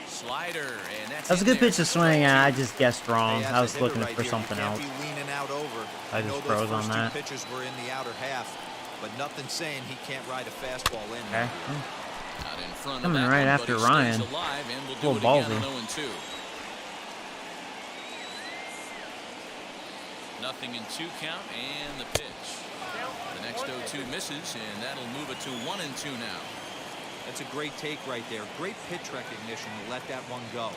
Slider, and That's a good pitch to swing at. I just guessed wrong. I was looking for something else. I just froze on that. Pitches were in the outer half, but nothing saying he can't ride a fastball in. Okay. Not in front of Coming that right one, after but he stays Ryan. alive and will A do little it again ballsy. on 0-2. 0-2 count and the pitch. The next 0-2 misses, and that'll move it to 1-2 now. That's a great take right there. Great pitch recognition to let that one go.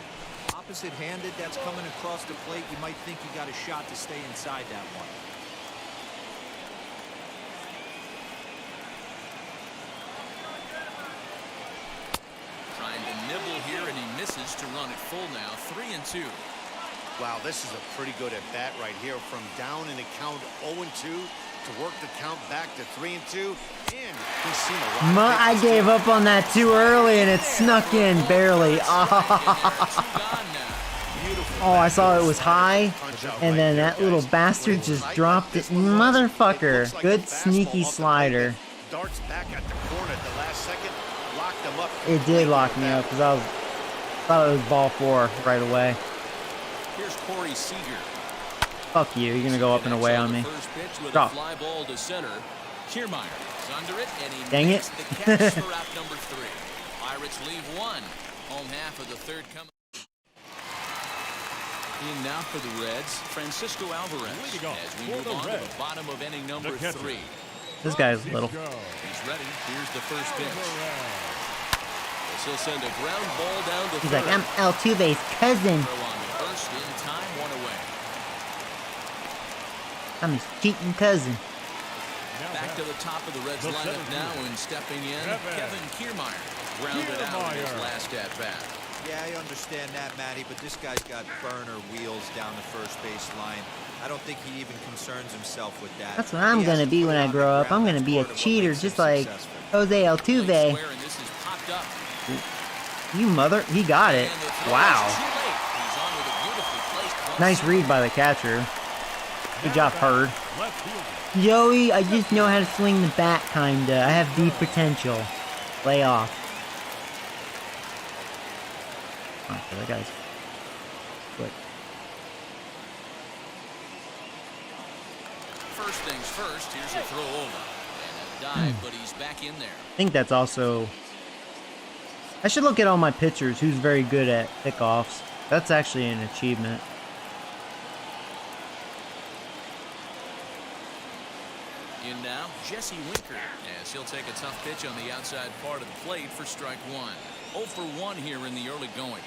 Opposite-handed, that's coming across the plate. You might think you got a shot to stay inside that one. Trying to nibble here, and he misses to run it full now. 3-2. Wow, this is a pretty good at bat right here. From down in the count 0-2 to work the count back to 3-2. And he's seen a lot. I gave up on that too early, and it snuck in barely. Oh, I saw it was high, and then that little bastard just dropped it. Motherfucker. Good sneaky slider. Darts back at the corner at the last second. Locked him up. It did lock me up because I thought it was ball 4 right away. Here's Corey Seager. Fuck you. You're going to go up and away on me. Drop. Fly ball to center. Kiermaier is under it, and he Dang makes it. the catch for out number 3. Pirates leave 1. Home half of the third coming. In now for the Reds, Francisco Alvarez. As we move on to the bottom of inning number 3. This guy's little. He's ready. Here's the first pitch. He'll send a ground ball down to He's third. like, I'm Altuve's cousin. Throw on first in time, 1 away. I'm his cheating cousin. Back to the top of the Reds lineup now, and stepping in, Kevin Kiermaier. Grounded out in his last at bat. Yeah, I understand that, Matty, but this guy's got burner wheels down the first base line. I don't think he even concerns himself with that. That's what I'm going to be when I grow up. I'm going to be a cheater just like Jose Altuve. You mother. He got it. Wow. Nice read by the catcher. Good job, Hurd. Joey, I just know how to swing the bat, kinda. I have deep potential. Lay off. Oh, that guy's quick. First things first, here's a throw over. And a dive, but he's back in there. I think that's also... I should look at all my pitchers who's very good at kickoffs. That's actually an achievement. In now, Jesse Winker, as he'll take a tough pitch on the outside part of the plate for strike 1. 0 for 1 here in the early going.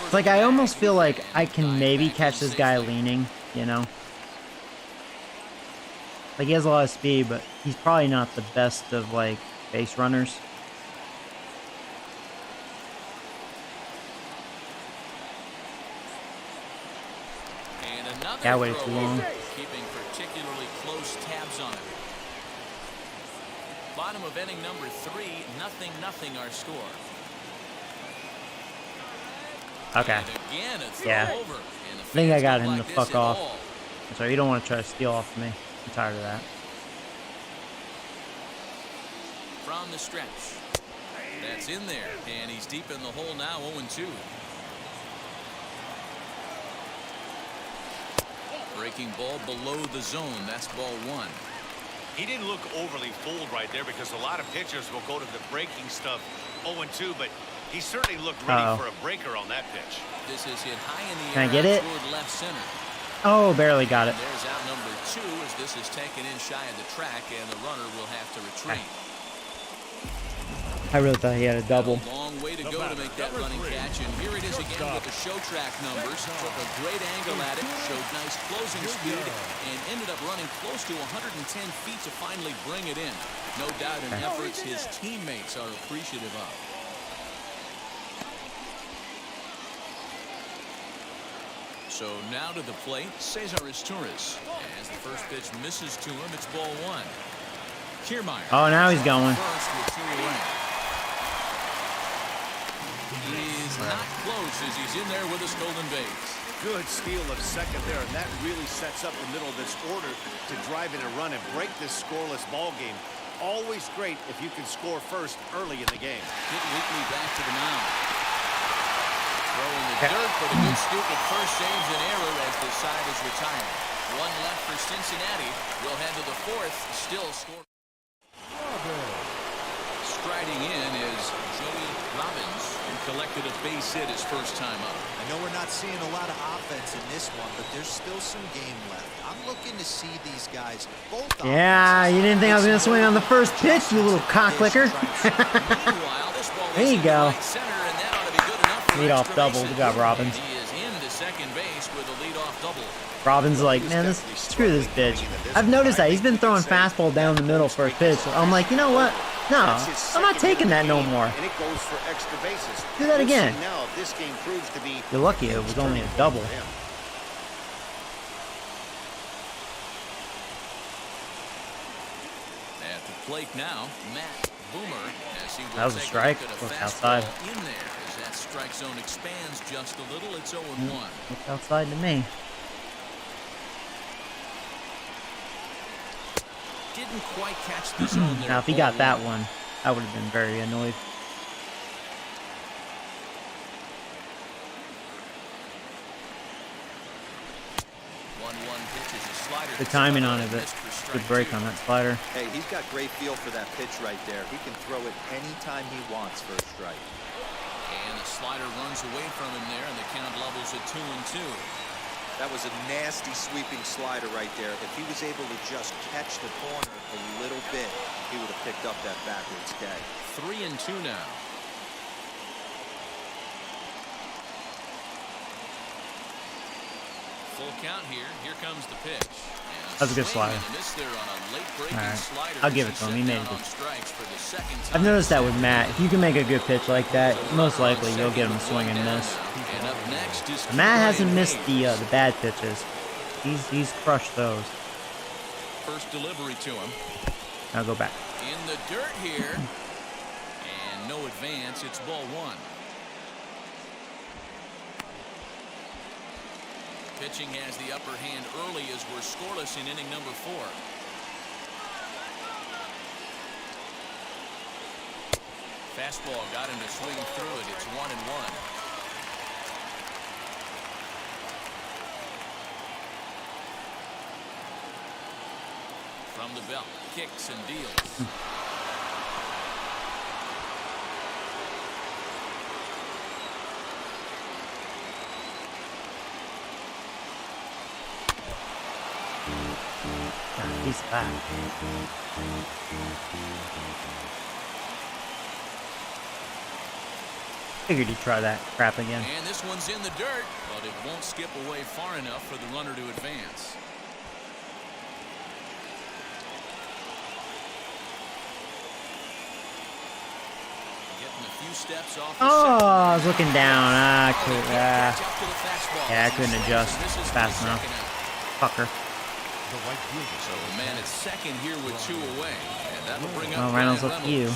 It's like I almost feel like I can maybe catch this guy leaning, you know? Like he has a lot of speed, but he's probably not the best of like base runners. That way too long. Keeping particularly close tabs on him. Bottom of inning number 3, 0-0 our score. Okay. Again, Yeah. over, I think I got him to fuck off. Sorry, you don't want to try to steal off me. I'm tired of that. From the stretch. That's in there, and he's deep in the hole now, 0-2. Breaking ball below the zone. That's ball 1. He didn't look overly fooled right there because a lot of pitchers will go to the breaking stuff 0-2, but he certainly looked ready for a breaker on that pitch. This is hit high in the air. Can I get it? Left center. Oh, barely got it. There's out number 2 as this is taken in shy of the track, and the runner will have to retreat. I really thought he had a double. A long way to go to make that running catch, and here it is again with the show track numbers. Took a great angle at it, showed nice closing speed, and ended up running close to 110 feet to finally bring it in. No doubt in efforts his teammates are appreciative of. So now to the plate, Cesar Izturis. As the first pitch misses to him, it's ball 1. Kiermaier. Oh, now he's going. First with 2 away. He's not close as he's in there with a stolen base. Good steal of second there, and that really sets up the middle of this order to drive in a run and break this scoreless ball game. Always great if you can score first early in the game. Hit Wheatley back to the mound. Throwing the dirt, but a good scoop at first saves an error as the side is retired. 1 left for Cincinnati. We'll head to the 4th, still scoring. Striding in is Joey Robbins. And collected a base hit his first time up. I know we're not seeing a lot of offense in this one, but there's still some game left. I'm looking to see these guys both. Yeah, you didn't think I was going to swing on the first pitch, you little cocklicker. Meanwhile, this ball There you is go. right center, and that ought to be good enough for Leadoff extra double. bases. We got Robbins. He is into second base with a leadoff double. Robin's like, man, screw this pitch. I've noticed that. He's been throwing fastball down the middle for a pitch. I'm like, you know what? No, I'm not taking that no more. And it goes for extra bases. Do that again. Now, if this game proves to be, You're lucky it was only a double. At the plate now, Matt Boomer. As he will That was a take strike. look at a Look fastball outside. in there. As that strike zone expands just a little, it's 0-1. Look outside to me. Didn't quite catch the zone there. Now, if he got that one, I would have been very annoyed. 1-1 pitch is a slider. The timing on it, good break on that slider. Hey, he's got great feel for that pitch right there. He can throw it anytime he wants for a strike. And the slider runs away from him there, and the count levels at 2-2. That was a nasty sweeping slider right there. If he was able to just catch the corner a little bit, he would have picked up that backwards K. 3-2 now. Full count here. Here comes the pitch. That was a good slider. Alright, I'll give it to him. He made it. I've noticed that with Matt. If you can make a good pitch like that, most likely you'll get him a swing and miss. Matt hasn't missed the bad pitches. He's crushed those. First delivery to him. I'll go back. In the dirt here. And no advance. It's ball one. Pitching has the upper hand early as we're scoreless in inning number 4. Fastball got him to swing through it. It's 1-1. From the belt, kicks and deals. He's back. Figured he'd try that crap again. And this one's in the dirt, but it won't skip away far enough for the runner to advance. Getting a few steps off the I was looking down. I couldn't adjust fast enough. Fucker. So the man at second here with 2 away. And that'll bring up Reynolds up to you.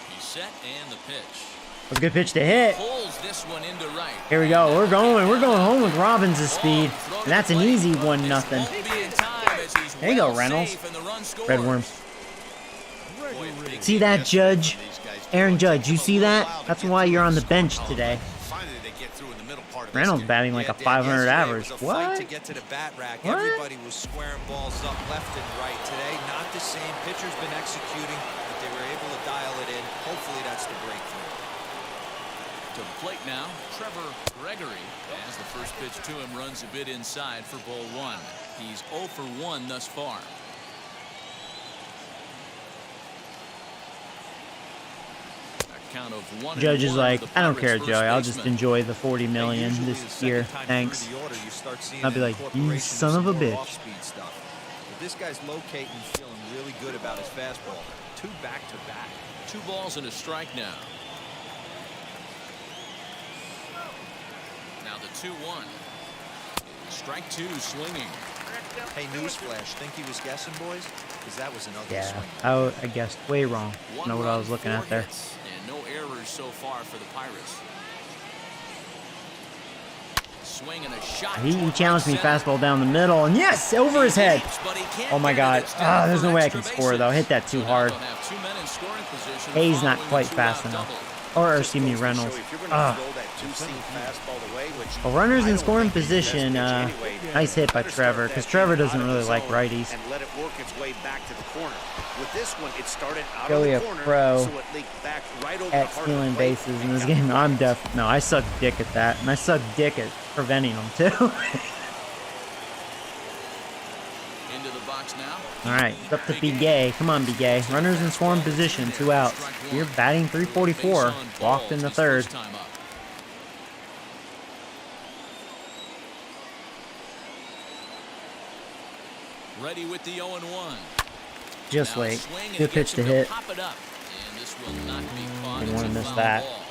He's set and the pitch. That's a good pitch to hit. Pulls this one into right. Here we go. We're going home with Robbins' speed. And that's an easy 1-0. There you go, Reynolds. Red Worms. See that, Judge? Aaron Judge, you see that? That's why you're on the bench today. Reynolds batting like a 500 average. What? To get to the bat rack, What? everybody was squaring balls up left and right today. Not the same. Pitcher's been executing, but they were able to dial it in. Hopefully that's the breakthrough. To the plate now, Trevor Gregory. As the first pitch to him runs a bit inside for ball 1. He's 0 for 1 thus far. Count of 1-1. Judge is like, for the I don't Pirates' care, first Joey. I'll just baseman. enjoy the $40 million Usually this the second year. time Thanks. through the order, you start seeing I'll be an like, you incorporation son of a some more bitch. off-speed stuff. But this guy's locating, feeling really good about his fastball. 2 back-to-back. 2 balls and a strike now. Now the 2-1. Strike 2 swinging. Hey, newsflash, think he was guessing, boys? Because that was an ugly Yeah, swing. I guessed way wrong. I know what I was looking at there. And no errors so far for the Pirates. Swing and a shot. He challenged me fastball down the middle, and yes, over his head. Oh my God. There's no way I can score though. Hit that too hard. Hayes not quite fast enough. Or excuse me, Reynolds. Well, runners in scoring position. Nice hit by Trevor, because Trevor doesn't really like righties. And let it work its way back to the corner. With this one, it started out Joey of a the corner, pro so it leaked back right over the at heart of stealing the plate. bases in this game. No, I suck dick at that, and I suck dick at preventing them too. Into the box now. All right, it's up to Bigay. Come on, Bigay. Runners in scoring position, 2 outs. You're batting .344, walked in the third. Ready with the 0-1. Just late. Good pitch to hit. Pop it up. And this will not be caught. Didn't It's want to a miss foul that. ball.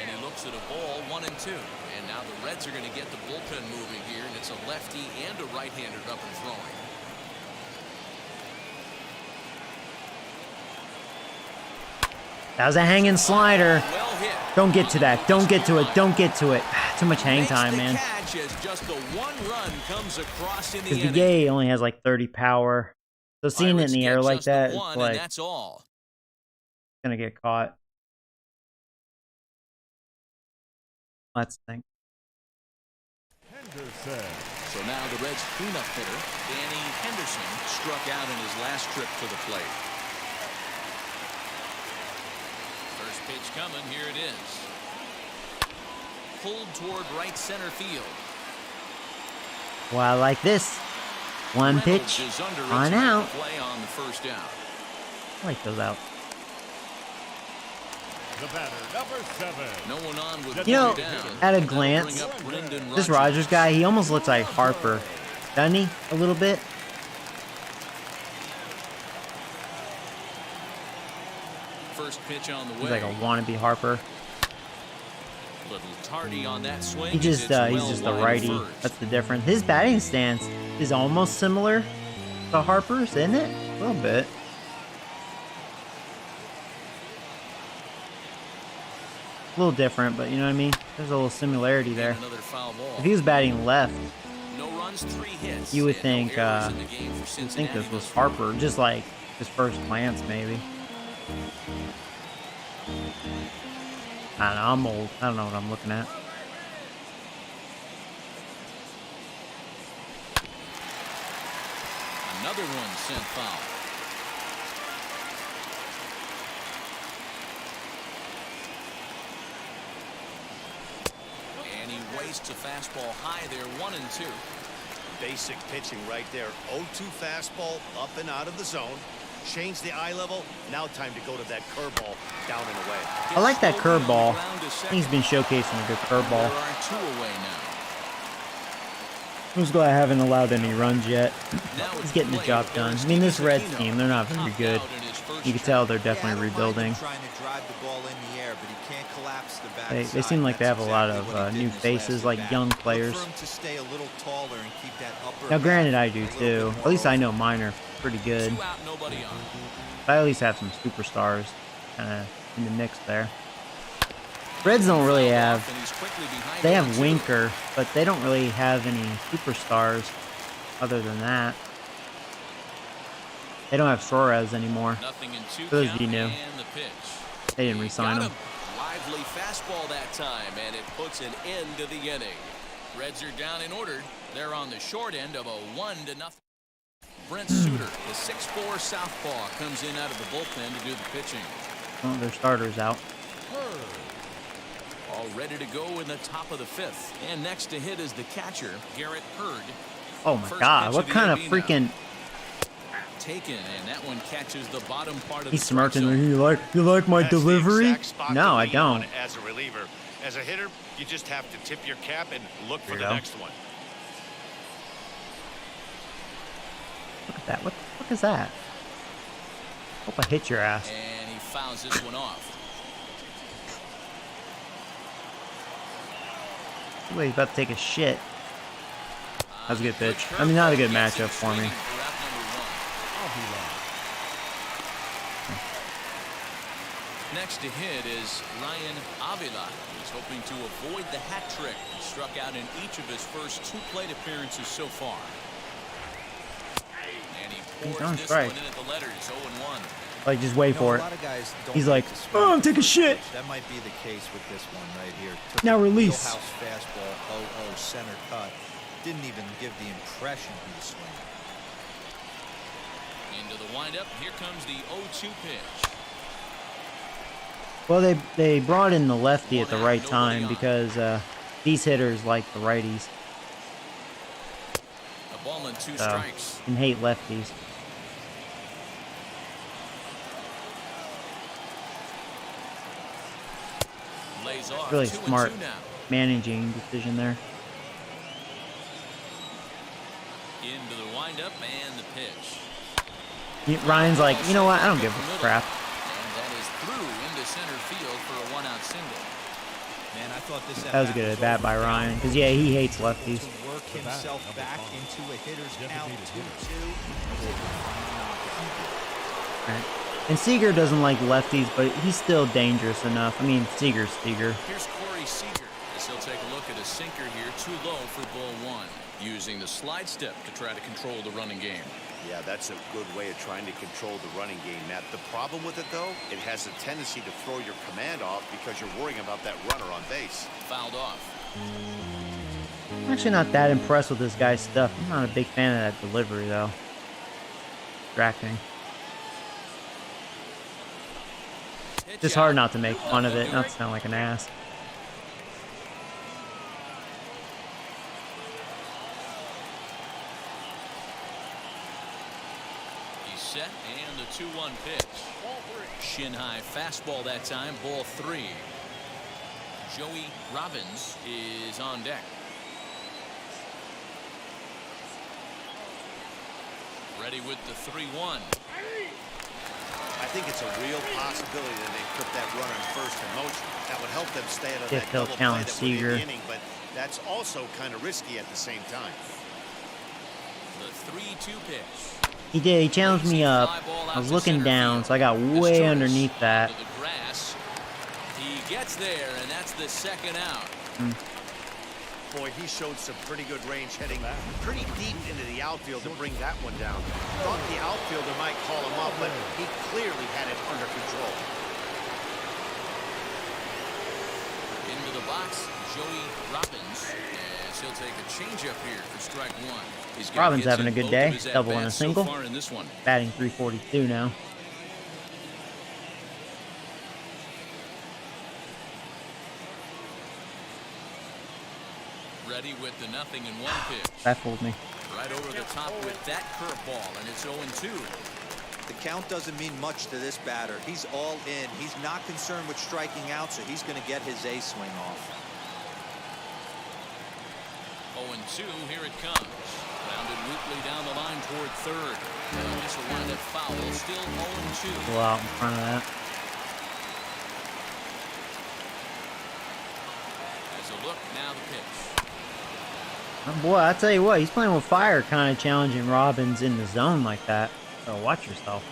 And he looks at a ball, 1-2. And now the Reds are going to get the bullpen moving here, and it's a lefty and a right-hander up and throwing. That was a hanging slider. Well hit. Don't get to that. Don't get to it. Don't get to it. Too much hang time, man. Catch as just the 1 run comes across in the Because inning. Bigay only has like 30 power. So seeing it in the air like that, it's and like that's all. gonna get caught. Let's think. Henderson. So now the Reds cleanup hitter, Danny Henderson, struck out in his last trip to the plate. First pitch coming, here it is. Pulled toward right center field. Well, I like this. One Reynolds pitch is under it on to make out. the play on the first out. I like those out. The batter, number 7. No one on with You know, one down. at a That'll glance, bring up Brendan this Rogers guy, he almost looks like Harper. Doesn't he? A little bit. First pitch on the way. He's like a wannabe Harper. Little tardy on that swing. He just, It's he's well just a wide righty. first. That's the difference. His batting stance is almost similar to Harper's, isn't it? A little bit. A little different, but you know what I mean? There's a little similarity there. Another foul ball. If he was batting left, No runs, 3 hits. you would and think, no errors in the game for you'd think Cincinnati this was thus far. Harper, just like his first glance, maybe. I don't know, I'm old. I don't know what I'm looking at. Another one sent foul. And he wastes a fastball high there, 1-2. Basic pitching right there. 0-2 fastball up and out of the zone. Change the eye level. Now time to go to that curveball down and away. I like that curveball. I think he's been showcasing a good curveball. There are 2 away now. Who's glad I haven't allowed any runs yet. Now He's it's getting the play job of done. I Bears mean, this Stevens Reds Aquino. team, they're not very Popped good. out in his first You can trip. tell they're Yeah, I definitely don't mind him rebuilding. trying to drive the ball in the air, but he can't collapse the They backside. seem like they have That's a lot exactly of what he did new in his faces, last like at-bat. young Look players. for him to stay a little taller and keep that upper Now, granted, I back do a little too. bit At least more I know mine are pretty good. 2 out, nobody on. But I at least have some superstars kind of in the mix there. Reds don't really have. And he's quickly behind They on have 2. Winker, but they don't really have any superstars other than that. They don't have Suarez anymore. Nothing in 2 For those of count, you new. and the pitch. They didn't re-sign Got him. Lively fastball that time, and it puts an end to the inning. Reds are down and ordered. They're on the short end of a 1-0. Brent Suter, the 6'4" southpaw, comes in out of the bullpen to do the pitching. Oh, their starter's out. All ready to go in the top of the 5th. And next to hit is the catcher, Garrett Hurd. Oh my First God! pitch What of the kind of AB now. freaking? Taken, and that one catches the bottom part of He's the strike smirking. zone. You like my That's the delivery? exact spot No, to I lean on don't. as a reliever. As a hitter, you just have to tip your cap and look for There you the go. next one. Look at that. What the fuck is that? Hope I hit your ass. And he fouls this one off. Wait, he's about to take a shit. That was a good pitch. I mean, not a good matchup for me. Next to hit is Ryan Avila. He's hoping to avoid the hat trick. He struck out in each of his first 2 plate appearances so far. He's on strike. In at the letters, 0-1. Like, just wait for it. A lot of guys don't He's like, to oh, I'm taking shit. That might be the case with this one right here. Now release. Wheelhouse fastball, 0-0 center cut. Didn't even give the impression he was swinging. Into the windup. Here comes the 0-2 pitch. Well, they brought in the lefty at the right time because these hitters like the righties. A ball and 2 So, strikes. and hate lefties. Lays off. Really 2-2 smart now. managing decision there. Into the windup and the pitch. Ryan's like, you know what? I don't give a crap. And that is through into center field for a 1-out single. Man, I thought this That was a good at bat by Ryan because yeah, he hates lefties. To work himself back into a hitter's count 2-2. Right. And Seager doesn't like lefties, but he's still dangerous enough. I mean, Seager's Seager. Here's Corey Seager as he'll take a look at a sinker here, too low for ball 1. Using the slide step to try to control the running game. Yeah, that's a good way of trying to control the running game, Matt. The problem with it, though, it has a tendency to throw your command off because you're worrying about that runner on base. Fouled off. I'm actually not that impressed with this guy's stuff. I'm not a big fan of that delivery, though. Distracting. Just hard not to make fun of it, not to sound like an ass. He's set, and the 2-1 pitch. Shin high fastball that time, ball 3. Joey Robbins is on deck. Ready with the 3-1. I think it's a real possibility that they put that runner in first in motion. That would help them stay out of If that they'll double play challenge that would end Seager. the inning, but that's also kind of risky at the same time. The 3-2 pitch. He did. He challenged me up. I was looking down, so I got way underneath that. The grass. He gets there, and that's the 2nd out. Boy, he showed some pretty good range heading pretty deep into the outfield to bring that one down. Thought the outfielder might call him up, but he clearly had it under control. Into the box, Joey Robbins. As he'll take a changeup here for strike 1. He's got Robbins hits having a in good both day. of his Double and a at-bats so single. far in this one. Batting 342 now. Ready with the 0-1 pitch. That fooled me. Right over the top with that curveball, and it's 0-2. The count doesn't mean much to this batter. He's all in. He's not concerned with striking out, so he's going to get his A swing off. 0-2, here it comes. Grounded weakly down the line toward third. And this will wind up foul. Still 0-2. Go out in front of that. As a look, now the pitch. Oh boy, I tell you what, he's playing with fire, kind of challenging Robbins in the zone like that. So watch yourself.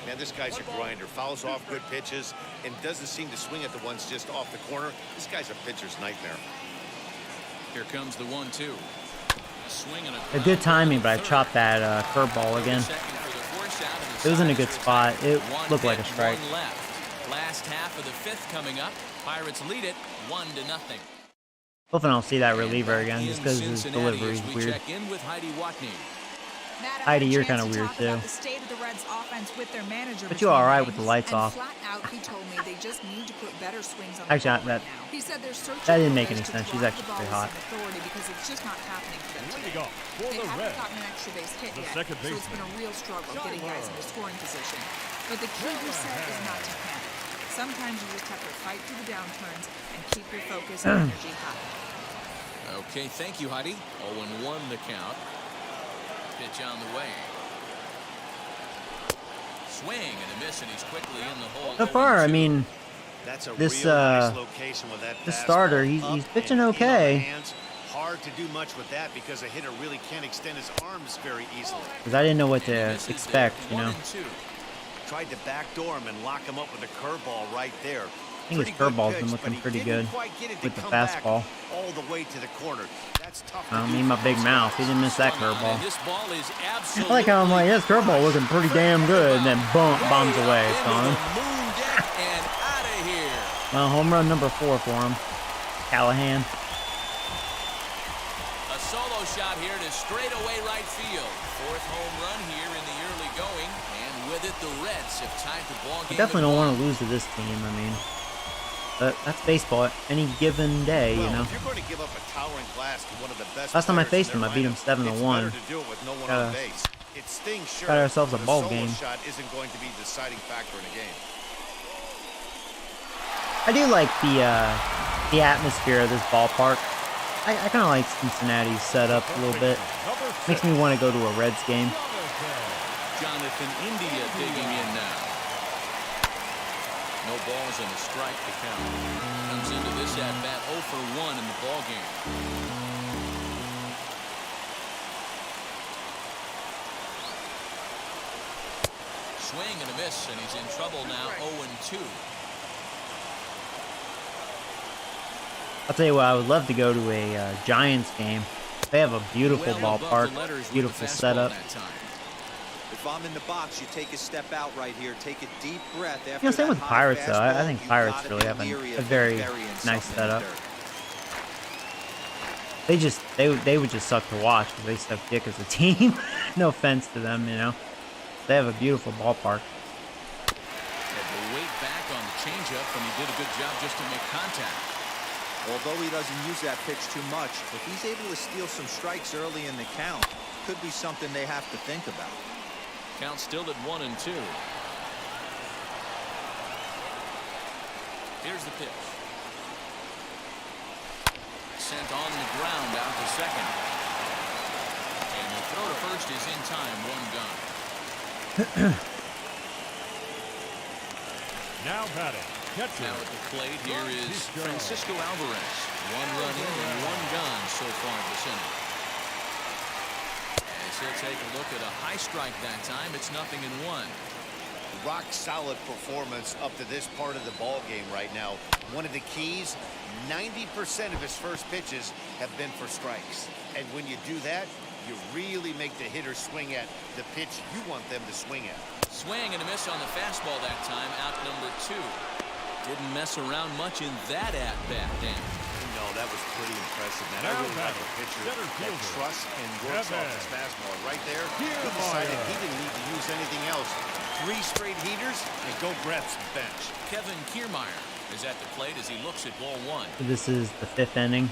Man, this guy's a grinder. Fouls off good pitches and doesn't seem to swing at the ones just off the corner. This guy's a pitcher's nightmare. Here comes the 1-2. Swing and A good timing, but I chopped that curveball again. It was in a good spot. It looked like a strike. One left. Last half of the 5th coming up. Pirates lead it 1-0. Hopefully I don't see that reliever again, just because his delivery is weird. Check in with Heidi Watney. Heidi, you're kind of weird too. But you're all right with the lights off. Actually, that didn't make any sense. She's actually pretty hot. Leading off for the Reds, the second baseman. So it's been a real struggle getting guys into scoring position. But the key, he said, is not to panic. Sometimes you just have to fight through the downturns and keep your focus and energy high. Okay, thank you, Heidi. 0-1 the count. Pitch on the way. Swing and a miss, and he's quickly in the hole. So far, I mean, That's a this real nice location with that this fastball starter, he's up pitching and in on the okay. hands. Hard to do much with that because a hitter really can't extend his arms very easily. Because I didn't know what to expect, you know. 1-2. Tried to backdoor him and lock him up with a curveball right there. I think his curveball's been looking pretty good with the fastball. All the way to the corner. That's tough. I don't mean my big mouth. He didn't miss that curveball. This ball is I absolutely like how I'm like, this curveball looking pretty damn good, and then boom, bombs away. It's gone. moon deck and out of here. Well, home run number 4 for him. Callahan. A solo shot here to straightaway right field. 4th home run here in the early going, and with it, the Reds have tied the ball game. I definitely don't want to lose to this team. I mean, but that's baseball. Any given day, you know. If you're going to give up a towering blast to one of the best Last time I players faced in him, their I beat him lineup, 7-1. it's better to do it with no one Gotta- on base. It stings, sure, got ourselves a but ball solo game. shot isn't going to be the deciding factor in a game. I do like the atmosphere of this ballpark. I kind of like Cincinnati's setup a little bit. Makes me want to go to a Reds game. Jonathan India digging in now. No balls and a strike to count. Comes into this at bat 0 for 1 in the ball game. Swing and a miss, and he's in trouble now. 0-2. I'll tell you what, I would love to go to a Giants game. They have a beautiful Well above the ballpark, letters with beautiful the fastball setup. that time. If I'm in the box, you take a step out right here, take a deep breath. After You know, same that with high Pirates, though. I fastball, think you've Pirates gotta really be have leery a of very burying nice something in the setup. dirt. They would just suck to watch because they suck dick as a team. No offense to them, you know. They have a beautiful ballpark. Had to wait back on the changeup, and he did a good job just to make contact. Although he doesn't use that pitch too much, if he's able to steal some strikes early in the count, could be something they have to think about. Count still at 1-2. Here's the pitch. Sent on the ground out to second. And the throw to first is in time. 1 gone. Now batting, catcher. Now at the plate here is Francisco Alvarez. 1 run in and 1 gone so far this inning. As he'll take a look at a high strike that time, it's 0-1. Rock solid performance up to this part of the ball game right now. One of the keys, 90% of his first pitches have been for strikes. And when you do that, you really make the hitter swing at the pitch you want them to swing at. Swing and a miss on the fastball that time, out number 2. Didn't mess around much in that at-bat, Dan. No, that was pretty impressive, man. I Now really like batting, a pitcher center that fielder, trusts and works off his fastball. Right there, he decided he didn't need to use anything else. 3 straight heaters and go grab some bench. Kevin Kiermaier is at the plate as he looks at ball 1. This is the 5th inning.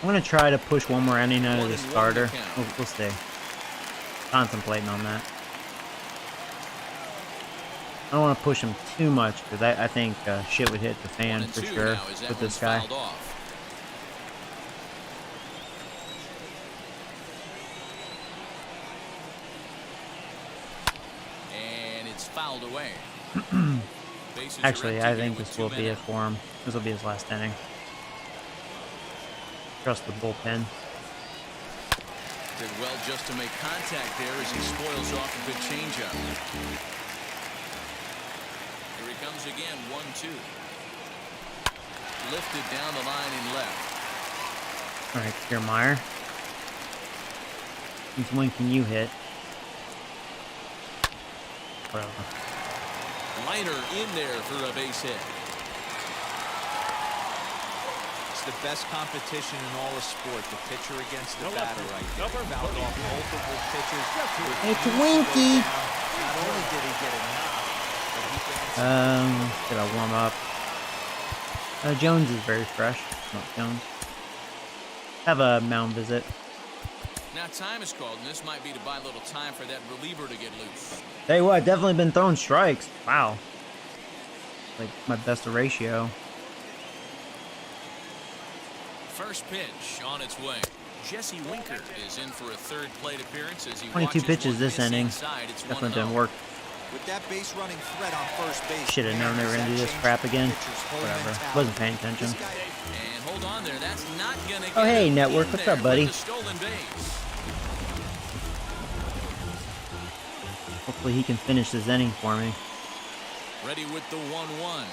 I'm going to try to push one more inning out of the 1-1 starter. to count. We'll see. Contemplating on that. I don't want to push him too much because I think shit would hit the fan for 1-2 sure now as that with this one's guy. fouled off. And it's fouled away. Bases are Actually, I empty here think with this 2 will be men it out. for him. This will be his last inning. Trust the bullpen. Did well just to make contact there as he spoils off a good changeup. Here he comes again, 1-2. Lifted down the line in left. All right, Kiermaier. Since when can you hit? Whatever. Liner in there for a base hit. It's the best competition in all of sport, the pitcher against the No batter effort. right there. Number Fouled off 22. multiple pitches. It's Winky. Not only did he get a knock, but he danced. Did I warm up? Jones is very fresh. Not Jones. Have a mound visit. Now time is called, and this might be to buy a little time for that reliever to get loose. Tell you what, I've definitely been throwing strikes. Wow. Like my best ratio. First pitch on its way. Jesse Winker is in for a 3rd plate appearance as he 22 watches pitches one this miss inning. inside. It's Definitely 1-0. didn't work. With that base running threat on first base. Should have known they were gonna do this crap again. Whatever. Wasn't paying attention. And hold on there, that's not gonna get Oh, hey, him Network. in What's there up, buddy? with the stolen base. Hopefully he can finish this inning for me. Ready with the 1-1.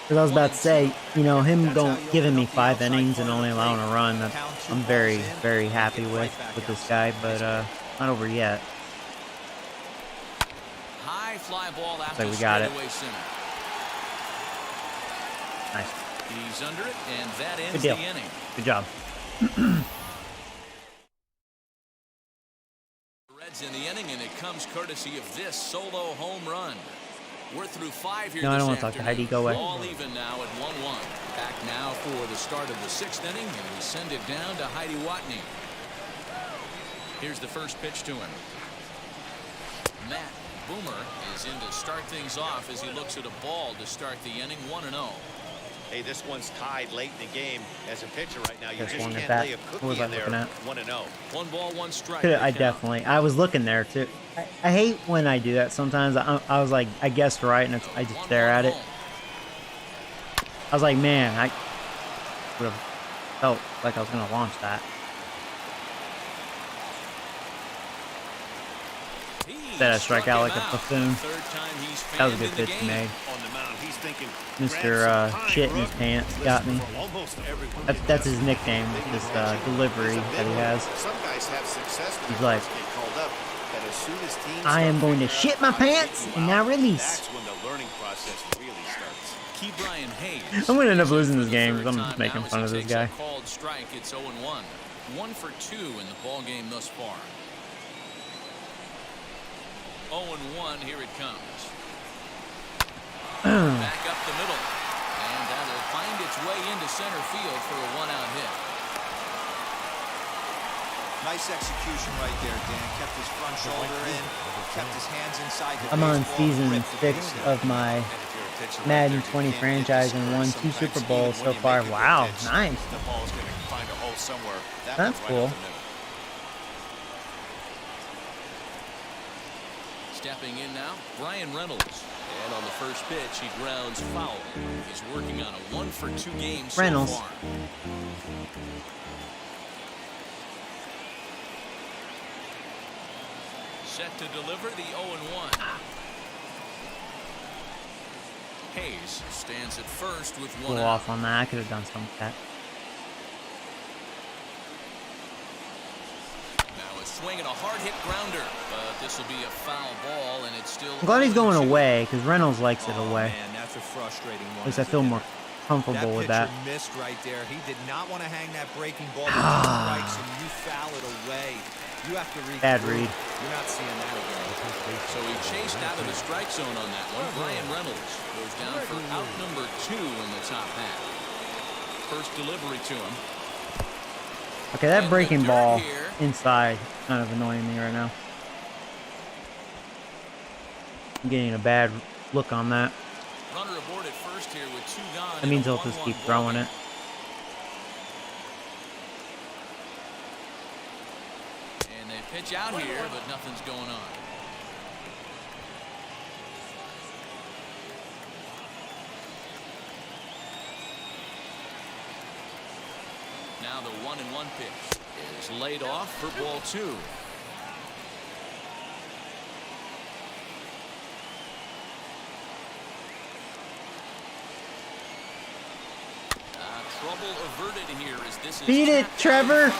Because I was about to say, you know, him giving me 5 innings and only allowing a run, that I'm very, very happy with this guy, but not over yet. High fly ball out So to we got it. straightaway center. Nice. He's under it, and that ends Good deal. the inning. Good job. Reds in the inning, and it comes courtesy of this solo home run. We're through 5 here. No, I this don't want to talk to Heidi. Go away. All even now at 1-1. Back now for the start of the 6th inning, and we send it down to Heidi Watney. Here's the first pitch to him. Matt Boomer is in to start things off as he looks at a ball to start the inning. 1-0. Hey, this one's tied late in the game. As a pitcher right now, you Just just swung at can't that. lay a What was cookie I in there. looking at? 1-0. 1 ball, 1 strike. I was looking there too. I hate when I do that sometimes. I was like, I guessed right, and I just stare at it. I was like, man, I would have felt like I was going to launch that. Instead I strike out like a buffoon. That was a good pitch he made. Mr. Shit in his pants got me. That's his nickname, this delivery that he has. He's like, I am going to shit my pants and now release. I'm going to end up losing this game because I'm just making fun of this guy. Called strike. It's 0-1. 1 for 2 in the ball game thus far. 0-1. Here it comes. Back up the middle, and that'll find its way into center field for a 1-out hit. Nice execution right there, Dan. Kept his front shoulder in, kept his hands inside the I'm on baseball. season 6 of my Madden 20 franchise and won 2 Super Bowls so far. Wow, nice. The ball's going to find a hole somewhere. That's cool. Stepping in now, Brian Reynolds. And on the first pitch, he grounds foul. He's working on a 1 for 2 game so Reynolds. far. Set to deliver the 0-1. Hayes stands at first with 1 Go out. off on that. I could have done something with that. Now a swing and a hard hit grounder, but this will be a foul ball, and it's still. I'm glad he's going away because Reynolds likes it away. Man, that's a frustrating one. At least I feel more comfortable with that. Pitcher missed right there. He did not want to hang that breaking ball with 2 strikes, and you foul it away. You have to read. Bad read. You're not seeing that again. So he chased out of the strike zone on that one. Brian Reynolds goes down for out number 2 in the top half. First delivery to him. Okay, that breaking ball inside is kind of annoying me right now. I'm getting a bad look on that. Runner aboard at first here with 2 gone. That means he'll just keep throwing it. And they pitch out here, but nothing's going on. Now the 1-1 pitch is laid off for ball 2. Trouble averted here as this is Beat it, Trevor.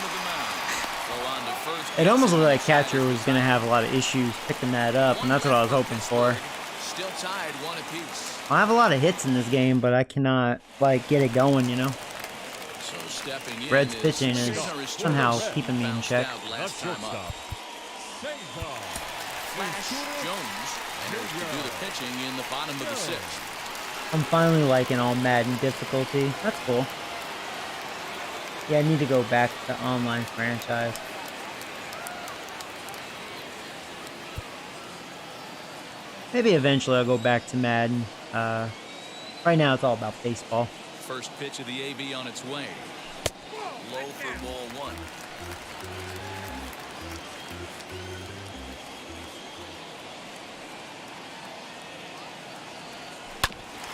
It almost looked like catcher was going to have a lot of issues picking that up, and that's what I was hoping for. Still tied 1 apiece. I have a lot of hits in this game, but I cannot like get it going, you know. So stepping in Reds pitching is somehow keeping me in check. Last time up. Flash Jones enters to do the pitching in the bottom of the 6th. I'm finally liking all Madden difficulty. That's cool. Yeah, I need to go back to online franchise. Maybe eventually I'll go back to Madden. Right now it's all about baseball. First pitch of the AB on its way. Low for ball 1.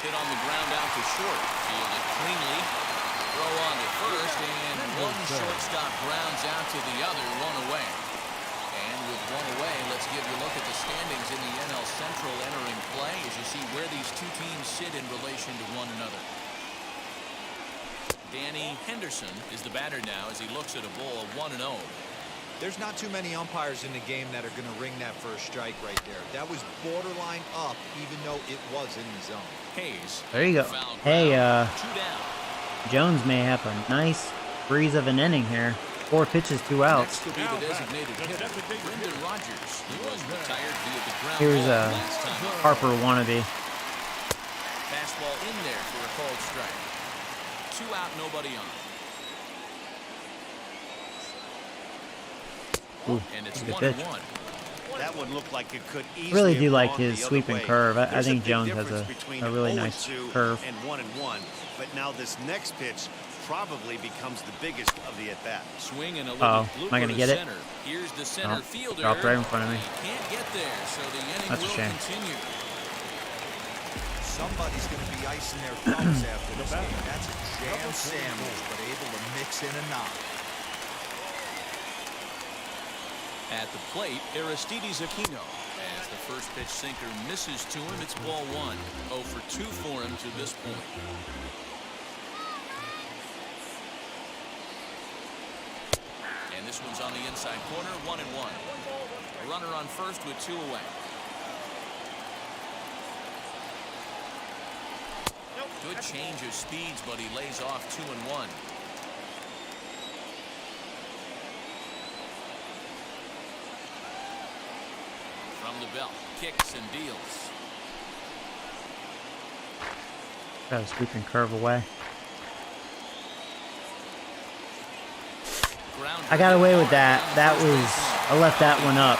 Hit on the ground out to short. Fielded cleanly. Throw on to first, and one shortstop grounds out to the other, 1 away. And with 1 away, let's give you a look at the standings in the NL Central entering play as you see where these these two teams sit in relation to one another. Danny Henderson is the batter now as he looks at a ball of 1-0. There's not too many umpires in the game that are going to ring that first strike right there. That was borderline up, even though it was in the zone. Hayes. There you go. Hey, 2 down. Jones may have a nice breeze of an inning here. 4 pitches, 2 outs. Next will be the designated hitter, Brendan Rodgers. He was retired via the ground Here's ball a last time up. Harper wannabe. Fastball in there for a called strike. 2 out, nobody on. Ooh, And it's good 1-1. pitch. That one looked like it could easily Really do have like gone his the other sweep and way. curve. I There's think big Jones has difference between a really an nice 0-2 curve. and 1-1. But now this next pitch probably becomes the biggest of the at-bat. Swing and a Uh-oh. little Am I gonna blooper get to it? center. Here's the center Oh, fielder. dropped right in front of me. He can't get there, so the inning That's a will shame. continue. Somebody's going to be icing their thumbs after this game. That's a jam sandwich, but able to mix in a knock. At the plate, Aristides Aquino. As the first pitch sinker misses to him, it's ball 1. 0 for 2 for him to this point. And this one's on the inside corner, 1-1. A runner on first with 2 away. Good change of speeds, but he lays off 2-1. From the belt, kicks and deals. Got a sweeping curve away. I got away with that. That was, I left that one up.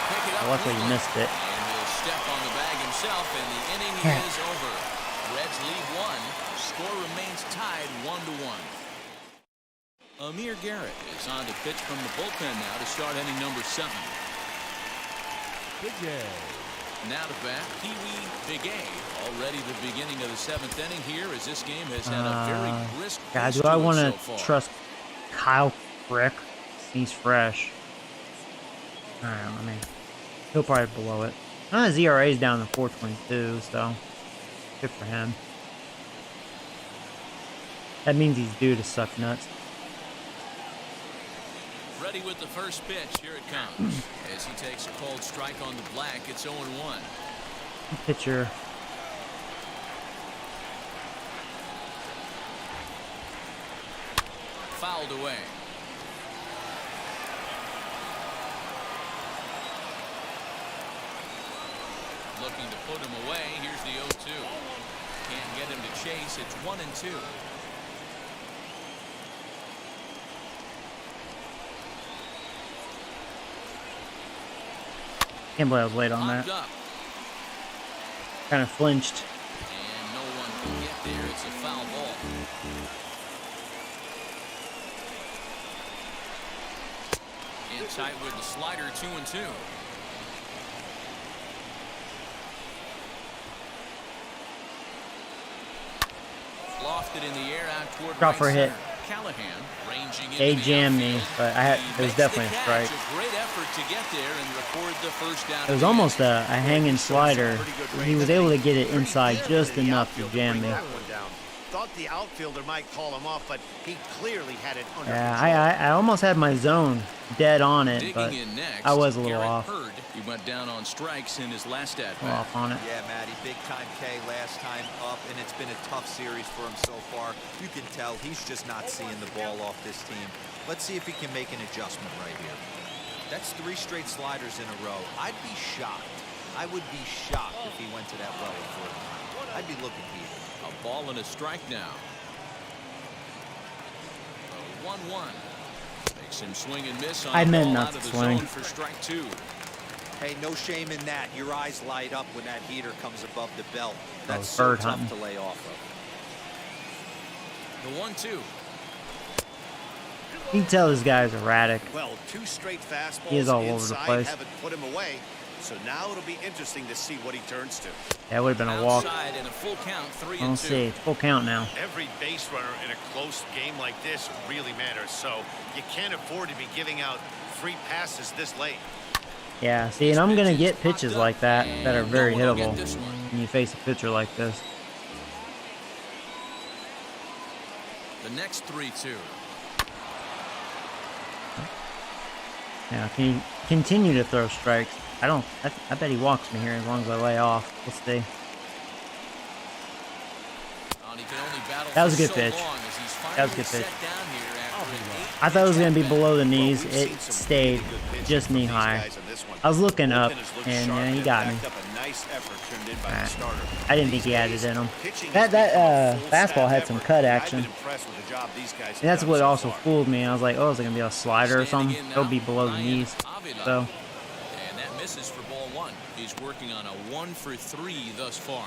Luckily missed it. And he'll step on the bag himself, and the inning is over. Reds lead 1. Score remains tied 1-1. Amir Garrett is on to pitch from the bullpen now to start inning number 7. Big A. Now to bat, Pee-wee Big A. Already the beginning of the 7th inning here as this game has had a very brisk God, pace do to I it want so to far. trust Kyle Frick? He's fresh. I don't know, I mean, he'll probably blow it. His ERA is down to 4.22, so good for him. That means he's due to suck nuts. Ready with the first pitch. Here it comes. As he takes a cold strike on the black, it's 0-1. Pitcher. Fouled away. Looking to put him away. Here's the 0-2. Can't get him to chase. It's 1-2. Can't believe I was late on Locked that. up. Kind of flinched. And no one can get there. It's a foul ball. In tight with the slider, 2-2. Lofted in the air out toward Drop for a right hit. center. Callahan ranging into They the jammed me, outfield. but it was definitely a strike. A great effort to get there and record the first down. It was almost a hanging slider. He was able to get it inside just enough to jam me. Thought the outfielder might call him off, but he clearly had it under Yeah, control. I almost had my zone dead on it, Digging but in next, I was a little Garrett off. Hurd. He went down on strikes in his last at bat. Off on it. Yeah, Matty, big time K last time up, and it's been a tough series for him so far. You can tell he's just not seeing the ball off this team. Let's see if he can make an adjustment right here. That's 3 straight sliders in a row. I'd be shocked. I would be shocked if he went to that well a fourth time. I'd be looking here. A ball and a strike now. 1-1. Makes him swing and miss on I the meant ball not out of to the swing. zone for strike 2. Hey, no shame in that. Your eyes light up when that heater comes above the belt. That's was so bird tough hunting. to lay off of. The 1-2. You can tell this guy's erratic. Well, 2 straight fastballs He is all over the inside place. haven't put him away. So now it'll be interesting to see what he turns to. That would have been a walk. Outside and a full count, 3-2. Let's see. It's full count now. Every base runner in a close game like this really matters, so you can't afford to be giving out free passes this late. Yeah, see, and I'm going to get pitches like that are very And no one will hittable get this one. when you face a pitcher like this. The next 3-2. Now, can he continue to throw strikes? I bet he walks me here as long as I lay off. We'll see. That was a good pitch. That was a good pitch. I thought it was going to be below the knees. It stayed just knee high. I was looking up, and yeah, he got me. Right. I didn't think he had it in him. That fastball had some cut action. And that's what also fooled me. I was like, oh, is it going to be a slider or something? It'll be below the knees. So. And that misses for ball one. He's working on a 1-for-3 thus far.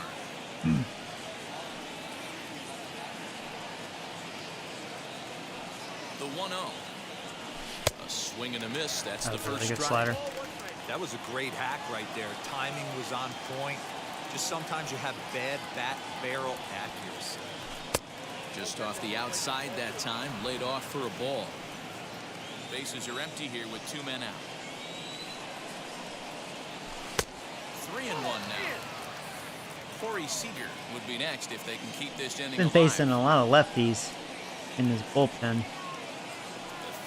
The 1-0. A swing and a miss. That's the first good strike. Slider. That was a great hack right there. Timing was on point. Just sometimes you have bad bat barrel accuracy. Just off the outside that time, laid off for a ball. Bases are empty here with 2 men out. 3-1 now. Corey Seager would be next if they can keep this inning Been alive. facing a lot of lefties in his bullpen.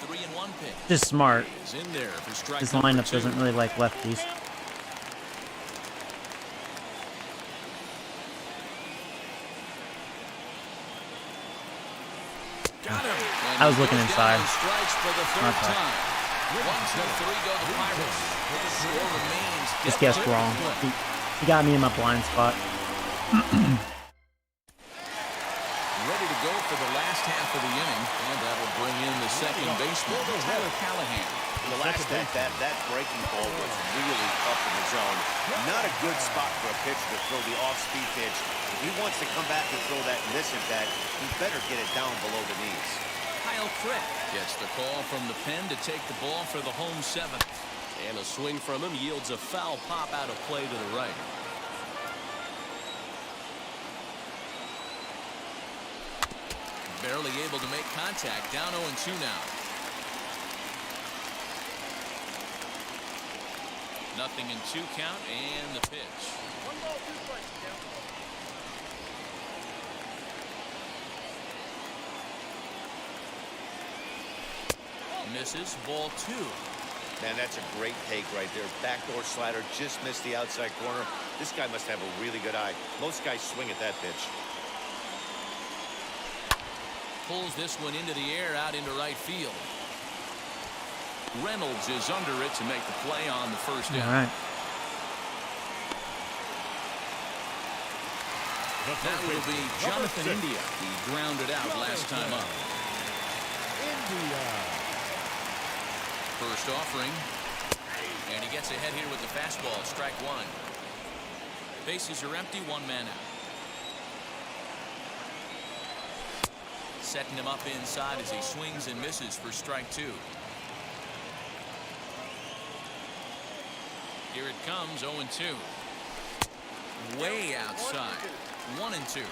The 3-1 pitch. Just smart. Is in there for strike His number lineup 2. doesn't really like lefties. Got him. I was looking inside. Strikes for the third Not bad. time. 1-2-3 go the Pirates. The score remains Just guessed definitely wrong. good. He got me in my blind spot. Ready to go for the last half of the inning, and that'll bring in the second baseman, Tyler Callahan. In the last at-bat, that breaking ball was really up in the zone. Not a good spot for a pitcher to throw the off-speed pitch. If he wants to come back and throw that in this at-bat, he better get it down below the knees. Kyle Crick gets the call from the pen to take the ball for the home 7th. And a swing from him yields a foul pop out of play to the right. Barely able to make contact. Down 0-2 now. Nothing in 2 count, and the pitch. 1 ball, 2 strikes. Misses. Ball 2. Man, that's a great take right there. Backdoor slider just missed the outside corner. This guy must have a really good eye. Most guys swing at that pitch. Pulls this one into the air out into right field. Reynolds is under it to make the play on the first All down. right. That will be Jonathan India. He grounded out last time up. First offering. And he gets ahead here with the fastball. Strike 1. Bases are empty. 1 man out. Setting him up inside as he swings and misses for strike 2. Here it comes. 0-2. Way outside. 1-2.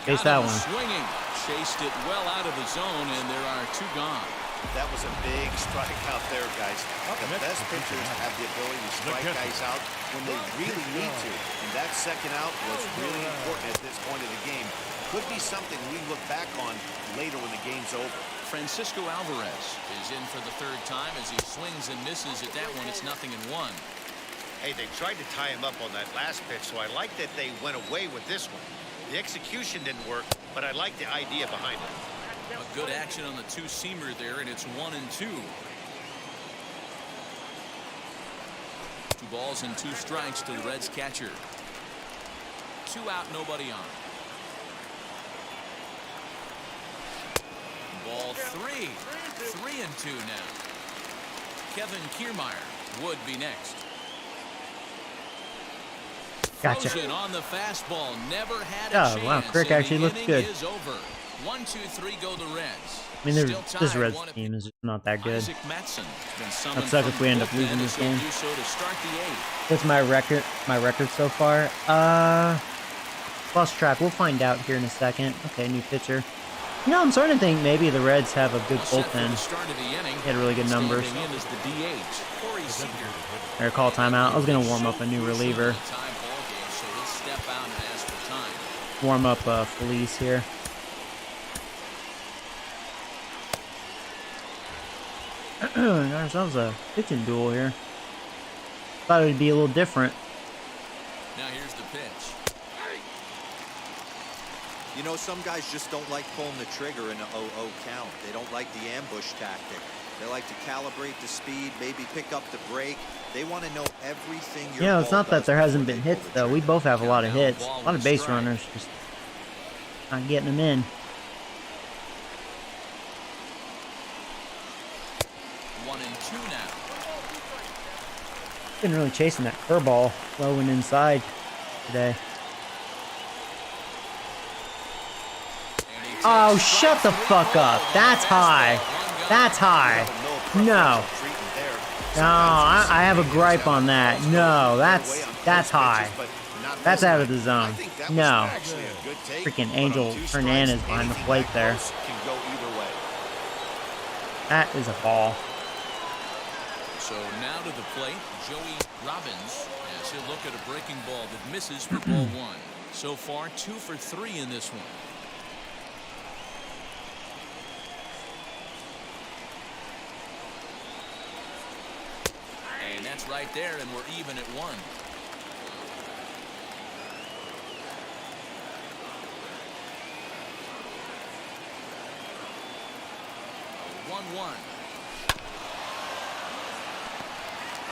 Chase that one. Swinging. Chased it well out of the zone, and there are 2 gone. That was a big strike out there, guys. The best pitchers have the ability to strike guys out when they really need to. And that second out was really important at this point of the game. Could be something we look back on later when the game's over. Francisco Alvarez is in for the 3rd time as he swings and misses at that one. It's 0-1. Hey, they tried to tie him up on that last pitch, so I like that they went away with this one. The execution didn't work, but I like the idea behind it. A good action on the 2-seamer there, and it's 1-2. 2 balls and 2 strikes to the Reds catcher. 2 out, nobody on. Ball 3. 3-2 now. Kevin Kiermaier would be next. Gotcha. Frozen on the fastball, never had a Oh, chance. wow, Crick actually looks good. Is over. 1-2-3 go the Reds. I mean, Still this tied, Reds 1 team is just not that good. Isaac Mattson been summoned That'd suck from if we end up the losing bullpen this as he'll game. do so to start the 8th. What's my record? My record so far? Lost track. We'll find out here in a second. Okay, new pitcher. You know, I'm starting to think maybe the Reds have a good Set for the bullpen. start of the inning. They had really good numbers. Standing in is the DH, Corey Seager. Or call timeout. I was gonna warm up a new reliever. Tie ball game, so he'll step out and ask for warm up Felice here. Got ourselves a pitching duel here. Thought it would be a little different. Now here's the pitch. You know, some guys just don't like pulling the trigger in an 0-0 count. They don't like the ambush tactic. They like to calibrate the speed, maybe pick up the break. They want to know everything. You know, it's not that there hasn't been hits, though. We both have a lot of hits. A lot of base runners. Just not getting them in. 1-2 now. Been really chasing that curveball low and inside today. Oh, shut the fuck up. That's high. That's high. No. No, I have a gripe on that. No, that's high. That's out of the zone. No. Freaking Angel Hernandez behind the plate there. That is a ball. So now to the plate, Joey Robbins, as he'll look at a breaking ball that misses for ball one. So far, 2 for 3 in this one. And that's right there, and we're even at 1.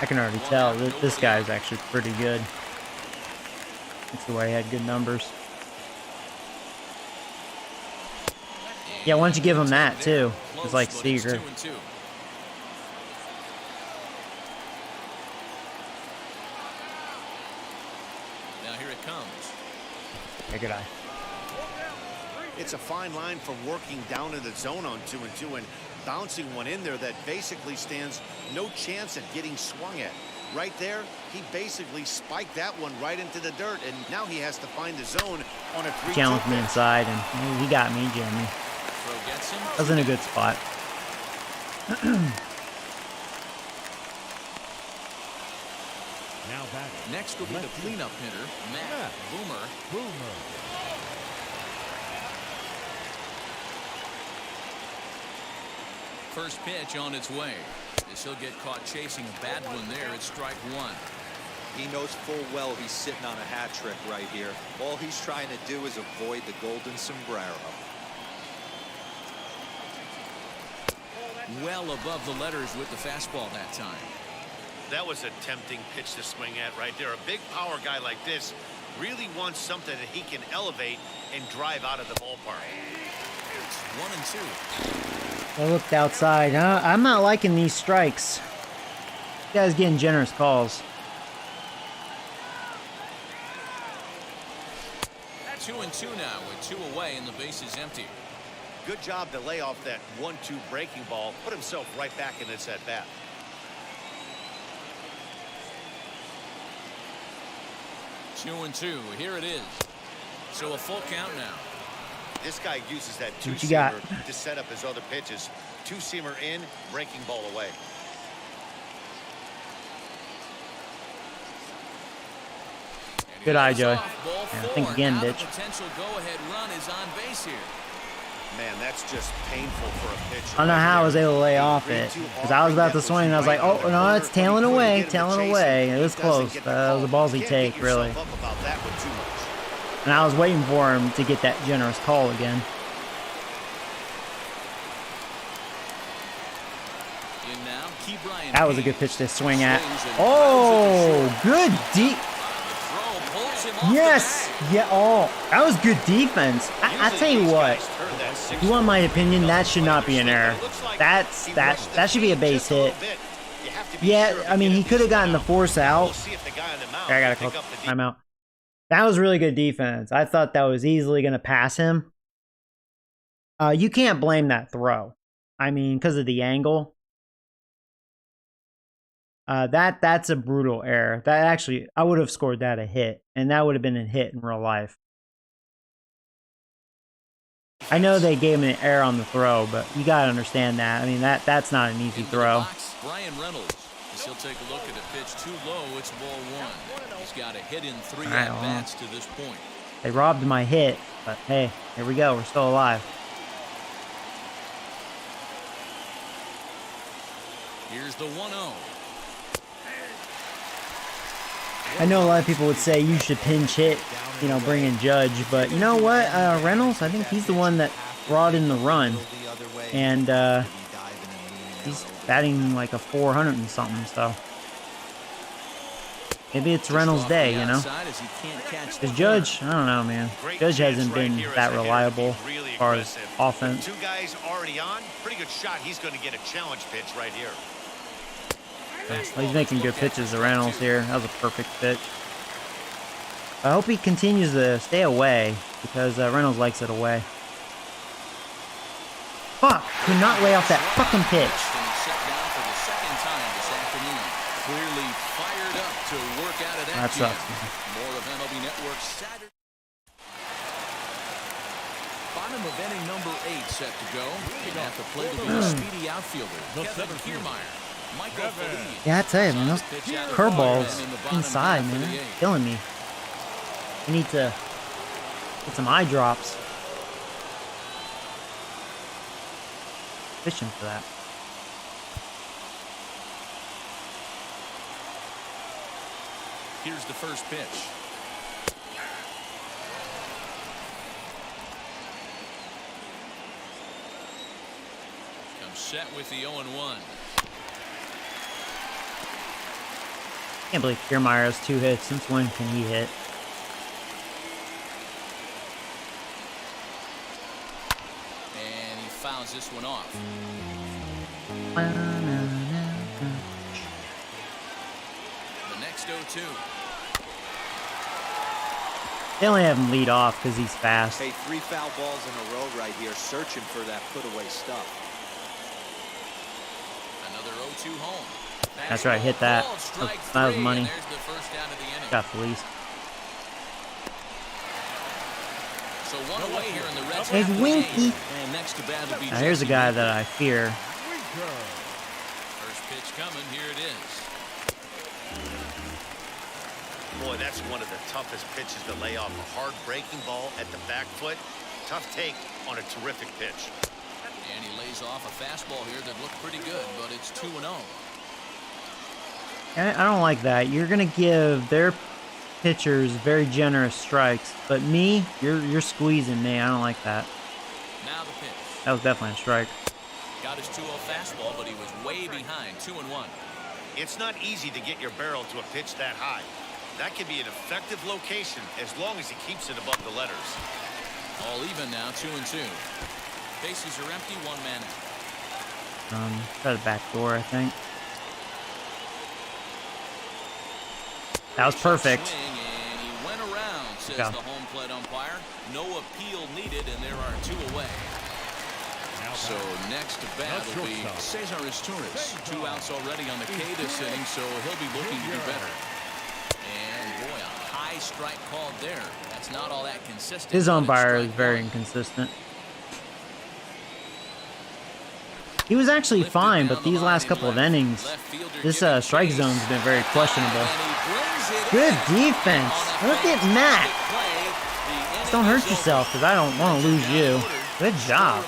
I can already tell that this guy is actually pretty good. That's the way he had good numbers. Yeah, why don't you give him that too? It's like Seager. Now here it comes. Yeah, good eye. It's a fine line from working down in the zone on 2-2 and bouncing one in there that basically stands no chance at getting swung at. Right there, he basically spiked that one right into the dirt, and now he has to find the zone on a 3-2. Challenged me inside, and he got me, Jimmy. I was in a good spot. Now back. Next will be the cleanup hitter, Matt Boomer. First pitch on its way. As he'll get caught chasing a bad one there at strike 1. He knows full well he's sitting on a hat trick right here. All he's trying to do is avoid the golden sombrero. Well above the letters with the fastball that time. That was a tempting pitch to swing at right there. A big power guy like this really wants something that he can elevate and drive out of the ballpark. 1-2. I looked outside. I'm not liking these strikes. This guy's getting generous calls. 2-2 now with 2 away and the base is empty. Good job to lay off that 1-2 breaking ball. Put himself right back in this at bat. 2-2. Here it is. So a full count now. This guy uses that What you got? two-seamer to set up his other pitches. Two-seamer in, breaking ball away. Good eye, Joey. Yeah, think again, bitch. Potential go-ahead run is on base here. Man, that's just painful for a pitcher. I don't know how I was able to lay off it. Because I was about to swing and I was like, oh, no, it's tailing away, tailing away. It was close. That was a ballsy take, really. And I was waiting for him to get that generous call again. That was a good pitch to swing at. Oh, good deep. Yes. Yeah. Oh, that was good defense. I tell you what. If you want my opinion, that should not be an error. That should be a base hit. Yeah, I mean, he could have gotten the force out. I gotta call timeout. That was really good defense. I thought that was easily going to pass him. You can't blame that throw. I mean, because of the angle. That's a brutal error. That actually, I would have scored that a hit, and that would have been a hit in real life. I know they gave him an error on the throw, but you gotta understand that. I mean, that's not an easy throw. Brian Reynolds. He'll take a look at a pitch too low. It's ball 1. He's got a hit in 3 Right at-bats to this point. They robbed my hit, but hey, here we go. We're still alive. Here's the 1-0. I know a lot of people would say you should pinch hit, you know, bring in Judge, but you know what? Reynolds, I think he's the one that brought in the run, and he's batting like a 400 and something, so maybe it's Reynolds' day, you know? Because Judge, I don't know, man. Judge hasn't been that reliable as far as offense. Two guys already on. Pretty good shot. He's going to get a challenge pitch right here. Well, he's making good pitches to Reynolds here. That was a perfect pitch. I hope he continues to stay away because Reynolds likes it away. Fuck! Could not lay off that fucking pitch. Clearly fired up to work out of that sucks, jam. More of MLB Network's Saturday. Bottom of inning number 8 set to go. He'd have to play to be a speedy outfielder. Kevin Kiermaier. Michael Feliz. Yeah, I tell you, man, those curveballs inside, man, they're killing me. I need to get some eye drops. Fishing for that. Here's the first pitch. Comes set with the 0-1. I can't believe Kiermaier has 2 hits. Since when can he hit? And he fouls this one off. The next 0-2. They only have him lead off because he's fast. Hey, 3 foul balls in a row right here, searching for that put-away stuff. Another 0-2 home. That's right, hit that. That was money. Got Feliz. So one away here in the Reds. Hey, Winky. And next to bat will be Now here's a guy that I fear. First pitch coming. Here it is. Boy, that's one of the toughest pitches to lay off. A hard breaking ball at the back foot. Tough take on a terrific pitch. And he lays off a fastball here that looked pretty good, but it's 2-0. I don't like that. You're gonna give their pitchers very generous strikes, but me, you're squeezing me. I don't like that. Now the pitch. That was definitely a strike. Got his 2-0 fastball, but he was way behind. 2-1. It's not easy to get your barrel to a pitch that high. That can be an effective location as long as he keeps it above the letters. All even now, 2-2. Bases are empty, 1 man out. Try the back door, I think. That was perfect. Swing, and he went around, says the home plate umpire. No appeal needed, and there are 2 away. So next to bat will be Cesar Torres. 2 outs already on the K this inning, so he'll be looking to do better. And boy, a high strike called there. That's not all that consistent. His umpire is very inconsistent. He was actually fine, but these last couple of innings, this strike zone's been very questionable. Good defense. Look at Matt. Just don't hurt yourself, because I don't want to lose you. Good job.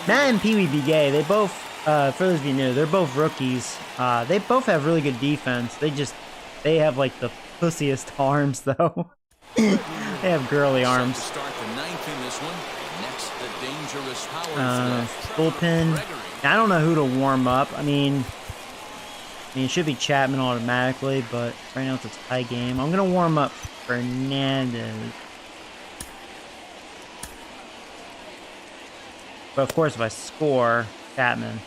Matt and Pee Wee Be Gay, they both, for those of you new, they're both rookies. They both have really good defense. They have like the pussiest arms, though. They have girly arms. Bullpen. I don't know who to warm up. I mean, it should be Chapman automatically, but right now it's a tie game. I'm gonna warm up Fernandez. But of course, if I score, Chapman.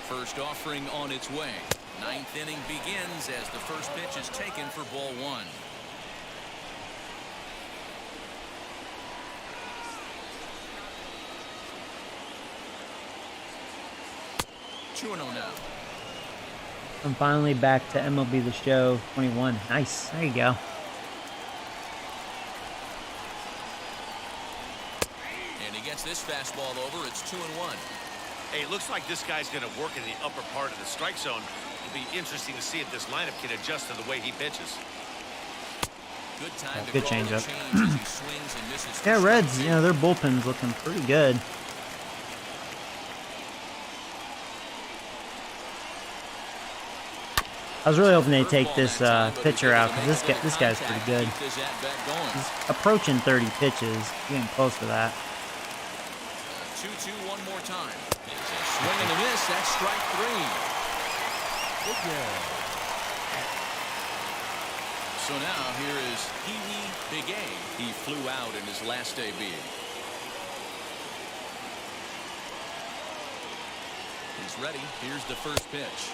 First offering on its way. 9th inning begins as the first pitch is taken for ball 1. Now. I'm finally back to MLB The Show 21. Nice. There you go. And he gets this fastball over. It's 2-1. Hey, it looks like this guy's going to work in the upper part of the strike zone. It'll be interesting to see if this lineup can adjust to the way he pitches. Good time to Good call the changeup. change as he swings and misses for Yeah, Reds, strike you know, their bullpen's looking pretty good. I was really hoping they'd take this pitcher out because this guy's pretty good. He's approaching 30 pitches, getting close to that. 2-2 one more time. Swing and a miss. That's strike 3. So now here is Pee-wee Big A. He flew out in his last debut. He's ready. Here's the first pitch.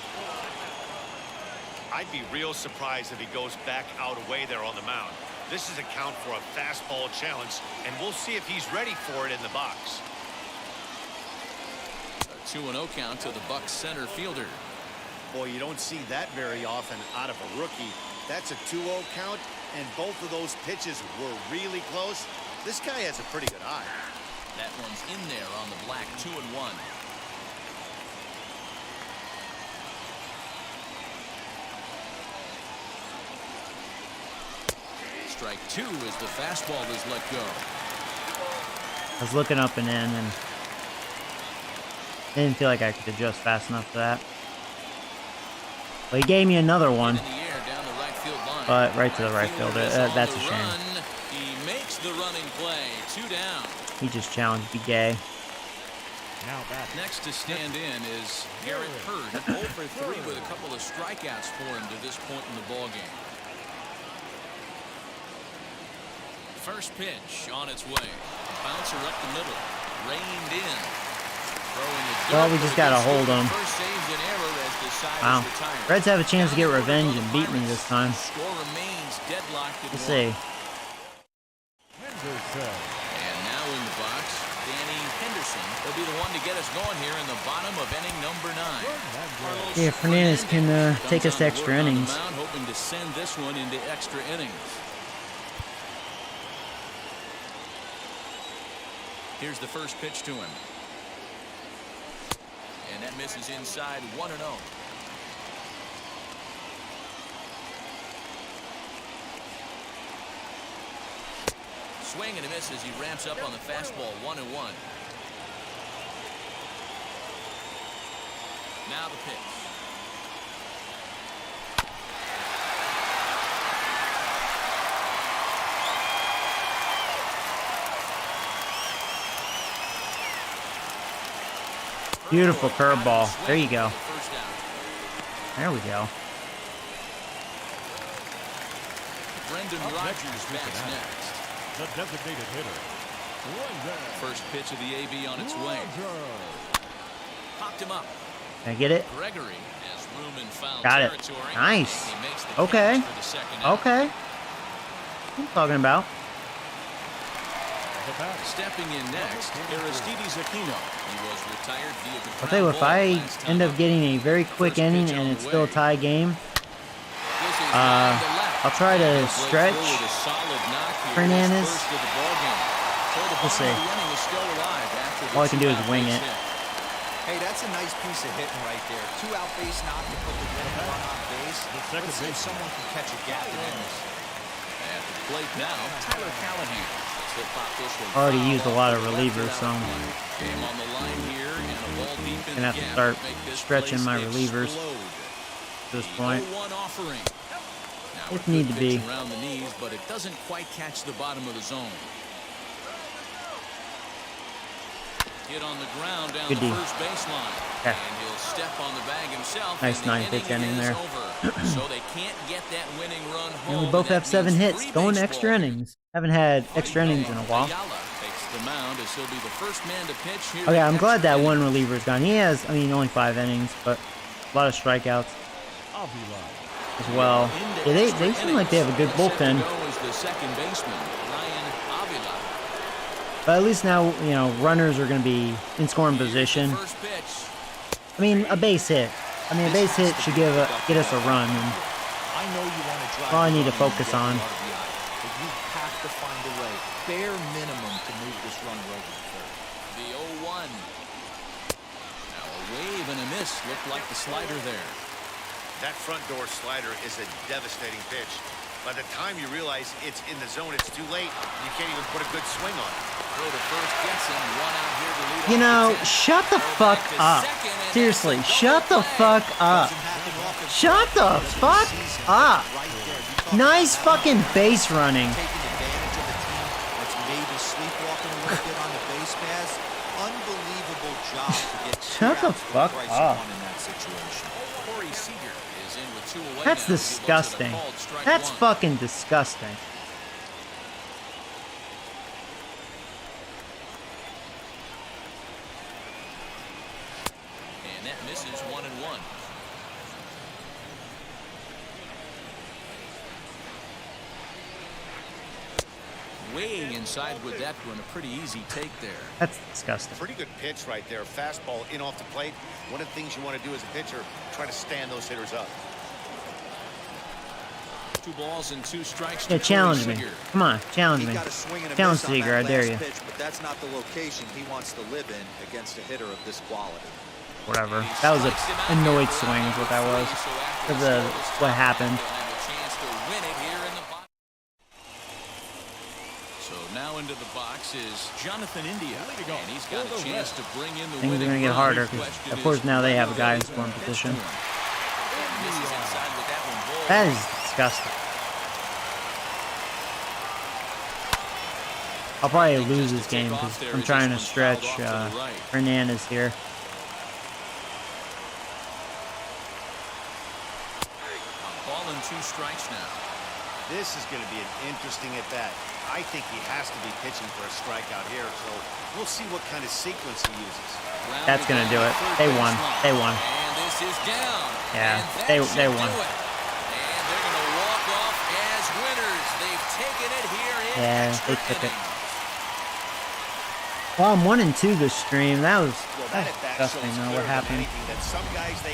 I'd be real surprised if he goes back out away there on the mound. This is a count for a fastball challenge, and we'll see if he's ready for it in the box. A 2-0 count to the Bucs center fielder. Boy, you don't see that very often out of a rookie. That's a 2-0 count, and both of those pitches were really close. This guy has a pretty good eye. That one's in there on the black. 2-1. Strike 2 as the fastball is let go. I was looking up and in, and didn't feel like I could adjust fast enough for that. But he gave me another one. In the air down the right field line. But right to the right fielder. That's a shame. He makes the running play. 2 down. He just challenged Big A. Next to stand in is Garrett Hurd. 0 for 3 with a couple of strikeouts for him to this point in the ballgame. First pitch on its way. Bouncer up the middle. Reined in. Well, we just gotta hold them. First saves an error as the side Wow. is retired. Reds have a chance to get revenge and beat me this time. Score remains deadlocked at We'll 1. see. And now in the box, Danny Henderson will be the one to get us going here in the bottom of inning number 9. Yeah, Fernandez can take us to extra innings. Mound, hoping to send this one into extra innings. Here's the first pitch to him. And that misses inside. 1-0. Swing and a miss as he ramps up on the fastball. 1-1. Now the pitch. Beautiful curveball. There you go. There we go. Brendan Rodgers bats next. The designated hitter. First pitch of the AB on its way. Popped him up. Can I get it? Gregory has room in foul Got it. territory. Nice. He makes the Okay. catch for the second out. Okay. What I'm talking about. Stepping in next, Aristides Aquino. He was retired via the I'll tell you, if I end up getting a very quick inning and it's still a tie game, I'll try to stretch Fernandez. We'll see. All I can do is wing it. Hey, that's a nice piece of hitting right there. 2 out base knock to put the winning run on base. Let's see if someone can catch a gap in this. At the plate now, Tyler Callahan. Already used a lot of relievers, so I'm gonna have to start stretching my relievers at this point. If need to be. Around the knees, but it doesn't quite catch the bottom of the zone. Hit on the ground down Good the D. first baseline. Okay. And he'll step on the bag himself. Nice 9th inning there. So they can't get that winning run home. And we both have 7 hits, going to extra innings. Haven't had extra innings in a while. Okay, I'm glad that one reliever's gone. He has, only 5 innings, but a lot of strikeouts as well. Yeah, they seem like they have a good bullpen. But at least now, runners are going to be in scoring position. A base hit. A base hit should get us a run. And that's all I need to focus on. To find a way, bare minimum, to move this run over the third. The 0-1. wave and a miss. Looked like the slider there. That front door slider is a devastating pitch. By the time you realize it's in the zone, it's too late. You can't even put a good swing on it. Throw to first gets him. One out here to lead You off know, the 10. shut the fuck up. Seriously, shut the fuck up. Shut the fuck up. Nice fucking base running. Taking advantage of the team that's maybe sleepwalking a little bit on the base pass. Unbelievable job to get Shut the fuck up. in that situation. Corey Seager is in with 2 away. That's now. He looks at a disgusting. called strike That's one. fucking disgusting. And that misses 1-1. Way inside with that one. A pretty easy take there. That's disgusting. Pretty good pitch right there. Fastball in off the plate. One of the things you want to do as a pitcher, try to stand those hitters up. 2 balls and 2 strikes. Yeah, to challenge Corey me. Seager. Come on, challenge He me. got a swing and a Challenge miss on Seager, that I dare last you. pitch, but that's not the location he wants to live in against a hitter of this quality. Whatever. That was a annoyed swing is what that was. For the what happened. He'll have a chance to win it here in the box. So now into the box is Jonathan India, and he's got a chance to bring in the Things are winning gonna get run. harder The 'cause question of is, course now they have a will guy they in scoring pitch position. to him? And misses inside with that one ball. That is disgusting. I'll probably lose this game because I'm trying to stretch Hernandez here. A ball and 2 strikes now. This is going to be an interesting at bat. I think he has to be pitching for a strikeout here, so we'll see what kind of sequence he uses. That's gonna do it. They won. They won. And this is down. Yeah, And they that should won. do it. And they're going to walk off as winners. They've taken it here in Yeah, extra they took it. innings. Well, I'm 1-2 this stream. That was Well, that at bat shows disgusting. clearer What than happened? anything that some guys they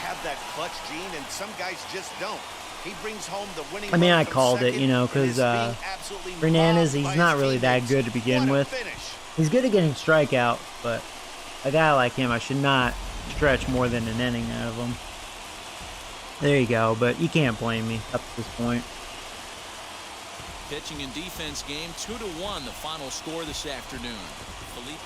have that clutch gene and some guys just don't. He brings home the winning. I mean, run I from called it, second you know, and is 'cause, being absolutely Hernandez, mobbed he's by not his really that teammates. good to begin What a with. finish. He's good at getting strikeouts, but a guy like him, I should not stretch more than an inning out of him. There you go, but you can't blame me up to this point. Pitching and defense game 2-1. The final score this afternoon. Felipe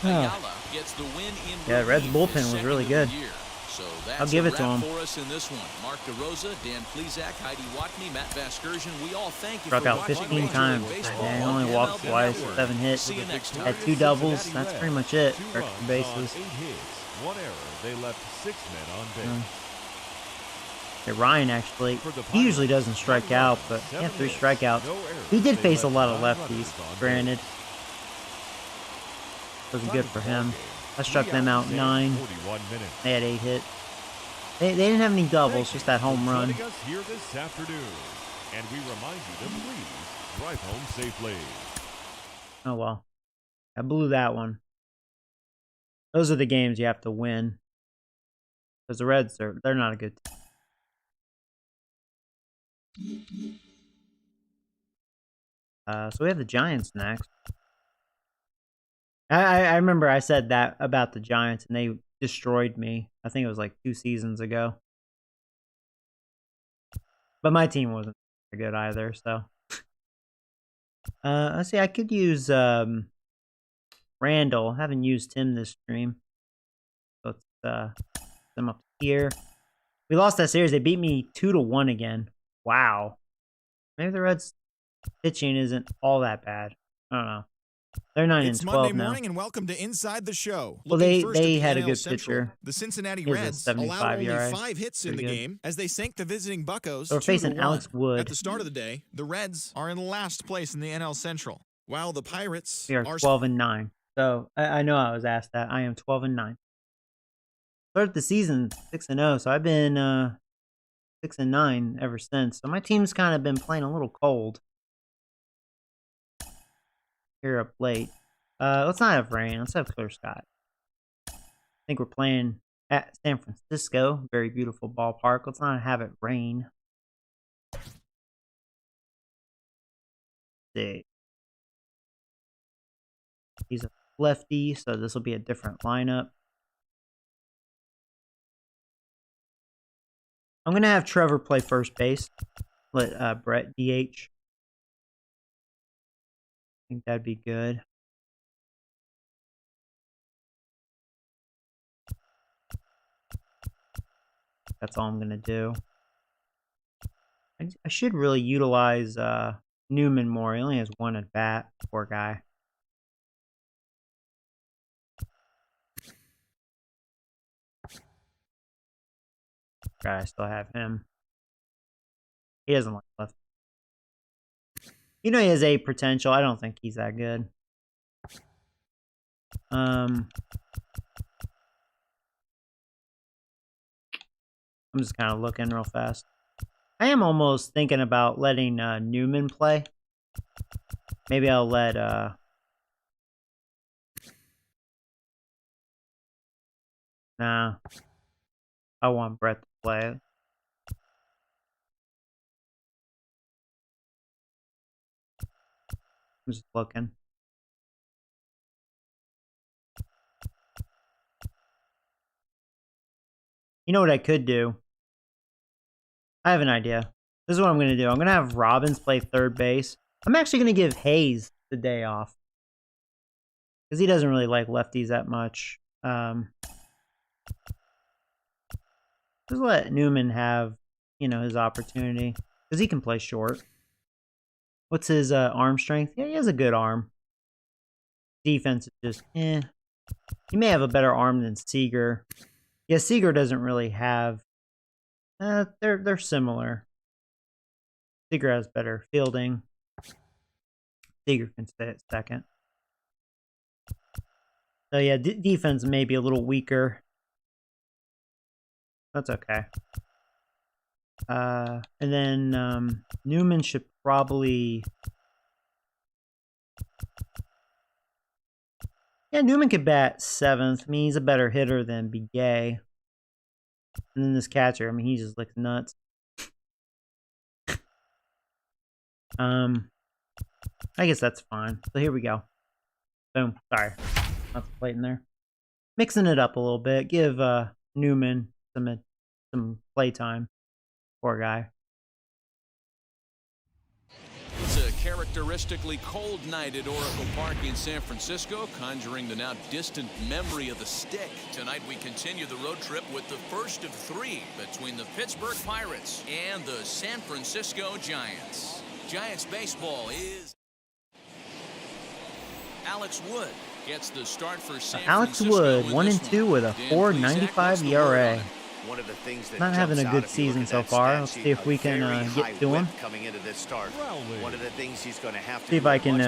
Oh. Ayala gets the win in Yeah, Reds relief, bullpen his was second really of the good. year. So that's I'll give a it to wrap him. for us in this one. Mark DeRosa, Dan Plezak, Heidi Watney, Matt Vasgersian. We all thank you Struck for out watching 15 Major times. League Baseball Yeah, he on only the walked MLB twice, Network. 7 hits. See you next time. Had 2 doubles. Cincinnati That's Reds, pretty much it. 2 for runs extra on bases. 8 hits, 1 error. They left 6 men on base. Yeah, Ryan actually, For the he usually Pirates, doesn't strike 1 out, run, but he 7 had 3 hits, strikeouts. no errors. He did They face a left lot of 9 lefties, runners on granted. base. Wasn't Time good of for the him. ball game, I struck 3 them out outs and 9. 41 minutes. They had 8 hits. They didn't have any doubles, just that home run. Joining us here this afternoon, and we remind you to please drive home safely. Oh well. I blew that one. Those are the games you have to win. Because the Reds they're not a good team. So we have the Giants next. I remember I said that about the Giants and they destroyed me. I think it was like 2 seasons ago. But my team wasn't very good either, so. Let's see, I could use Randall. Haven't used him this stream. So let's them up here. We lost that series. They beat me 2-1 again. Wow. Maybe the Reds pitching isn't all that bad. I don't know. They're 9-12 It's Monday now. morning, and welcome to Inside the Show. Well, Looking they first at the had a NL good Central, pitcher. The Cincinnati He has a Reds 75 allowed only ERA. 5 hits in Pretty the good. game as they sank the visiting Buccos. So we're facing 2-1. Alex Wood. At the start of the day, the Reds are in last place in the NL Central, while the Pirates We are 12-9. So I know I was asked that. I am 12-9. Started the season 6-0, so I've been 6-9 ever since. So my team's kind of been playing a little cold here up late. Let's not have rain. Let's have clear sky. I think we're playing at San Francisco. Very beautiful ballpark. Let's not have it rain. Let's see. He's a lefty, so this will be a different lineup. I'm gonna have Trevor play first base. Let Brett DH. I think that'd be good. That's all I'm gonna do. I should really utilize Newman more. He only has one at bat. Poor guy. I still have him. He doesn't like left. You know he has A potential. I don't think he's that good. I'm just kind of looking real fast. I am almost thinking about letting Newman play. Maybe I'll let nah. I want Brett to play. I'm just looking. You know what I could do? I have an idea. This is what I'm going to do. I'm going to have Robbins play third base. I'm actually going to give Hayes the day off. Because he doesn't really like lefties that much. Just let Newman have, you know, his opportunity. Because he can play short. What's his arm strength? Yeah, he has a good arm. Defense is just, eh. He may have a better arm than Seager. Yeah, Seager doesn't really have... they're similar. Seager has better fielding. Seager can stay at second. So yeah, defense may be a little weaker. That's okay. And then Newman should probably... Yeah, Newman could bat 7th. I mean, he's a better hitter than Begay. And then this catcher, I mean, he just looks nuts. I guess that's fine. So here we go. Boom. Sorry. Not the plate in there. Mixing it up a little bit. Give Newman some play time. Poor guy. It's a characteristically cold night at Oracle Park in San Francisco, conjuring the now distant memory of the stick. Tonight we continue the road trip with the first of 3 between the Pittsburgh Pirates and the San Francisco Giants. Giants baseball is... Alex Wood gets the start for San Francisco. Alex Wood, 1-2 with a 4.95 ERA. One of the things that Not having a good season so far. Let's see if we can get to him. Coming into this start. One of the things he's going to have to see if I can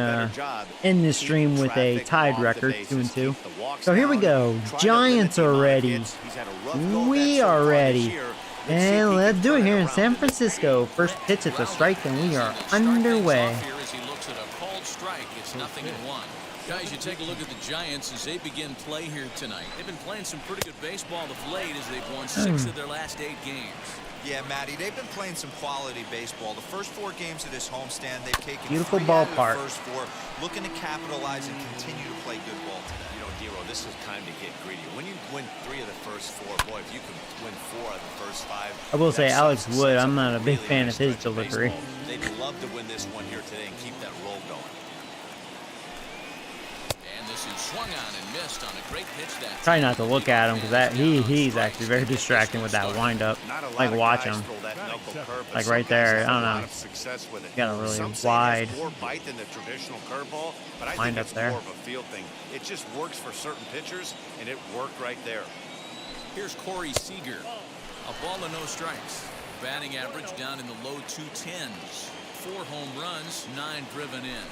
end this stream with a tied record, 2-2. So here we go. Giants are ready. We are ready. And let's do it here in San Francisco. First pitch at the strike, and we are underway. Guys, you take a look at the Giants as they begin play here tonight. They've been playing some pretty good baseball of late as they've won 6 of their last 8 games. Yeah, Matty, they've been playing some quality baseball. The first 4 games of this homestand, they've taken beautiful 3 ballpark. out of the first 4, looking to capitalize and continue to play good ball today. You know, Dero, this is time to get greedy. When you win 3 of the first 4, boy, if you can win 4 out of the first 5. I will say, Alex Wood, I'm not a big fan of his delivery. They'd love to win this one here today and keep that roll going. Swung on and missed on a great pitch that try not to look at him because he's actually very distracting with that windup. Like watch him, like right there. I don't know. Got a really wide windup there. It just works for certain pitchers, and it worked right there. Here's Corey Seager, a ball and no strikes. Batting average down in the low 210s. 4 home runs, 9 driven in.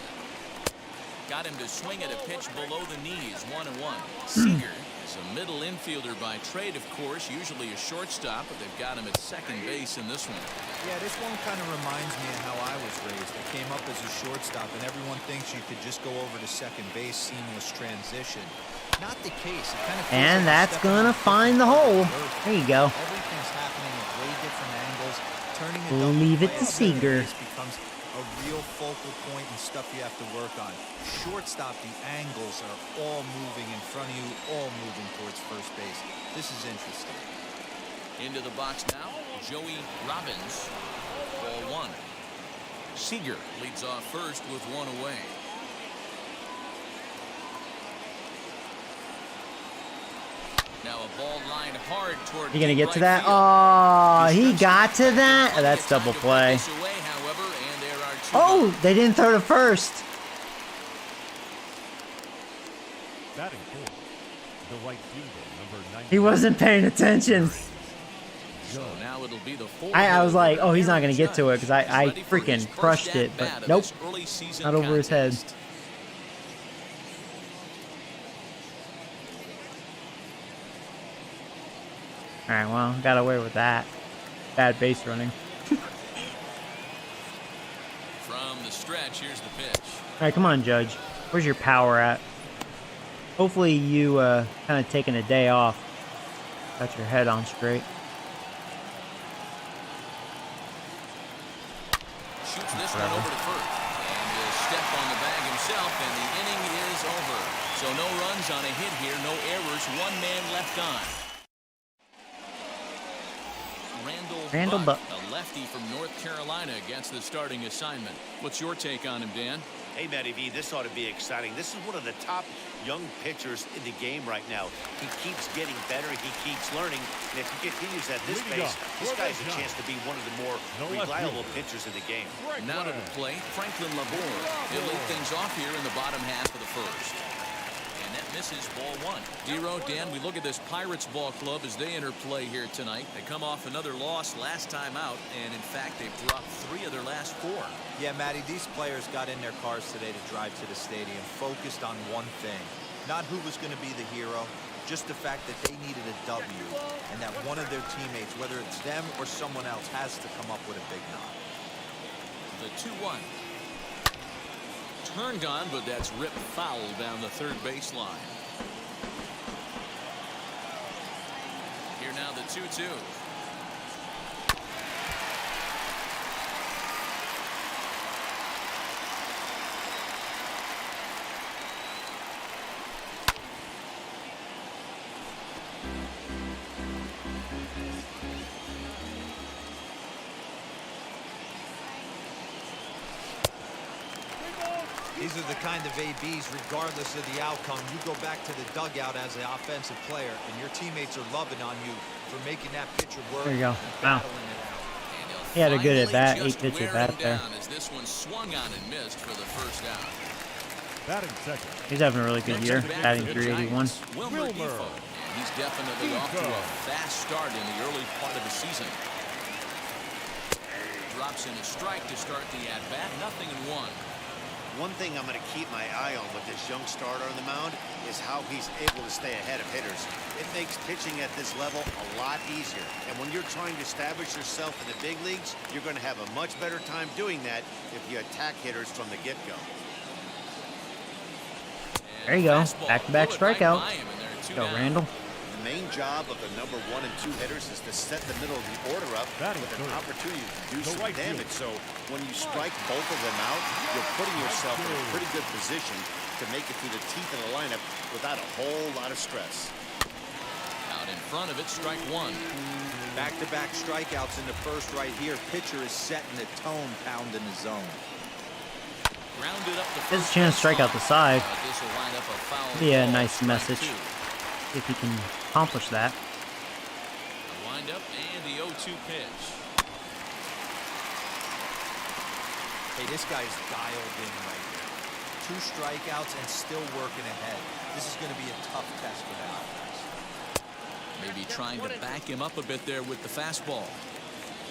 Got him to swing at a pitch below the knees, 1-1. Seager is a middle infielder by trade, of course, usually a shortstop, but they've got him at second base in this one. Yeah, this one kind of reminds me of how I was raised. I came up as a shortstop, and everyone thinks you could just go over to second base, seamless transition. Not the case. It kind of and that's going to find the hole. There you go. Everything's happening at way different angles. Turning it leave it to Seager. Becomes a real focal point and stuff you have to work on. Shortstop, the angles are all moving in front of you, all moving towards first base. This is interesting. Into the box now, Joey Robbins. Ball one. Seager leads off first with one away. Now a ball lined hard toward. You gonna get to that? Oh, he got to that. Oh, that's double play. Oh, they didn't throw to first. Batting fourth, the right fielder, number 90. He wasn't paying attention. So now it'll be the I was like, oh, he's not gonna get to it because I freaking crushed it, but nope, not over his head. All right, well, got away with that. Bad base running. From the stretch, here's the pitch. All right, come on, Judge. Where's your power at? Hopefully you kind of taking a day off. Got your head on straight. Shoots this one over to first. And he'll step on the bag himself, and the inning is over. So no runs on a hit here, no errors, one man left on. Randall Buck, a lefty from North Carolina, against the starting assignment. What's your take on him, Dan? Hey, Matty V, this ought to be exciting. This is one of the top young pitchers in the game right now. He keeps getting better. He keeps learning. And if he continues at this pace, this guy's a chance to be one of the more reliable pitchers in the game. Now to the plate, Franklin Laborde. He'll lead things off here in the bottom half of the first. And that misses ball one. Dero, Dan, we look at this Pirates ball club as they enter play here tonight. They come off another loss last time out, and in fact, they've dropped 3 of their last 4. Yeah, Matty, these players got in their cars today to drive to the stadium, focused on one thing. Not who was going to be the hero, just the fact that they needed a W, and that one of their teammates, whether it's them or someone else, has to come up with a big knock. The 2-1. Turned on, but that's ripped foul down the third baseline. Here now the 2-2. These are the kind of ABs, regardless of the outcome, you go back to the dugout as an offensive player, and your teammates are loving on you for making that pitcher work. There you go. Wow. He had a good at bat, 8-pitch at bat there. As this one swung on and missed for the first out. Batting second. He's having a really good year, batting 381. Wilmer. And he's definitely off to a fast start in the early part of the season. Drops in a strike to start the at-bat, 0-1. One thing I'm going to keep my eye on with this young starter on the mound is how he's able to stay ahead of hitters. It makes pitching at this level a lot easier. And when you're trying to establish yourself in the big leagues, you're going to have a much better time doing that if you attack hitters from the get-go. There you go. Back-to-back strikeout. Go, Randall. The main job of the number 1 and 2 hitters is to set the middle of the order up with an opportunity to do some damage. So when you strike both of them out, you're putting yourself in a pretty good position to make it through the teeth of the lineup without a whole lot of stress. Out in front of it, strike 1. Back-to-back strikeouts in the first right here. Pitcher is setting the tone, pounding the zone. Grounded up the There's a chance to strike out the side. This will line up a foul Be a ball, nice strike message. 2. If he can accomplish that. The windup and the 0-2 pitch. Hey, this guy's dialed in right here. 2 strikeouts and still working ahead. This is going to be a tough test for that offense. Maybe trying to back him up a bit there with the fastball.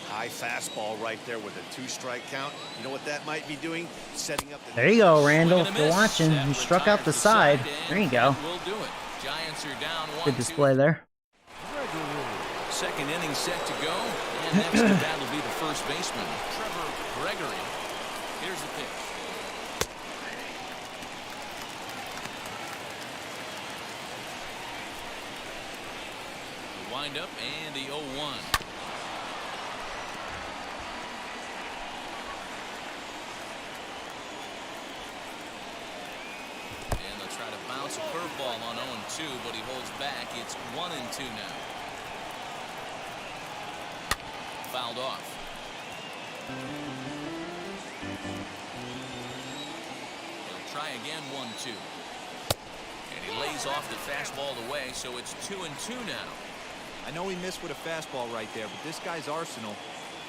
High fastball right there with a 2-strike count. You know what that might be doing? Setting up the... There you go, Randall. If you're watching, you struck out the side. There you go. We'll do it. Giants are down 1-2. Good display there. Second inning set to go. And next to that will be the first baseman, Trevor Gregory. Here's the pitch. The windup and the 0-1. Try to bounce a curveball on 0-2, but he holds back. It's 1-2 now. fouled off. He'll try again, 1-2. And he lays off the fastball away, so it's 2-2 now. I know he missed with a fastball right there, but this guy's arsenal,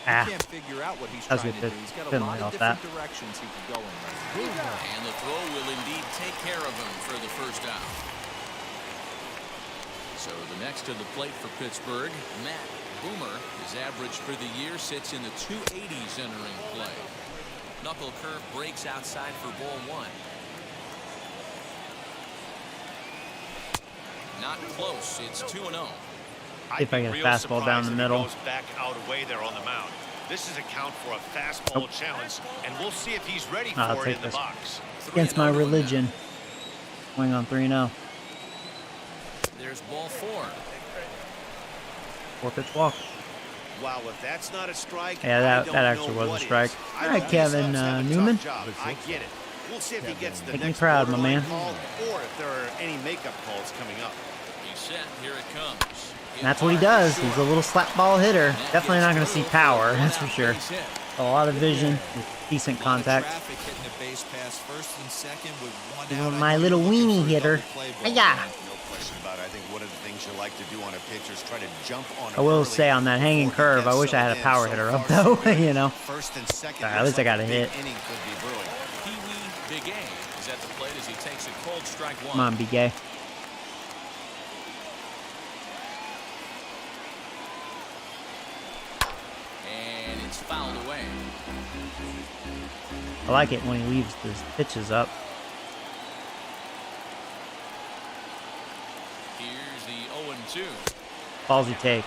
Ah. you can't figure out what he's That was trying good. to do. He's got a Couldn't lot lay of off different that. directions he could go in right now. And the throw will indeed take care of him for the first out. So the next to the plate for Pittsburgh, Matt Boomer. His average for the year sits in the 280s entering play. Knuckle curve breaks outside for ball 1. Not close. It's 2-0. If I get a fastball down the middle. Goes back out away there on the mound. This is a count for a fastball challenge, and we'll see if he's ready I'll for it take in the this. box. Against my 3-0 religion. Going on 3-0. There's ball 4. 4-pitch walk. Wow, if that's not a strike, Yeah, I that don't actually know was a what strike. is. All right, Kevin Newman. I get it. We'll see if he gets the Make me next proud, my borderline man. call, or if there are any makeup calls coming up. He's set. Here it comes. And that's what he does. He's a little slap ball hitter. Definitely not going to see power, that's for sure. A lot of vision with decent contact. Traffic hitting the base pass first and second with one out. My little weenie hitter. Hiya! No question about it. I think one of the things you like to do on a pitcher is try to jump on. I will say on that hanging curve, I wish I had a power hitter up though. You know. First and second. At least I got a hit. Inning could be brewing. Pee-wee Big A is at the plate as he takes a cold strike 1. Come on, be gay. And it's fouled away. I like it when he leaves his pitches up. Here's the 0-2. Ballsy take.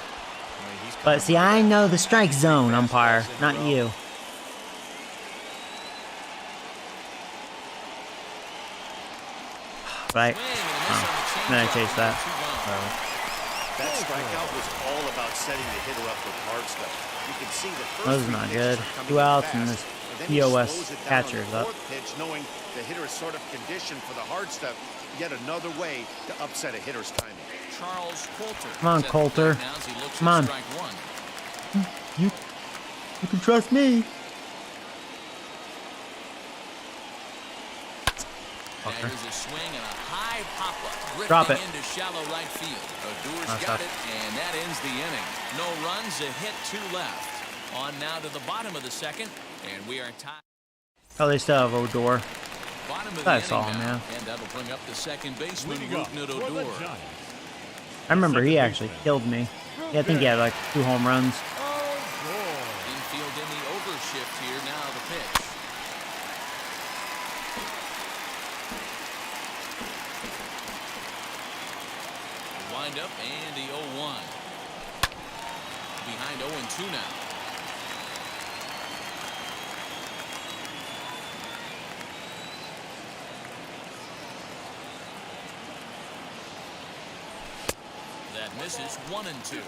But see, I know the strike zone, umpire, not you. Right. Oh, then I chased that. That strikeout was all about setting the hitter up with hard stuff. You can see the first That was three not pitches good. are coming 2 outs fast, and this and then he POS slows it down on catcher's the up. fourth pitch, knowing the hitter is sort of conditioned for the hard stuff. Yet another way to upset a hitter's timing. Charles Coulter. Come on, is at the Coulter. plate now as he looks Come at on. strike 1. You can trust me. And there's a swing and a high pop-up. Drop it. Into shallow right field. Odor's Nice got stuff. it, and that ends the inning. No runs, a hit, 2 left. On now to the bottom of the second, and we are tied. Oh, they still have Odor. Bottom of the I inning saw him, now, yeah. and that'll bring up the second baseman, Leading up Rougned for the Odor. Giants. I remember he actually killed me. Yeah, I think he had like 2 home runs. Infield in the overshift here. Now the pitch. Wind up and the 0-1. Behind 0-2 now. That misses 1-2.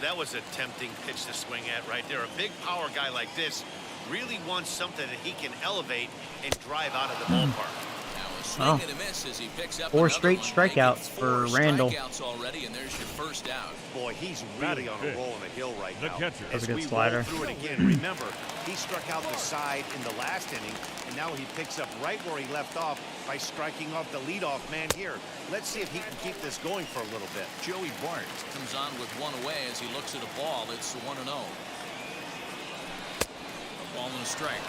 That was a tempting pitch to swing at right there. A big power guy like this really wants something that he can elevate and drive out of the ballpark. Now a swing Oh. and a miss as he picks up 4 another straight one, strikeouts making for 4 Randall. strikeouts already, and there's your first out. Boy, he's really on a roll on the hill right The now. catcher. That's a As good we slider. roll through it again, remember, he struck out the side in the last inning, and now he picks up right where he left off by striking off the leadoff man here. Let's see if he can keep this going for a little bit. Joey Bart comes on with 1 away as he looks at a ball. It's 1-0. A ball and a strike.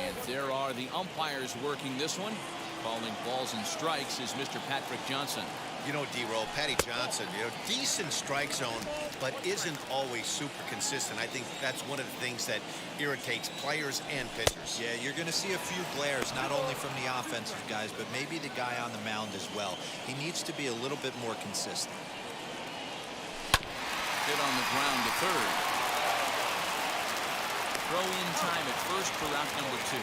And there are the umpires working this one. Calling balls and strikes is Mr. Patrick Johnson. You know, D-Roll, Patty Johnson, decent strike zone, but isn't always super consistent. I think that's one of the things that irritates players and pitchers. Yeah, you're going to see a few glares, not only from the offensive guys, but maybe the guy on the mound as well. He needs to be a little bit more consistent. Hit on the ground to third. Throw in time at first for out number 2.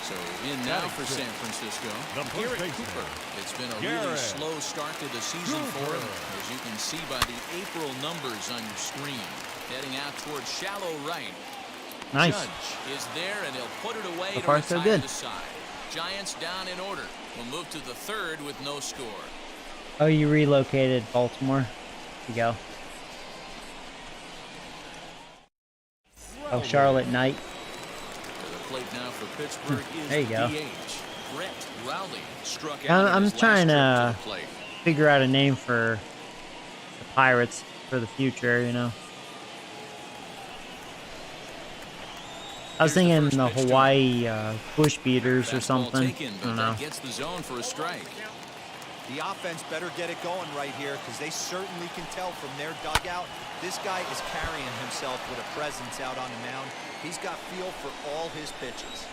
So in now for San Francisco, The first Garrett baseman, Cooper. It's been a Garrett really slow start to the season for him, Cooper. as you can see by the April numbers on your screen. Heading out towards shallow right. Nice. Judge is there, and he'll put it away So to far, retire so good. the side. Giants down in order. We'll move to the third with no score. Oh, you relocated Baltimore. There you go. Oh, Charlotte Knight. The plate now for Pittsburgh is there you go. DH. Brett Rowley struck out. I'm trying to figure out a name for the Pirates for the future, you know. I was thinking the Hawaii Bush Beaters or something. I don't know. Gets the zone for a strike. The offense better get it going right here because they certainly can tell from their dugout. This guy is carrying himself with a presence out on the mound. He's got feel for all his pitches.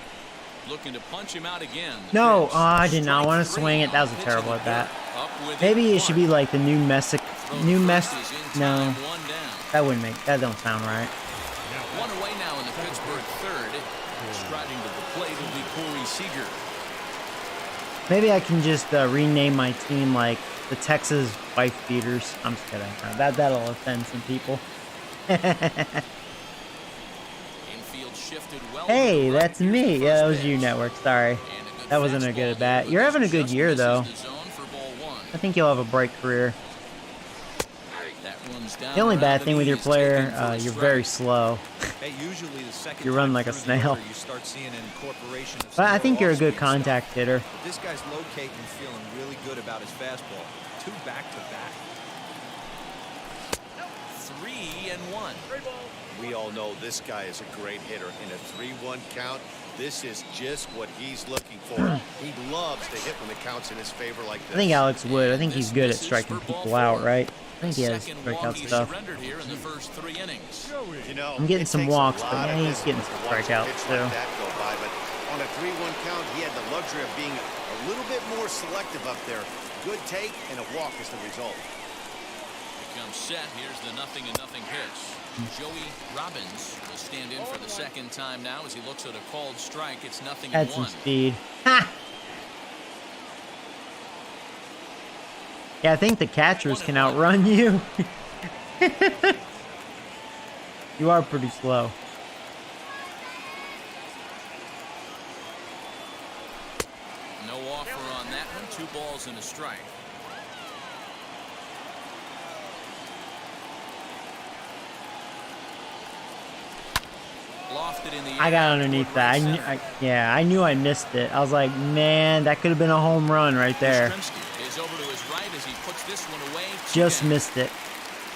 Looking to punch him out again. No, I did not want to swing it. That was a terrible at bat. Maybe it should be like the No, that wouldn't make. That don't sound right. One away now in the Pittsburgh third. Striding to the plate will be Corey Seager. Maybe I can just rename my team like the Texas Wife Beaters. I'm just kidding. That'll offend some people. Infield shifted well. Hey, that's me. Yeah, that was you, Network. Sorry. That wasn't a good at bat. You're having a good year, though. I think you'll have a bright career. The only bad thing with your player, you're very slow. You run like a snail. But I think you're a good contact hitter. This guy's locating and feeling really good about his fastball. 2 back-to-back. 3-1. We all know this guy is a great hitter. In a 3-1 count, this is just what he's looking for. He loves to hit when the count's in his favor like this. I think Alex would. I think he's good at striking people out, right? I think he has strikeout stuff. Here in the first 3 innings. You know, I'm getting some walks, but man, he's getting some strikeouts too. But on a 3-1 count, he had the luxury of being a little bit more selective up there. Good take and a walk is the result. Becomes set. Here's the 0-0 pitch. Joey Robbins will stand in for the second time now as he looks at a called strike. It's 0-1. Had some speed. Ha! Yeah, I think the catchers can outrun you. You are pretty slow. No offer on that one. 2 balls and a strike. Lofted in the air. I got underneath that. I knew I missed it. I was like, man, that could have been a home run right there. Is over to his right as he puts this one away. Just missed it.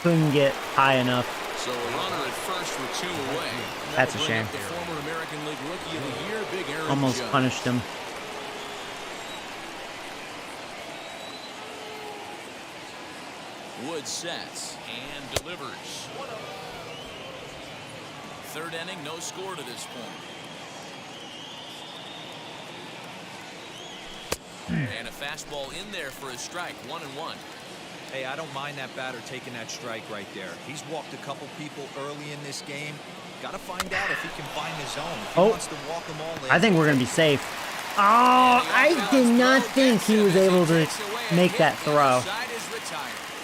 Couldn't get high enough. So a runner at first with 2 away. That's a shame. The former American League Rookie of the Year, Big Aaron Almost Judge. punished him. Wood sets and delivers. 3rd inning, no score to this point. And a fastball in there for a strike. 1-1. Hey, I don't mind that batter taking that strike right there. He's walked a couple people early in this game. Got to find out if he can find his zone. If he wants to walk them all in. I think we're going to be safe. Oh, I did not think he was able to make that throw.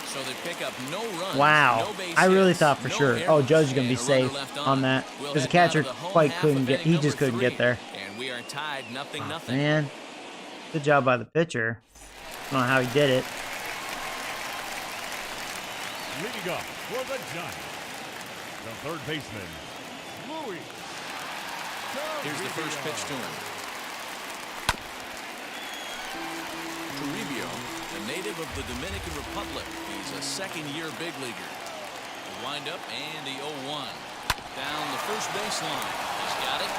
So they pick up no runs, wow. No base I really hits, thought for no sure. Oh, Judge is going to be safe on that. Because the catcher quite couldn't get, he just couldn't get there. And we are tied 0-0. Man, good job by the pitcher. I don't know how he did it. Leading up for the Giants, the 3rd baseman, Louis. Here's the first pitch to him. Toribio, a native of the Dominican Republic. He's a 2nd-year big leaguer. The windup and the 0-1. Down the first baseline. He's got it.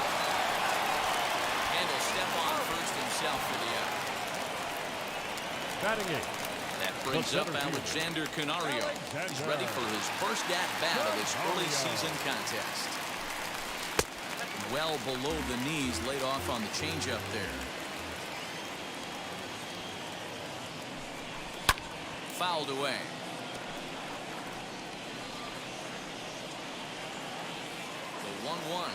And he'll step on first himself for the out. Batting 8. That brings up Alexander Canario. He's ready for his first at-bat of this early season contest. Well below the knees, laid off on the changeup there. Fouled away. The 1-1.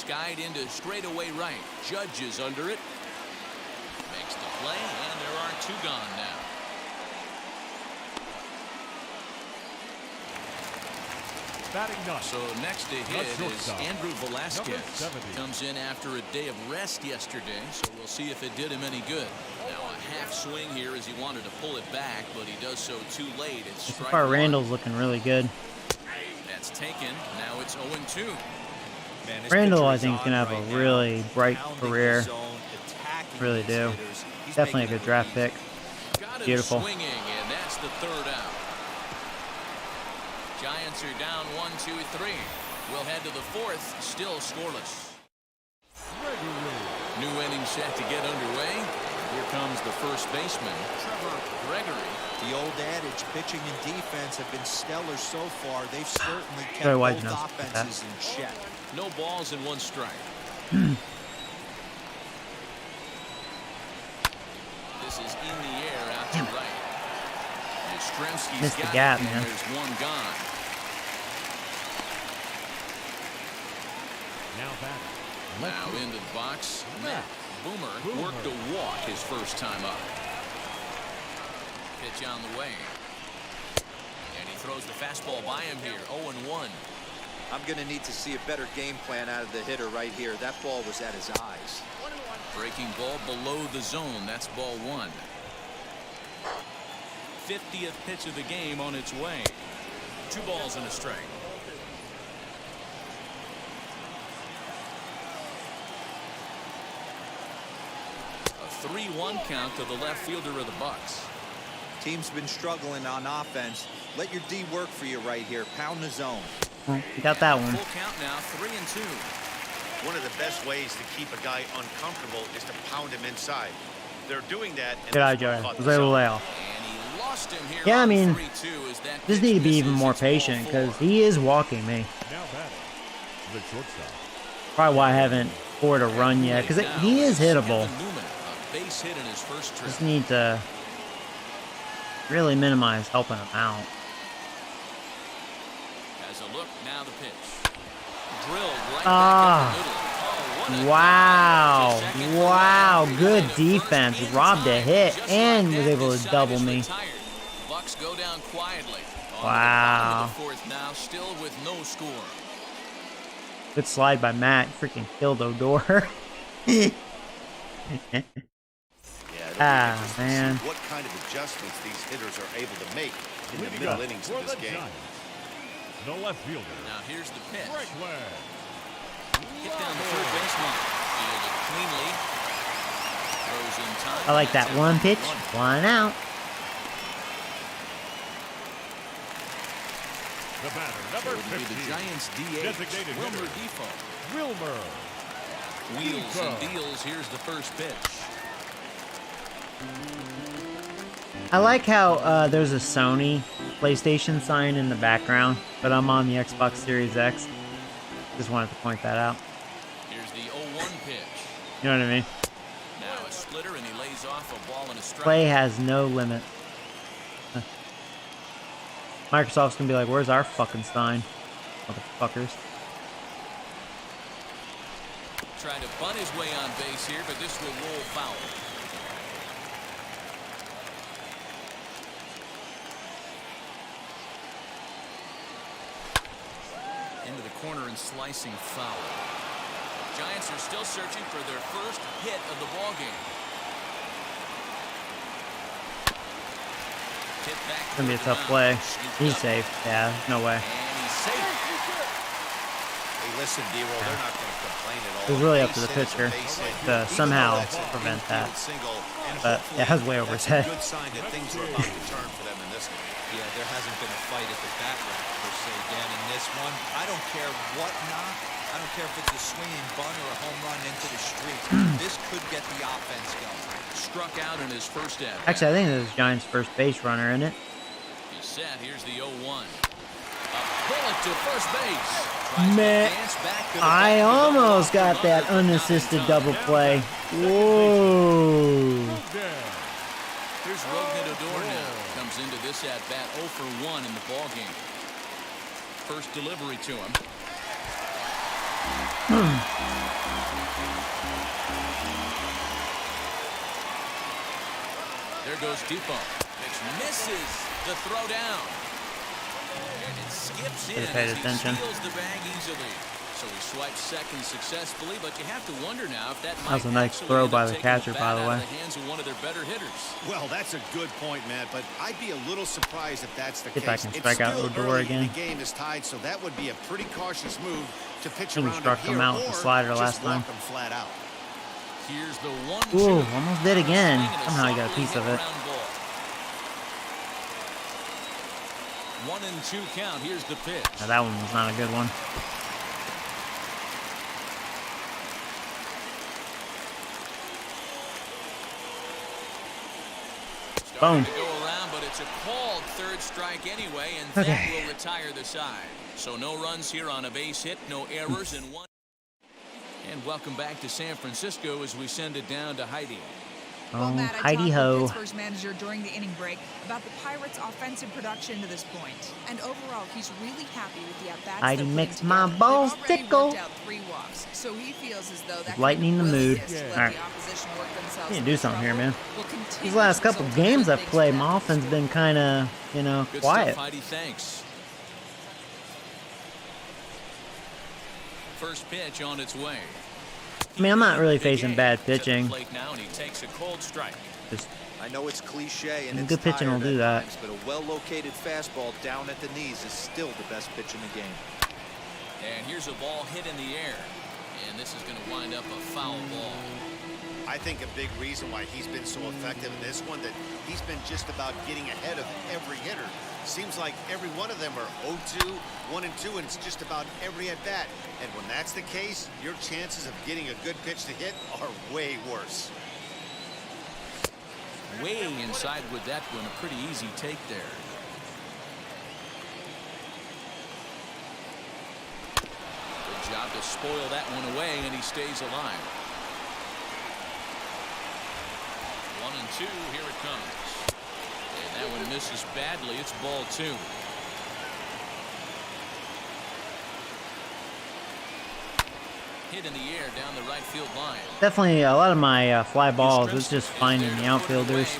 skied into straightaway right. Judge is under it. Makes the play, and there are 2 gone now. So next to hit is Andrew Velasquez. Comes in after a day of rest yesterday, so we'll see if it did him any good. Now a half swing here as he wanted to pull it back, but he does so too late. It's so far Randall's looking really good. That's taken. Now it's 0-2. Man, Randall, I think, is going to have a really bright career. Really do. Definitely a good draft pick. Beautiful. Swinging, and that's the 3rd out. Giants are down 1-2-3. We'll head to the 4th, still scoreless. New inning set to get underway. Here comes the first baseman, Trevor Gregory. The old adage, pitching and defense have been stellar so far. They've certainly kept both offenses in check. No balls and 1 strike. This is in the air out to right. Missed the gap, man. There's 1 gone. Now into the box. Matt Boomer worked a walk his first time up. Pitch on the way. And he throws the fastball by him here. 0-1. I'm going to need to see a better game plan out of the hitter right here. That ball was at his eyes. Breaking ball below the zone. That's ball 1. 50th pitch of the game on its way. 2 balls and a strike. A 3-1 count to the left fielder of the Bucks. Team's been struggling on offense. Let your D work for you right here. Pound the zone. You got that one. Full count now, 3-2. One of the best ways to keep a guy uncomfortable is to pound him inside. They're doing that. Good eye, Joey. Yeah, I mean, just need to be even more patient because he is walking me. Probably why I haven't scored a run yet, because he is hittable. Just need to really minimize helping him out. As a look, now the pitch. Drilled right back wow. Wow, good defense. Robbed a hit and was able to double me. Bucks go down quietly. Wow. Fourth now, still with no score. Good slide by Matt. Freaking killed Odor. Man. What kind of adjustments these hitters are able to make in the middle innings of this game. The left fielder. Now here's the pitch. Hit down the third baseline. Fielded cleanly. Throws in time. I like that. 1 pitch, 1 out. The batter, number 50. The Giants DH. Designated Wilmer hitter. Defoe. Wilmer. Wheels and deals. Here's the first pitch. I like how there's a Sony PlayStation sign in the background, but I'm on the Xbox Series X. Just wanted to point that out. Here's the 0-1 pitch. You know what I mean? Now a splitter and he lays off a ball and a strike. Play has no limit. Microsoft's gonna be like, where's our fucking sign? Motherfuckers. Trying to bunt his way on base here, but this will roll foul. Into the corner and slicing foul. Giants are still searching for their first hit of the ball game. It's gonna be a tough play. He's safe. Yeah, no way. And he's safe. Hey, listen, D-Roll, they're not going to complain at all. It was really up to the pitcher to somehow prevent that. But it has way over his head. Good sign that things are about to turn for them in this one. Yeah, there hasn't been a fight at the bat rack per se, Dan. In this one, I don't care what knock. I don't care if it's a swinging bunt or a home run into the street. This could get the offense going. Struck out in his first at. Actually, I think this is Giants' first base runner, isn't it? He's set. Here's the 0-1. A bullet to first base. Man, I almost got that unassisted double play. Whoa. Here's Rougned Odor now. Comes into this at bat 0 for 1 in the ball game. First delivery to him. There goes Depot. Pitch misses the throw down. And it skips in as he steals the bag easily. So he swipes second successfully, but you have to wonder now if that was a nice throw by the catcher, by the way. The hands of one of their better hitters. Well, that's a good point, Matt, but I'd be a little surprised if that's the case. If I can strike out Odor again. The game is tied, so that would be a pretty cautious move to pitch around struck him out with the slider last time. Flat out. Here's the 1-2. Ooh, almost did again. Somehow he got a piece of it. 1-2 count. Here's the pitch. Now, that one was not a good one. Boom. To go around, but it's a called third strike anyway, and that will retire the side. So no runs here on a base hit, no errors, and one. And welcome back to San Francisco as we send it down to Heidi. Well, Matt, Heidi I talked ho. to the Pittsburgh's manager during the inning break about the Pirates' offensive production to this point. And overall, he's really happy with the at-bats. Heidi makes my balls tickle. Walks, so he feels as though that lightening the mood. All right. Need to do something here, man. These last couple games I've played, my offense been kind of, you know, quiet. Heidi, thanks. First pitch on its way. I mean, I'm not really facing bad pitching. Just I know it's cliche and good pitching will do that. But a well-located fastball down at the knees is still the best pitch in the game. And here's a ball hit in the air. And this is going to wind up a foul ball. I think a big reason why he's been so effective in this one that he's been just about getting ahead of every hitter. Seems like every one of them are 0-2, 1-2, and it's just about every at-bat. And when that's the case, your chances of getting a good pitch to hit are way worse. Way inside with that one, a pretty easy take there. Good job to spoil that one away, and he stays alive. 1-2, here it comes. And that one misses badly. It's ball 2. Hit in the air down the right field line. Definitely a lot of my fly balls. It's just finding the outfielders.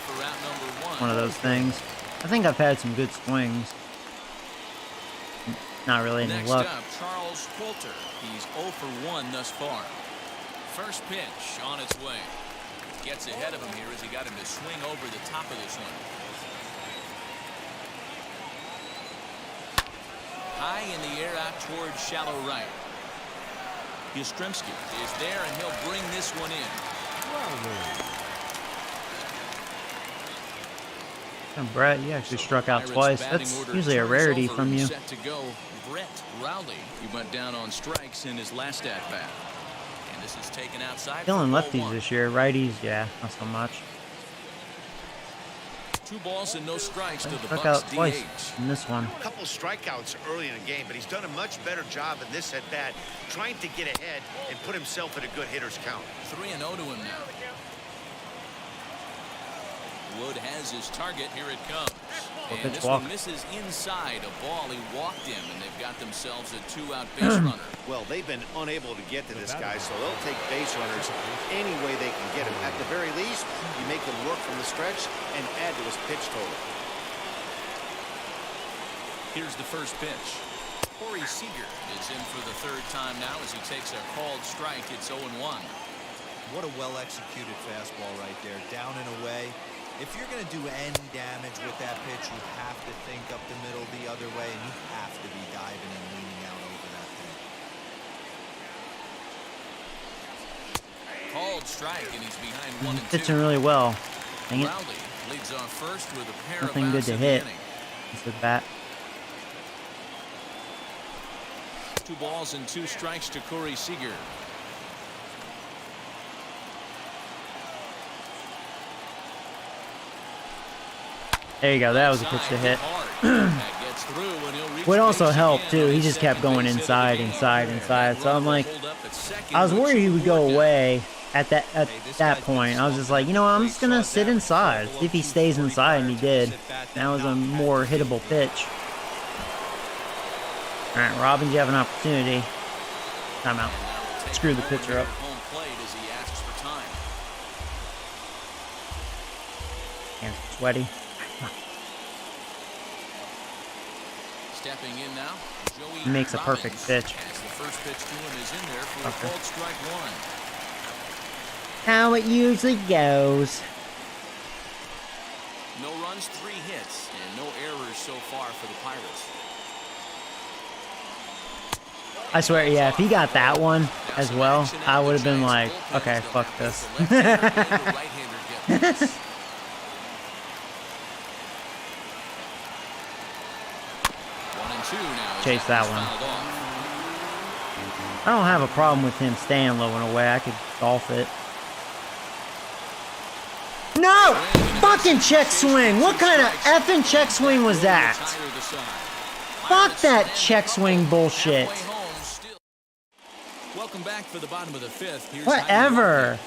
One of those things. I think I've had some good swings. Not really any luck. Next up, Charles Coulter. He's 0 for 1 thus far. First pitch on its way. Gets ahead of him here as he got him to swing over the top of this one. High in the air out towards shallow right. Yastrzemski is there, and he'll bring this one in. And Brett, you actually struck out twice. That's usually a rarity from you. Set to go, Brett Rowley. He went down on strikes in his last at-bat. And this is taken outside. Killing lefties this year. Righties, yeah, not so much. 2 balls and no strikes to the Struck Bucks out twice DH. in this one. A couple strikeouts early in the game, but he's done a much better job in this at-bat, trying to get ahead and put himself in a good hitter's count. 3-0 to him now. Wood has his target. Here it comes. And this one misses inside a ball. He walked him, and they've got themselves a 2-out base runner. Well, they've been unable to get to this guy, so they'll take base runners any way they can get him. At the very least, you make him work from the stretch and add to his pitch total. Here's the first pitch. Corey Seager is in for the 3rd time now as he takes a called strike. It's 0-1. What a well-executed fastball right there, down and away. If you're going to do any damage with that pitch, you have to think up the middle the other way, and you have to be diving and leaning out over that thing. Called strike, and he's behind 1 and 2. Pitching really well. Dang it. Rowley leads off first with a pair Nothing of good outs to in the hit. inning. It's the bat. 2 balls and 2 strikes to Corey Seager. There you go. That was a pitch to hit. Would also help too. He just kept going inside. So I'm like, I was worried he would go away at that point. I was just like, you know what, I'm just gonna sit inside, see if he stays inside, and he did. That was a more hittable pitch. All right, Robbins, you have an opportunity. Timeout. Screw the pitcher up. Home plate as he asks for time. Hands sweaty. Stepping in now, Joey He makes a perfect Robbins. pitch. As the first pitch to him is in there for a called strike one. How it usually goes. No runs, 3 hits, and no errors so far for the Pirates. I swear, yeah, if he got that one as well, I would have been like, okay, fuck this. Chase that one. I don't have a problem with him staying low and away. I could golf it. No! Fucking check swing! What kind of effing check swing was that? Fuck that check swing bullshit. Welcome back for the bottom of the 5th. Here's Whatever.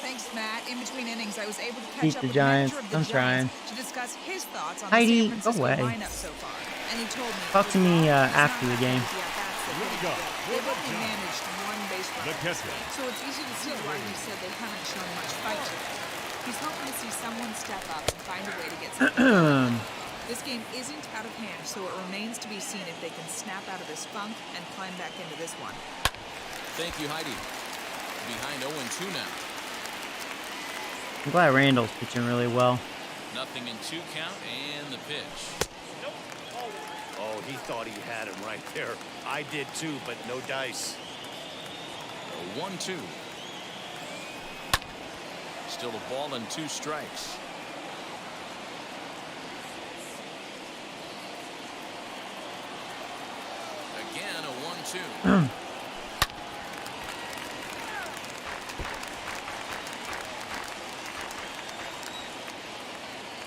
Thanks, Matt. In between innings, I was able to catch Beat up the with Giants. the manager of the I'm trying. Giants to discuss his thoughts on Heidi, the go San Francisco away. lineup so far. And he told me Talk to me after the game. They've only managed 1 base The runner. catcher. So it's easy to see why he said they haven't shown much fight today. He's hoping to see someone step up and find a way to get something done. This game isn't out of hand, so it remains to be seen if they can snap out of this funk and climb back into this one. Thank you, Heidi. Behind 0-2 now. I'm glad Randall's pitching really well. Nothing in 2 count and the pitch. Oh, he thought he had him right there. I did too, but no dice. 1-2. Still a ball and 2 strikes. Again, a 1-2.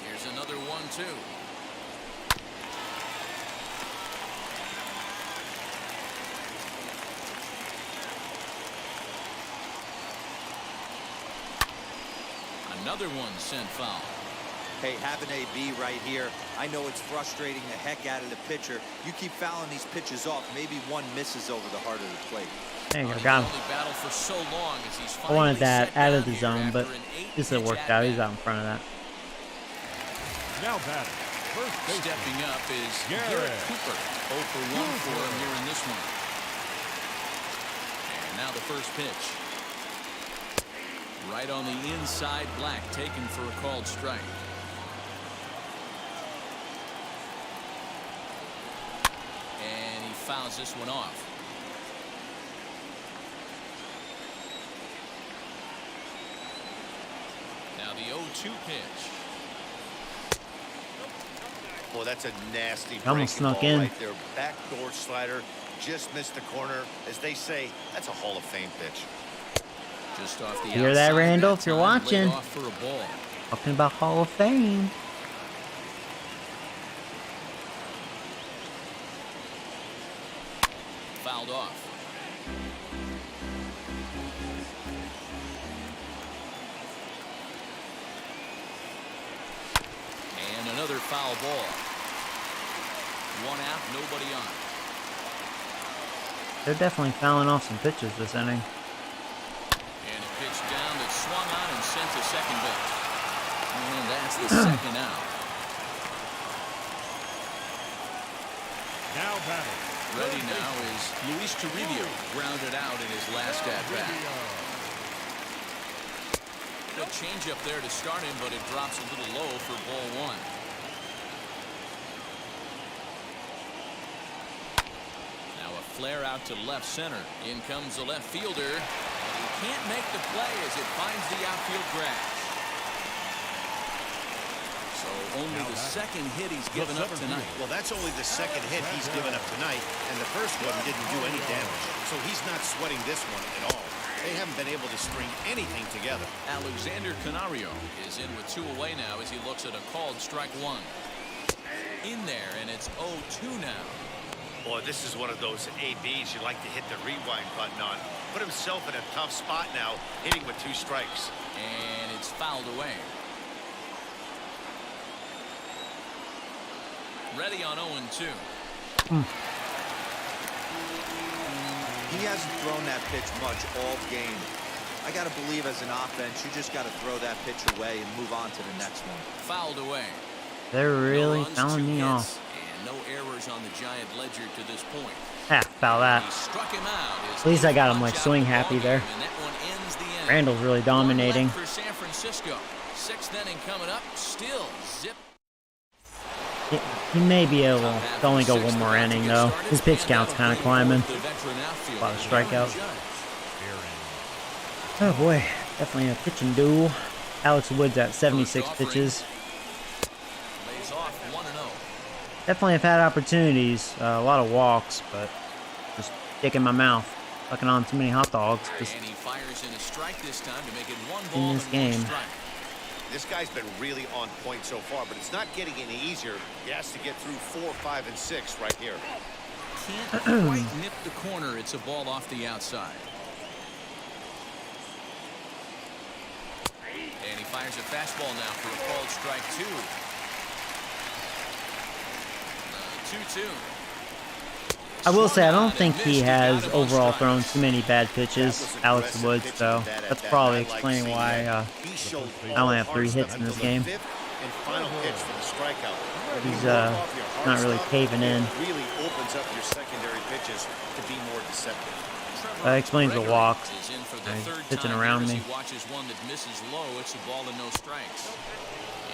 Here's another 1-2. Another one sent foul. Hey, have an AB right here. I know it's frustrating the heck out of the pitcher. You keep fouling these pitches off, maybe one misses over the heart of the plate. There you go, got him. For so long as he's I wanted that finally out of set the down zone, here but after an 8 this has pitch worked out. He's at-bat. out in front of that. Now batting. First base. Stepping up is Garrett. Garrett Cooper. 0 for 1 for him here in this one. And now the first pitch. Right on the inside, Black taken for a called strike. And he fouls this one off. Now the 0-2 pitch. Boy, that's a nasty Almost breaking snuck ball in. right there. Backdoor slider, just missed the corner. As they say, that's a Hall of Fame pitch. Just off the Hear that, outside Randall? that If you're time, laid watching. off for a ball. Talking about Hall of Fame. Fouled off. And another foul ball. 1 out, nobody on. They're definitely fouling off some pitches this inning. And a pitch down that swung on and sent to second base. And that's the second out. Now batting. Ready now is Luis Toribio, grounded out in his last at-bat. A change up there to start him, but it drops a little low for ball 1. Now a flare out to left center. In comes the left fielder. And he can't make the play as it finds the outfield grass. So only the second hit he's given up tonight. Well, that's only the second hit he's given up tonight, and the first one didn't do any damage. So he's not sweating this one at all. They haven't been able to string anything together. Alexander Canario is in with 2 away now as he looks at a called strike 1. In there, and it's 0-2 now. Boy, this is one of those ABs you like to hit the rewind button on. Put himself in a tough spot now, hitting with 2 strikes. And it's fouled away. Ready on 0-2. He hasn't thrown that pitch much all game. I got to believe as an offense, you just got to throw that pitch away and move on to the next one. Fouled away. They're really No runs, fouling 2 me hits, off. and no errors on the Giant ledger to this point. Foul that. He struck him out. At least I got him like swing happy there. And that one ends the inning. Randall's really dominating. One left for San Francisco. 6th inning coming up. Still zip. He may be able to only go one more inning though. His pitch count's kind of climbing. A lot of strikeouts. Oh boy, definitely a pitching duel. Alex Wood's at 76 pitches. Lays off 1-0. Definitely have had opportunities, a lot of walks, but just dick in my mouth, fucking on too many hot dogs. Just And he fires in a strike this time to make it 1 in ball this and game. 1 strike. This guy's been really on point so far, but it's not getting any easier. He has to get through 4, 5, and 6 right here. Can't quite nip the corner. It's a ball off the outside. And he fires a fastball now for a called strike 2. 2-2. I will say I don't think he has overall thrown too many bad pitches, Alex Woods, so that's probably explaining why I only have 3 hits in this game. He's not really caving in. Really opens up your secondary pitches to be more deceptive. That explains the walks. Is in for the He's 3rd pitching time around here as me. He watches one that misses low. It's a ball and no strikes.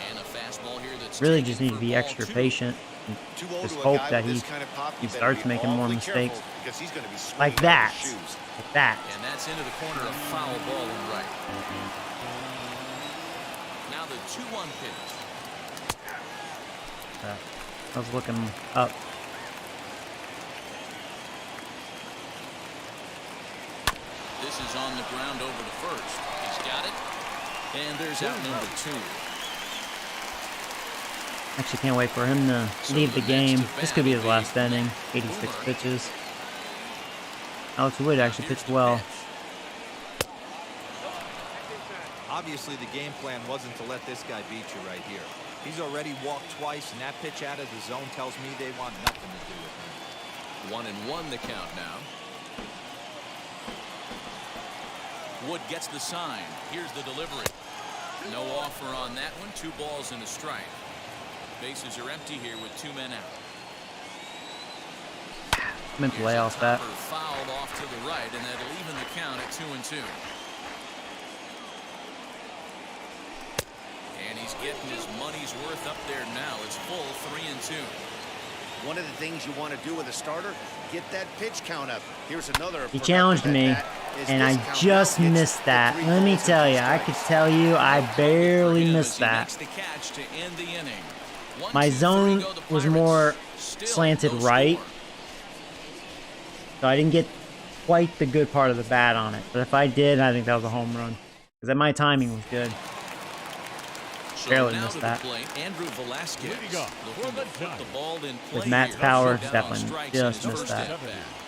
And a fastball here that's Really taken just need for to be ball extra 2. patient. Just hope that he starts making more mistakes. Like that. Like that. And that's into the corner, a foul ball and right. Now the 2-1 pitch. I was looking up. This is on the ground over to first. He's got it. And there's out number 2. Actually can't wait for him to leave the game. This could be his last inning. 86 pitches. Alex Wood actually pitched well. Obviously, the game plan wasn't to let this guy beat you right here. He's already walked twice, and that pitch out of the zone tells me they want nothing to do with him. 1-1 the count now. Wood gets the sign. Here's the delivery. No offer on that one. 2 balls and a strike. Bases are empty here with 2 men out. Meant to lay off that. Fouled off to the right, and that'll even the count at 2-2. And he's getting his money's worth up there now. It's full 3-2. One of the things you want to do with a starter, get that pitch count up. Here's another. He challenged me, and I just missed that. Let me tell you, I could tell you I barely missed that. My zone was more slanted right, so I didn't get quite the good part of the bat on it. But if I did, I think that was a home run. Because my timing was good. Barely missed that. With Matt's power, definitely just missed that.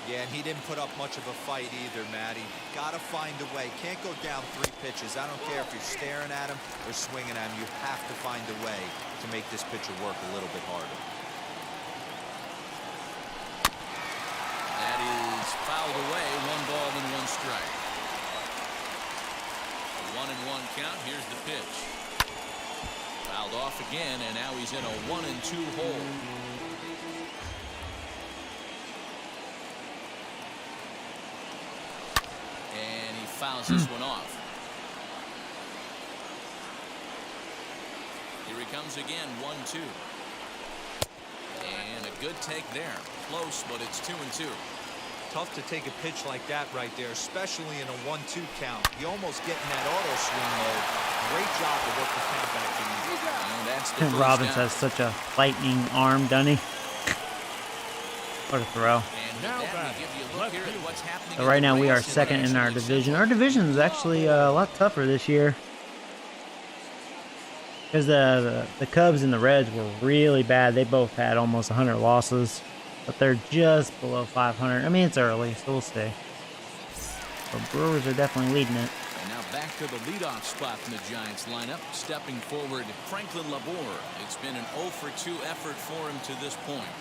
Yeah, and he didn't put up much of a fight either, Matty. Gotta find a way. Can't go down 3 pitches. I don't care if you're staring at him or swinging at him. You have to find a way to make this pitcher work a little bit harder. That is fouled away. 1 ball and 1 strike. A 1-1 count. Here's the pitch. Fouled off again, and now he's in a 1-2 hole. And he fouls this one off. Here he comes again, 1-2. And a good take there. Close, but it's 2-2. Tough to take a pitch like that right there, especially in a 1-2 count. You almost get in that auto swing mode. Great job to work the count back to you. And that's the first Robbins down. has such a lightning arm, doesn't he? What a throw. And now that, we give you a look here at what's happening So right now we are second in our division. Our division is actually a lot tougher this year. Because the Cubs and the Reds were really bad. They both had almost 100 losses. But they're just below 500. I mean, it's early, so we'll see. The Brewers are definitely leading it. And now back to the leadoff spot in the Giants lineup. Stepping forward, Franklin Labor. It's been an 0-for-2 effort for him to this point.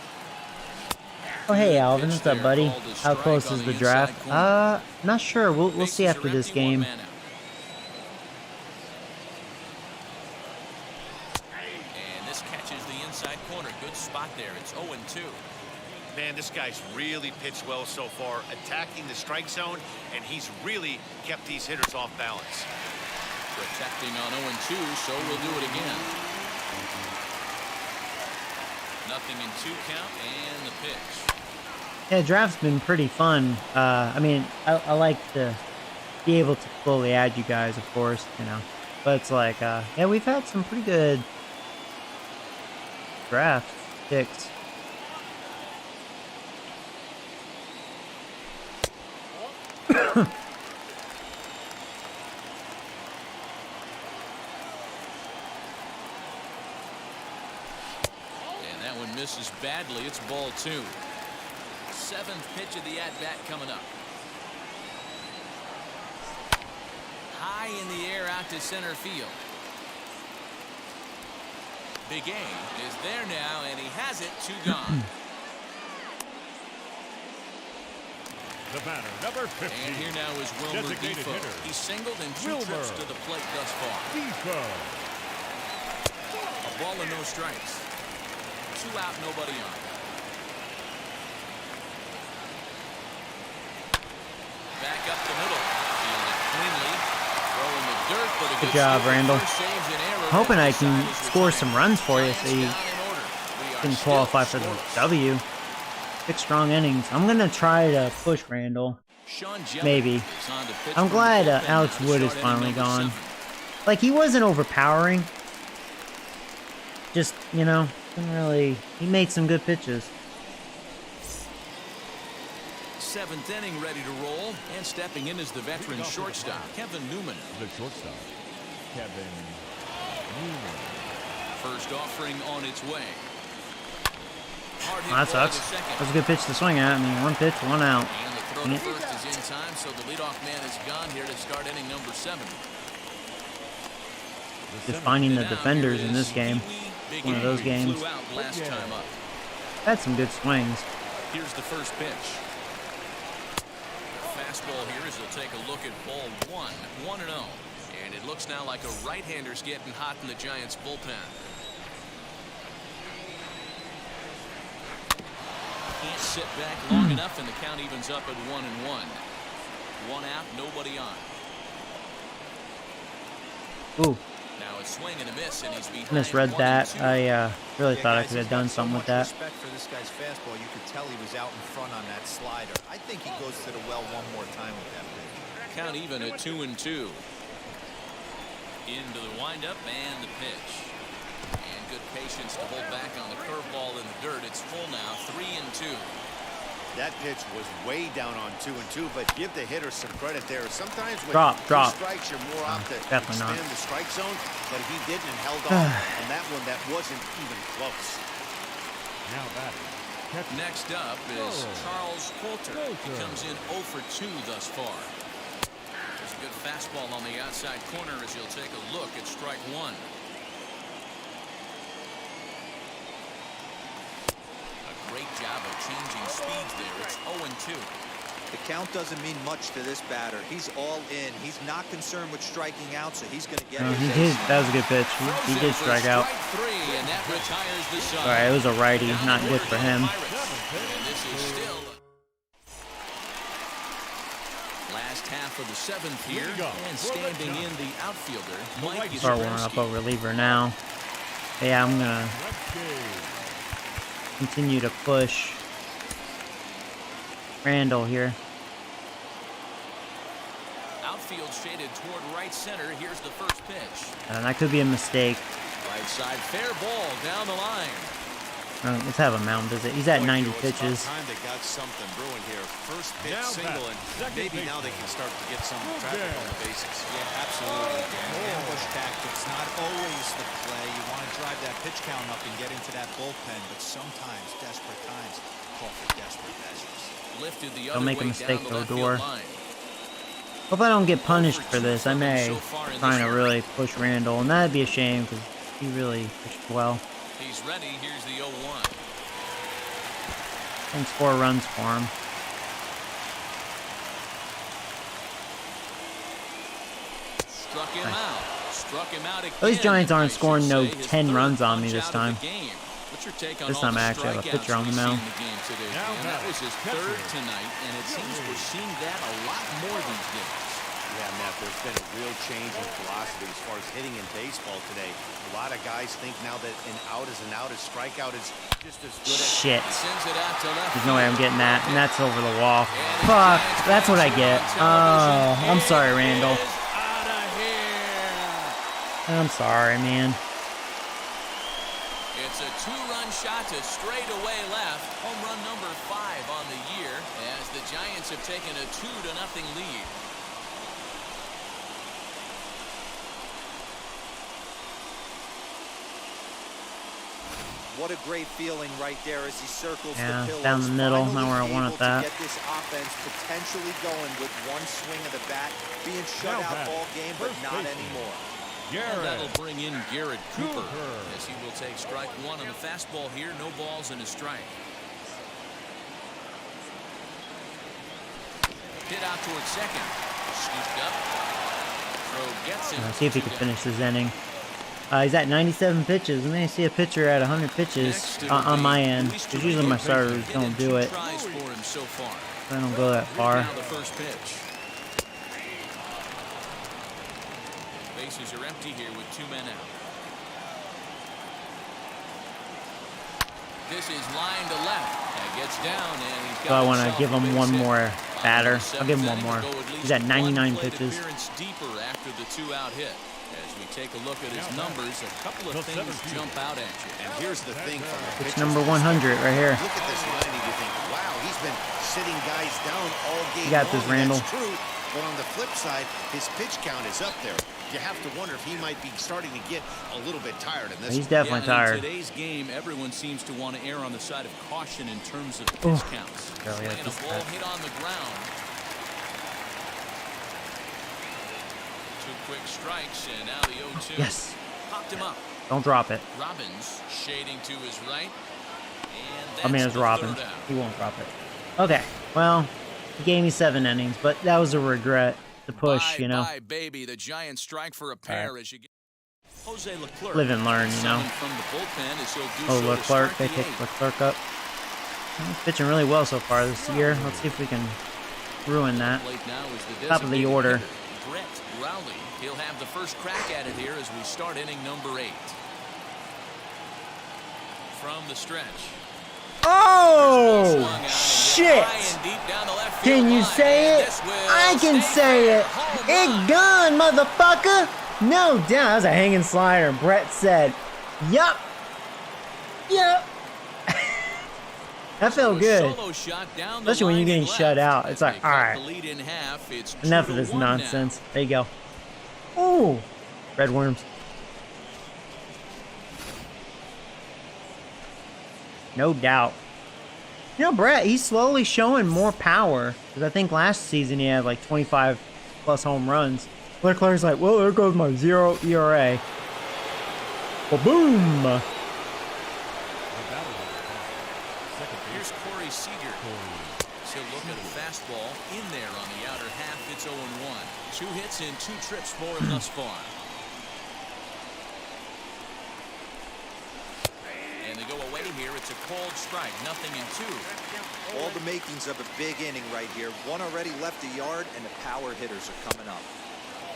Oh hey Good Alvin, pitch what's up, there, buddy? called a How strike close on is the inside draft? corner. Not sure. We'll see Bases after are this empty, one game. man out. And this catches the inside corner. Good spot there. It's 0-2. Man, this guy's really pitched well so far, attacking the strike zone, and he's really kept these hitters off balance. Protecting on 0-2, so we'll do it again. Nothing in 2 count, and the pitch. Yeah, draft's been pretty fun. I mean, I like to be able to slowly add you guys, of course, you know. But it's like, yeah, we've had some pretty good draft picks. And that one misses badly. It's ball 2. 7th pitch of the at-bat coming up. High in the air out to center field. Big A is there now, and he has it. 2 gone. The batter, number 15. And here now is Wilmer Designated Defoe. hitter. He's singled in 2 trips to the plate thus far. Defoe. A ball and no strikes. 2 out, nobody on. Back up the middle. Fielded cleanly. Throwing the dirt, but a Good job, steal. Randall. First saves an error. Hoping I That can side is score retired. some runs for you so you Giants down in order. We are can still qualify for the scoreless. W. 6 strong innings. I'm gonna try to push Randall. Sean Jelly Maybe. is on to pitch I'm from the glad bullpen Alex now to Wood is start finally inning number gone. 7. Like, he wasn't overpowering. Just, you know, didn't really. He made some good pitches. 7th inning ready to roll, and stepping in is the veteran shortstop, Kevin Newman. The shortstop, Kevin Newman. First offering on its way. Hard hit Oh, that ball to sucks. second. That was a good pitch to swing at. I mean, 1 pitch, 1 out. And the throw to first is in time, so the leadoff man is gone here to start inning number 7. Just finding the Now, defenders here in this is game. Big One of A. those games. Flew out last time up. Had some good swings. Here's the first pitch. Fastball here as he'll take a look at ball 1, 1-0. And it looks now like a right-hander's getting hot in the Giants bullpen. Can't sit back long enough, and the count evens up at 1-1. 1 out, nobody on. Ooh, Now a swing and a miss, and he's behind. misread that. 1-2. I really thought I guys, could have he's done got so something with much that. Respect for this guy's fastball. You could tell he was out in front on that slider. I think he goes to the well one more time with that pitch. Count even at 2-2. Into the windup and the pitch. And good patience to hold back on the curveball in the dirt. It's full now, 3-2. That pitch was way down on 2-2, but give the hitter some credit there. Sometimes when Drop. strikes, you're more apt to definitely not. expand the strike zone, but he didn't and held on. And that one, that wasn't even close. Now batting. Next up is Charles Coulter. He comes in 0 for 2 thus far. There's a good fastball on the outside corner as he'll take a look at strike 1. Great job of changing speeds there. It's 0-2. The count doesn't mean much to this batter. He's all in. He's not concerned with striking out, so he's going to get his He ace. did. That was a good pitch. He did strike out. Strike 3, and that retires the side. All right, it was a righty. Not good for him. And this is still last half of the 7th here, and standing in the outfielder, Mike Start warming up a reliever now. Yeah, I'm gonna continue to push Randall here. Outfield shaded toward right center. Here's the first pitch. And that could be a mistake. Right side, fair ball down the line. Let's have a mound visit. He's at 90 pitches. Time they got something brewing here. First pitch Now single, back, and second maybe baseman. now they can start to get some traffic on the bases. Yeah, absolutely. Ambush tactics, not always the play. You want to drive that pitch count up and get into that bullpen, but sometimes, desperate times, call for desperate measures. Lifted the Don't other make a way mistake, down the though, left field Door. line. Hope I don't get punished for this. I may trying to really push Randall, and that'd be a shame because he really pushed well. He's ready. Here's the 0-1. And score runs for him. Struck him out. Struck him out again. Those Giants aren't I scoring should no say. His 10 third runs on me punch this out of time. the game. What's your take on This all time the I actually have a pitcher on the strikeouts mound. we've seen in the game today, Dan? That was his third tonight, and it seems we're seeing that a lot more these days. Yeah, Matt, there's been a real change in philosophy as far as hitting in baseball today. A lot of guys think now that an out is an out, a strikeout is just as good as... Shit. Sends it out to left. There's no way I'm getting that, and that's over the wall. Fuck, that's what I get. Oh, I'm sorry, Randall. Out of here. I'm sorry, man. It's a two-run shot to straightaway left. Home run number 5 on the year as the Giants have taken a 2-0 lead. What a great feeling right there as he circles Yeah, the pillows. down the middle, Finally not where I able wanted to that. Get this offense potentially going with one swing of the bat, being shut out all game, but not anymore. And that'll bring in Garrett Cooper as he will take strike 1 on the fastball here. No balls and a strike. Hit out towards second. Scooped up. Throw gets him. See if he can finish this inning. He's at 97 pitches. Let me see a pitcher at 100 pitches on my end. Because usually my starters don't do it. Tries for him so far. I don't go that far. Now the first pitch. Bases are empty here with 2 men out. This is line to left. That gets down, and he's got So I want to himself give a him base one hit. more batter. I'll give him one Seventh more. inning will go at least He's at 99 one plate pitches. appearance deeper after the 2-out hit. As we take a look at his numbers, a couple of things jump out at you. And here's the thing from the It's pitcher's number 100 right here. Look at this line and you think, wow, he's been sitting guys down all game You got this, long. Randall. That's true, but on the flip side, his pitch count is up there. You have to wonder if he might be starting to get a little bit tired in this. He's definitely tired. In today's game, everyone seems to want to err on the side of caution in terms of pitch counts. Barely Playing had a this ball bad. hit on the ground. 2 quick strikes, and now the 0-2. Yes. Popped him up. Don't drop it. Robbins shading to his right. And I mean, that's it's the Robin. third out. He won't drop it. Okay. Well, he gave me 7 innings, but that was a regret to push, you know. Bye, baby. The Giants strike for a pair as you get Jose Leclerc. Live and learn, you know. Summoned from the bullpen as he'll do Oh, so to Leclerc. start They the picked 8th. Leclerc up. He's pitching really well so far this year. Let's see if we can ruin that. Plate now is the Top of the designated order. hitter, Brett Rowley. He'll have the first crack at it here as we start inning number 8. From the stretch. Oh, Swung out and hit shit. high and deep down the left Can field you line, say and it? this will I can stay say fair. it. Home It run. gone, motherfucker. No doubt. That was a hanging slider. Brett said, yup. Yup. That felt good. Solo shot down the Especially when you're line getting and shut left. out. As It's like, they cut alright. the lead in half. It's Enough of 2-1 this now. nonsense. There you go. Ooh. Red worms. No doubt. You know, Brett, he's slowly showing more power. Because I think last season he had like 25 plus home runs. Leclerc's like, well, there goes my 0 ERA. Ba-boom! Here's Corey Seager. He'll look at a fastball in there on the outer half. It's 0-1. 2 hits and 2 trips for him thus far. And they go away here. It's a called strike. 0-2. All the makings of a big inning right here. One already left the yard, and the power hitters are coming up.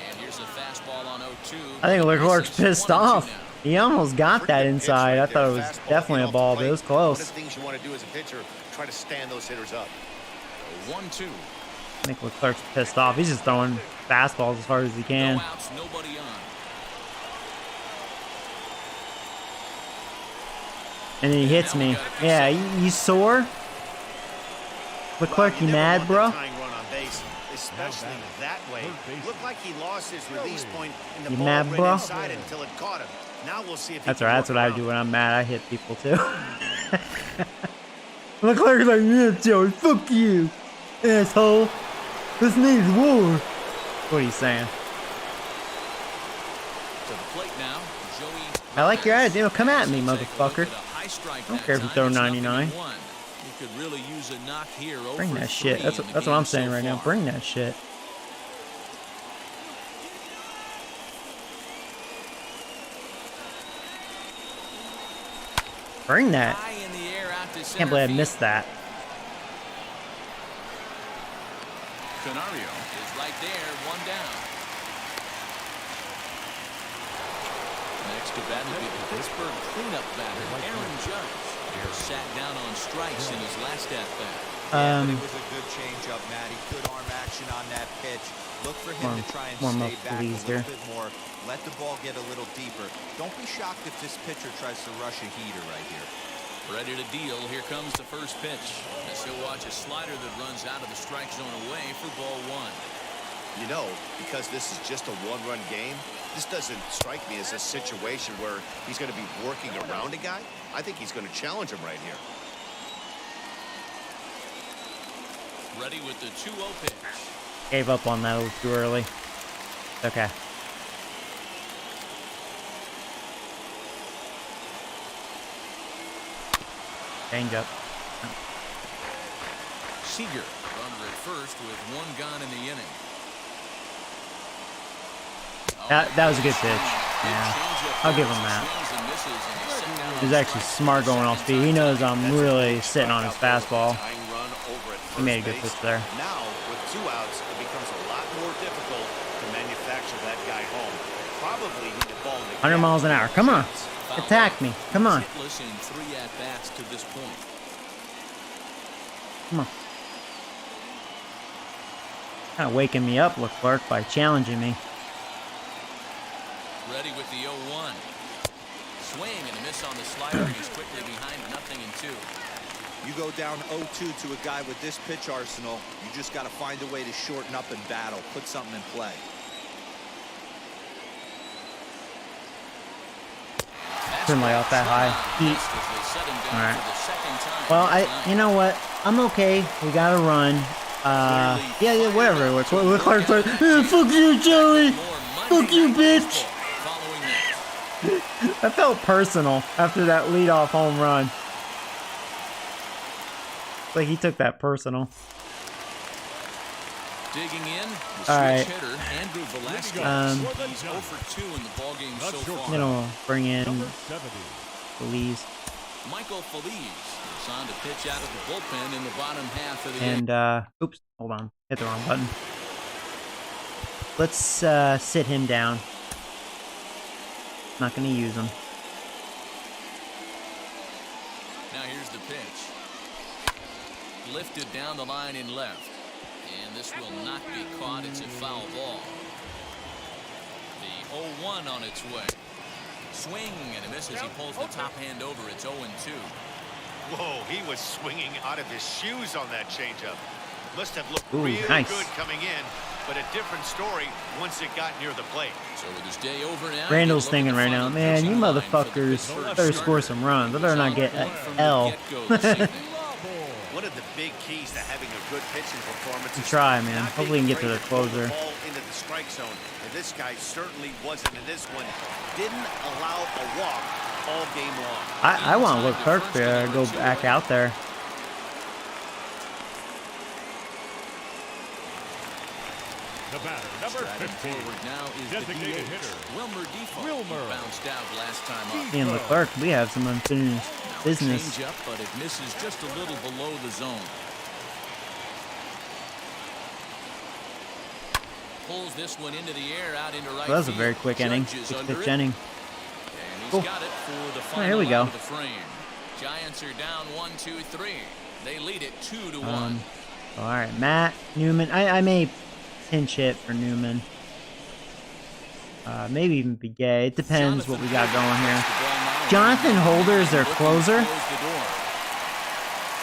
And here's a fastball on 0-2. I think Leclerc's pissed 1-2 off. now. He almost got that inside. I thought it was definitely a ball, but it was One of close. the things you want to do as a pitcher, try to stand those hitters up. 1-2. I think Leclerc's pissed off. He's just throwing fastballs as hard as he can. No outs, nobody on. And then he hits me. Yeah, you sore? Leclerc, you mad, bro? Tying run on base, especially that way. Looked like he lost his release point, and the You ball mad, ran bro? inside until it caught him. Now we'll see if That's he right. can That's what work I it do out. when I'm mad. I hit people too. Leclerc's like, yeah, Joey, fuck you, asshole. This needs war. What are you saying? To the plate now, Joey. I like your attitude. Come at me, Take a look motherfucker. at a high strike I don't that care if you time. throw It's 99. 0-1. You could really use a knock here. Bring that shit. That's what I'm saying right now. Bring that shit. Bring that. Can't believe I missed that. Canario is right there, one down. Next to bat will be the Pittsburgh cleanup batter, Aaron Judge. Sat down on strikes in his last at-bat. Yeah, but it was a good change-up, Matty. Good arm action on that pitch. Look for him to try and stay back a little bit more. Let the ball get a little deeper. Don't be shocked if this pitcher tries to rush a heater right here. Ready to deal. Here comes the first pitch. As he'll watch a slider that runs out of the strike zone away for ball one. You know, because this is just a one-run game, this doesn't strike me as a situation where he's going to be working around a guy. I think he's going to challenge him right here. Ready with the 2-0 pitch. Gave up on that a little too early. Okay. Change up. Seager, runner at first with one gone in the inning. That was a good pitch. Yeah, I'll give him that. He's actually smart going off speed. He knows I'm really sitting on his fastball. He made a good pitch there. Now, with 2 outs, it becomes a lot more difficult to manufacture that guy home. Probably need the ball in the 100 miles an hour. Come on. Attack me. Come on. In 3 at-bats to this point. Come on. Kind of waking me up, Leclerc, by challenging me. Ready with the 0-1. Swing and a miss on the slider, and he's quickly behind 0-2. You go down 0-2 to a guy with this pitch arsenal, you just got to find a way to shorten up and battle, put something in play. Couldn't lay off that high. Alright. Well, you know what? I'm okay. We got to run. Yeah, whatever. Leclerc's like, fuck you, Joey. Fuck you, bitch. That felt personal after that leadoff home run. Like he took that personal. Digging in, the switch hitter, Andrew Velasquez. He's 0 for 2 in the ballgame so far. I'm gonna bring in Feliz. Michael Feliz is on to pitch out of the bullpen in the bottom half of the And oops, hold on, hit the wrong button. Let's sit him down. Not gonna use him. Now here's the pitch. Lifted down the line in left. And this will not be caught. It's a foul ball. The 0-1 on its way. Swing and a miss as he pulls the top hand over. It's 0-2. Whoa, he was swinging out of his shoes on that changeup. Must have looked Ooh, really nice. good coming in, but a different story once it got near the plate. So with his day over now, Randall's thinking right now, man, you motherfuckers better score some runs. I better not get an L. One of the big keys to having a good pitching performance is Try, man. Hopefully we can get to the closer. Ball into the strike zone, and this guy certainly wasn't in this one. Didn't allow a walk all game long. I want Leclerc to go back out there. The batter, number 15, now is designated the hitter, Wilmer Defoe. Bounced out last time up. Me and Leclerc, we have some unfinished business. Change up, but it misses just a little below the zone. Pulls this one into the air out into right. Well, that was a very quick inning. 6-pitch inning. And he's got it for the final here we go. out of the frame. Giants are down 1-2-3. They lead it 2-1. All right, Matt Newman. I may pinch hit for Newman. Maybe even Begay. It depends what we got going here. Jonathan Holder is their closer.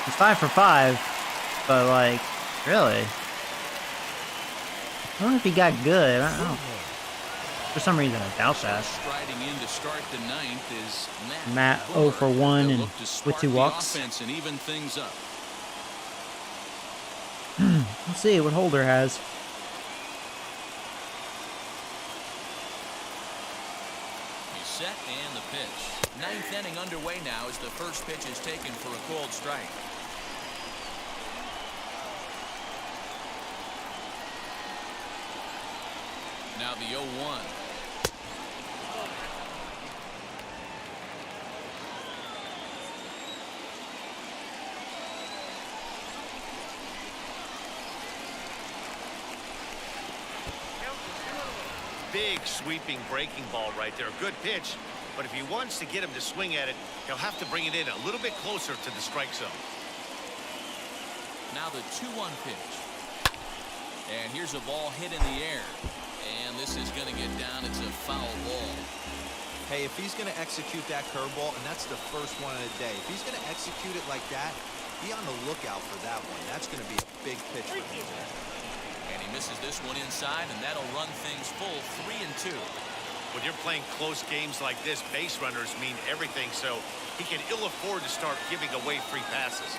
He's 5 for 5, but like, really, I don't know if he got good. I don't know. For some reason, I doubt that. Striding in to start the ninth is Matt 0 for 1 and with 2 walks. And even things up. Let's see what Holder has. He's set and the pitch. Ninth inning underway now as the first pitch is taken for a called strike. Now the 0-1. Big sweeping breaking ball right there. Good pitch. But if he wants to get him to swing at it, he'll have to bring it in a little bit closer to the strike zone. Now the 2-1 pitch. And here's a ball hit in the air. And this is going to get down. It's a foul ball. Hey, if he's going to execute that curveball, and that's the first one of the day, if he's going to execute it like that, be on the lookout for that one. That's going to be a big pitch for him. And he misses this one inside, and that'll run things full 3-2. When you're playing close games like this, base runners mean everything, so he can ill afford to start giving away free passes.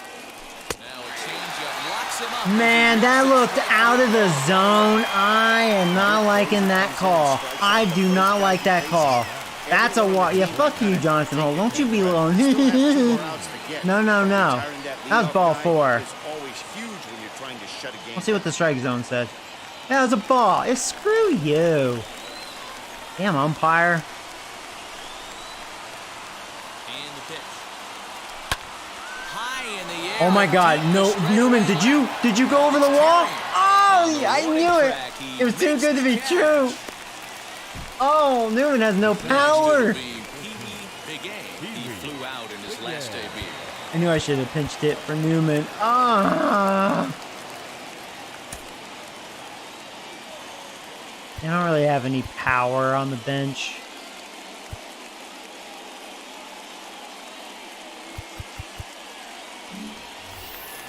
Now a changeup locks him up. Man, that looked out of the zone. I am not liking that call. I do not like that call. That's a walk. Yeah, fuck you, Jonathan Holt. Don't you be alone. No, no, no. That was ball 4. Let's see what the strike zone said. That was a ball. It's screw you. Damn, umpire. And the pitch. High in the air. Oh my God, no, Newman, did you go over the wall? Oh, I knew it. It was too good to be true. Oh, Newman has no power. He flew out in his last debut. I knew I should have pinched it for Newman. Ah. They don't really have any power on the bench.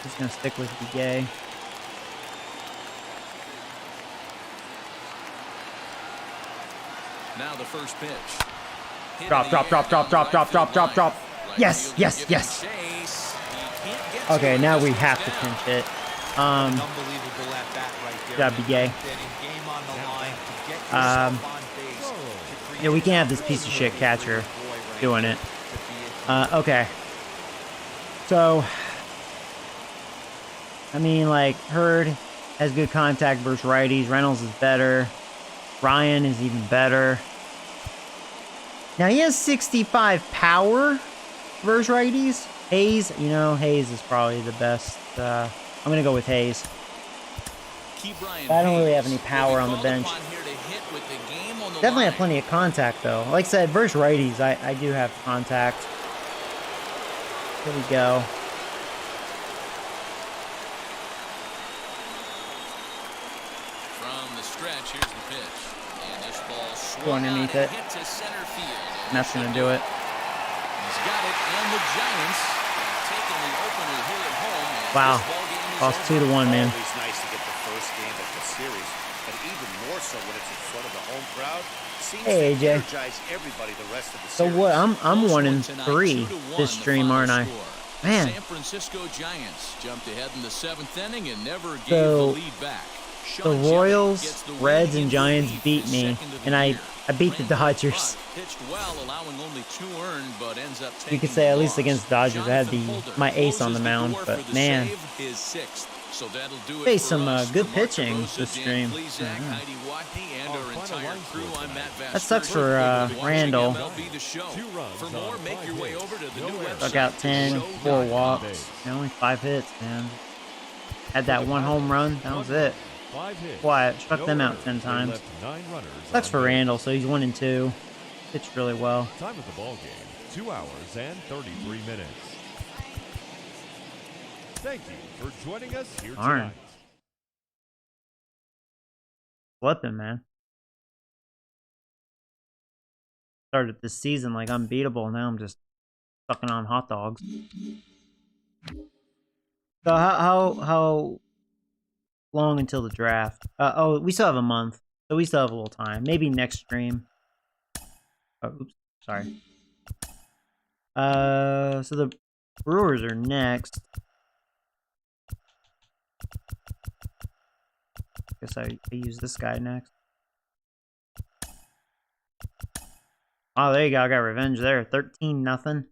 Just gonna stick with Begay. Now the first pitch. Drop. Yes. Okay, now we have to pinch it. Unbelievable at bat right there. Gotta be gay. Game on the line to get yourself on base. Yeah, we can't have this piece of shit catcher doing it. Okay. So, I mean, like, Hurd has good contact versus righties. Reynolds is better. Ryan is even better. Now, he has 65 power versus righties. Hayes, you know, Hayes is probably the best. I'm going to go with Hayes. I don't really have any power on the bench. Definitely have plenty of contact, though. Like I said, versus righties, I do have contact. Here we go. From the stretch, here's the pitch. And this ball Go underneath it. hit to center field. And that's going to do it. He's got it, and the Giants have taken the opener here at home. And Wow. this ball game is Lost over. 2-1, man. Always nice to get the first game of the series, but even more so when it's in front of the home crowd. Seems Hey, to AJ. energize everybody the rest of the So series. what? I'm Close 1 one and tonight, 3 2-1 this the stream, final aren't I? score. Man. San Francisco Giants jumped ahead in the 7th inning and never gave So, the lead back. The Sean Shepard Royals, gets the Reds, win and in Giants relief, beat his me, second of and the I year. beat the Brandon Dodgers. Buck pitched well, allowing only 2 earned, but ends up You taking could say the at least loss. against the Dodgers, I had Jonathan Holder my ace on the closes mound, door but for the man. save, his 6th. So that'll do it Faced for some us. good For Mark pitching DeRosa, this Dan stream. Plesac, Heidi Watney, and our entire crew, I'm Matt Vasseur. That sucks for Watching Randall. MLB The Show. 2 runs For more, on make your 5 way hits. over to the No new errors. website. Struck out 10, 4 walks, and only 5 hits, man. Had that 1 home run, that was it. 5 hits. Quiet, struck No them out errors. 10 They times. left 9 runners Sucks on for base. Randall, so he's 1 and 2. Pitched really well. Time of the ball game, 2 hours and 33 minutes. Thank you for joining us here Darn. tonight. Flipping, man. Started this season like unbeatable. Now I'm just sucking on hot dogs. So how long until the draft? Oh, we still have a month, so we still have a little time. Maybe next stream. Oh, oops, sorry. So the Brewers are next. Guess I use this guy next. Oh, there you go. I got revenge there. 13-0. Let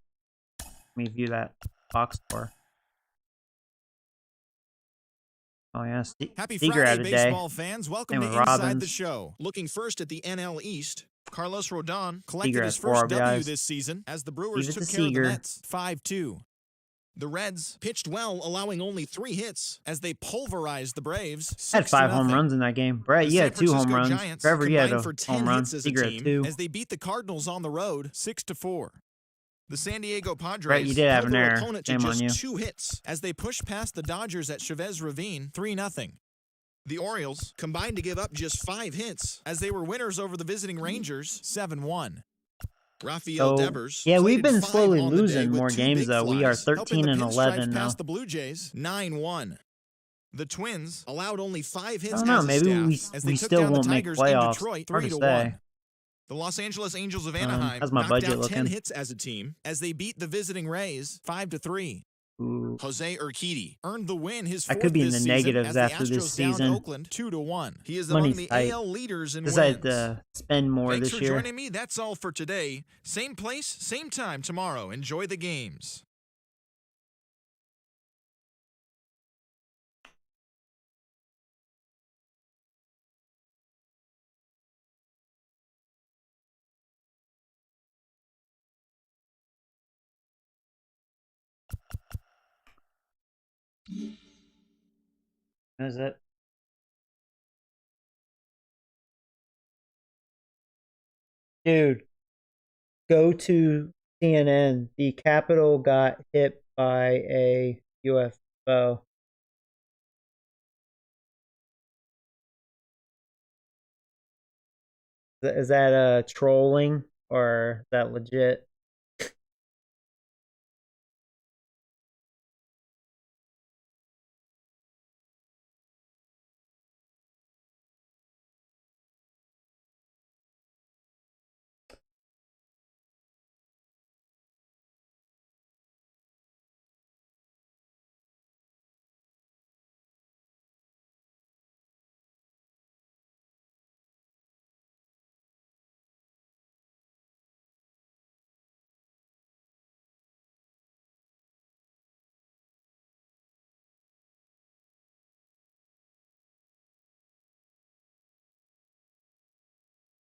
me view that box score. Oh, yeah. Happy Seager Friday, had a day. baseball fans. Welcome Same to with Inside Robbins. the Show. Looking first at the NL East, Carlos Rodon Seager collected his has 4 first W RBIs. this season as the Brewers Leave it took to care of the Seager. Mets 5-2. The Reds pitched well, allowing only 3 hits as they pulverized the Braves 6-0. Had 5 home runs in that game. Brett, you had 2 home runs. Giants Trevor, you had a combined for 10 home run. hits as a Seager had team 2. as they beat the Cardinals on the road 6-4. The San Diego Padres Brett, you did have held an their error. opponent to Shame on just you. 2 hits as they pushed past the Dodgers at Chavez Ravine 3-0. The Orioles combined to give up just 5 hits as they were winners over the visiting Rangers 7-1. Rafael Devers yeah, we've plated been 5 slowly on the day losing with more 2 games, big though. We are flies, helping 13 the and Pinstripes 11 now. past the Blue Jays 9-1. The Twins allowed only 5 hits I don't know. as a Maybe staff as they we took still down won't the make Tigers in playoffs. Detroit Hard to 3-1. say. The Los Angeles Angels of Anaheim How's my knocked budget out 10 looking? hits as a team as they beat the visiting Rays 5-3. Ooh. Jose Urquidy earned the win, his I 4th could be in this the season negatives as the after this Astros season. downed Oakland 2-1. He is Money's among the tight. AL leaders in Decided wins. to spend more Thanks this for year. joining me. That's all for today. Same place, same time tomorrow. Enjoy the games. Is it? Dude, go to CNN. The Capitol got hit by a UFO. Is that trolling or is that legit?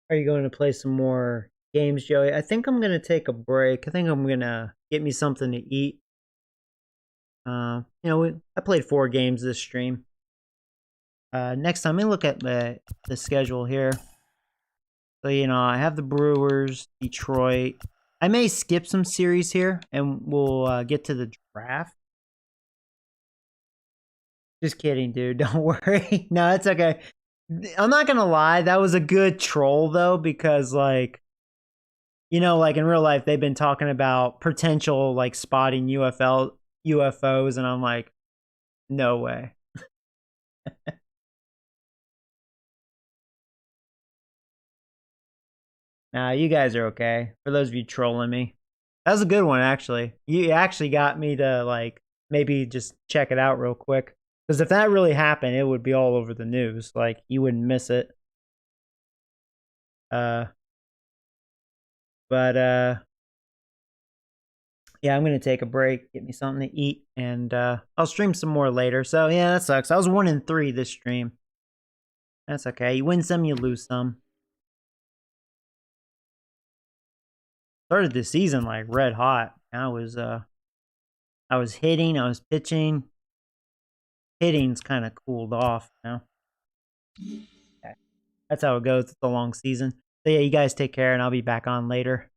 Are you going to play some more games, Joey? I think I'm going to take a break. I think I'm going to get me something to eat. I played 4 games this stream. Next time, let me look at the schedule here. So, I have the Brewers, Detroit. I may skip some series here, and we'll get to the draft. Just kidding, dude. Don't worry. No, it's okay. I'm not going to lie. That was a good troll, though, because, like in real life, they've been talking about potential, spotting UFOs, and I'm like, no way. Nah, you guys are okay. For those of you trolling me. That was a good one, actually. You actually got me to, maybe just check it out real quick. Because if that really happened, it would be all over the news. You wouldn't miss it. Yeah, I'm going to take a break, get me something to eat, and I'll stream some more later. So, yeah, that sucks. I was 1-3 this stream. That's okay. You win some, you lose some. Started the season red hot. I was hitting, I was pitching. Hitting's kind of cooled off now. Okay. That's how it goes. It's a long season. So yeah, you guys take care, and I'll be back on later.